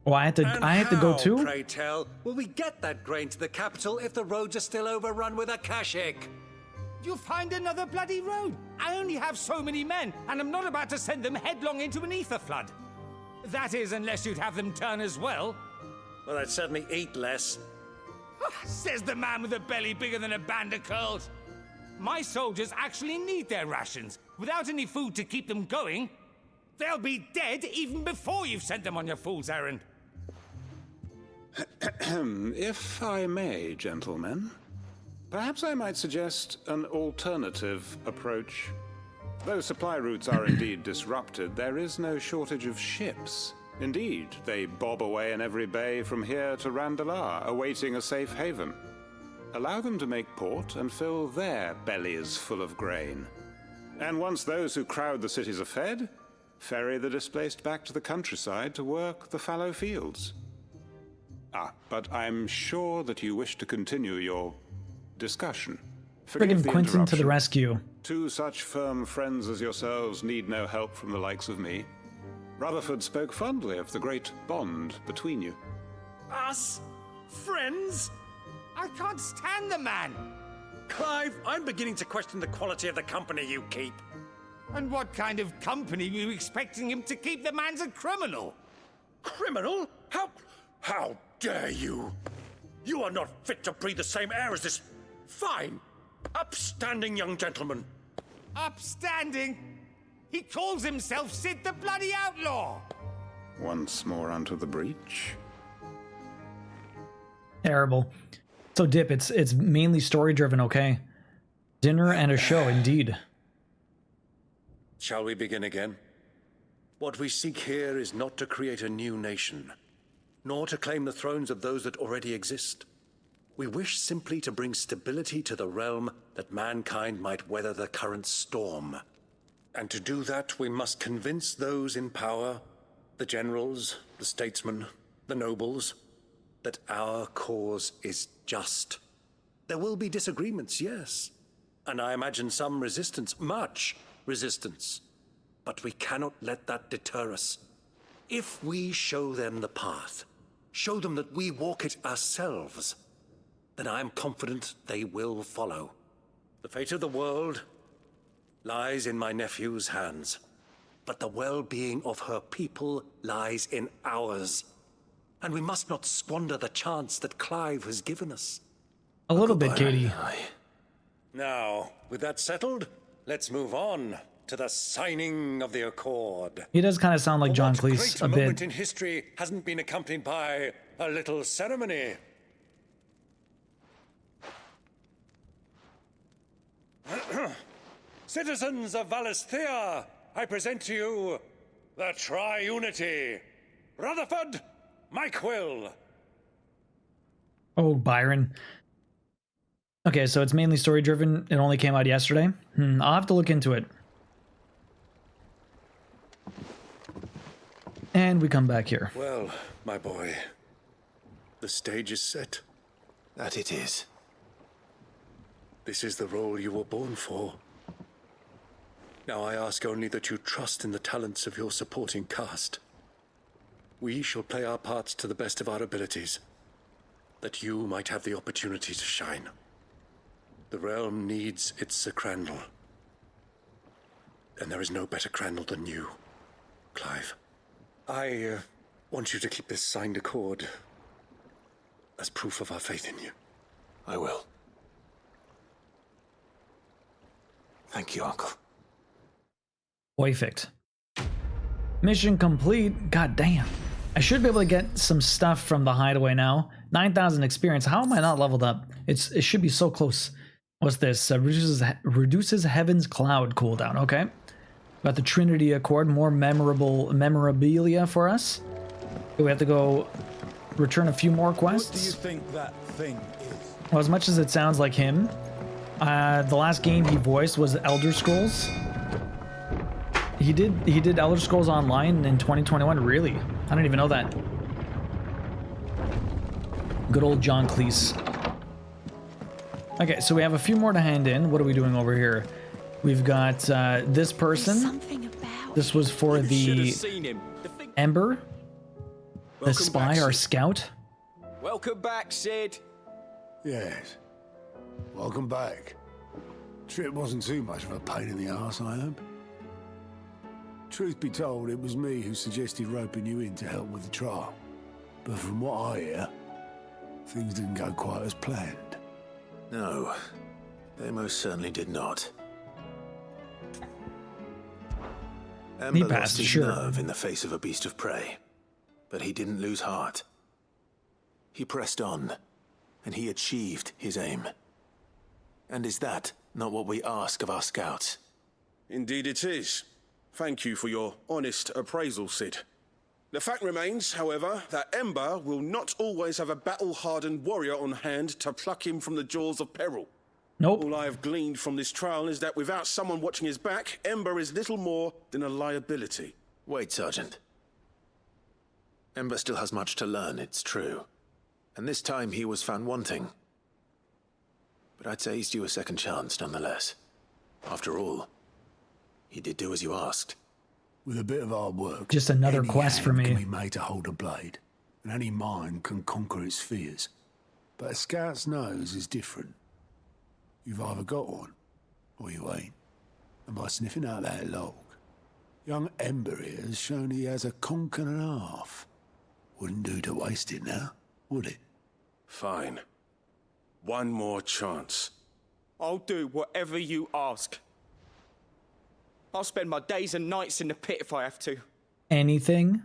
Oh, I have to go too? Pray tell, will we get that grain to the capital if the roads are still overrun with Akashic? You find another bloody road. I only have so many men, and I'm not about to send them headlong into an ether flood. That is, unless you'd have them turn as well. Well, I'd certainly eat less. Says the man with a belly bigger than a band of curls. My soldiers actually need their rations. Without any food to keep them going, They'll be dead even before you've sent them on your fool's errand. If I may, gentlemen, perhaps I might suggest an alternative approach. Though supply routes are indeed disrupted, there is no shortage of ships. Indeed, they bob away in every bay from here to Randalar, awaiting a safe haven. Allow them to make port and fill their bellies full of grain. And once those who crowd the cities are fed, ferry the displaced back to the countryside to work the fallow fields. But I'm sure that you wish to continue your discussion. Friggin' Quentin to the rescue. Two such firm friends as yourselves need no help from the likes of me. Rutherford spoke fondly of the great bond between you. Us? Friends? I can't stand the man! Clive, I'm beginning to question the quality of the company you keep. And what kind of company were you expecting him to keep? The man's a criminal! Criminal? How dare you? You are not fit to breathe the same air as this fine, upstanding young gentleman. Upstanding? He calls himself Sid the Bloody Outlaw! Once more onto the breach. Terrible. So, Dip, it's mainly story-driven, okay? Dinner and a show, indeed. Shall we begin again? What we seek here is not to create a new nation, nor to claim the thrones of those that already exist. We wish simply to bring stability to the realm that mankind might weather the current storm. And to do that, we must convince those in power, the generals, the statesmen, the nobles, that our cause is just. There will be disagreements, yes, and I imagine some resistance, much resistance. But we cannot let that deter us. If we show them the path, show them that we walk it ourselves, then I am confident they will follow. The fate of the world lies in my nephew's hands, but the well-being of her people lies in ours. And we must not squander the chance that Clive has given us. A little bit, Katie. Now, with that settled, let's move on to the signing of the Accord. He does kind of sound like John Cleese a What moment bit. in history hasn't been accompanied by a little ceremony? Citizens of Valisthea, I present to you the Tri-Unity. Rutherford, Mike Will. Oh, Byron. Okay, so it's mainly story-driven. It only came out yesterday. I'll have to look into it. And we come back here. Well, my boy, the stage is set. That it is. This is the role you were born for. Now I ask only that you trust in the talents of your supporting cast. We shall play our parts to the best of our abilities, that you might have the opportunity to shine. The realm needs its Sir Crandall. And there is no better Crandall than you, Clive. I want you to keep this signed accord as proof of our faith in you. I will. Thank you, Uncle. Perfect. Mission complete. God damn. I should be able to get some stuff from the hideaway now. 9,000 experience. How am I not leveled up? It should be so close. What's this? Reduces Heaven's Cloud cooldown. Okay. Got the Trinity Accord. More memorabilia for us. We have to go return a few more quests. What do you think that thing is? Well, as much as it sounds like him, the last game he voiced was Elder Scrolls. He did Elder Scrolls Online in 2021. Really? I don't even know that. Good old John Cleese. Okay, so we have a few more to hand in. What are we doing over here? We've got this person. This was for the Ember, the spy or scout. Welcome back, Sid. Yes. Welcome back. Trip wasn't too much of a pain in the arse, I hope. Truth be told, it was me who suggested roping you in to help with the trial. But from what I hear, things didn't go quite as planned. No, they most certainly did not. Ember lost his nerve in the face of a beast of prey, but he didn't lose heart. He pressed on, and he achieved his aim. And is that not what we ask of our scouts? Indeed it is. Thank you for your honest appraisal, Sid. The fact remains, however, that Ember will not always have a battle-hardened warrior on hand to pluck him from the jaws of peril. Nope. All I have gleaned from this trial is that without someone watching his back, Ember is little more than a liability. Wait, Sergeant. Ember still has much to learn, it's true. And this time he was found wanting. But I'd say he's due a second chance, nonetheless. After all, he did do as you asked. With a bit of hard work, just another any quest for hand me. can be made to hold a blade, and any mind can conquer its fears. But a scout's nose is different. You've either got one, or you ain't. And by sniffing out that log, young Ember here has shown he has a conch and a half. Wouldn't do to waste it now, would it? Fine. One more chance. I'll do whatever you ask. I'll spend my days and nights in the pit if I have to. Anything?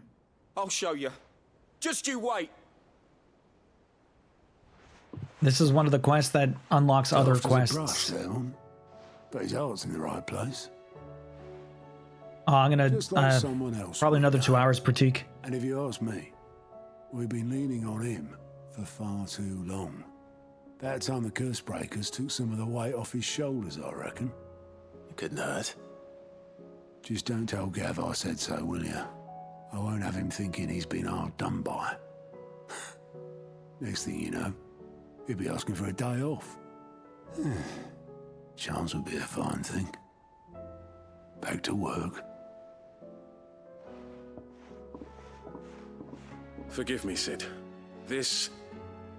I'll show you. Just you wait. This is one of the quests that unlocks other quests. But his heart's in the right place. I'm gonna Just like someone else probably another 2 hours pratique. And if you ask me, we've been leaning on him for far too long. That time the curse breakers took some of the weight off his shoulders, I reckon. It couldn't hurt. Just don't tell Gav I said so, will you? I won't have him thinking he's been hard done by. Next thing you know, he'll be asking for a day off. Chance would be a fine thing. Back to work. Forgive me, Sid. This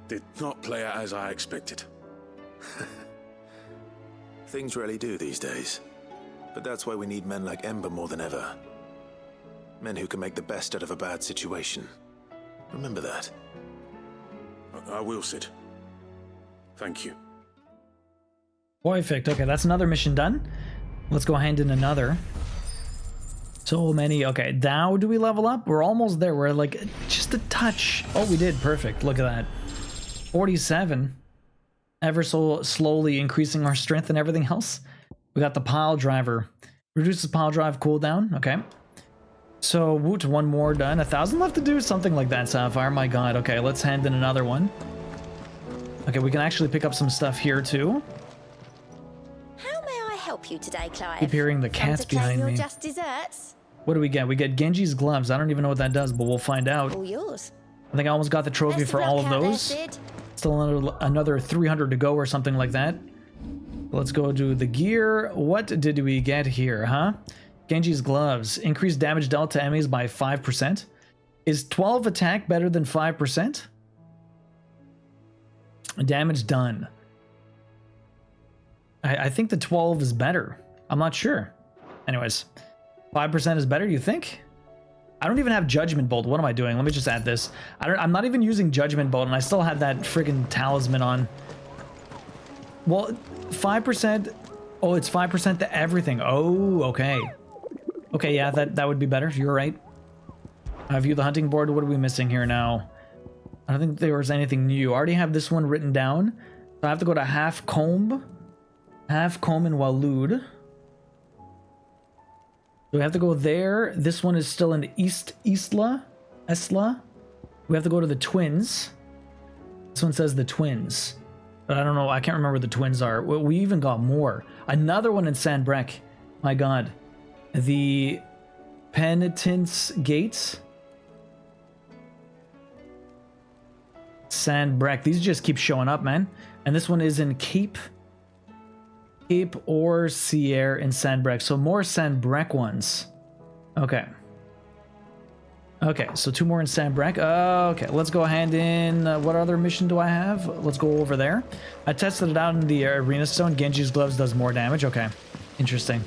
did not play out as I expected. Things really do these days. But that's why we need men like Ember more than ever. Men who can make the best out of a bad situation. Remember that. I will, Sid. Thank you. Perfect. Okay, that's another mission done. Let's go hand in another. So many. Okay, now do we level up? We're almost there. We're like just a touch. Oh, we did. Perfect. Look at that. 47. Ever so slowly increasing our strength and everything else. We got the pile driver. Reduces pile drive cooldown. Okay. So, woot, one more done. 1,000 left to do, something like that, Sapphire. My god. Okay, let's hand in another one. Okay, we can actually pick up some stuff here, too. How may I help you today, Clive? Keep hearing the cats behind me. Just desserts? What do we get? We get Genji's gloves. I don't even know what that does, but we'll find out. All yours. I think I almost got the trophy for all of those. Still another 300 to go or something like that. Let's go to the gear. What did we get here, huh? Genji's gloves. Increased damage dealt to enemies by 5%. Is 12 attack better than 5%? Damage done. I think the 12 is better. I'm not sure. Anyways, 5% is better, you think? I don't even have Judgment Bolt. What am I doing? Let me just add this. I'm not even using Judgment Bolt, and I still have that friggin' talisman on. Well, 5%. Oh, it's 5% to everything. Oh, okay. Okay, yeah, that would be better. You're right. I view the hunting board. What are we missing here now? I don't think there was anything new. I already have this one written down. So I have to go to Half Comb and Walud. So we have to go there. This one is still in Esla. We have to go to the Twins. This one says the Twins. But I don't know. I can't remember where the Twins are. We even got more. Another one in Sandbreck. My god. The Penitence Gates. Sandbreck. These just keep showing up, man. And this one is in Cape or Sierre in Sandbreck. So more Sandbreck ones. Okay. Okay, so 2 more in Sandbreck. Okay, let's go hand in. What other mission do I have? Let's go over there. I tested it out in the Arena Stone. Genji's gloves does more damage. Okay, interesting.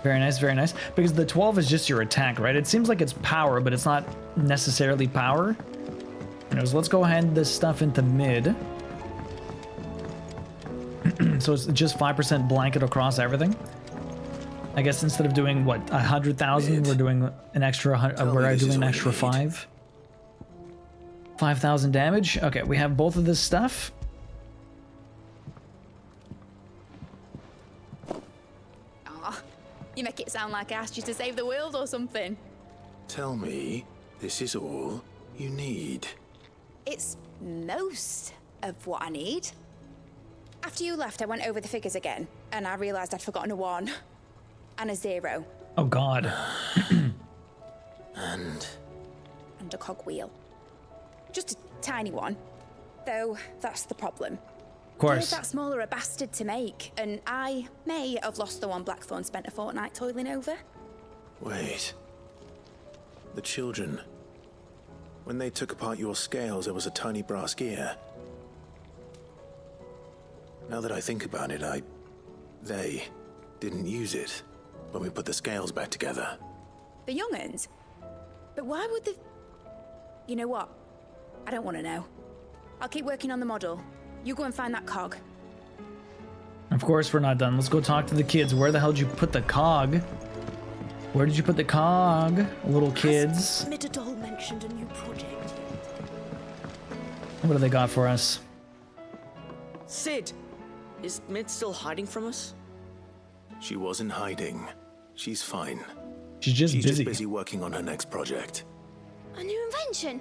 Very nice, very nice. Because the 12 is just your attack, right? It seems like it's power, but it's not necessarily power. Anyways, let's go hand this stuff into mid. So it's just 5% blanket across everything. I guess instead of doing what 100,000, we're doing an extra. We're doing an extra 5,000 damage. Okay, we have both of this stuff. Aw, you make it sound like I asked you to save the world or something. Tell me, this is all you need. It's most of what I need. After you left, I went over the figures again, and I realized I'd forgotten a 1 and a 0. Oh God. And a cogwheel. Just a tiny one. Though that's the problem. Of course. There's that smaller a bastard to make, and I may have lost the one Blackthorn spent a fortnight toiling over. wait. The children. When they took apart your scales, there was a tiny brass gear. Now that I think about it, they didn't use it when we put the scales back together. The young'uns? But why would the... You know what? I don't want to know. I'll keep working on the model. You go and find that cog. Of course we're not done. Let's go talk to the kids. Where the hell did you put the cog? Where did you put the cog, little kids? Midadol mentioned a new project. What do they got for us? Sid, is Mid still hiding from us? She wasn't hiding. She's fine. She's just busy working on her next project. A new invention?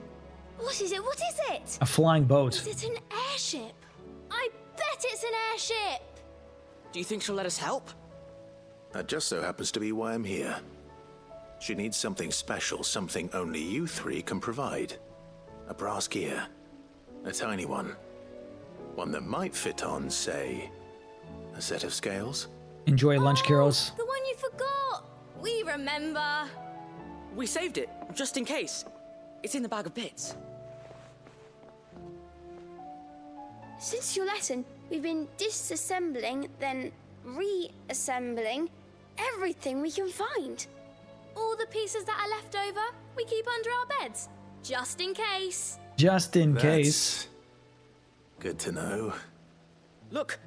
What is it? What is it? A flying boat. Is it an airship? I bet it's an airship! Do you think she'll let us help? That just so happens to be why I'm here. She needs something special, something only you three can provide. A brass gear. A tiny one. One that might fit on, say, a set of scales. Enjoy lunch, Kyros. The one you forgot! We remember! We saved it, just in case. It's in the bag of bits. Since your lesson, we've been disassembling, then reassembling everything we can find. All the pieces that are left over, we keep under our beds, just in case. Just in case. Good to know. Look!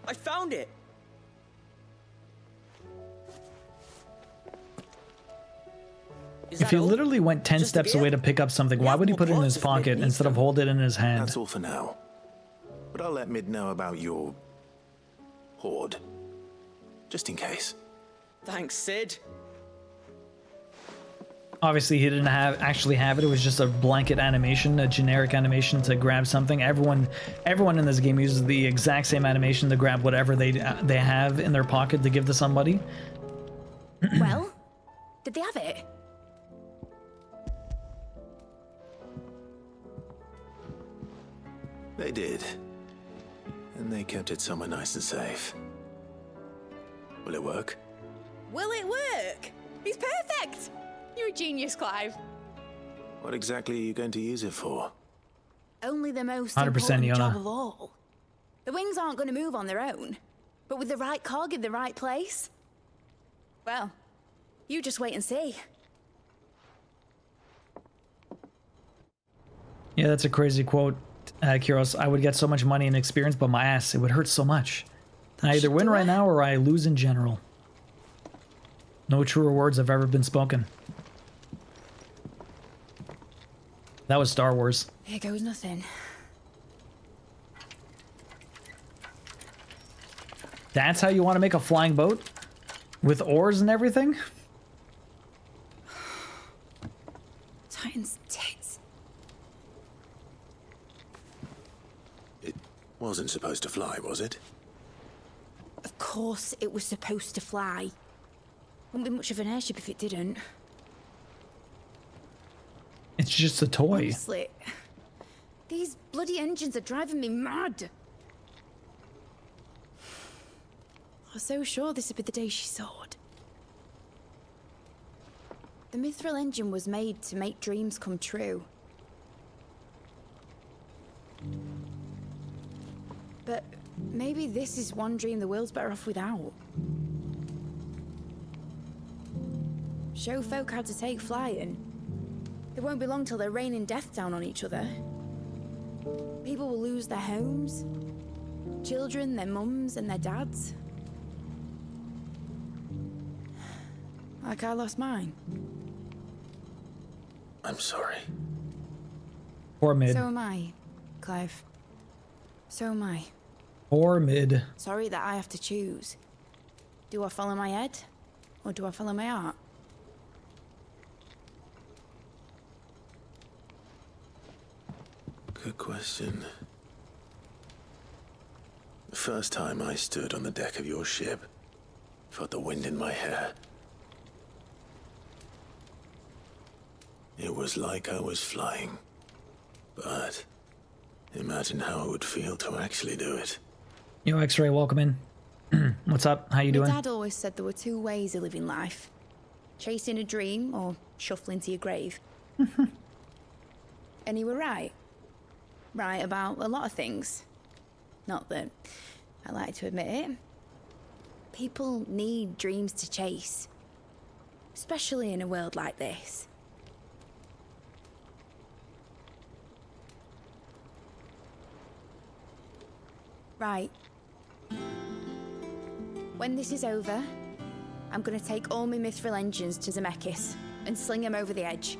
I found it! If he literally went 10 steps away to pick up something, why would he put it in his pocket instead of hold it in his hand? That's all for now. But I'll let Mid know about your hoard. Just in case. Thanks, Sid. Obviously, he didn't actually have it. It was just a blanket animation, a generic animation to grab something. Everyone in this game uses the exact same animation to grab whatever they have in their pocket to give to somebody. Well, did they have it? They did. And they kept it somewhere nice and safe. Will it work? Will it work? He's perfect! You're a genius, Clive. What exactly are you going to use it for? Only the most 100% important Iona. job of all. The wings aren't going to move on their own. But with the right cog in the right place... Well, you just wait and see. Yeah, that's a crazy quote, Kyros. I would get so much money and experience, but my ass, it would hurt so much. I either win right now or I lose in general. No truer words have ever been spoken. That was Star Wars. Here goes nothing. That's how you want to make a flying boat? With oars and everything? Titan's tits. It wasn't supposed to fly, was it? Of course it was supposed to fly. Wouldn't be much of an airship if it didn't. It's just a toy. Honestly, these bloody engines are driving me mad. I was so sure this would be the day she soared. The Mithril engine was made to make dreams come true. But maybe this is one dream the world's better off without. Show folk how to take flying. It won't be long till they're raining death down on each other. People will lose their homes. children, their mums, and their dads. Like I lost mine. I'm sorry. Poor Mid. So am I, Clive. So am I. Poor Mid. Sorry that I have to choose. Do I follow my head, or do I follow my heart? Good question. The first time I stood on the deck of your ship, felt the wind in my hair. It was like I was flying. But imagine how it would feel to actually do it. Yo, X-Ray, welcome in. What's up? How you doing? My dad always said there were two ways of living life. Chasing a dream or shuffling to your grave. And he were right. Right about a lot of things. Not that I like to admit it. People need dreams to chase. Especially in a world like this. Right. When this is over, I'm gonna take all my mithril engines to Zemeckis and sling them over the edge.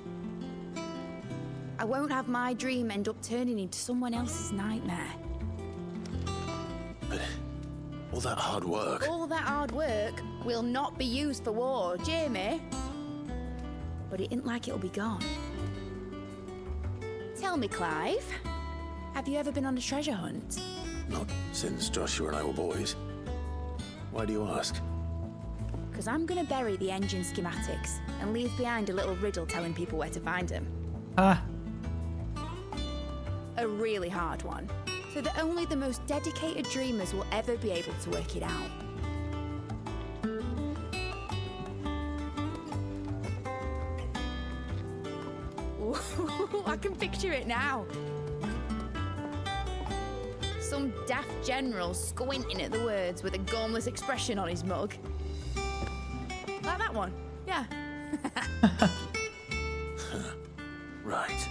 I won't have my dream end up turning into someone else's nightmare. But all that hard work... All that hard work will not be used for war, Jamie. But it ain't like it'll be gone. Tell me, Clive, have you ever been on a treasure hunt? Not since Joshua and I were boys. Why do you ask? Because I'm gonna bury the engine schematics and leave behind a little riddle telling people where to find them. Ah. A really hard one, so that only the most dedicated dreamers will ever be able to work it out. Ooh, I can picture it now. Some daft general squinting at the words with a gormless expression on his mug. Like that one, yeah. Right.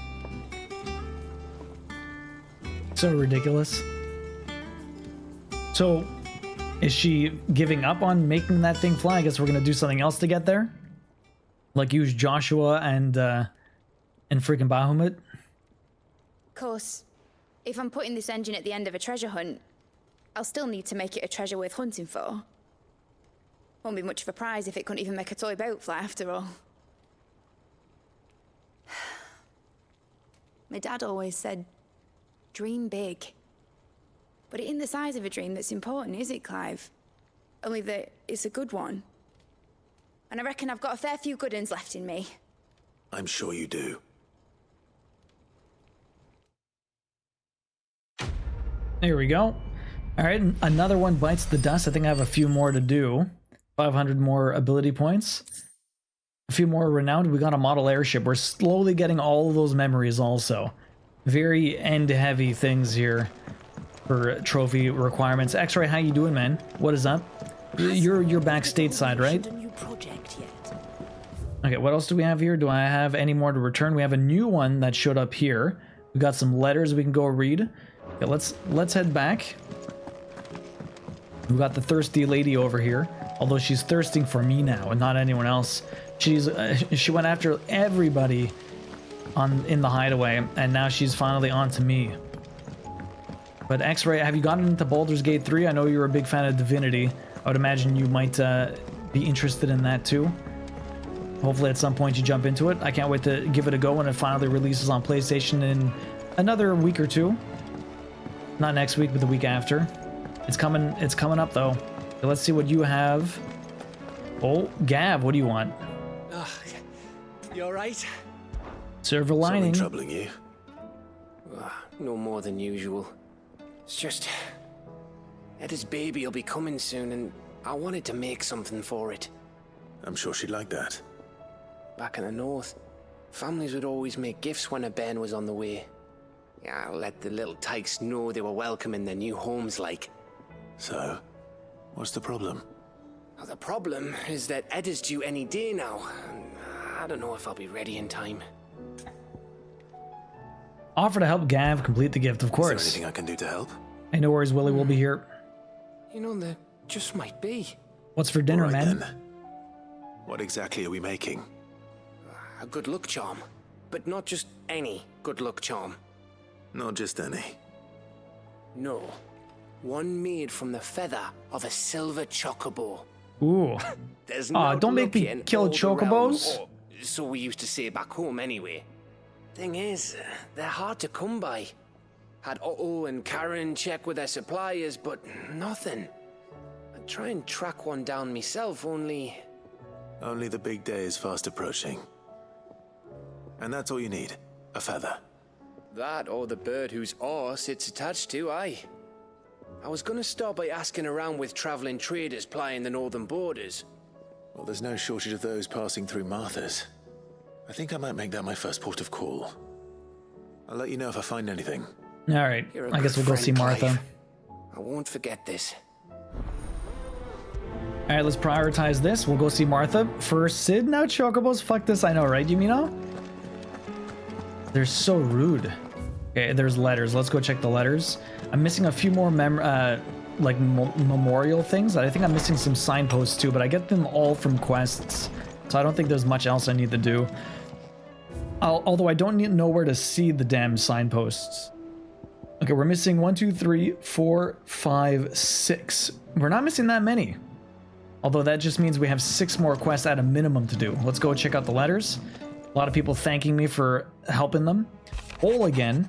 So ridiculous. So, is she giving up on making that thing fly? I guess we're gonna do something else to get there? Like use Joshua and freaking Bahamut? Of course, if I'm putting this engine at the end of a treasure hunt, I'll still need to make it a treasure worth hunting for. Won't be much of a prize if it couldn't even make a toy boat fly after all. My dad always said, dream big. But it ain't the size of a dream that's important, is it, Clive? Only that it's a good one. And I reckon I've got a fair few good uns left in me. I'm sure you do. There we go. All right, another one bites the dust. I think I have a few more to do. 500 more ability points. A few more renowned. We got a model airship. We're slowly getting all of those memories also. Very end-heavy things here for trophy requirements. X-Ray, how you doing, man? What is up? You're back stateside, right? Okay, what else do we have here? Do I have any more to return? We have a new one that showed up here. We got some letters we can go read. Okay, let's head back. We got the thirsty lady over here, although she's thirsting for me now and not anyone else. She went after everybody in the hideaway, and now she's finally on to me. But X-Ray, have you gotten into Baldur's Gate 3? I know you're a big fan of Divinity. I would imagine you might be interested in that too. Hopefully at some point you jump into it. I can't wait to give it a go when it finally releases on PlayStation in another week or two. Not next week, but the week after. It's coming up though. So let's see what you have. Oh, Gav, what do you want? You alright? Silver lining. Something troubling you? No more than usual. It's just... Eda's baby will be coming soon, and I wanted to make something for it. I'm sure she'd like that. Back in the north, families would always make gifts when a bairn was on the way. Yeah, I'll let the little tykes know they were welcome in their new homes, like. So, what's the problem? Well, the problem is that Eda's due any day now, and I don't know if I'll be ready in time. Offer to help Gav complete the gift, of course. Is there anything I can do to help? Hey, no worries, Willie. We'll be here. You know, there just might be. What's for dinner, All right, man? then. What exactly are we making? A good luck charm. But not just any good luck charm. Not just any. No. One made from the feather of a silver chocobo. Ooh. There's Don't make me in kill all the realm, chocobos. or so we used to say back home anyway. Thing is, they're hard to come by. Had Otto and Karen check with their suppliers, but nothing. I'd try and track one down myself, only... Only the big day is fast approaching. And that's all you need. A feather. That or the bird whose horse it's attached to, aye. I was gonna start by asking around with traveling traders plying the northern borders. Well, there's no shortage of those passing through Martha's. I think I might make that my first port of call. I'll let you know if I find anything. All right. You're a I guess good we'll go see friend, Martha. Clive. I won't forget this. All right, let's prioritize this. We'll go see Martha. First, Sid, now chocobos. Fuck this, I know, right, Yumino? They're so rude. Okay, there's letters. Let's go check the letters. I'm missing a few more memorial things. I think I'm missing some signposts too, but I get them all from quests. So I don't think there's much else I need to do. Although I don't know where to see the damn signposts. Okay, we're missing 1, 2, 3, 4, 5, 6. We're not missing that many. Although that just means we have 6 more quests at a minimum to do. Let's go check out the letters. A lot of people thanking me for helping them. Hole again.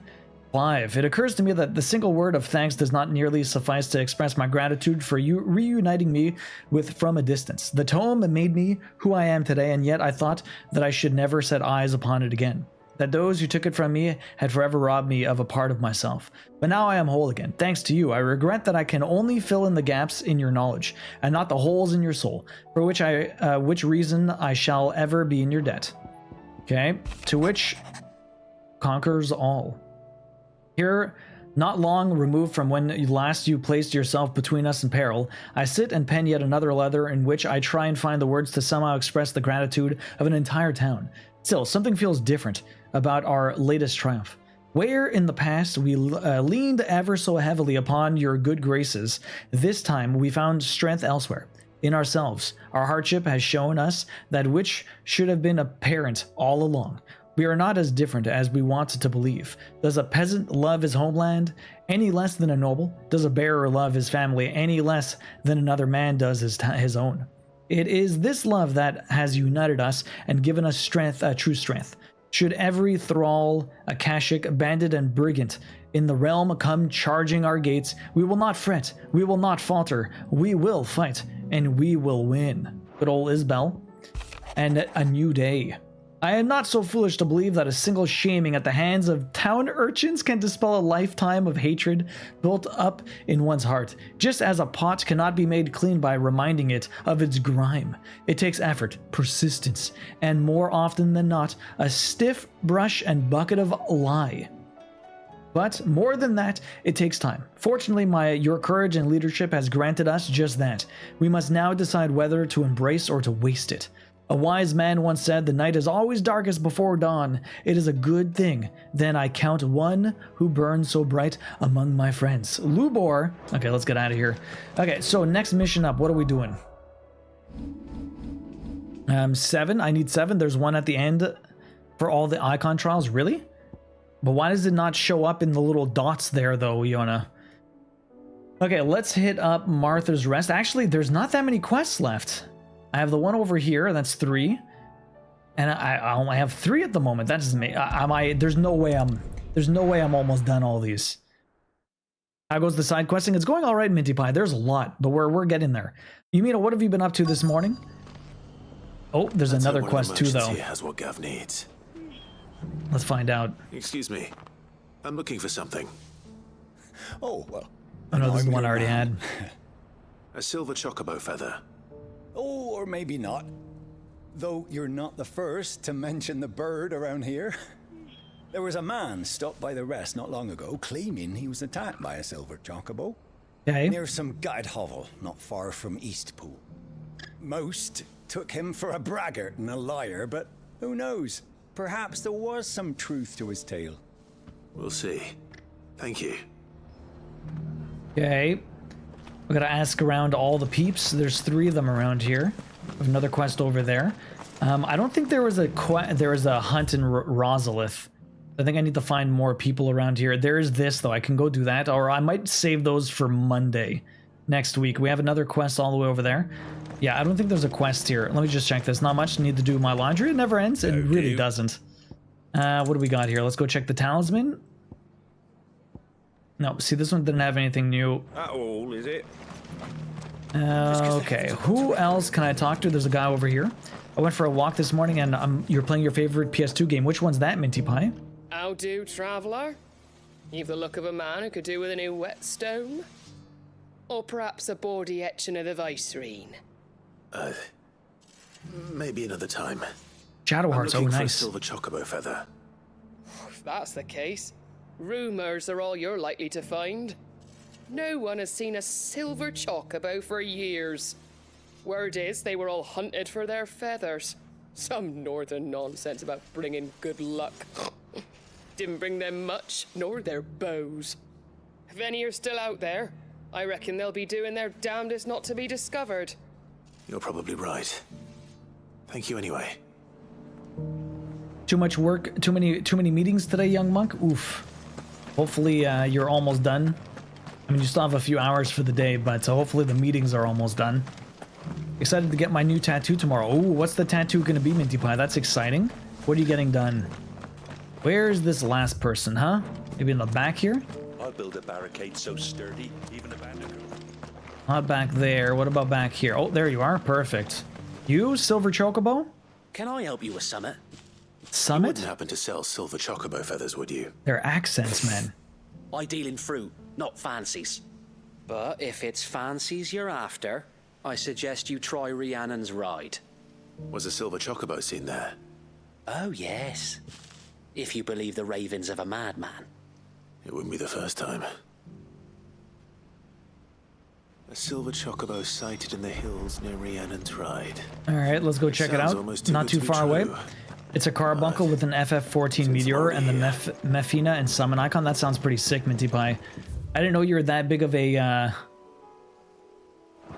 Clive. It occurs to me that the single word of thanks does not nearly suffice to express my gratitude for you reuniting me with from a distance. The tome made me who I am today, and yet I thought that I should never set eyes upon it again. That those who took it from me had forever robbed me of a part of myself. But now I am whole again, thanks to you. I regret that I can only fill in the gaps in your knowledge, and not the holes in your soul, for which reason I shall ever be in your debt. Okay, to which conquers all. Here, not long removed from when last you placed yourself between us and peril, I sit and pen yet another letter in which I try and find the words to somehow express the gratitude of an entire town. Still, something feels different about our latest triumph. Where in the past we leaned ever so heavily upon your good graces, this time we found strength elsewhere. In ourselves, our hardship has shown us that which should have been apparent all along. We are not as different as we want to believe. Does a peasant love his homeland any less than a noble? Does a bearer love his family any less than another man does his own? It is this love that has united us and given us strength, true strength. Should every thrall, Akashic, bandit, and brigand in the realm come charging our gates, we will not fret, we will not falter, we will fight, and we will win. Good old Isbel. And a new day. I am not so foolish to believe that a single shaming at the hands of town urchins can dispel a lifetime of hatred built up in one's heart. Just as a pot cannot be made clean by reminding it of its grime. It takes effort, persistence, and more often than not, a stiff brush and bucket of lye. But more than that, it takes time. Fortunately, your courage and leadership has granted us just that. We must now decide whether to embrace or to waste it. A wise man once said, the night is always darkest before dawn. It is a good thing. Then I count one who burns so bright among my friends. Lubor. Okay, let's get out of here. Okay, so next mission up. What are we doing? 7. I need 7. There's one at the end for all the icon trials. Really? But why does it not show up in the little dots there, though, Iona? Okay, let's hit up Martha's Rest. Actually, there's not that many quests left. I have the one over here, that's 3, and I only have 3 at the moment. That doesn't make there's no way I'm almost done all these. How goes the side questing? It's going all right, Minty Pie. There's a lot, but we're getting there. Yumina, what have you been up to this morning? Oh, there's another quest too, though. Has what Gav needs. Let's find out. Excuse me, I'm looking for something. Oh well. Oh no, this is the one I already had. A silver chocobo feather. Oh, or maybe not. Though you're not the first to mention the bird around here. There was a man stopped by the rest not long ago claiming he was attacked by a silver chocobo. Okay. Near some gad hovel not far from Eastpool. Most took him for a braggart and a liar, but who knows? Perhaps there was some truth to his tale. We'll see. Thank you. Okay. We gotta ask around all the peeps. There's 3 of them around here. Another quest over there. I don't think there was a hunt in Rosalith. I think I need to find more people around here. There's this though. I can go do that, or I might save those for Monday next week. We have another quest all the way over there. Yeah, I don't think there's a quest here. Let me just check this. Not much. Need to do my laundry. It never ends. It really doesn't. What do we got here? Let's go check the talisman. No, see, this one didn't have anything new. That all, is it? Okay, who else can I talk to? There's a guy over here. I went for a walk this morning and you're playing your favorite PS2 game. Which one's that, Minty Pie? How do, traveller? You've the look of a man who could do with a new whetstone. Or perhaps a bawdy etching of the Vicerine. Maybe another time. Shadow Hearts, oh I'm looking for a nice. silver chocobo feather. If that's the case, rumours are all you're likely to find. No one has seen a silver chocobo for years. Word is they were all hunted for their feathers. Some northern nonsense about bringing good luck. Didn't bring them much, nor their bows. If any are still out there, I reckon they'll be doing their damnedest not to be discovered. You're probably right. Thank you anyway. Too much work, too many meetings today, young monk? Oof. Hopefully you're almost done. I mean, you still have a few hours for the day, but hopefully the meetings are almost done. Excited to get my new tattoo tomorrow. Ooh, what's the tattoo gonna be, Minty Pie? That's exciting. What are you getting done? Where's this last person, huh? Maybe in the back here? I'll build a barricade so sturdy, even a bandicoot. Not back there. What about back here? Oh, there you are. Perfect. You, Silver Chocobo? Can I help you with summit? You Summit? wouldn't happen to sell silver chocobo feathers, would you? Their accents, man. I deal in fruit, not fancies. But if it's fancies you're after, I suggest you try Rhiannon's ride. Was a silver chocobo seen there? Oh, yes. If you believe the ravings of a madman. It wouldn't be the first time. A silver chocobo sighted in the hills near Rhiannon's Ride. Alright, let's go check it Sounds out. almost too Not good too to be far away. true. It's a carbuncle with an FF14 meteor and the Mefina and summon icon. That sounds pretty sick, Minty Pie. I didn't know you were that big of a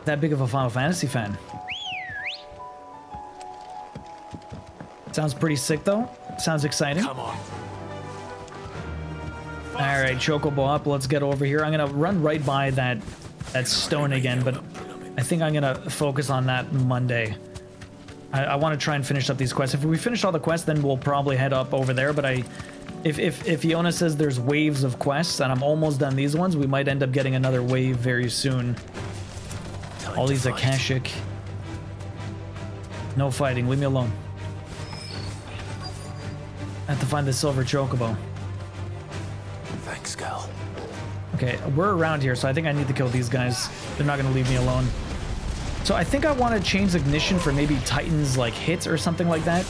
Final Fantasy fan. Sounds pretty sick though. Sounds exciting. Come on. Alright, Chocobo up. Let's get over here. I'm gonna run right by that stone again, but I think I'm gonna focus on that Monday. I want to try and finish up these quests. If we finish all the quests, then we'll probably head up over there. But if Iona says there's waves of quests and I'm almost done these ones, we might end up getting another wave very soon. All these Akashic. No fighting. Leave me alone. I have to find the silver chocobo. Thanks, Gal. Okay, we're around here, so I think I need to kill these guys. They're not going to leave me alone. So I think I want to change ignition for maybe Titan's like hit or something like that.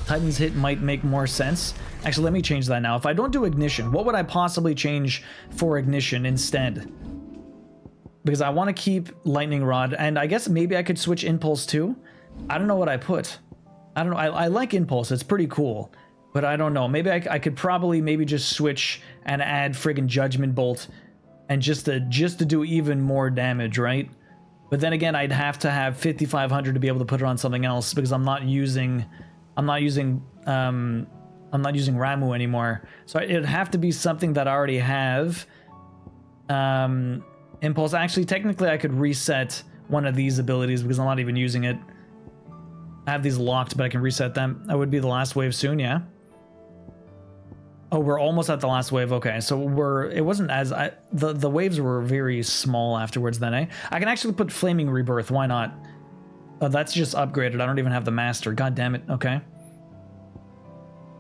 Titan's hit might make more sense. Actually, let me change that now. If I don't do ignition, what would I possibly change for ignition instead? Because I want to keep lightning rod, and I guess maybe I could switch impulse too. I don't know what I put. I don't know. I like impulse. It's pretty cool, but I don't know. Maybe I could probably maybe just switch and add friggin' judgment bolt, and just to do even more damage, right? But then again, I'd have to have 5500 to be able to put it on something else because I'm not using Ramu anymore. So it'd have to be something that I already have. Impulse. Actually, technically, I could reset one of these abilities because I'm not even using it. I have these locked, but I can reset them. That would be the last wave soon, yeah. Oh, we're almost at the last wave. Okay, so it wasn't as the waves were very small afterwards then, eh? I can actually put Flaming Rebirth. Why not? Oh, that's just upgraded. I don't even have the master. God damn it. Okay.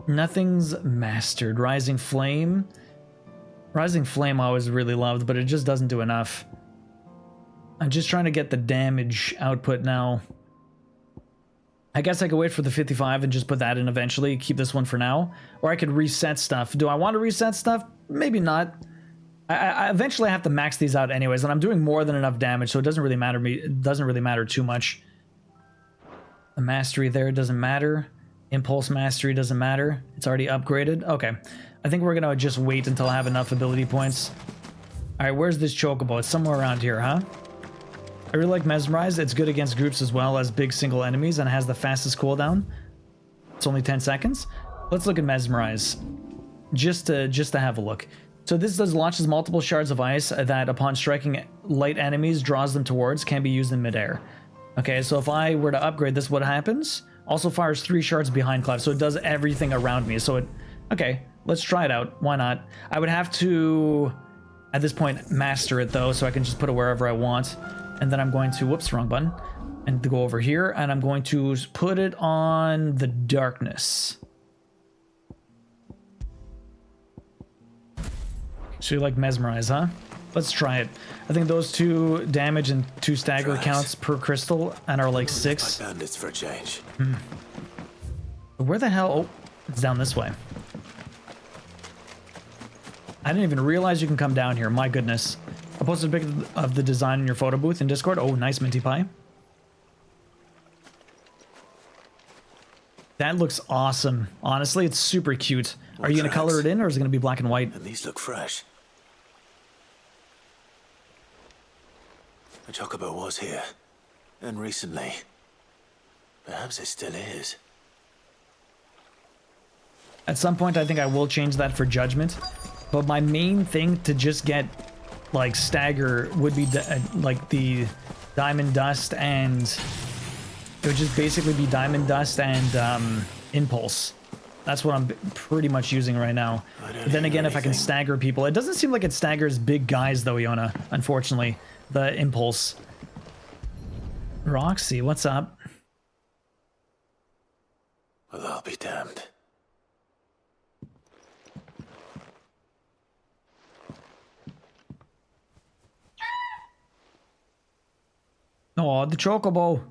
Nothing's mastered. Rising Flame. Rising Flame I always really loved, but it just doesn't do enough. I'm just trying to get the damage output now. I guess I could wait for the 55 and just put that in eventually, keep this one for now. Or I could reset stuff. Do I want to reset stuff? Maybe not. I eventually have to max these out anyways, and I'm doing more than enough damage, so it doesn't really matter it doesn't really matter too much. The mastery there doesn't matter. Impulse mastery doesn't matter. It's already upgraded. Okay. I think we're gonna just wait until I have enough ability points. All right, where's this chocobo? It's somewhere around here, huh? I really like Mesmerize. It's good against groups as well as big single enemies and has the fastest cooldown. It's only 10 seconds. Let's look at Mesmerize. Just to have a look. So this launches multiple shards of ice that upon striking light enemies draws them towards, can be used in midair. Okay, so if I were to upgrade this, what happens? Also fires 3 shards behind Clive, so it does everything around me. So it, okay, let's try it out. Why not? I would have to, at this point, master it though, so I can just put it wherever I want. And then I'm going to, whoops, wrong button. And to go over here, and I'm going to put it on the darkness. So you like Mesmerize, huh? Let's try it. I think those 2 damage and 2 stagger counts per crystal, and are like 6. Bandits for a change. Where the hell? Oh, it's down this way. I didn't even realize you can come down here. My goodness. I posted a pic of the design in your photo booth in Discord. Oh, nice, Minty Pie. That looks awesome. Honestly, it's super cute. Are you going to color it in, or is it going to be black and white? And these look fresh. The chocobo was here. And recently. Perhaps it still is. At some point, I think I will change that for judgment. But my main thing to just get, like, stagger would be, like, the diamond dust and... It would just basically be diamond dust and impulse. That's what I'm pretty much using right now. But then again, if I can stagger people... It doesn't seem like it staggers big guys, though, Iona, unfortunately. The impulse. Roxy, what's up? Well, I'll be damned. Oh, the chocobo.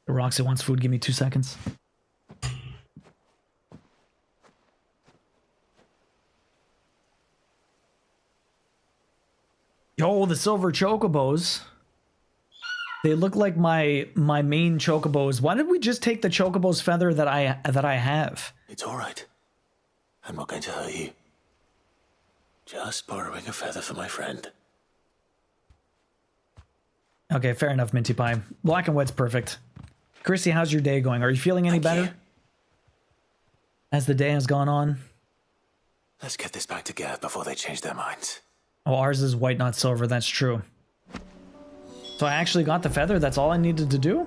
Roxy wants food. Give me 2 seconds. Yo, the silver chocobos. They look like my main chocobos. Why did we just take the chocobo's feather that I have? It's all right. I'm not going to hurt you. Just borrowing a feather for my friend. Okay, fair enough, Minty Pie. Black and white's perfect. Chrissy, how's your day going? Are you feeling any better? As the day has gone on? Let's get this back together before they change their minds. Oh, ours is white, not silver. That's true. So I actually got the feather. That's all I needed to do?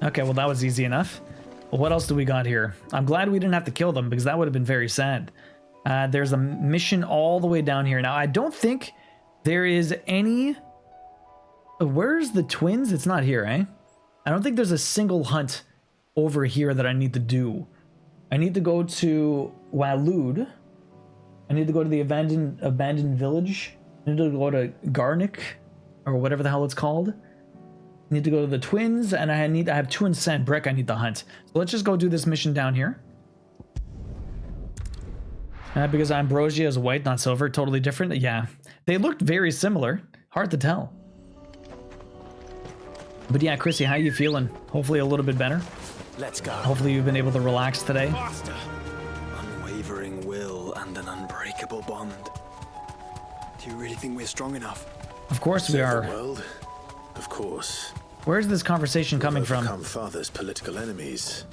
Okay, well, that was easy enough. Well, what else do we got here? I'm glad we didn't have to kill them, because that would have been very sad. There's a mission all the way down here. Now, I don't think there is any... Where's the twins? It's not here, eh? I don't think there's a single hunt over here that I need to do. I need to go to Waloed. I need to go to the abandoned village. I need to go to Garnick, or whatever the hell it's called. I need to go to the twins, and I have 2 in Sand Brick I need to hunt. So let's just go do this mission down here. Because Ambrosia is white, not silver. Totally different. Yeah. They looked very similar. Hard to tell. But yeah, Chrissy, how you feeling? Hopefully a little bit better. Let's go. Hopefully you've been able to relax today. Faster. Unwavering will and an unbreakable bond. Do you really think we're strong enough? Of course we are. World? Of course. Where's this conversation coming from? Overcome father's political enemies.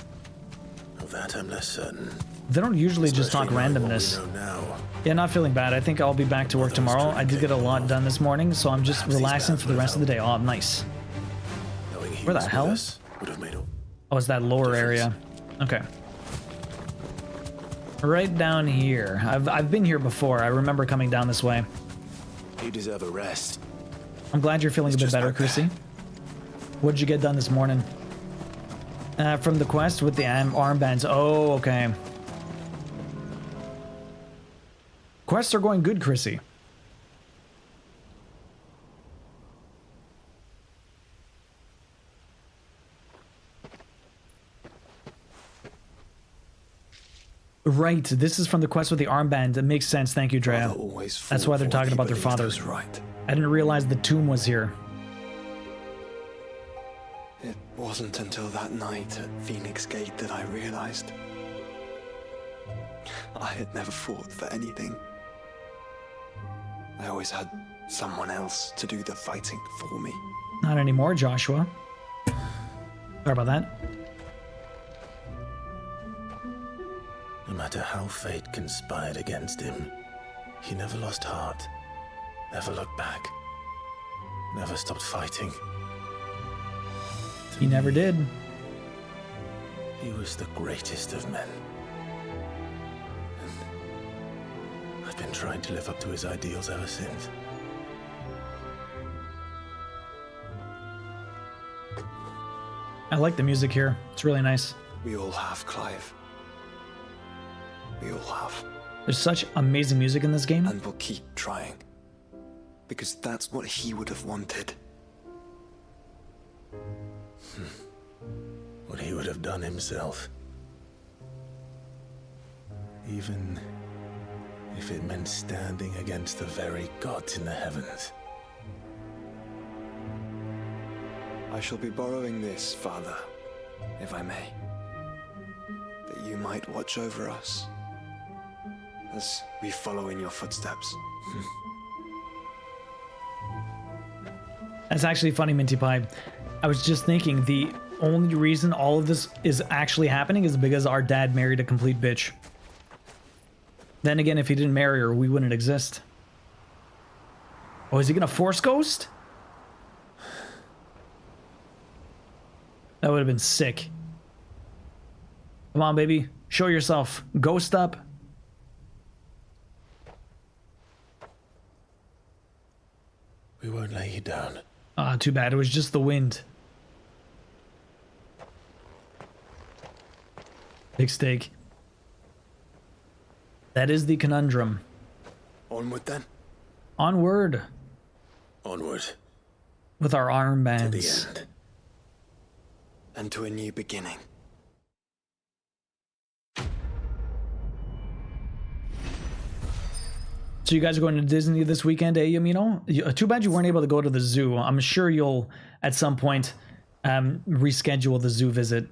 Of that I'm less certain. They don't usually just talk randomness. Yeah, not feeling bad. I think I'll be back to work tomorrow. I did get a lot done this morning, so I'm just relaxing for the rest of the day. Oh, nice. Where the hell? Oh, it's that lower area. Okay. Right down here. I've been here before. I remember coming down this way. You deserve a rest. I'm glad you're feeling a bit better, Chrissy. What'd you get done this morning? From the quest with the armbands. Oh, okay. Quests are going good, Chrissy. Right, this is from the quest with the armband. It makes sense, thank you, Drea. That's why they're talking about their fathers. Right. I didn't realize the tomb was here. It wasn't until that night at Phoenix Gate that I realized I had never fought for anything. I always had someone else to do the fighting for me. Not anymore, Joshua. Sorry about that. No matter how fate conspired against him, he never lost heart, never looked back, never stopped fighting. He never did. He was the greatest of men. And I've been trying to live up to his ideals ever since. I like the music here. It's really nice. We all have, Clive. We all have. There's such amazing music in this game. And we'll keep trying. Because that's what he would have wanted. What he would have done himself. Even if it meant standing against the very gods in the heavens. I shall be borrowing this, Father, if I may. That you might watch over us as we follow in your footsteps. That's actually funny, Minty Pie. I was just thinking the only reason all of this is actually happening is because our dad married a complete bitch. Then again, if he didn't marry her, we wouldn't exist. Oh, is he gonna force ghost? That would have been sick. Come on, baby. Show yourself. Ghost up. We won't lay you down. Ah, too bad. It was just the wind. Big steak. That is the conundrum. Onward then? Onward. Onward. With our armbands. To the end. And to a new beginning. So you guys are going to Disney this weekend, eh, Yamino? Too bad you weren't able to go to the zoo. I'm sure you'll, at some point, reschedule the zoo visit.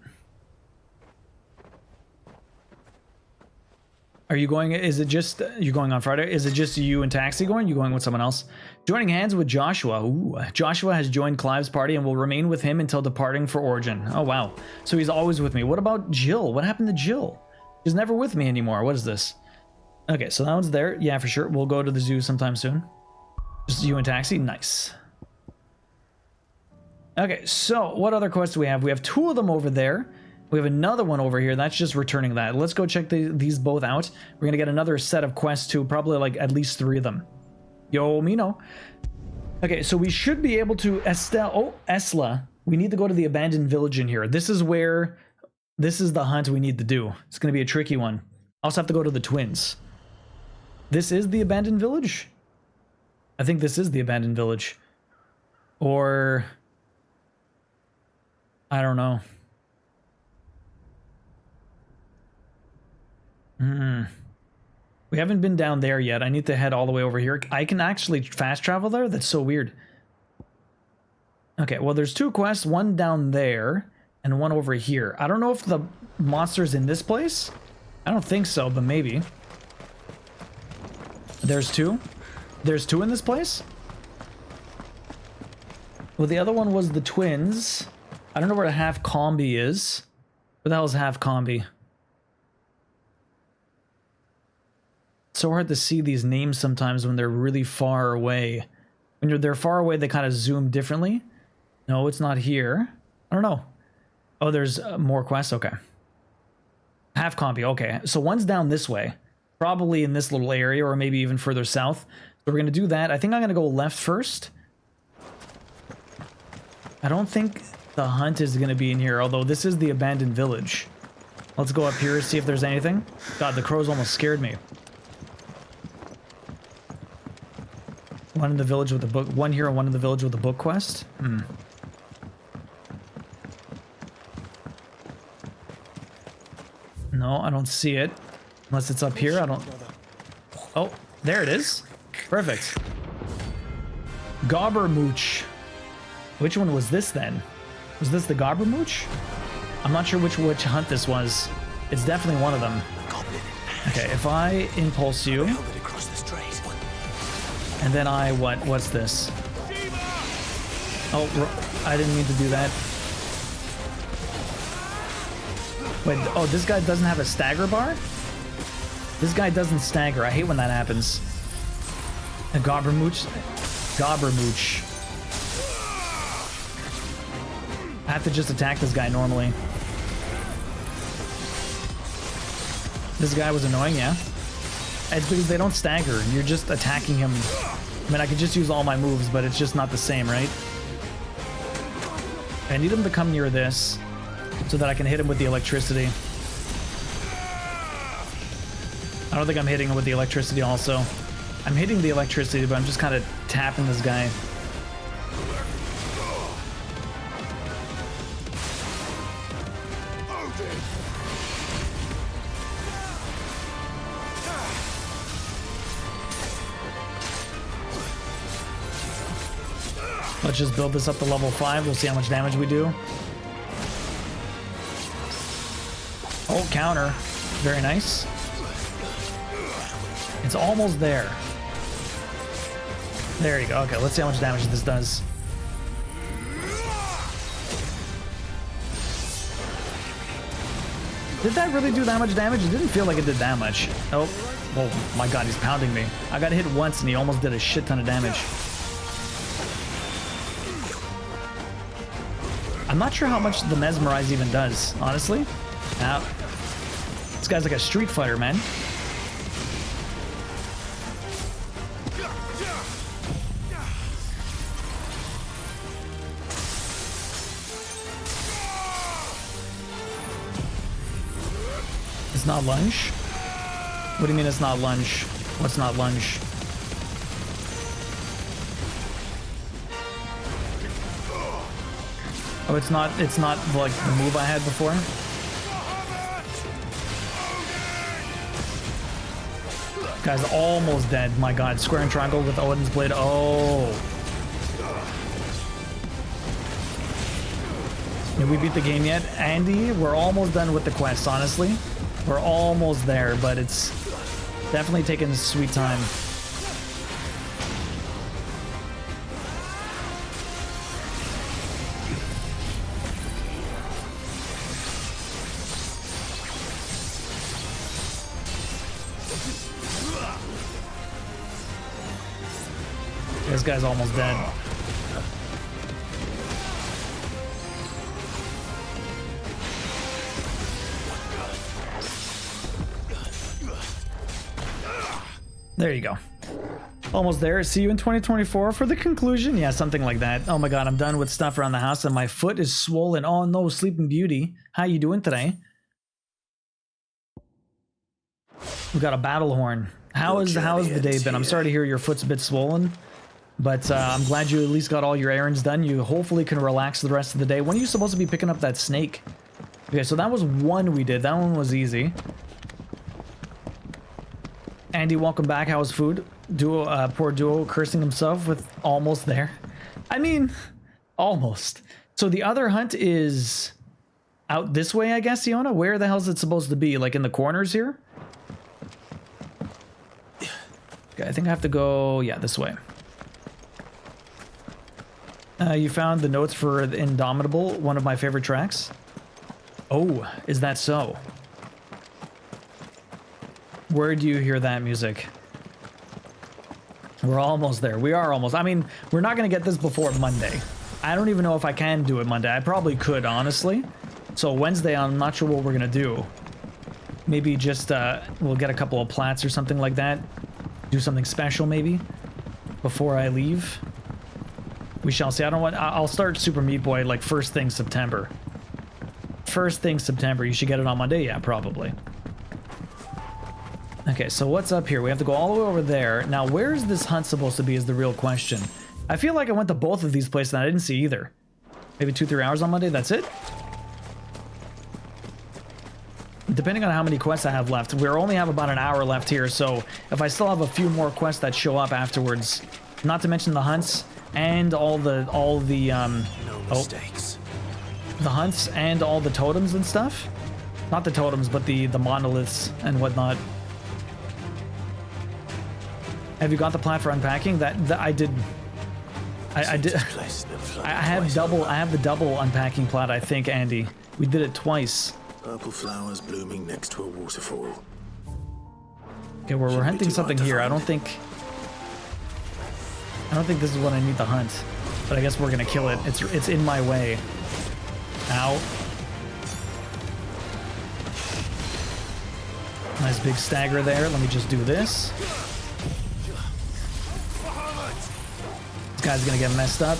Are you going, is it just, you going on Friday? Is it just you and Taxi going? You going with someone else? Joining hands with Joshua. Ooh, Joshua has joined Clive's party and will remain with him until departing for Origin. Oh, wow. So he's always with me. What about Jill? What happened to Jill? She's never with me anymore. What is this? Okay, so that one's there. Yeah, for sure. We'll go to the zoo sometime soon. Just you and Taxi? Nice. Okay, so what other quests do we have? We have 2 of them over there. We have another one over here. That's just returning that. Let's go check these both out. We're going to get another set of quests too. Probably like at least 3 of them. Yo, Mino. Okay, so we should be able to... Esla. We need to go to the abandoned village in here. This is where... This is the hunt we need to do. It's going to be a tricky one. I also have to go to the twins. This is the abandoned village? I think this is the abandoned village. Or... I don't know. We haven't been down there yet. I need to head all the way over here. I can actually fast travel there? That's so weird. Okay, well, there's 2 quests. One down there and one over here. I don't know if the monster's in this place. I don't think so, but maybe. There's 2. There's 2 in this place? Well, the other one was the twins. I don't know where a half combi is. Where the hell is half combi? It's so hard to see these names sometimes when they're really far away. When they're far away, they kind of zoom differently. No, it's not here. I don't know. Oh, there's more quests. Okay. Half combi. Okay. So one's down this way. Probably in this little area or maybe even further south. So we're going to do that. I think I'm going to go left first. I don't think the hunt is going to be in here, although this is the abandoned village. Let's go up here and see if there's anything. God, the crows almost scared me. One in the village with the book. One here and one in the village with the book quest. No, I don't see it. Unless it's up here. I don't... Oh, there it is. Perfect. Gobbermooch. Which one was this then? Was this the Gobbermooch? I'm not sure which hunt this was. It's definitely one of them. Okay, if I impulse you... And then what's this? Oh, I didn't mean to do that. Wait, oh, this guy doesn't have a stagger bar? This guy doesn't stagger. I hate when that happens. A Gobbermooch. Gobbermooch. I have to just attack this guy normally. This guy was annoying, yeah. It's because they don't stagger. You're just attacking him. I mean, I could just use all my moves, but it's just not the same, right? I need him to come near this so that I can hit him with the electricity. I don't think I'm hitting him with the electricity also. I'm hitting the electricity, but I'm just kind of tapping this guy. Let's just build this up to level 5. We'll see how much damage we do. Oh, counter. Very nice. It's almost there. There you go. Okay, let's see how much damage this does. Did that really do that much damage? It didn't feel like it did that much. Oh, oh my god, he's pounding me. I got hit once and he almost did a shit ton of damage. I'm not sure how much the mesmerize even does, honestly. Now, this guy's like a street fighter, man. It's not lunge? What do you mean it's not lunge? What's not lunge? Oh, it's not like the move I had before? Guy's almost dead. My god, square and triangle with Odin's blade. Oh. Did we beat the game yet? Andy, we're almost done with the quest, honestly. We're almost there, but it's definitely taking sweet time. This guy's almost dead. There you go. Almost there. See you in 2024 for the conclusion. Yeah, something like that. Oh my god, I'm done with stuff around the house and my foot is swollen. Oh no, Sleeping Beauty. How you doing today? We got a battle horn. How is the day been? I'm sorry to hear your foot's a bit swollen. But I'm glad you at least got all your errands done. You hopefully can relax the rest of the day. When are you supposed to be picking up that snake? Okay, so that was one we did. That one was easy. Andy, welcome back. How was food? Poor Duo cursing himself with almost there. I mean, almost. So the other hunt is out this way, I guess, Iona? Where the hell is it supposed to be? Like in the corners here? Okay, I think I have to go, yeah, this way. You found the notes for the Indomitable, one of my favorite tracks. Oh, is that so? Where do you hear that music? We're almost there. We are almost. I mean, we're not going to get this before Monday. I don't even know if I can do it Monday. I probably could, honestly. So Wednesday, I'm not sure what we're going to do. Maybe just, we'll get a couple of plats or something like that. Do something special, maybe, before I leave. We shall see. I'll start Super Meat Boy like first thing September. First thing September. You should get it on Monday? Yeah, probably. Okay, so what's up here? We have to go all the way over there. Now, where is this hunt supposed to be is the real question. I feel like I went to both of these places and I didn't see either. Maybe 2-3 hours on Monday, that's it? Depending on how many quests I have left. We only have about an hour left here, so if I still have a few more quests that show up afterwards, not to mention the hunts and all the mistakes. The hunts and all the totems and stuff. Not the totems, but the monoliths and whatnot. Have you got the plat for unpacking? That I did. I did. I have the double unpacking plat, I think, Andy. We did it twice. Purple flowers blooming next to a waterfall. Okay, we're hunting something here. I don't think this is what I need to hunt, but I guess we're gonna kill it. It's in my way. Ow. Nice big stagger there. Let me just do this. This guy's gonna get messed up.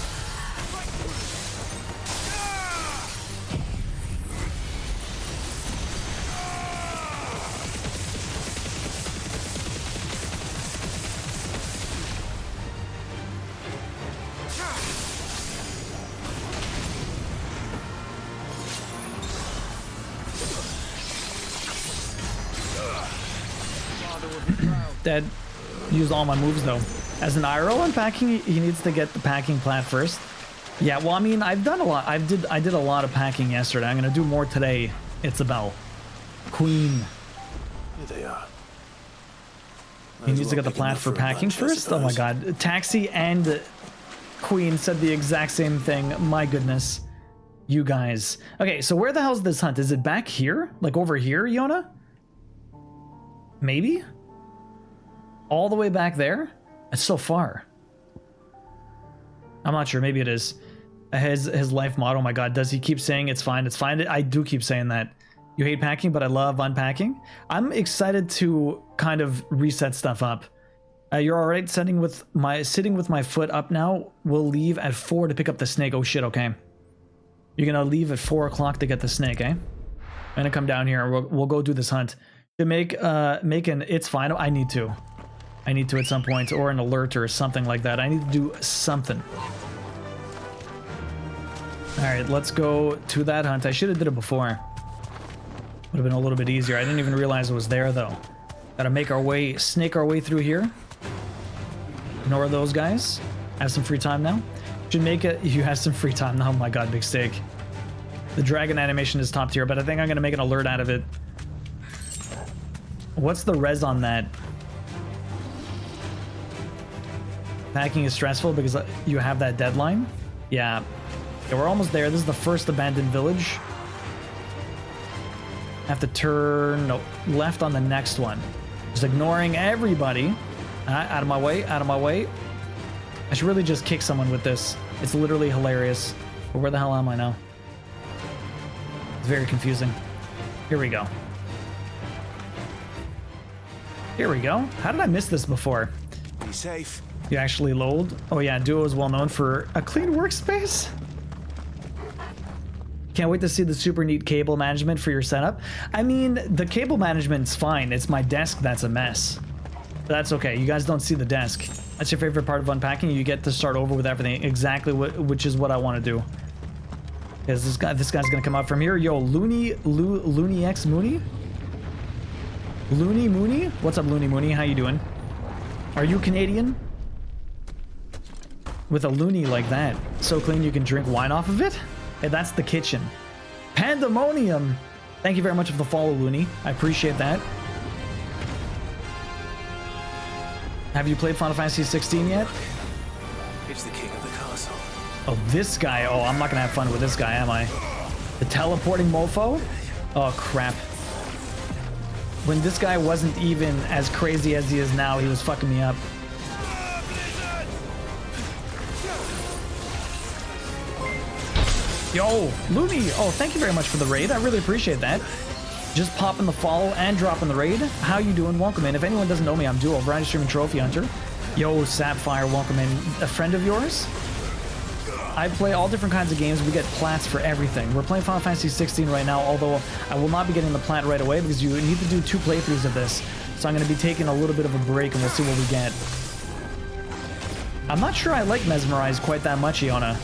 Dead. Used all my moves though. As an IRL unpacking, he needs to get the packing plat first. Yeah, well, I mean, I've done a lot. I did a lot of packing yesterday. I'm gonna do more today. Isabel, Queen. Here they are. He needs to get the plat for packing first. Oh my God, Taxi and Queen said the exact same thing. My goodness, you guys. Okay, so where the hell's this hunt? Is it back here? Like over here, Yona? Maybe? All the way back there? It's so far. I'm not sure. Maybe it is. His life motto. Oh my God, does he keep saying it's fine? It's fine. I do keep saying that. You hate packing, but I love unpacking. I'm excited to kind of reset stuff up. You're all right sitting with my foot up now. We'll leave at 4 to pick up the snake. Oh shit, okay. You're gonna leave at 4 o'clock to get the snake, eh? I'm gonna come down here. We'll go do this hunt. To make an it's fine. I need to at some point, or an alert or something like that. I need to do something. All right, let's go to that hunt. I should have did it before. Would have been a little bit easier. I didn't even realize it was there though. Gotta make our way, snake our way through here. Ignore those guys. Have some free time now. Should make it. You have some free time now. Oh my God, big steak. The dragon animation is top tier, but I think I'm gonna make an alert out of it. What's the res on that? Packing is stressful because you have that deadline. Yeah, we're almost there. This is the first abandoned village. Have to turn left on the next one. Just ignoring everybody. Out of my way, out of my way. I should really just kick someone with this. It's literally hilarious. But where the hell am I now? It's very confusing. Here we go. Here we go. How did I miss this before? Be safe. You actually load? Oh yeah, Duo is well known for a clean workspace. Can't wait to see the super neat cable management for your setup. I mean, the cable management's fine. It's my desk that's a mess. But that's okay. You guys don't see the desk. That's your favorite part of unpacking. You get to start over with everything exactly which is what I want to do. Because this guy's gonna come up from here. Yo, Looney X Mooney? Looney Mooney? What's up, Looney Mooney? How you doing? Are you Canadian? With a loony like that, so clean you can drink wine off of it? Hey, that's the kitchen. Pandemonium! Thank you very much for the follow, Looney. I appreciate that. Have you played Final Fantasy XVI yet? It's the king of the castle. Oh, this guy. Oh, I'm not gonna have fun with this guy, am I? The teleporting mofo? Oh, crap. When this guy wasn't even as crazy as he is now, he was fucking me up. Yo, Looney! Oh, thank you very much for the raid. I really appreciate that. Just popping the follow and dropping the raid. How you doing? Welcome in. If anyone doesn't know me, I'm Duo, Variety Streaming Trophy Hunter. Yo, Sapphire, welcome in. A friend of yours? I play all different kinds of games. We get plats for everything. We're playing Final Fantasy XVI right now, although I will not be getting the plat right away because you need to do 2 playthroughs of this. So I'm going to be taking a little bit of a break and we'll see what we get. I'm not sure I like Mesmerize quite that much, Iona.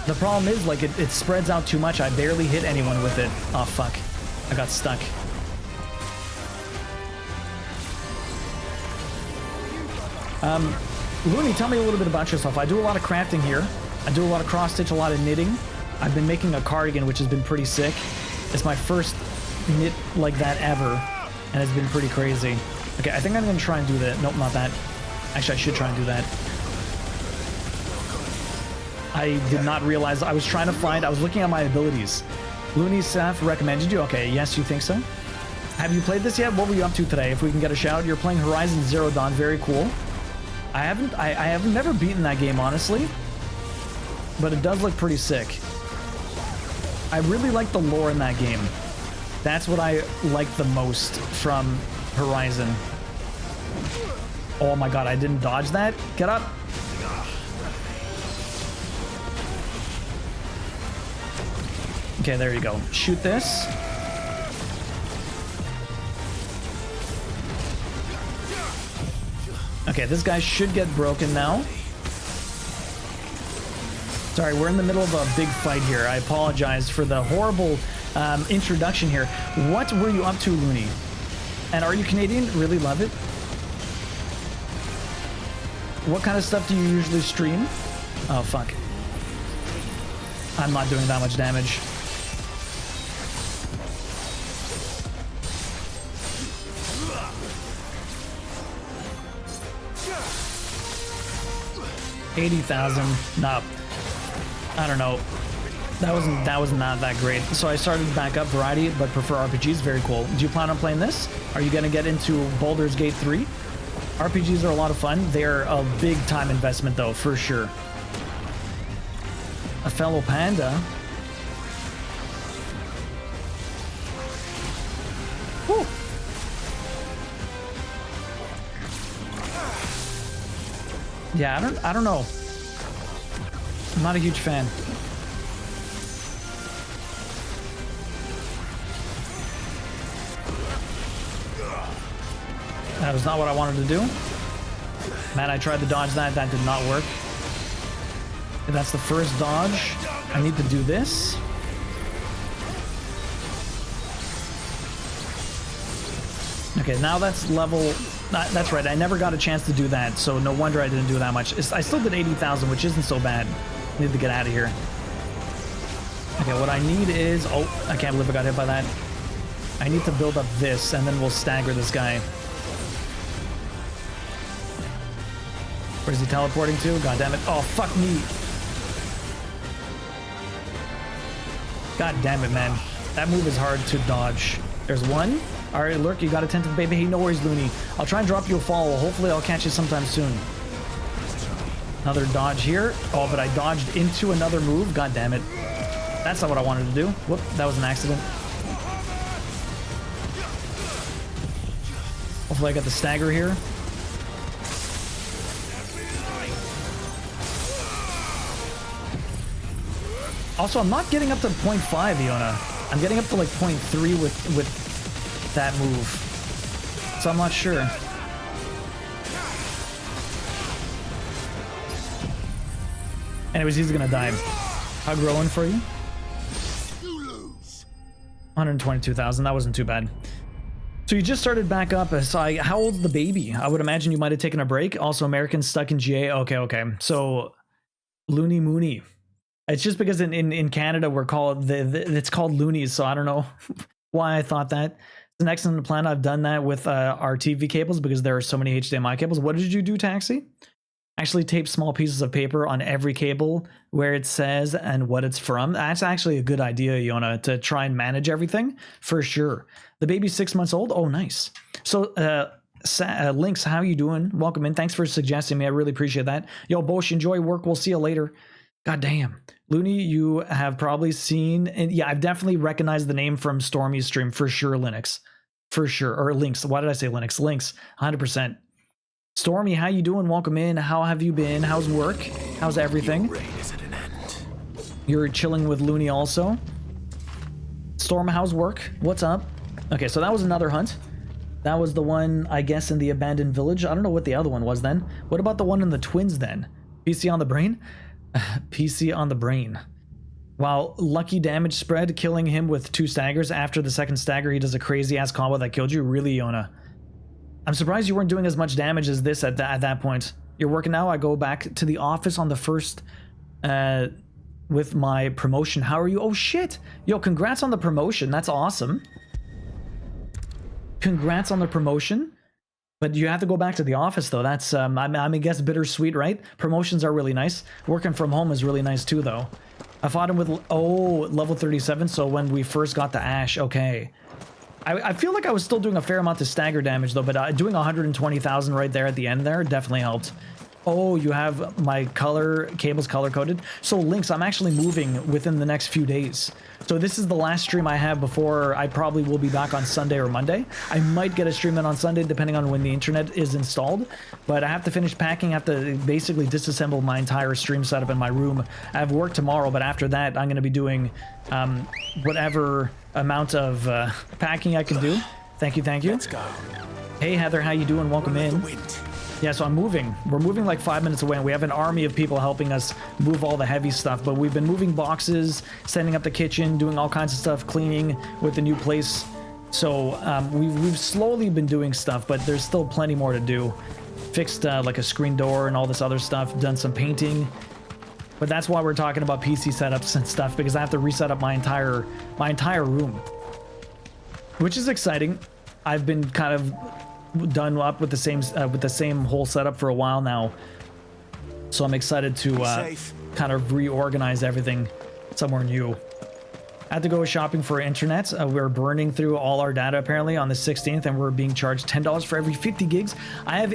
The problem is, like, it spreads out too much. I barely hit anyone with it. Oh, fuck. I got stuck. Looney, tell me a little bit about yourself. I do a lot of crafting here. I do a lot of cross-stitch, a lot of knitting. I've been making a cardigan, which has been pretty sick. It's my first knit like that ever, and it's been pretty crazy. Okay, I think I'm going to try and do that. Nope, not that. Actually, I should try and do that. I did not realize. I was trying to find. I was looking at my abilities. Looney Seth recommended you. Okay, yes, you think so? Have you played this yet? What were you up to today? If we can get a shout. You're playing Horizon Zero Dawn. Very cool. I have never beaten that game, honestly. But it does look pretty sick. I really like the lore in that game. That's what I like the most from Horizon. Oh my god, I didn't dodge that. Get up. Okay, there you go. Shoot this. Okay, this guy should get broken now. Sorry, we're in the middle of a big fight here. I apologize for the horrible introduction here. What were you up to, Looney? And are you Canadian? Really love it. What kind of stuff do you usually stream? Oh, fuck. I'm not doing that much damage. $80,000. No. I don't know. That was not that great. So I started back up variety, but prefer RPGs. Very cool. Do you plan on playing this? Are you gonna get into Baldur's Gate 3? RPGs are a lot of fun. They're a big time investment though, for sure. A fellow panda. Woo. Yeah, I don't know. I'm not a huge fan. That was not what I wanted to do. Man, I tried to dodge that. That did not work. If that's the first dodge, I need to do this. Okay, now that's level... That's right, I never got a chance to do that, so no wonder I didn't do that much. I still did 80,000, which isn't so bad. I need to get out of here. Okay, what I need is... Oh, I can't believe I got hit by that. I need to build up this, and then we'll stagger this guy. Where's he teleporting to? God damn it. Oh, fuck me. God damn it, man. That move is hard to dodge. There's one. All right, Lurk, you got attentive, baby. Hey, no worries, Looney. I'll try and drop you a follow. Hopefully, I'll catch you sometime soon. Another dodge here. Oh, but I dodged into another move. God damn it. That's not what I wanted to do. Whoop, that was an accident. Hopefully, I get the stagger here. Also, I'm not getting up to 0.5, Iona. I'm getting up to like 0.3 with that move. So I'm not sure. Anyways, he's gonna die. Hug Rowan for you. 122,000. That wasn't too bad. So you just started back up. So how old's the baby? I would imagine you might have taken a break. Also, Americans stuck in GA. Okay. So Looney Mooney. It's just because in Canada we're called it's called loonies, so I don't know why I thought that. It's an excellent plan. I've done that with our TV cables because there are so many HDMI cables. What did you do, Taxi? Actually tape small pieces of paper on every cable where it says and what it's from. That's actually a good idea, Iona, to try and manage everything for sure. The baby's 6 months old. Oh, nice. So Lynx, how you doing? Welcome in. Thanks for suggesting me. I really appreciate that. Yo, Bosch, enjoy work. We'll see you later. God damn. Looney, you have probably seen, and yeah, I've definitely recognized the name from Stormy's stream for sure, Linux. For sure. Or Lynx. Why did I say Linux? Lynx, 100%. Stormy, how you doing? Welcome in. How have you been? How's work? How's everything? Your reign is at an end. You're chilling with Looney also. Storm, how's work? What's up? Okay, so that was another hunt. That was the one, I guess, in the abandoned village. I don't know what the other one was then. What about the one in the twins then? PC on the brain? PC on the brain. Wow, lucky damage spread, killing him with 2 staggers. After the second stagger, he does a crazy-ass combo that killed you. Really, Iona? I'm surprised you weren't doing as much damage as this at that point. You're working now? I go back to the office on the 1st with my promotion. How are you? Oh, shit! Yo, congrats on the promotion. That's awesome. Congrats on the promotion. But you have to go back to the office, though. That's, I guess, bittersweet, right? Promotions are really nice. Working from home is really nice, too, though. I fought him with, level 37, so when we first got to Ash, okay. I feel like I was still doing a fair amount of stagger damage, though, but doing 120,000 right there at the end there definitely helped. Oh, you have my cables color-coded. So, Lynx, I'm actually moving within the next few days. So this is the last stream I have before I probably will be back on Sunday or Monday. I might get a stream in on Sunday, depending on when the internet is installed. But I have to finish packing. I have to basically disassemble my entire stream setup in my room. I have work tomorrow, but after that, I'm going to be doing whatever amount of packing I can do. Thank you, thank you. Let's go. Hey, Heather, how you doing? Welcome in. Yeah, so I'm moving. We're moving like 5 minutes away, and we have an army of people helping us move all the heavy stuff. But we've been moving boxes, setting up the kitchen, doing all kinds of stuff, cleaning with the new place. So we've slowly been doing stuff, but there's still plenty more to do. Fixed like a screen door and all this other stuff, done some painting. But that's why we're talking about PC setups and stuff, because I have to reset up my entire room, which is exciting. I've been kind of done up with the same whole setup for a while now, so I'm excited to kind of reorganize everything somewhere new. I had to go shopping for internet. We're burning through all our data apparently on the 16th, and we're being charged $10 for every 50 gigs. I have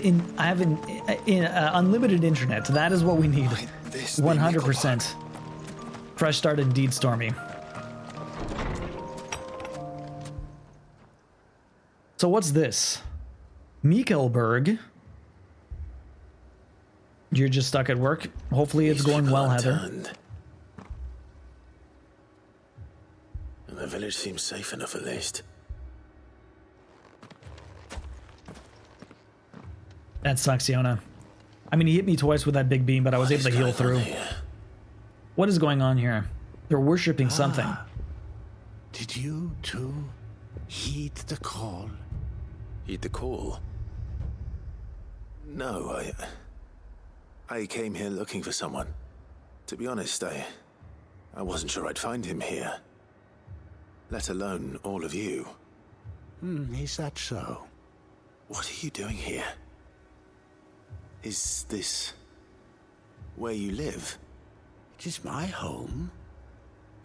unlimited internet. That is what we need. 100%. Fresh start indeed, Stormy. So what's this? Mikkelberg. You're just stuck at work. Hopefully it's going well, Heather. The village seems safe enough, at least. That sucks, Yona. I mean, he hit me twice with that big beam, but I was able to heal through. What is going on here? They're worshipping something. Did you, too, heed the call? Heed the call? No, I came here looking for someone. To be honest, I wasn't sure I'd find him here. Let alone all of you. Is that so? What are you doing here? Is this where you live? It is my home.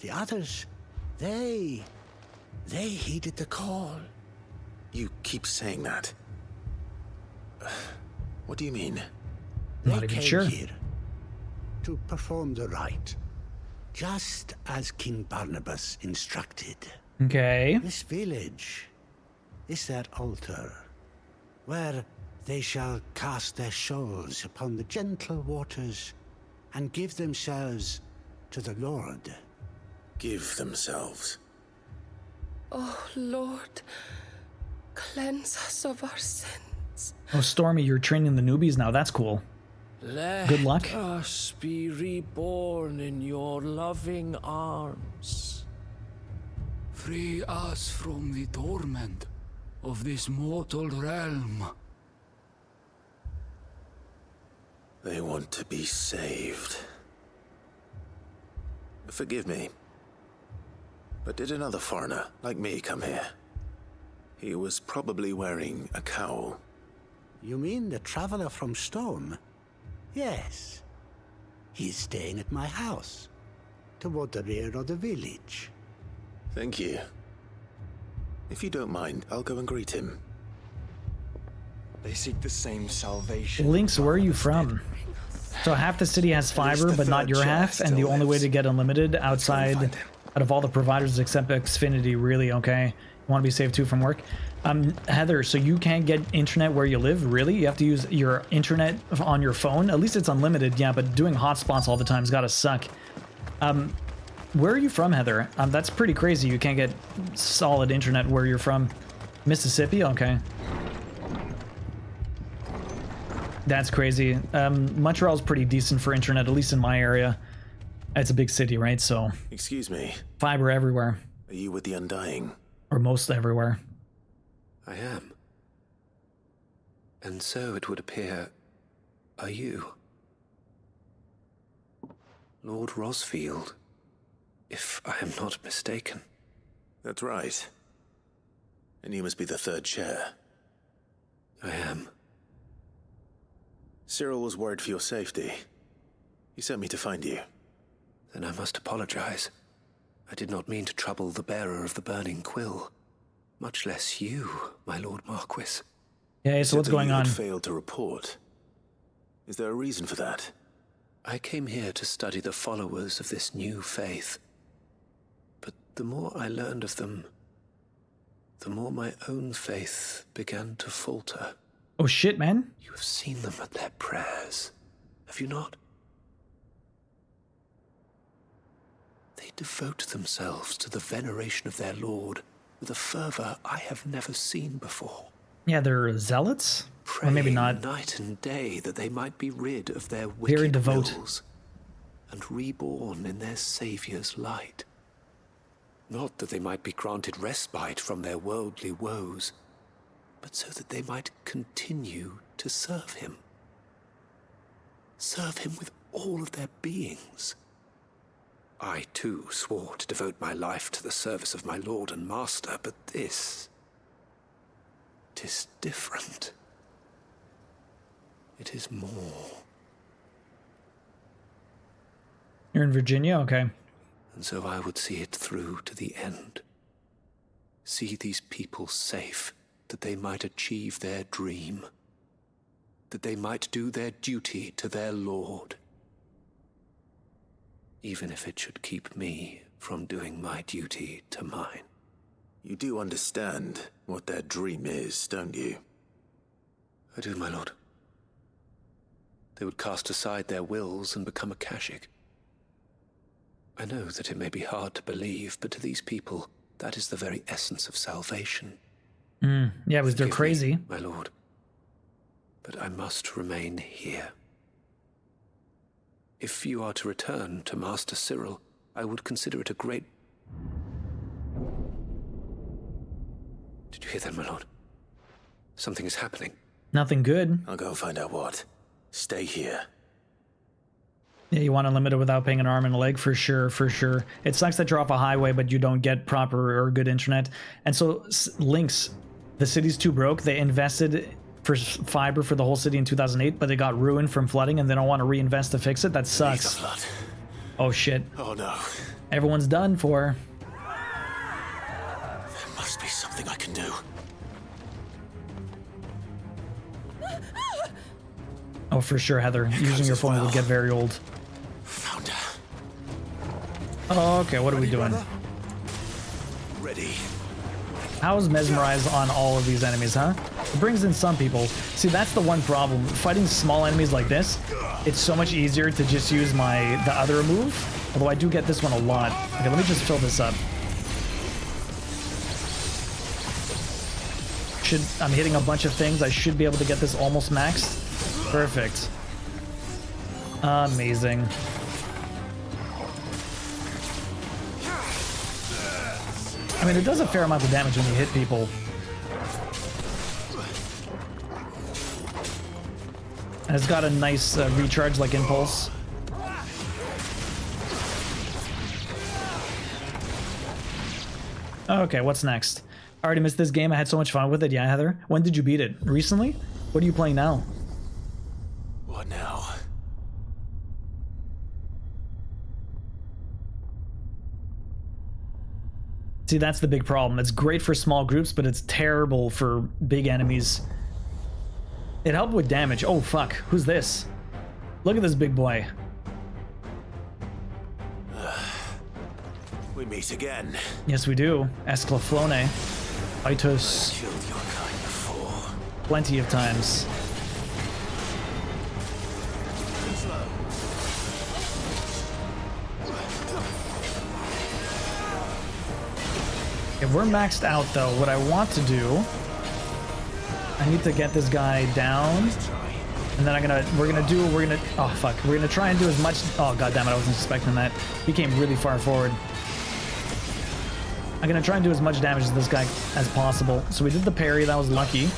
The others, they heeded the call. You keep saying that. What do you mean? They came here to perform the rite, just as King Barnabas instructed. Okay. This village is their altar, where they shall cast their souls upon the gentle waters and give themselves to the Lord. Give themselves? Oh, Lord, cleanse us of our sins. Oh, Stormy, you're training the newbies now. That's cool. Good luck. Let us be reborn in your loving arms. Free us from the torment of this mortal realm. They want to be saved. Forgive me, but did another foreigner like me come here? He was probably wearing a cowl. You mean the traveler from Stone? Yes. He's staying at my house, toward the rear of the village. Thank you. If you don't mind, I'll go and greet him. They seek the same salvation. Lynx, where are you from? So half the city has fiber, but not your half, and the only way to get unlimited out of all the providers except Xfinity, really, okay? You want to be safe too from work? Heather, so you can't get internet where you live, really? You have to use your internet on your phone? At least it's unlimited, yeah, but doing hotspots all the time's gotta suck. Where are you from, Heather? That's pretty crazy. You can't get solid internet where you're from. Mississippi? Okay. That's crazy. Montreal's pretty decent for internet, at least in my area. It's a big city, right? So. Excuse me. Fiber everywhere. Are you with the Undying? Or most everywhere. I am. And so it would appear, are you? Lord Rosfield, if I am not mistaken. That's right. And you must be the third chair. I am. Cyril was worried for your safety. He sent me to find you. Then I must apologize. I did not mean to trouble the bearer of the burning quill. Much less you, my Lord Marquis. Okay, so what's going on? You had failed to report. Is there a reason for that? I came here to study the followers of this new faith. But the more I learned of them, the more my own faith began to falter. Oh shit, man. You have seen them at their prayers, have you not? They devote themselves to the veneration of their Lord with a fervor I have never seen before. Yeah, they're zealots? Or maybe not. Night and day that they might be rid of their Very wicked devout. wills and reborn in their Saviour's light. Not that they might be granted respite from their worldly woes, but so that they might continue to serve him. Serve him with all of their beings. I, too, swore to devote my life to the service of my Lord and Master, but this... 'tis different. It is more. You're in Virginia? Okay. And so I would see it through to the end. See these people safe, that they might achieve their dream. That they might do their duty to their Lord. Even if it should keep me from doing my duty to mine. You do understand what their dream is, don't you? I do, my lord. They would cast aside their wills and become a Kashik. I know that it may be hard to believe, but to these people, that is the very essence of salvation. Yeah, because they're crazy. Me, my lord. But I must remain here. If you are to return to Master Cyril, I would consider it a great... Did you hear that, my lord? Something is happening. Nothing good. I'll go find out what. Stay here. Yeah, you want unlimited without paying an arm and a leg, for sure, for sure. It sucks that you're off a highway, but you don't get proper or good internet. And so, Lynx, the city's too broke. They invested for fiber for the whole city in 2008, but they got ruined from flooding, and they don't want to reinvest to fix it. That sucks. Oh, shit. Oh, no. Everyone's done for. There must be something I can do. Oh, for sure, Heather. Using your phone would get very old. Found her. Oh, okay, what are we doing? Ready. How is Mesmerize on all of these enemies, huh? It brings in some people. See, that's the one problem. Fighting small enemies like this, it's so much easier to just use the other move. Although I do get this one a lot. Okay, let me just fill this up. I'm hitting a bunch of things. I should be able to get this almost maxed. Perfect. Amazing. I mean, it does a fair amount of damage when you hit people. And it's got a nice recharge like Impulse. Okay, what's next? I already missed this game. I had so much fun with it. Yeah, Heather? When did you beat it? Recently? What are you playing now? What now? See, that's the big problem. It's great for small groups, but it's terrible for big enemies. It helped with damage. Oh, fuck. Who's this? Look at this big boy. We meet again. Yes, we do. Esclaflone. Itus. Killed your kind before. Plenty of times. If we're maxed out though, what I want to do, I need to get this guy down, and then we're gonna try and do as much. Oh god damn it, I wasn't expecting that. He came really far forward. I'm gonna try and do as much damage to this guy as possible. So we did the parry, that was lucky.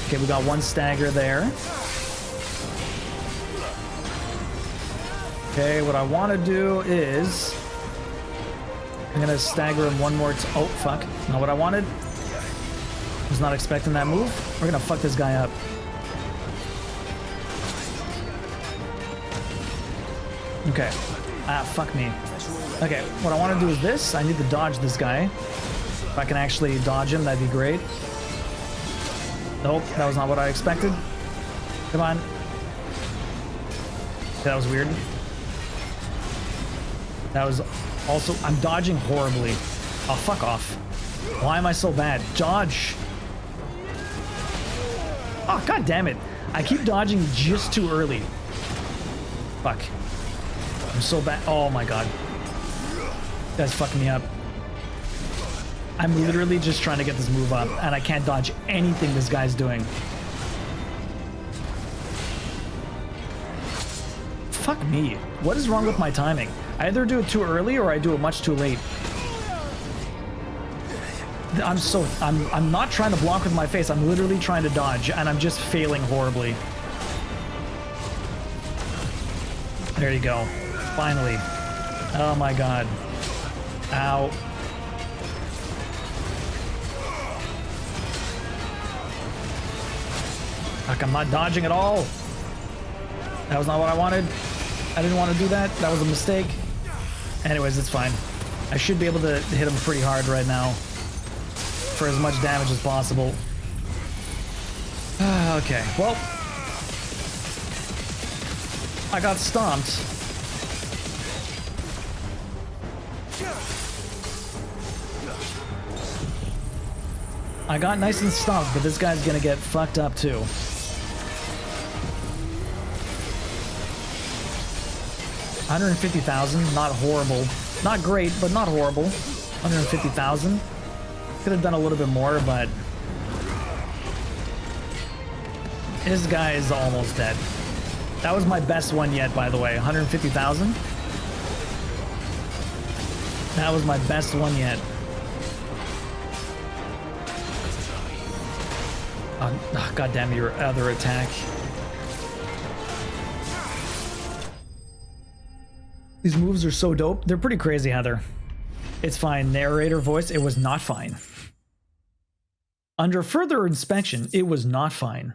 Okay, we got one stagger there. Okay, what I want to do is I'm gonna stagger him one more oh fuck, not what I wanted. Was not expecting that move. We're gonna fuck this guy up. Okay. Ah, fuck me. Okay, what I want to do is this. I need to dodge this guy. If I can actually dodge him, that'd be great. Nope, that was not what I expected. Come on. That was weird. That was also... I'm dodging horribly. Oh, fuck off. Why am I so bad? Dodge! Oh, god damn it. I keep dodging just too early. Fuck. I'm so bad. Oh my god. That's fucking me up. I'm literally just trying to get this move up, and I can't dodge anything this guy's doing. Fuck me. What is wrong with my timing? I either do it too early or I do it much too late. I'm not trying to block with my face. I'm literally trying to dodge, and I'm just failing horribly. There you go. Finally. Oh my god. Ow. Fuck, I'm not dodging at all. That was not what I wanted. I didn't want to do that. That was a mistake. Anyways, it's fine. I should be able to hit him pretty hard right now for as much damage as possible. Okay, well, I got stomped. I got nice and stomped, but this guy's gonna get fucked up too. $150,000, not horrible. Not great, but not horrible. 150,000. Could have done a little bit more, but this guy is almost dead. That was my best one yet, by the way. 150,000. That was my best one yet. Oh, God damn your other attack. These moves are so dope. They're pretty crazy, Heather. It's fine. Narrator voice, it was not fine. Under further inspection, it was not fine.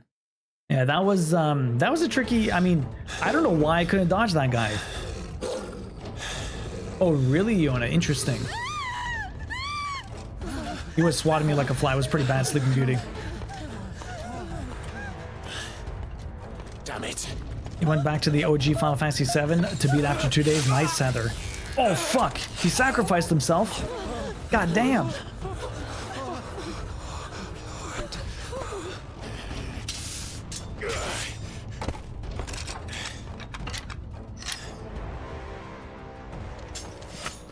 Yeah, that was a tricky... I mean, I don't know why I couldn't dodge that guy. Oh, really, Yona? Interesting. He was swatting me like a fly. It was pretty bad, Sleeping Beauty. Damn it. He went back to the OG Final Fantasy VII to beat after 2 days. Nice, Heather. Oh, fuck. He sacrificed himself. God damn.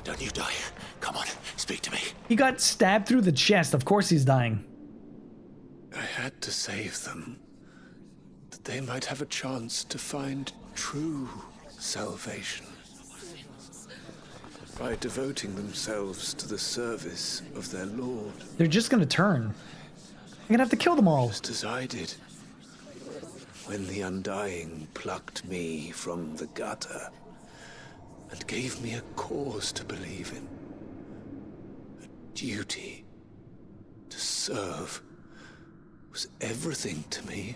Don't you die. Come on, speak to me. He got stabbed through the chest. Of course he's dying. I had to save them, that they might have a chance to find true salvation by devoting themselves to the service of their Lord. They're just gonna turn. I'm gonna have to kill them all. Just as I did when the Undying plucked me from the gutter and gave me a cause to believe in, a duty to serve was everything to me,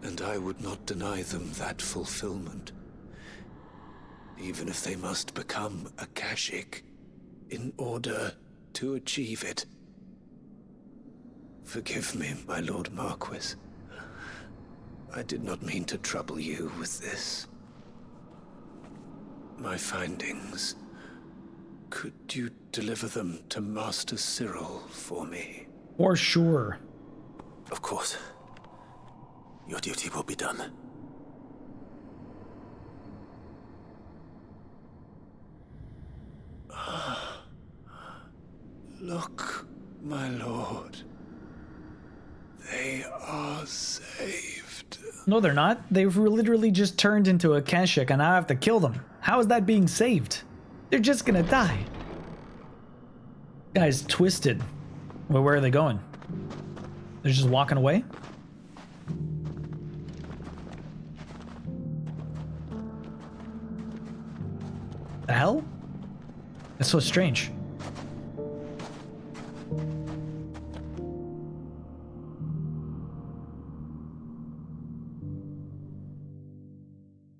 and I would not deny them that fulfillment, even if they must become a Kashik in order to achieve it. Forgive me, my Lord Marquis. I did not mean to trouble you with this. My findings. Could you deliver them to Master Cyril for me? For sure. Of course. Your duty will be done. Look, my lord. They are saved. No, they're not. They've literally just turned into a Kashik, and I have to kill them. How is that being saved? They're just gonna die. Guy's twisted. Well, where are they going? They're just walking away? The hell? That's so strange.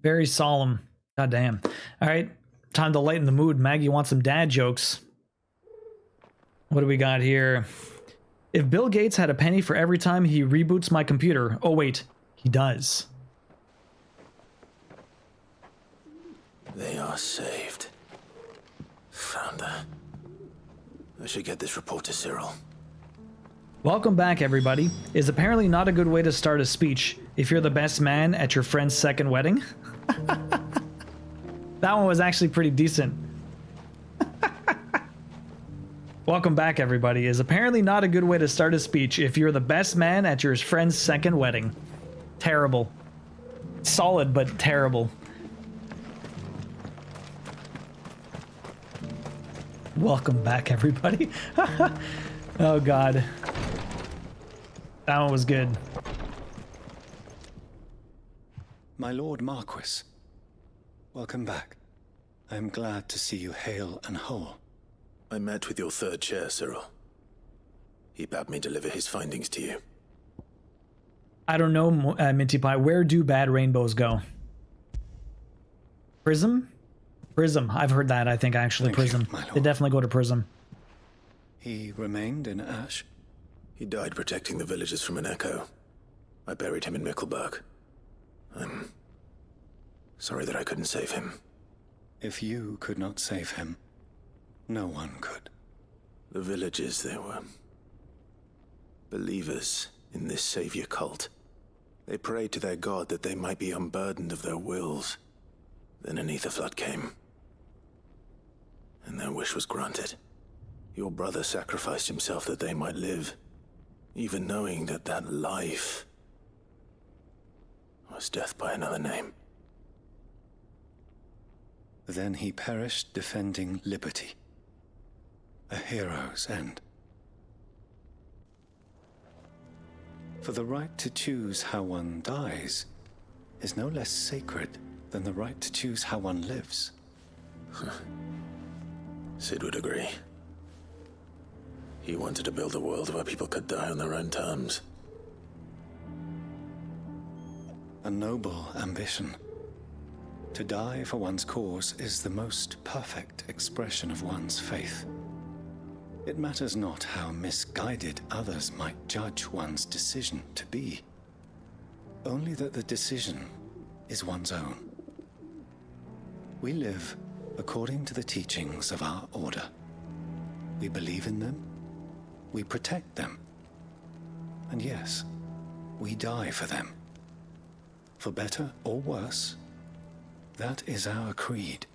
Very solemn. God damn. All right, time to lighten the mood. Maggie wants some dad jokes. What do we got here? If Bill Gates had a penny for every time he reboots my computer. Oh, wait, he does. They are saved. Founder. I should get this report to Cyril. Welcome back, everybody. Is apparently not a good way to start a speech if you're the best man at your friend's second wedding. That one was actually pretty decent. Welcome back, everybody. Is apparently not a good way to start a speech if you're the best man at your friend's second wedding. Terrible. Solid, but terrible. Welcome back, everybody. Oh, God. That one was good. My Lord Marquis, welcome back. I am glad to see you hale and whole. I met with your third chair, Cyril. He bade me deliver his findings to you. I don't know, Minty Pie. Where do bad rainbows go? Prism? Prism. I've heard that, I think, actually. Prism. They definitely go to Prism. He remained in Ash? He died protecting the villagers from an echo. I buried him in Mickleburg. I'm sorry that I couldn't save him. If you could not save him, no one could. The villagers, they were believers in this savior cult. They prayed to their god that they might be unburdened of their wills. Then an ether flood came, and their wish was granted. Your brother sacrificed himself that they might live, even knowing that that life was death by another name. Then he perished defending liberty. A hero's end. For the right to choose how one dies is no less sacred than the right to choose how one lives. Sid would agree. He wanted to build a world where people could die on their own terms. A noble ambition. To die for one's cause is the most perfect expression of one's faith. It matters not how misguided others might judge one's decision to be. Only that the decision is one's own. We live according to the teachings of our order. We believe in them. We protect them. And yes, we die for them. For better or worse, that is our creed.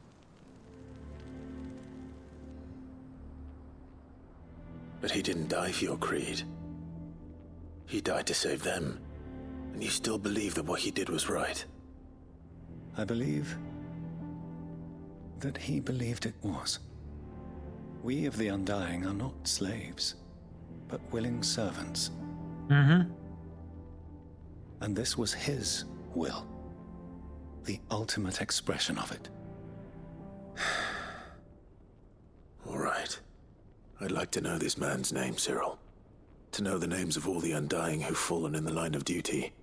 But he didn't die for your creed. He died to save them. And you still believe that what he did was right. I believe that he believed it was. We of the Undying are not slaves, but willing servants. Mm-hmm. And this was his will. The ultimate expression of it. All right. I'd like to know this man's name, Cyril. To know the names of all the Undying who've fallen in the line of duty.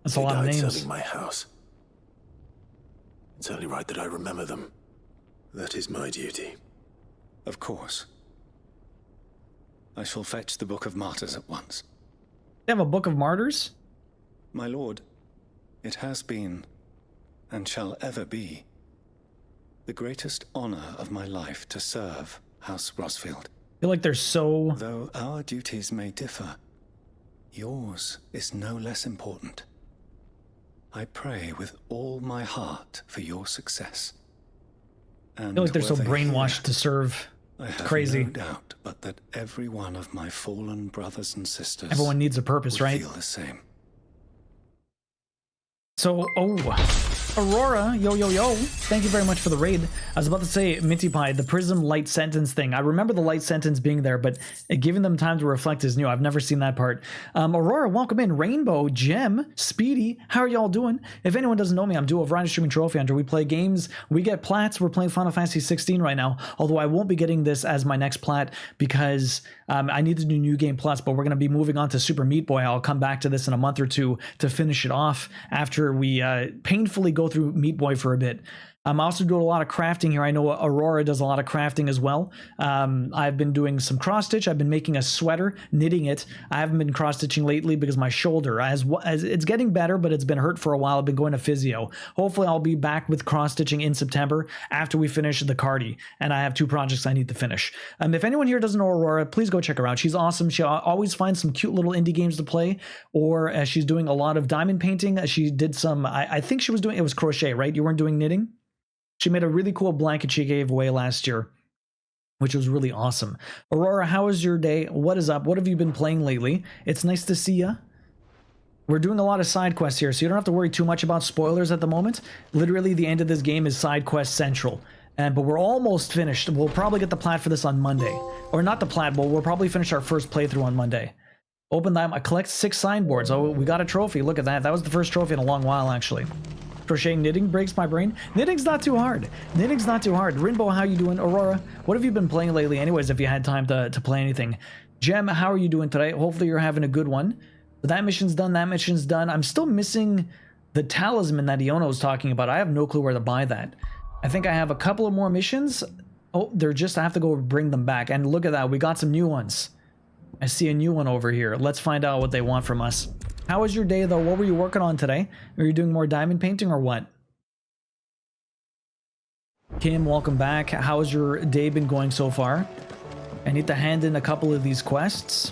That's a lot of names. Serving my house. It's only right that I remember them. That is my duty. Of course. I shall fetch the Book of Martyrs at once. They have a Book of Martyrs? My lord, it has been, and shall ever be, the greatest honor of my life to serve House Rosfield. I feel like they're so... Though our duties may differ, yours is no less important. I pray with all my heart for your success. And I feel like they're so whether brainwashed here, to serve. I have Crazy. no doubt but that every one of my fallen brothers and sisters... Everyone needs a purpose, would right? feel the same. So, Aurora, yo, yo, yo, thank you very much for the raid. I was about to say, Minty Pie, the Prism light sentence thing. I remember the light sentence being there, but giving them time to reflect is new. I've never seen that part. Aurora, welcome in. Rainbow, Gem, Speedy, how are y'all doing? If anyone doesn't know me, I'm DuoVODs streaming Trophy Hunter. We play games, we get plats. We're playing Final Fantasy XVI right now, although I won't be getting this as my next plat because I need to do New Game Plus, but we're going to be moving on to Super Meat Boy. I'll come back to this in a month or two to finish it off after we painfully go through Meat Boy for a bit. I'm also doing a lot of crafting here. I know Aurora does a lot of crafting as well. I've been doing some cross stitch. I've been making a sweater, knitting it. I haven't been cross stitching lately because my shoulder, as it's getting better, but it's been hurt for a while. I've been going to physio. Hopefully I'll be back with cross stitching in September after we finish the Cardi. And I have 2 projects I need to finish. If anyone here doesn't know Aurora, please go check her out. She's awesome. She always finds some cute little indie games to play, or she's doing a lot of diamond painting. She did some, I think she was doing, it was crochet, right? You weren't doing knitting? She made a really cool blanket she gave away last year, which was really awesome. Aurora, how was your day? What is up? What have you been playing lately? It's nice to see ya. We're doing a lot of side quests here, so you don't have to worry too much about spoilers at the moment. Literally, the end of this game is side quest central. But we're almost finished. We'll probably get the plat for this on Monday. Or not the plat, but we'll probably finish our first playthrough on Monday. Open that. I collect 6 signboards. Oh, we got a trophy. Look at that. That was the first trophy in a long while, actually. Crocheting, knitting breaks my brain. Knitting's not too hard. Knitting's not too hard. Rinbo, how you doing? Aurora, what have you been playing lately? Anyways, if you had time to play anything. Gem, how are you doing today? Hopefully you're having a good one. That mission's done. That mission's done. I'm still missing the talisman that Iono was talking about. I have no clue where to buy that. I think I have a couple of more missions. Oh, they're just, I have to go bring them back. And look at that. We got some new ones. I see a new one over here. Let's find out what they want from us. How was your day, though? What were you working on today? Are you doing more diamond painting or what? Kim, welcome back. How's your day been going so far? I need to hand in a couple of these quests.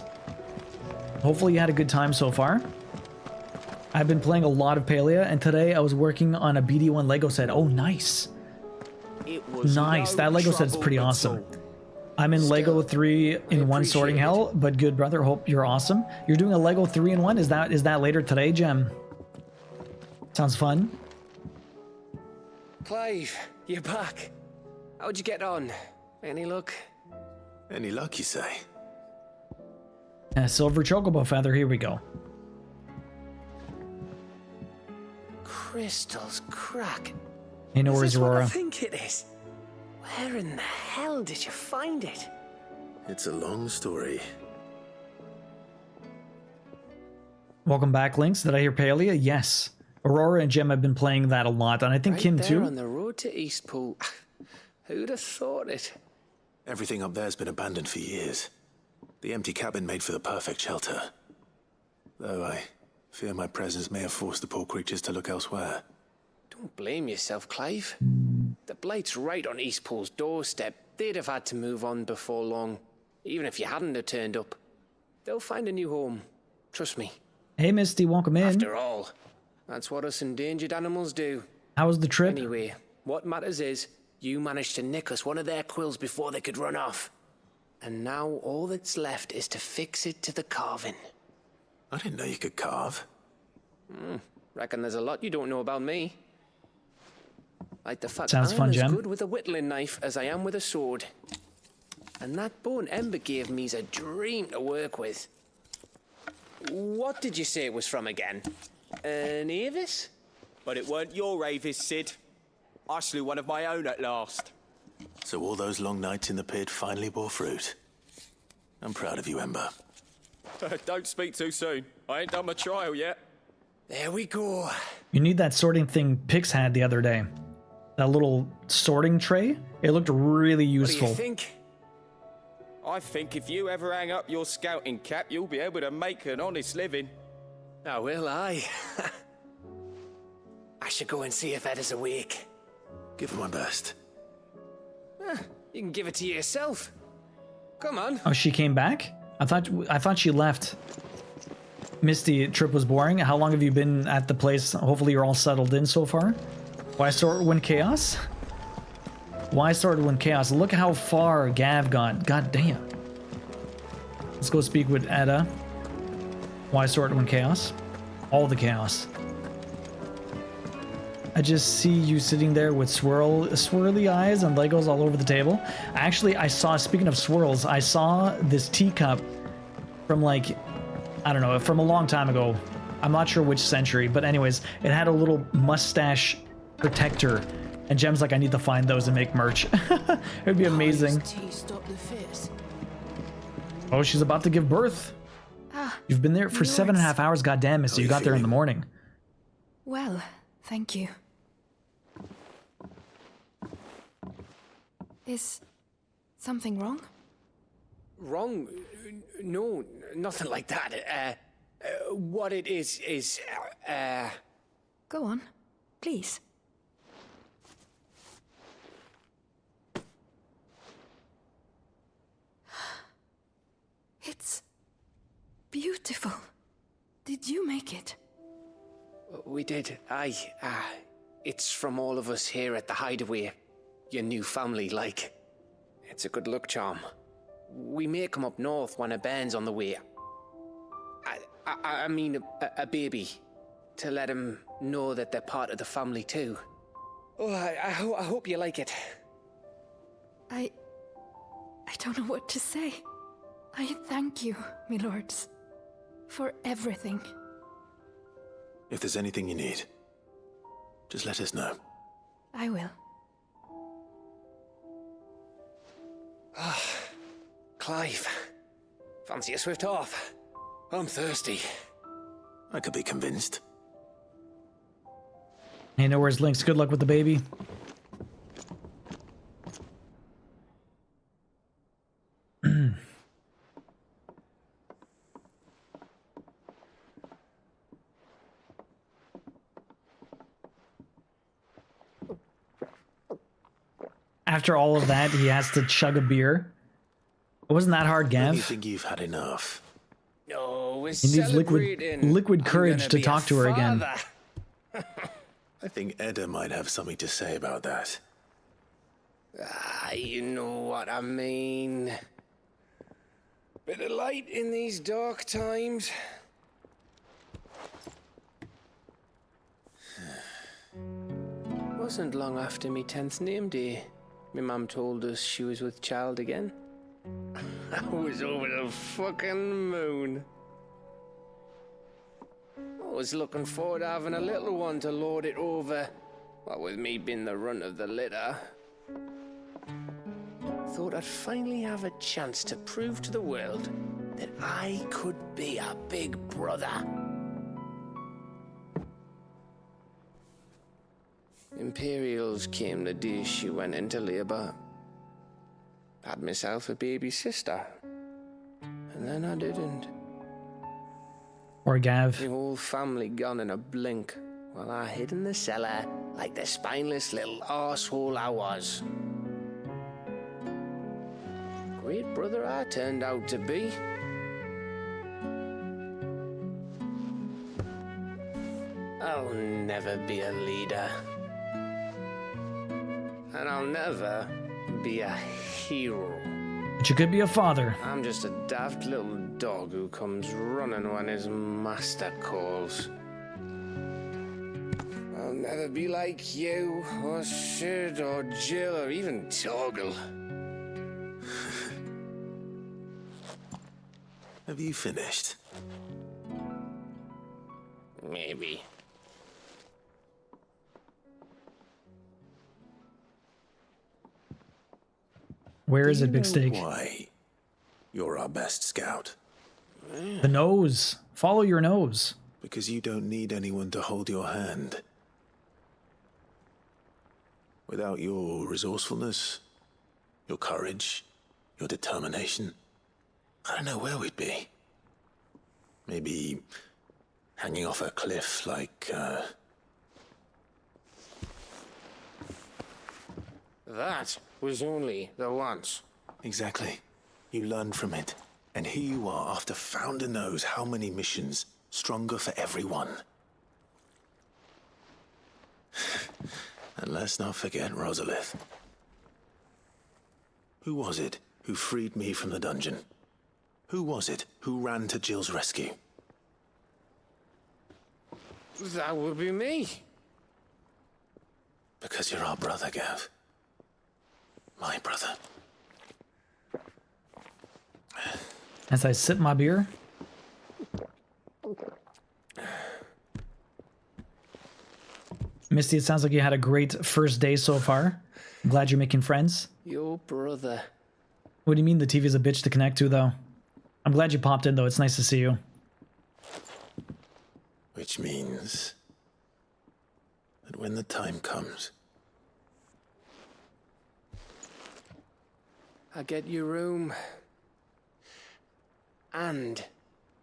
Hopefully you had a good time so far. I've been playing a lot of Palia, and today I was working on a BD1 Lego set. Oh, nice. Nice. That Lego set is pretty awesome. I'm in Lego 3-in-1 sorting hell, but good, brother. Hope you're awesome. You're doing a Lego 3-in-1? Is that later today, Gem? Sounds fun. Clive, you're back. How'd you get on? Any luck? Any luck, you say? Silver chocobo feather. Here we go. Crystals crack. Hey, no worries, Aurora. I think it is. Where in the hell did you find it? It's a long story. Welcome back, Lynx. Did I hear Palia? Yes. Aurora and Gem have been playing that a lot, and I think Kim too. On the road to Eastpool. Who'd have thought it? Everything up there's been abandoned for years. The empty cabin made for the perfect shelter. Though I fear my presence may have forced the poor creatures to look elsewhere. Don't blame yourself, Clive. The Blight's right on Eastpool's doorstep. They'd have had to move on before long, even if you hadn't have turned up. They'll find a new home. Trust me. Hey, Misty, welcome in. After all, that's what us endangered animals do. How was the trip? Anyway, what matters is you managed to nick us one of their quills before they could run off. And now all that's left is to fix it to the carving. I didn't know you could carve. Reckon there's a lot you don't know about me. Like the fact Sounds I'm fun, as Gem. good with a whittling knife as I am with a sword. And that bone Ember gave me's a dream to work with. What did you say it was from again? An Avis? But it weren't your Avis, Sid. I slew one of my own at last. So all those long nights in the pit finally bore fruit. I'm proud of you, Ember. Don't speak too soon. I ain't done my trial yet. There we go. You need that sorting thing Pix had the other day. That little sorting tray. It looked really useful. What do you think? I think if you ever hang up your scouting cap, you'll be able to make an honest living. Oh, will I? I should go and see if Ed is awake. Give it my best. You can give it to yourself. Come on. Oh, she came back? I thought she left. Misty, trip was boring. How long have you been at the place? Hopefully you're all settled in so far. Why sort when chaos? Why started when chaos? Look how far Gav got. God damn. Let's go speak with Edda. Why sort when chaos? All the chaos. I just see you sitting there with swirly eyes and Legos all over the table. Actually, I saw, speaking of swirls, I saw this teacup from like, I don't know, from a long time ago. I'm not sure which century, but anyways, it had a little mustache protector. And Gem's like, I need to find those and make merch. It'd be amazing. Oh, she's about to give birth. You've been there for 7.5 hours, goddamn, Missy. You got there in the morning. Well, thank you. Is something wrong? Wrong? No, nothing like that. What it is, Go on, please. It's beautiful. Did you make it? We did. It's from all of us here at the Hideaway. Your new family, like. It's a good luck charm. We may come up north when a band's on the way. I mean a baby. To let him know that they're part of the family too. Oh, I hope you like it. I don't know what to say. I thank you, my lords, for everything. If there's anything you need, just let us know. I will. Clive, fancy a swift off? I'm thirsty. I could be convinced. Hey, no worries, Lynx. Good luck with the baby. After all of that, he has to chug a beer. It wasn't that hard, Gav. You think you've had enough? No, we're He needs liquid courage to talk to her again. I think Edda might have something to say about that. You know what I mean. Bit of light in these dark times. Wasn't long after me 10th name day. My mum told us she was with child again. I was over the fucking moon. I was looking forward to having a little one to lord it over. What with me being the runt of the litter. Thought I'd finally have a chance to prove to the world that I could be a big brother. Imperials came the day she went into labour. Had myself a baby sister. And then I didn't. Or Gav. The whole family gone in a blink, while I hid in the cellar like the spineless little arsehole I was. Great brother I turned out to be. I'll never be a leader. And I'll never be a hero. But you could be a father. I'm just a daft little dog who comes running when his master calls. I'll never be like you, or Sid, or Jill, or even Torgal. Have you finished? Maybe. Where is it, Big know Steak? Why? You're our best scout. The nose. Follow your nose. Because you don't need anyone to hold your hand. Without your resourcefulness, your courage, your determination, I don't know where we'd be. Maybe hanging off a cliff like, That was only the once. Exactly. You learned from it. And here you are after Founder knows how many missions, stronger for everyone. And let's not forget Rosalith. Who was it who freed me from the dungeon? Who was it who ran to Jill's rescue? That would be me. Because you're our brother, Gav. My brother. As I sip my beer. Misty, it sounds like you had a great first day so far. I'm glad you're making friends. Your brother. What do you mean the TV's a bitch to connect to, though? I'm glad you popped in, though. It's nice to see you. Which means that when the time comes, I get your room. And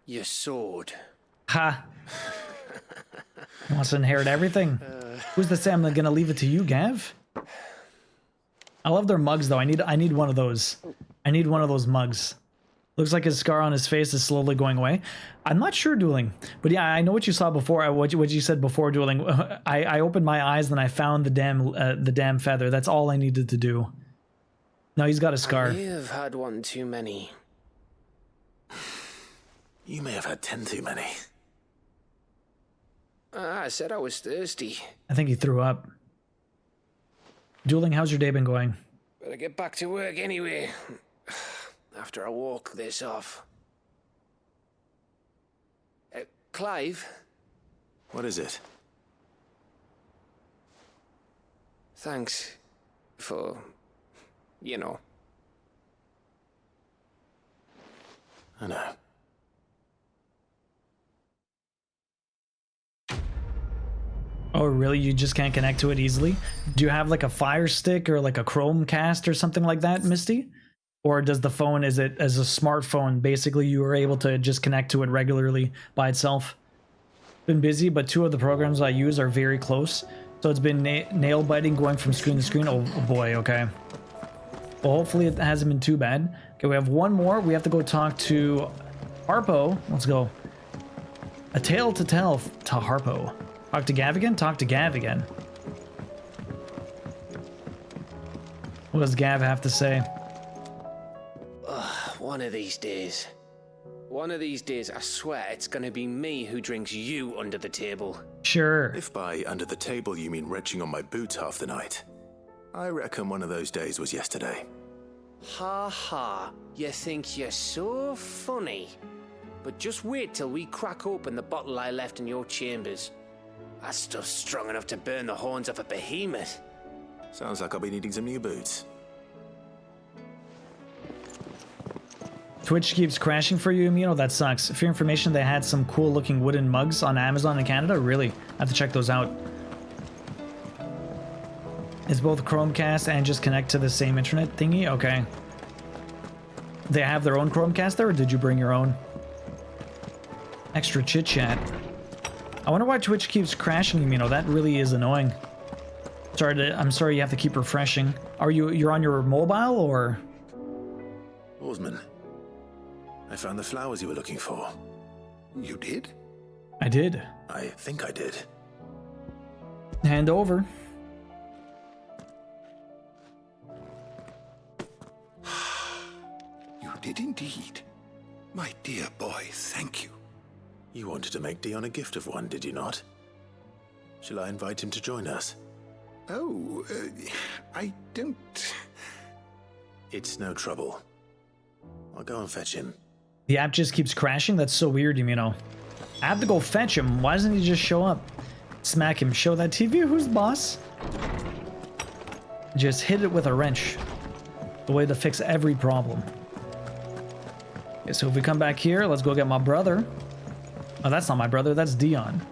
your sword. Ha! Wants to inherit everything. Who's to say I'm gonna leave it to you, Gav? I love their mugs though. I need one of those. I need one of those mugs. Looks like his scar on his face is slowly going away. I'm not sure, Dueling, but yeah, I know what you saw before. What you said before, Dueling. I opened my eyes and I found the damn feather. That's all I needed to do. No, he's got a scar. I may have had one too many. You may have had 10 too many. I said I was thirsty. I think he threw up. Dueling, how's your day been going? Better get back to work anyway. After I walk this off. Clive? What is it? Thanks for, you know. I know. Oh, really? You just can't connect to it easily? Do you have like a Fire Stick or like a Chromecast or something like that, Misty? Or does the phone, is it as a smartphone, basically you were able to just connect to it regularly by itself? Been busy, but 2 of the programs I use are very close. So it's been nail biting going from screen to screen. Oh boy, okay. Well, hopefully it hasn't been too bad. Okay, we have one more. We have to go talk to Harpo. Let's go. A tale to tell to Harpo. Talk to Gav again? Talk to Gav again. What does Gav have to say? One of these days. One of these days, I swear it's gonna be me who drinks you under the table. Sure. If by under the table you mean retching on my boots half the night, I reckon one of those days was yesterday. Ha ha, you think you're so funny. But just wait till we crack open the bottle I left in your chambers. That stuff's strong enough to burn the horns off a behemoth. Sounds like I'll be needing some new boots. Twitch keeps crashing for you, Amino? That sucks. For your information, they had some cool looking wooden mugs on Amazon in Canada. Really? I have to check those out. Is both Chromecast and just connect to the same internet thingy? Okay. They have their own Chromecast there, or did you bring your own? Extra chit chat. I wonder why Twitch keeps crashing, Amino. That really is annoying. I'm sorry you have to keep refreshing. You're on your mobile, or? Oarsman, I found the flowers you were looking for. You did? I did. I think I did. Hand over. You did indeed. My dear boy, thank you. You wanted to make Dion a gift of one, did you not? Shall I invite him to join us? Oh, I don't... It's no trouble. I'll go and fetch him. The app just keeps crashing? That's so weird, Amino. I have to go fetch him. Why doesn't he just show up? Smack him. Show that TV. Who's the boss? Just hit it with a wrench. The way to fix every problem. Okay, so if we come back here, let's go get my brother. Oh, that's not my brother. That's Dion.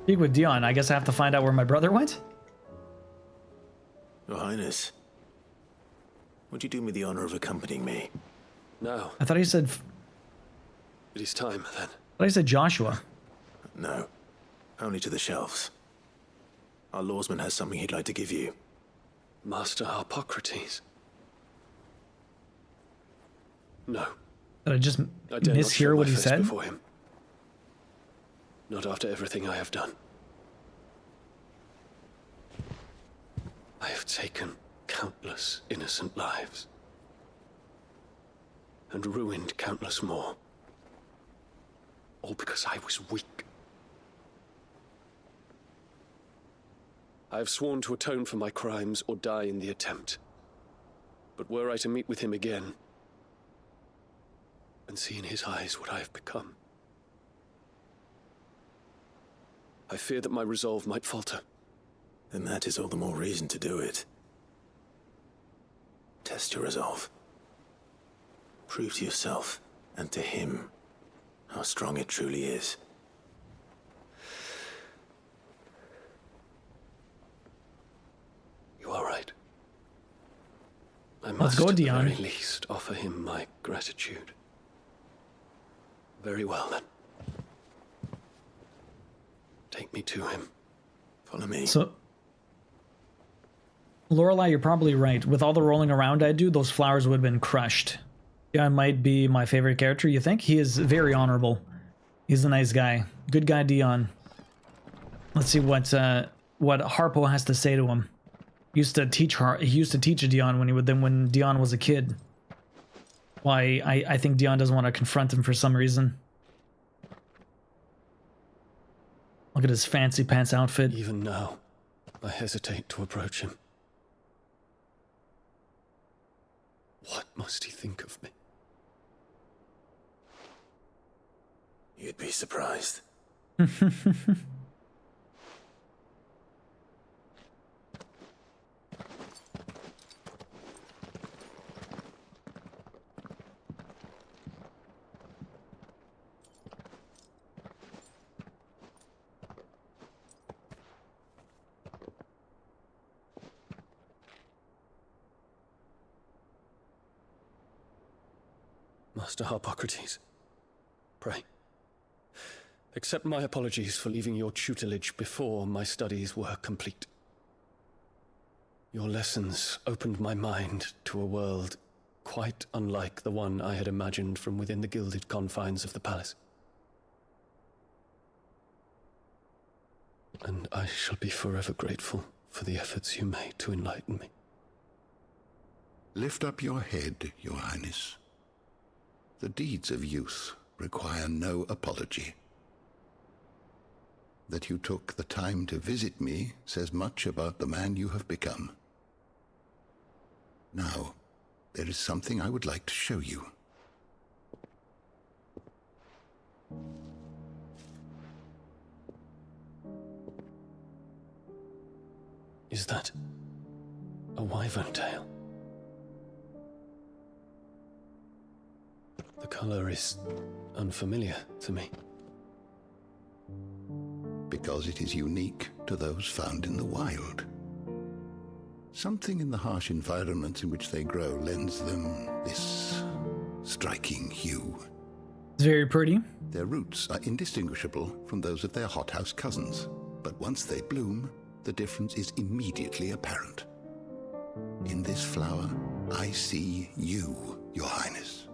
Speak with Dion. I guess I have to find out where my brother went? Your Highness, would you do me the honor of accompanying me? No. I thought he said... It is time, then. I thought he said Joshua. No. Only to the shelves. Our lawsman has something he'd like to give you. Master Harpocrates. No. Did I just I dare not mishear show what my he face said? before him. Not after everything I have done. I have taken countless innocent lives. And ruined countless more. All because I was weak. I have sworn to atone for my crimes or die in the attempt. But were I to meet with him again, and see in his eyes what I have become, I fear that my resolve might falter. Then that is all the more reason to do it. Test your resolve. Prove to yourself, and to him, how strong it truly is. You are right. I Let's must go, at the Dion. very least offer him my gratitude. Very well, then. Take me to him. Follow me. So, Lorelei, you're probably right. With all the rolling around I do, those flowers would have been crushed. Dion might be my favorite character, you think? He is very honorable. He's a nice guy. Good guy, Dion. Let's see what Harpo has to say to him. He used to teach Dion when Dion was a kid. Why, I think Dion doesn't want to confront him for some reason. Look at his fancy pants outfit. Even now, I hesitate to approach him. What must he think of me? You'd be surprised. Master Harpocrates, pray, accept my apologies for leaving your tutelage before my studies were complete. Your lessons opened my mind to a world quite unlike the one I had imagined from within the gilded confines of the palace. And I shall be forever grateful for the efforts you made to enlighten me. Lift up your head, Your Highness. The deeds of youth require no apology. That you took the time to visit me says much about the man you have become. Now, there is something I would like to show you. Is that a wyvern tail? The color is unfamiliar to me. Because it is unique to those found in the wild. Something in the harsh environment in which they grow lends them this striking hue. It's very pretty. Their roots are indistinguishable from those of their hothouse cousins, but once they bloom, the difference is immediately apparent. In this flower, I see you, Your Highness.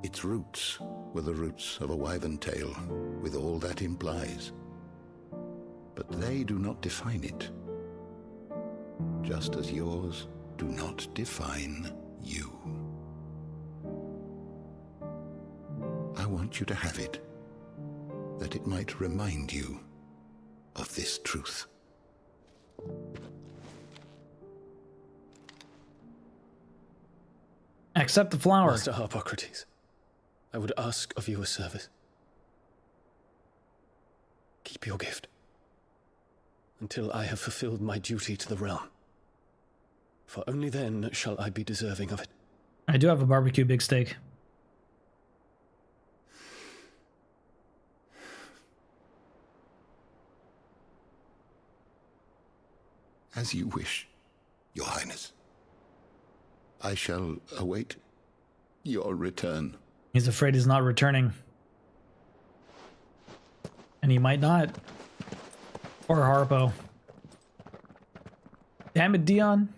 Its roots were the roots of a wyvern tail, with all that implies. But they do not define it, just as yours do not define you. I want you to have it, that it might remind you of this truth. Accept the flower. Master Harpocrates, I would ask of you a service. Keep your gift until I have fulfilled my duty to the realm. For only then shall I be deserving of it. I do have a barbecue big steak. As you wish, Your Highness. I shall await your return. He's afraid he's not returning. And he might not. Or Harpo. Damn it, Dion.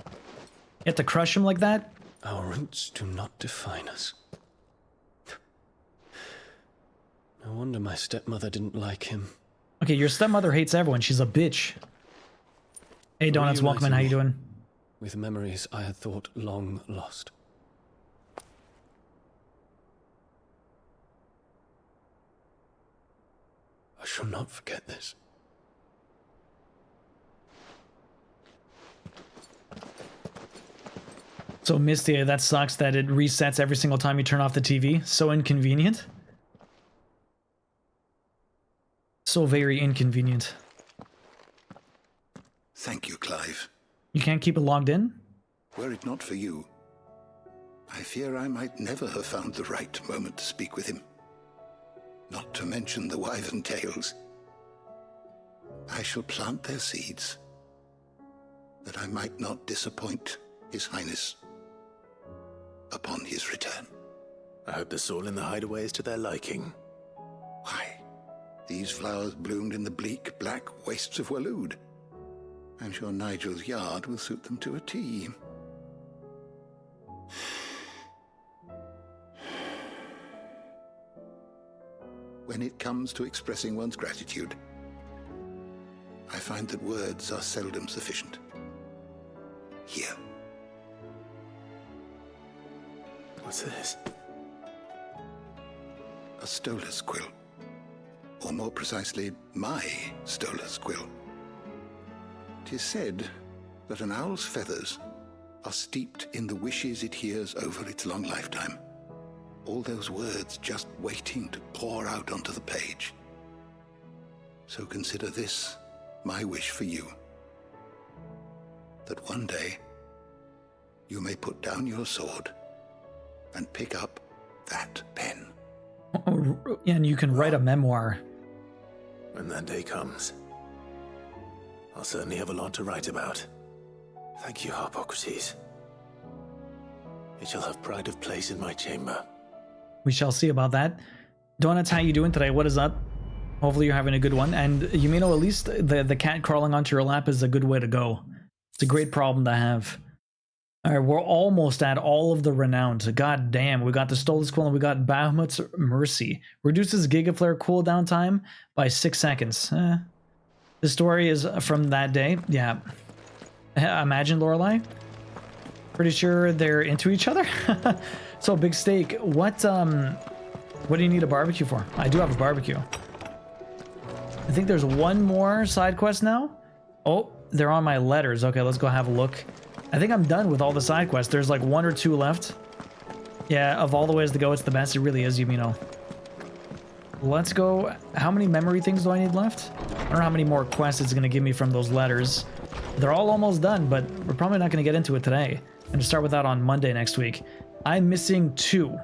You have to crush him like that? Our roots do not define us. No wonder my stepmother didn't like him. Okay, your stepmother hates everyone. She's a bitch. Hey, Donuts, welcome in. How you doing? With memories I had thought long lost. I shall not forget this. So, Misty, that sucks that it resets every single time you turn off the TV. So inconvenient. So very inconvenient. Thank you, Clive. You can't keep it logged in? Were it not for you, I fear I might never have found the right moment to speak with him. Not to mention the wyvern tales. I shall plant their seeds. that I might not disappoint His Highness upon his return. I hope the soil in the hideaway is to their liking. Why, these flowers bloomed in the bleak, black wastes of Waloed. I'm sure Nigel's yard will suit them to a T. When it comes to expressing one's gratitude, I find that words are seldom sufficient. Here. What's this? A stolas quill. Or more precisely, my stolas quill. 'Tis said that an owl's feathers are steeped in the wishes it hears over its long lifetime. All those words just waiting to pour out onto the page. So consider this my wish for you. That one day you may put down your sword and pick up that pen. Oh, and you can write a memoir. When that day comes, I'll certainly have a lot to write about. Thank you, Harpocrates. It shall have pride of place in my chamber. We shall see about that. Donuts, how you doing today? What is up? Hopefully you're having a good one. And Yumino, at least the cat crawling onto your lap is a good way to go. It's a great problem to have. All right, we're almost at all of the renowned. God damn, we got the Stolas Quill and we got Bahamut's Mercy. Reduces Gigaflare cooldown time by 6 seconds. The story is from that day. Yeah. Imagine Lorelei. Pretty sure they're into each other. So Big Steak, what do you need a barbecue for? I do have a barbecue. I think there's one more side quest now. Oh, they're on my letters. Okay, let's go have a look. I think I'm done with all the side quests. There's like 1 or 2 left. Yeah, of all the ways to go, it's the best. It really is, Yumino. Let's go. How many memory things do I need left? I don't know how many more quests it's going to give me from those letters. They're all almost done, but we're probably not going to get into it today. I'm going to start with that on Monday next week. I'm missing 2.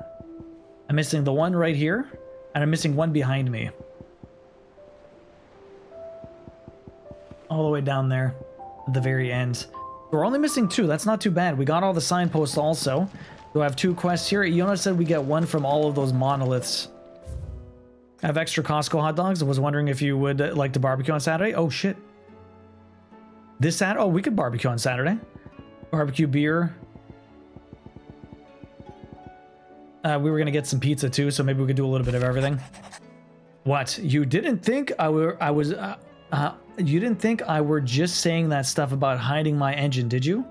I'm missing the one right here, and I'm missing one behind me. All the way down there at the very end. We're only missing 2. That's not too bad. We got all the signposts also. So I have 2 quests here. Iona said we get 1 from all of those monoliths. I have extra Costco hot dogs. I was wondering if you would like to barbecue on Saturday. Oh, shit. This Saturday? Oh, we could barbecue on Saturday. Barbecue beer. We were going to get some pizza too, so maybe we could do a little bit of everything. What? You didn't think you didn't think I were just saying that stuff about hiding my engine, did you?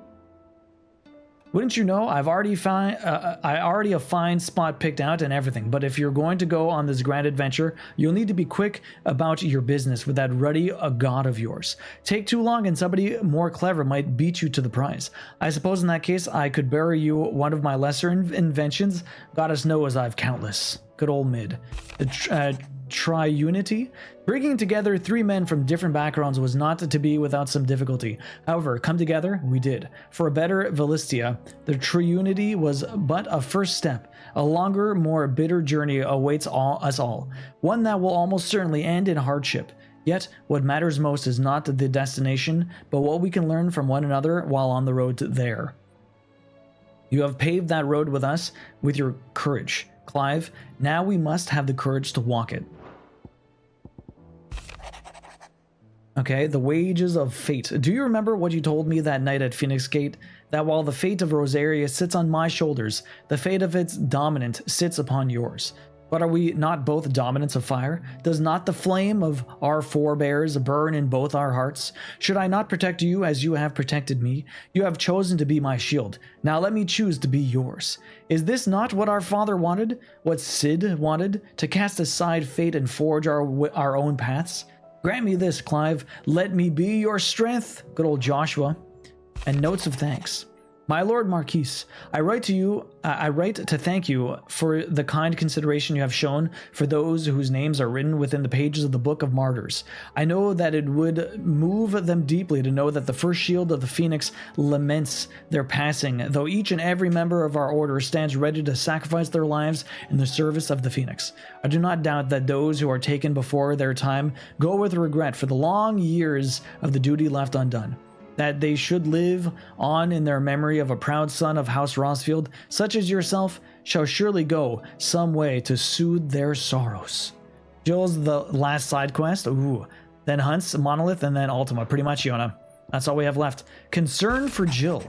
Wouldn't you know? I already a fine spot picked out and everything, but if you're going to go on this grand adventure, you'll need to be quick about your business with that ruddy god of yours. Take too long and somebody more clever might beat you to the prize. I suppose in that case, I could bury you one of my lesser inventions. Goddess knows I've countless. Good old mid. The Triunity? Bringing together 3 men from different backgrounds was not to be without some difficulty. However, come together, we did. For a better Velistia, the Triunity was but a first step. A longer, more bitter journey awaits us all. One that will almost certainly end in hardship. Yet, what matters most is not the destination, but what we can learn from one another while on the road there. You have paved that road with us with your courage, Clive. Now we must have the courage to walk it. Okay, the wages of fate. Do you remember what you told me that night at Phoenix Gate? That while the fate of Rosaria sits on my shoulders, the fate of its dominant sits upon yours. But are we not both dominants of fire? Does not the flame of our forebears burn in both our hearts? Should I not protect you as you have protected me? You have chosen to be my shield. Now let me choose to be yours. Is this not what our father wanted? What Sid wanted? To cast aside fate and forge our own paths? Grant me this, Clive. Let me be your strength. Good old Joshua. And notes of thanks. My Lord Marquise, I write to thank you for the kind consideration you have shown for those whose names are written within the pages of the Book of Martyrs. I know that it would move them deeply to know that the first shield of the Phoenix laments their passing, though each and every member of our order stands ready to sacrifice their lives in the service of the Phoenix. I do not doubt that those who are taken before their time go with regret for the long years of the duty left undone. that they should live on in their memory of a proud son of House Rosfield, such as yourself, shall surely go some way to soothe their sorrows. Jill's the last side quest. Ooh. Then Hunt's, Monolith, and then Ultima. Pretty much, Yona. That's all we have left. Concern for Jill.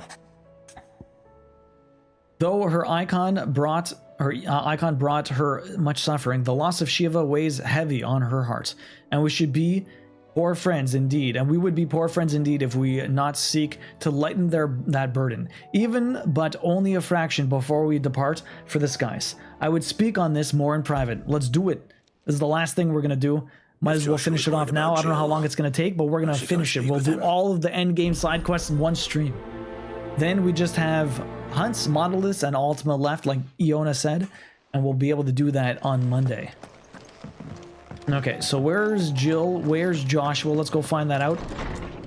Though her icon brought her much suffering, the loss of Shiva weighs heavy on her heart, and we should be poor friends indeed, and we would be poor friends indeed if we not seek to lighten that burden, even but only a fraction before we depart for the skies. I would speak on this more in private. Let's do it. This is the last thing we're gonna do. Might as well finish it off now. I don't know how long it's gonna take, but we're gonna finish it. We'll do all of the end game side quests in one stream. Then we just have Hunts, Monoliths, and Ultima left, like Iona said, and we'll be able to do that on Monday. Okay, so where's Jill? Where's Joshua? Let's go find that out.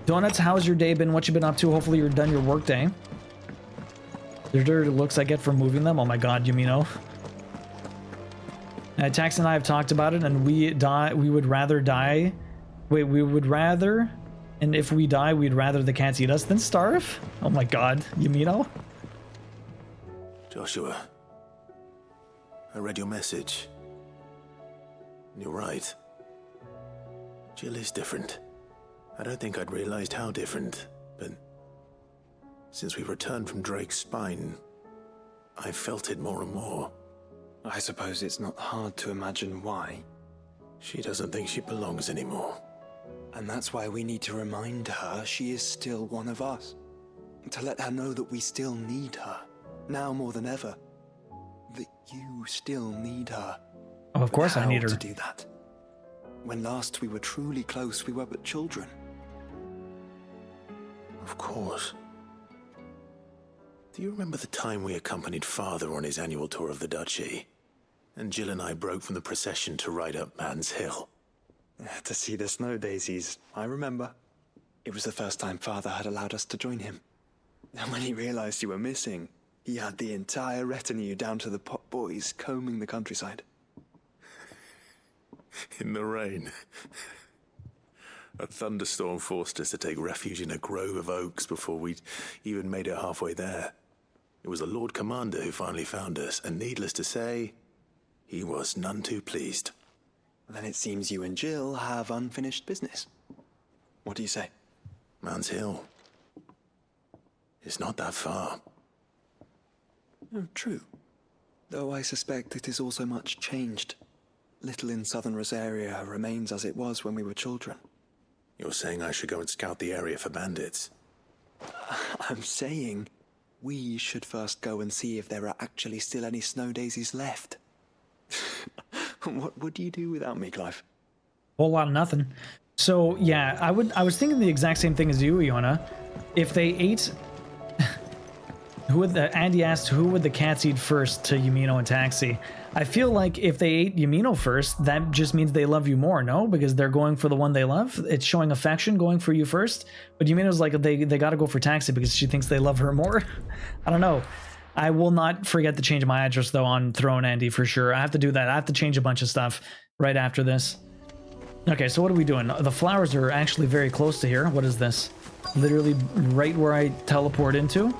Donuts, how's your day been? What you been up to? Hopefully you're done your work day. There's dirty looks I get from moving them. Oh my god, Yumino. Tax and I have talked about it, and we would rather die. Wait, we would rather... And if we die, we'd rather the cats eat us than starve? Oh my god, Yumino. Joshua, I read your message. You're right. Jill is different. I don't think I'd realized how different, but since we returned from Drake's spine, I felt it more and more. I suppose it's not hard to imagine why. She doesn't think she belongs anymore. And that's why we need to remind her she is still one of us. To let her know that we still need her, now more than ever. That you still need her. Oh, of course I need her. To do that. When last we were truly close, we were but children. Of course. Do you remember the time we accompanied Father on his annual tour of the Duchy? And Jill and I broke from the procession to ride up Man's Hill. To see the snow daisies, I remember. It was the first time Father had allowed us to join him. And when he realized you were missing, he had the entire retinue down to the pot boys combing the countryside. In the rain. A thunderstorm forced us to take refuge in a grove of oaks before we'd even made it halfway there. It was the Lord Commander who finally found us, and needless to say, he was none too pleased. Then it seems you and Jill have unfinished business. What do you say? Man's Hill. It's not that far. Oh, true. Though I suspect it is also much changed. Little in southern Rosaria remains as it was when we were children. You're saying I should go and scout the area for bandits? I'm saying we should first go and see if there are actually still any snow daisies left. What would you do without me, Clive? Whole lot of nothing. So yeah, I was thinking the exact same thing as you, Iona. If they ate, Andy asked who would the cats eat first to Yumino and Taxi. I feel like if they ate Yumino first, that just means they love you more, no? Because they're going for the one they love. It's showing affection going for you first. But Yumino's like they got to go for Taxi because she thinks they love her more. I don't know. I will not forget to change my address, though, on Throne Andy, for sure. I have to do that. I have to change a bunch of stuff right after this. Okay, so what are we doing? The flowers are actually very close to here. What is this? Literally right where I teleport into.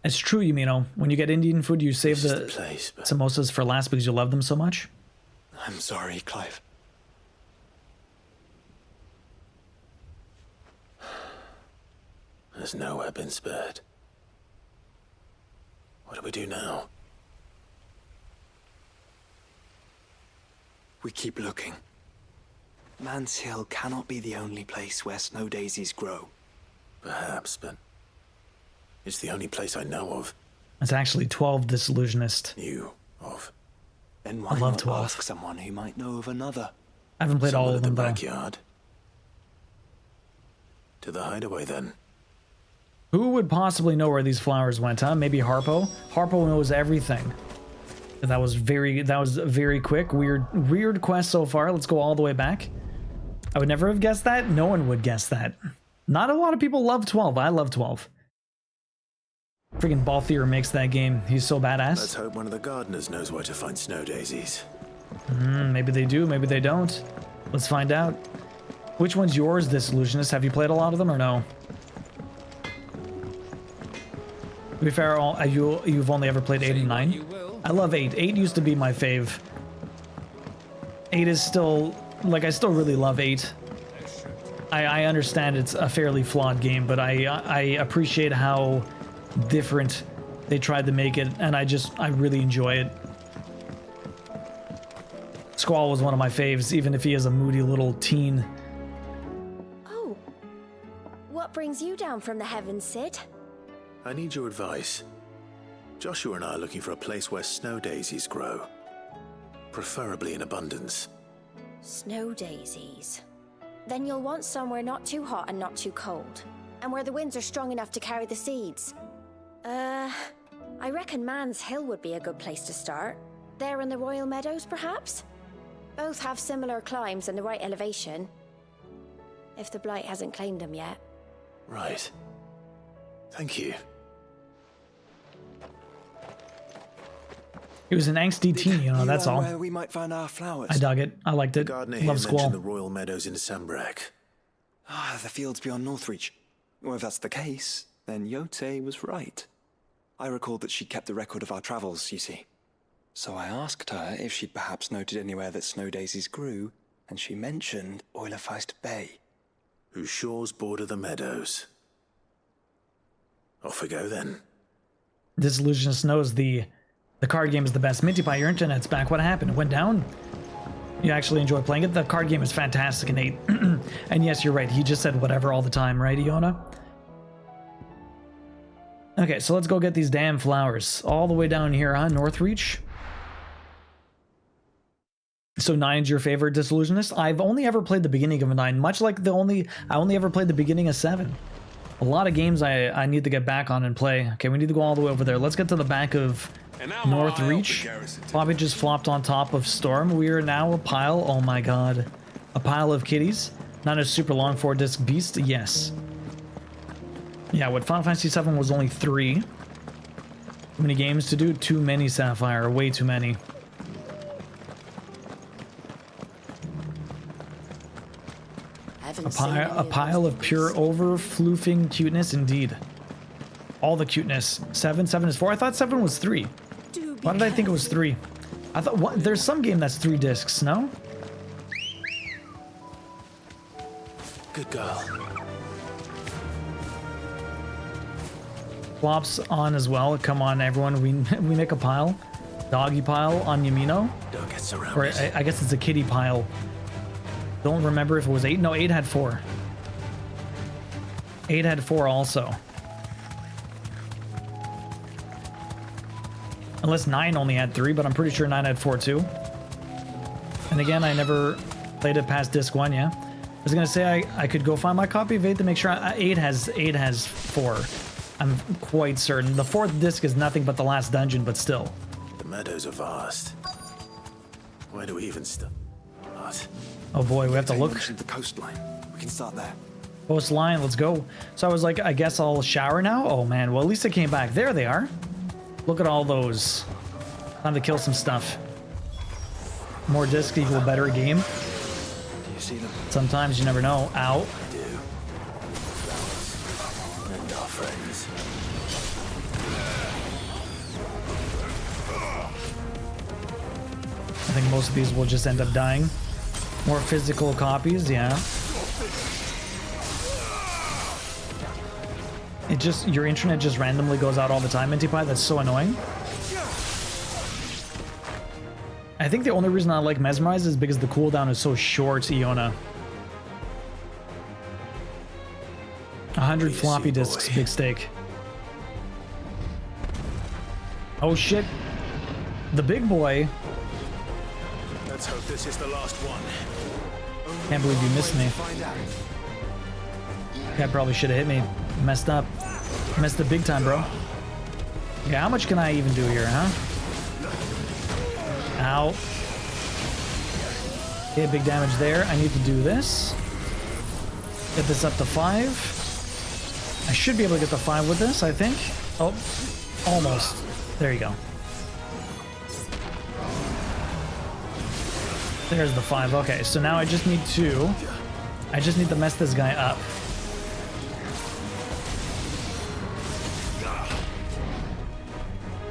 It's true, Yumino. When you get Indian food, you save the samosas for last because you love them so much. I'm sorry, Clive. There's nowhere been spared. What do we do now? We keep looking. Man's Hill cannot be the only place where snow daisies grow. Perhaps, but it's the only place I know of. It's actually 12 Disillusionist. Knew of. Then I why love not 12. ask someone who might know of another? I haven't played all of them, the though. backyard. To the hideaway, then. Who would possibly know where these flowers went, huh? Maybe Harpo? Harpo knows everything. That was very quick. Weird quest so far. Let's go all the way back. I would never have guessed that. No one would guess that. Not a lot of people love 12. I love 12. Freaking Balthier makes that game. He's so badass. Let's hope one of the gardeners knows where to find snow daisies. Maybe they do, maybe they don't. Let's find out. Which one's yours, Disillusionist? Have you played a lot of them or no? To be fair, you've only ever played 8 and 9. I love 8. 8 used to be my fave. 8 is still, like, I still really love 8. I understand it's a fairly flawed game, but I appreciate how different they tried to make it, and I really enjoy it. Squall was one of my faves, even if he is a moody little teen. Oh. What brings you down from the heavens, Sid? I need your advice. Joshua and I are looking for a place where snow daisies grow. Preferably in abundance. Snow daisies. Then you'll want somewhere not too hot and not too cold. And where the winds are strong enough to carry the seeds. I reckon Man's Hill would be a good place to start. There in the Royal Meadows, perhaps? Both have similar climbs and the right elevation. If the Blight hasn't claimed them yet. Right. Thank you. He was an angsty teen, you know, that's all. Where we might find our flowers. I dug it. I liked it. Gardener here Love Squall. mentioned the Royal Meadows in Sambrek. Ah, the fields beyond Northreach. Well, if that's the case, then Yote was right. I recalled that she kept the record of our travels, you see. So I asked her if she'd perhaps noted anywhere that snow daisies grew, and she mentioned Oilerfeist Bay. Whose shores border the meadows. Off we go then. Disillusionist knows the card game is the best. Minty Pie, your internet's back. What happened? It went down? You actually enjoy playing it? The card game is fantastic in 8. And yes, you're right. He just said whatever all the time, right, Iona? Okay, so let's go get these damn flowers. All the way down here, huh? Northreach. So 9's your favorite Disillusionist? I've only ever played the beginning of a 9, much like I only ever played the beginning of 7. A lot of games I need to get back on and play. Okay, we need to go all the way over there. Let's get to the back of Northreach. Bobby just flopped on top of Storm. We are now a pile. Oh my god. A pile of kitties. Not a super long 4-disc beast. Yes. Yeah, what Final Fantasy VII was only 3. Too many games to do? Too many, Sapphire. Way too many. A pile of pure over-floofing cuteness, indeed. All the cuteness. 7 is 4. I thought 7 was 3. Why did I think it was 3? I thought, what? There's some game that's 3 discs, no? Good girl. Flops on as well. Come on, everyone. We make a pile. Doggy pile on Yamino. Don't get surrounded. Or I guess it's a kitty pile. Don't remember if it was 8. No, 8 had 4. 8 had 4 also. Unless 9 only had 3, but I'm pretty sure 9 had 4 too. And again, I never played it past disc 1, yeah? I was gonna say I could go find my copy of 8 to make sure 8 has 4. I'm quite certain. The 4th disc is nothing but the last dungeon, but still. The meadows are vast. Where do we even start? Oh boy, we have to look. The coastline. We can start there. Coastline, let's go. So I was like, I guess I'll shower now? Oh man, well at least I came back. There they are. Look at all those. Time to kill some stuff. More discs equal better game. Do you see them? Sometimes you never know. Ow. I do. And our friends. I think most of these will just end up dying. More physical copies, yeah. It just, your internet just randomly goes out all the time, Minty Pie. That's so annoying. I think the only reason I like Mesmerize is because the cooldown is so short, Iona. 100 floppy disks, big stake. Oh shit. The big boy. Let's hope this is the last one. Can't believe you missed me. That probably should have hit me. Messed up. Messed up big time, bro. Yeah, how much can I even do here, huh? Ow. Okay, big damage there. I need to do this. Get this up to 5. I should be able to get the 5 with this, I think. Oh, almost. There you go. There's the 5. Okay, so now I just need to mess this guy up.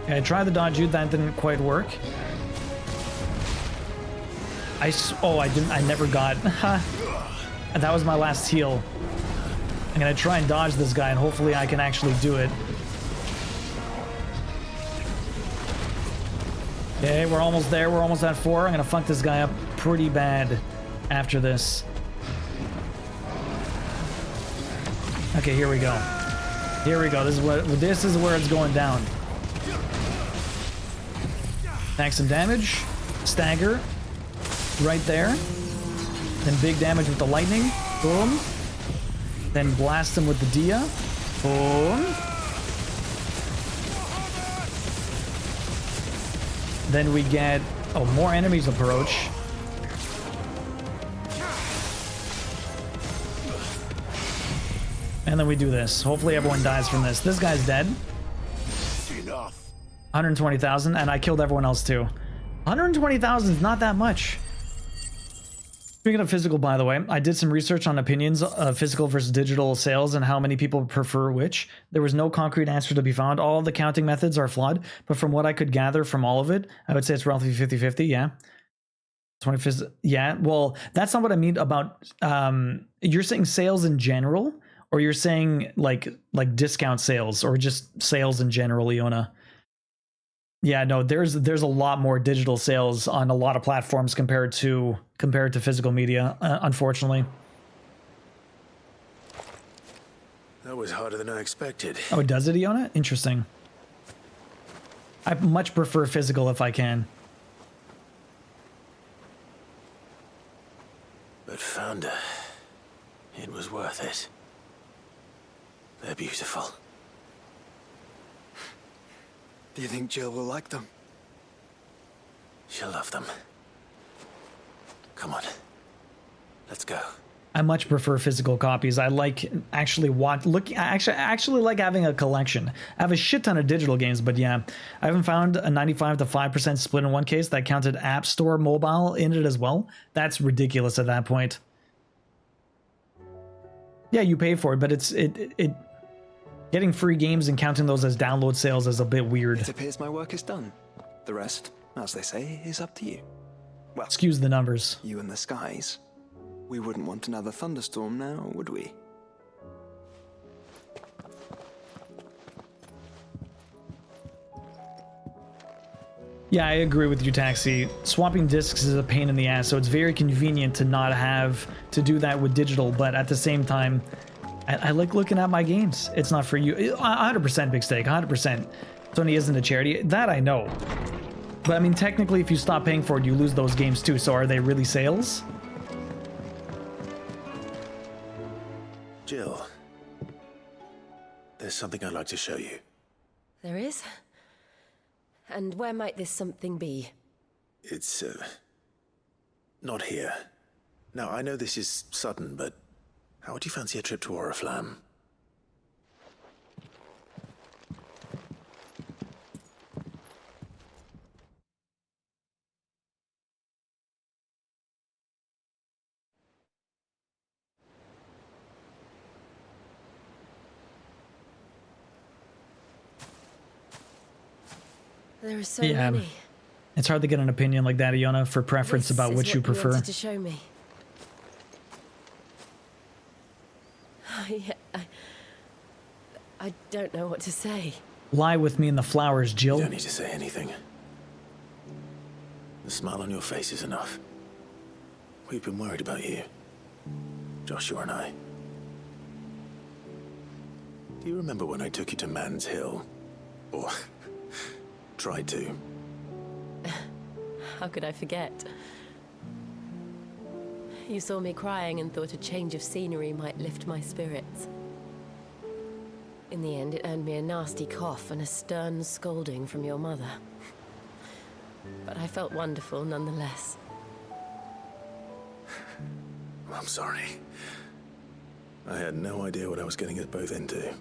Okay, I tried the dodge, that didn't quite work. I never got. That was my last heal. I'm gonna try and dodge this guy, and hopefully I can actually do it. Okay, we're almost there. We're almost at 4. I'm gonna fuck this guy up pretty bad after this. Okay, here we go. Here we go. This is where it's going down. Tank some damage. Stagger. Right there. Then big damage with the lightning. Boom. Then blast him with the Dia. Boom. Then we get... Oh, more enemies approach. And then we do this. Hopefully everyone dies from this. This guy's dead. 120,000, and I killed everyone else too. 120,000 is not that much. Speaking of physical, by the way, I did some research on opinions of physical versus digital sales and how many people prefer which. There was no concrete answer to be found. All the counting methods are flawed, but from what I could gather from all of it, I would say it's roughly 50-50, yeah. 20, yeah, well, that's not what I mean about, you're saying sales in general, or you're saying like discount sales, or just sales in general, Iona? Yeah, no, there's a lot more digital sales on a lot of platforms compared to physical media, unfortunately. That was harder than I expected. Oh, does it, Iona? Interesting. I much prefer physical if I can. But Founder, it was worth it. They're beautiful. Do you think Jill will like them? She'll love them. Come on. Let's go. I much prefer physical copies. I like actually like having a collection. I have a shit ton of digital games, but yeah, I haven't found a 95 to 5% split in one case that counted App Store mobile in it as well. That's ridiculous at that point. Yeah, you pay for it, but it's getting free games and counting those as download sales is a bit weird. It appears my work is done. The rest, as they say, is up to you. Well, excuse the numbers. You and the skies. We wouldn't want another thunderstorm now, would we? Yeah, I agree with you, Taxi. Swapping discs is a pain in the ass, so it's very convenient to not have to do that with digital, but at the same time, I like looking at my games. It's not for you. 100% Big Steak, 100%. Sony isn't a charity. That I know. But I mean, technically, if you stop paying for it, you lose those games too, so are they really sales? Jill, there's something I'd like to show you. There is? And where might this something be? It's, not here. Now, I know this is sudden, but how would you fancy a trip to Oriflamme? There are so many. It's hard to get an opinion like that, Iona, for preference This about is which what you prefer. wanted to show me. I don't know what to say. Lie with me in the flowers, Jill. You don't need to say anything. The smile on your face is enough. We've been worried about you, Joshua and I. Do you remember when I took you to Man's Hill? Or tried to? How could I forget? You saw me crying and thought a change of scenery might lift my spirits. In the end, it earned me a nasty cough and a stern scolding from your mother. But I felt wonderful nonetheless. I'm sorry. I had no idea what I was getting us both into.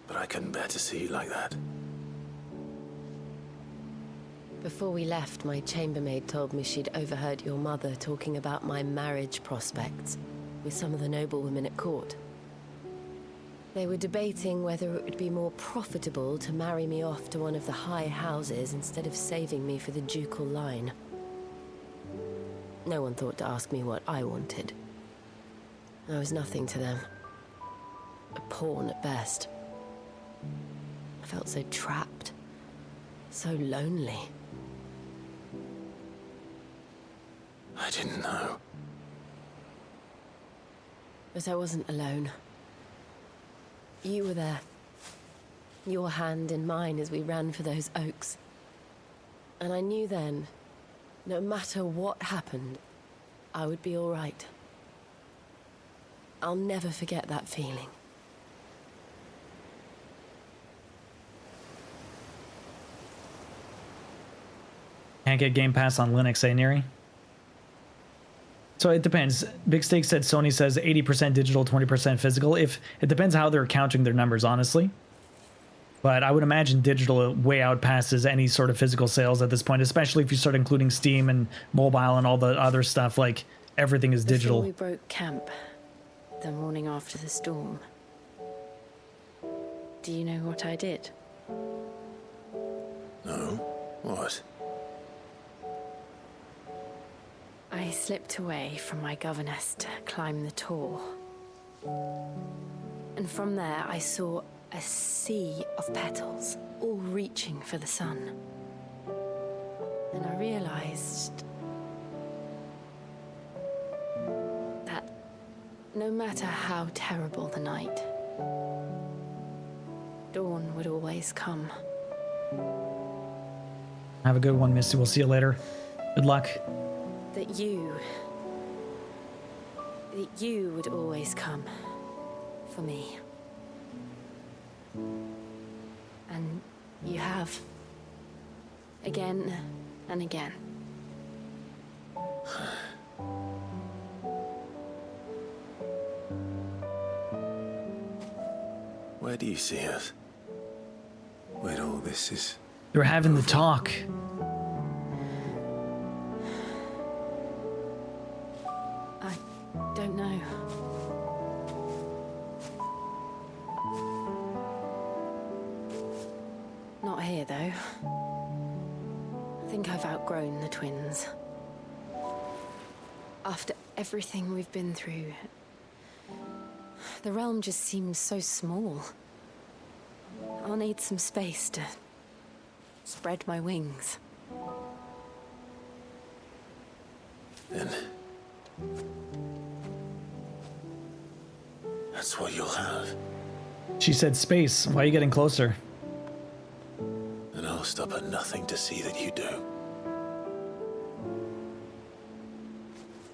But I couldn't bear to see you like that. Before we left, my chambermaid told me she'd overheard your mother talking about my marriage prospects with some of the noblewomen at court. They were debating whether it would be more profitable to marry me off to one of the high houses instead of saving me for the ducal line. No one thought to ask me what I wanted. I was nothing to them. A pawn at best. I felt so trapped, so lonely. I didn't know. But I wasn't alone. You were there. Your hand in mine as we ran for those oaks. And I knew then, no matter what happened, I would be all right. I'll never forget that feeling. Can't get Game Pass on Linux, eh, Neri? So it depends. Big Steak said Sony says 80% digital, 20% physical. If it depends how they're counting their numbers, honestly. But I would imagine digital way outpasses any sort of physical sales at this point, especially if you start including Steam and mobile and all the other stuff. Like, everything is digital. Before we broke camp, the morning after the storm, do you know what I did? No? What? I slipped away from my governess to climb the tor. And from there I saw a sea of petals, all reaching for the sun. And I realized that no matter how terrible the night, dawn would always come. Have a good one, Misty. We'll see you later. Good luck. That you would always come for me. And you have. Again and again. Where do you see us? When all this is... They're having the talk. Don't know. Not here, though. I think I've outgrown the twins. After everything we've been through, the realm just seems so small. I'll need some space to spread my wings. Then... that's what you'll have. She said space. Why are you getting closer? And I'll stop at nothing to see that you do.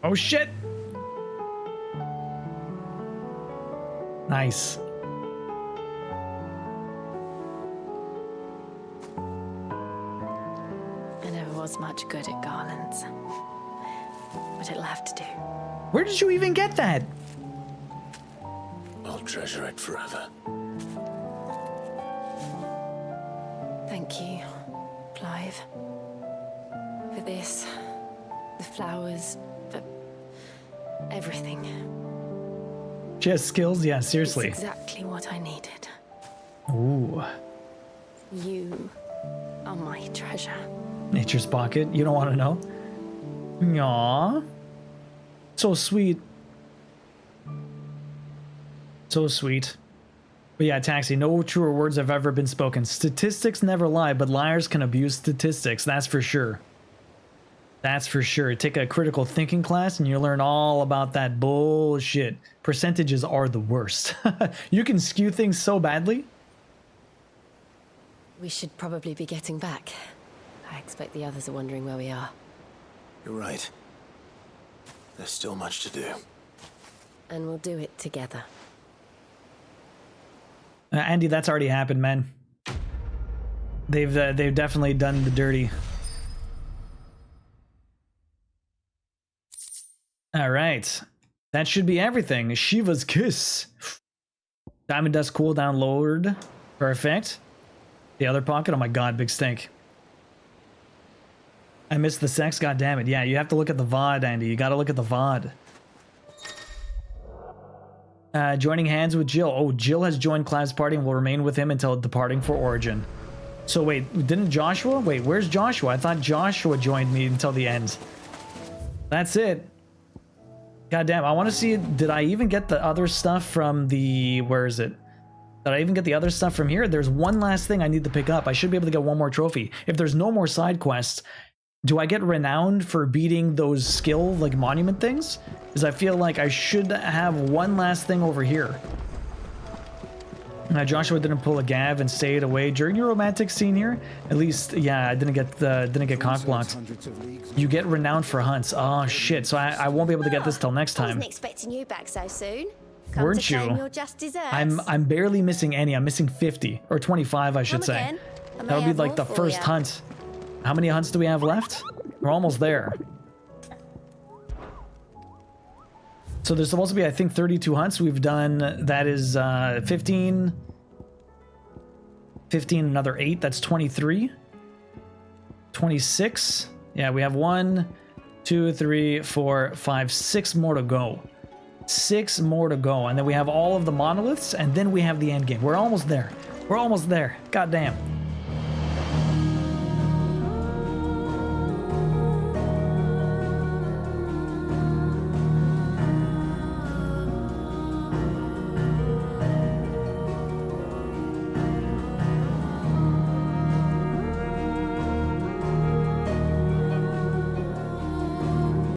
Oh shit! Nice. I never was much good at garlands, but it'll have to do. Where did you even get that? I'll treasure it forever. Thank you, Clive. For this, the flowers, for everything. She has skills? Yeah, seriously. It's exactly what I needed. Ooh. You are my treasure. Nature's pocket. You don't want to know? Aww. So sweet. So sweet. But yeah, Taxi, no truer words have ever been spoken. Statistics never lie, but liars can abuse statistics. That's for sure. That's for sure. Take a critical thinking class and you learn all about that bullshit. Percentages are the worst. You can skew things so badly. We should probably be getting back. I expect the others are wondering where we are. You're right. There's still much to do. And we'll do it together. Andy, that's already happened, man. They've definitely done the dirty. All right, that should be everything. Shiva's kiss. Diamond dust cooldown lowered. Perfect. The other pocket. Oh my god, big stink. I missed the sex, goddammit. Yeah, you have to look at the VOD, Andy. You gotta look at the VOD. Joining hands with Jill. Oh, Jill has joined Clive's party and will remain with him until departing for Origin. So wait, didn't Joshua? Wait, where's Joshua? I thought Joshua joined me until the end. That's it. Goddamn, I want to see, did I even get the other stuff from the, where is it? Did I even get the other stuff from here? There's one last thing I need to pick up. I should be able to get one more trophy. If there's no more side quests, do I get renowned for beating those skill, like, monument things? Because I feel like I should have one last thing over here. Joshua didn't pull a Gav and stayed away during your romantic scene here. At least, yeah, I didn't get cock blocked. You get renowned for hunts. Oh shit! So I won't be able to get this till next time. I wasn't expecting you back so soon. Come Weren't to you? claim your just desserts. I'm barely missing any. I'm missing 50 or 25, I should say. Again. That would be like the first hunt. How many hunts do we have left? We're almost there. So there's supposed to be, I think, 32 hunts. We've done, that is 15, another 8. That's 23. 26. Yeah, we have 1, 2, 3, 4, 5, 6 more to go. 6 more to go. And then we have all of the monoliths, and then we have the end game. We're almost there. We're almost there. God damn.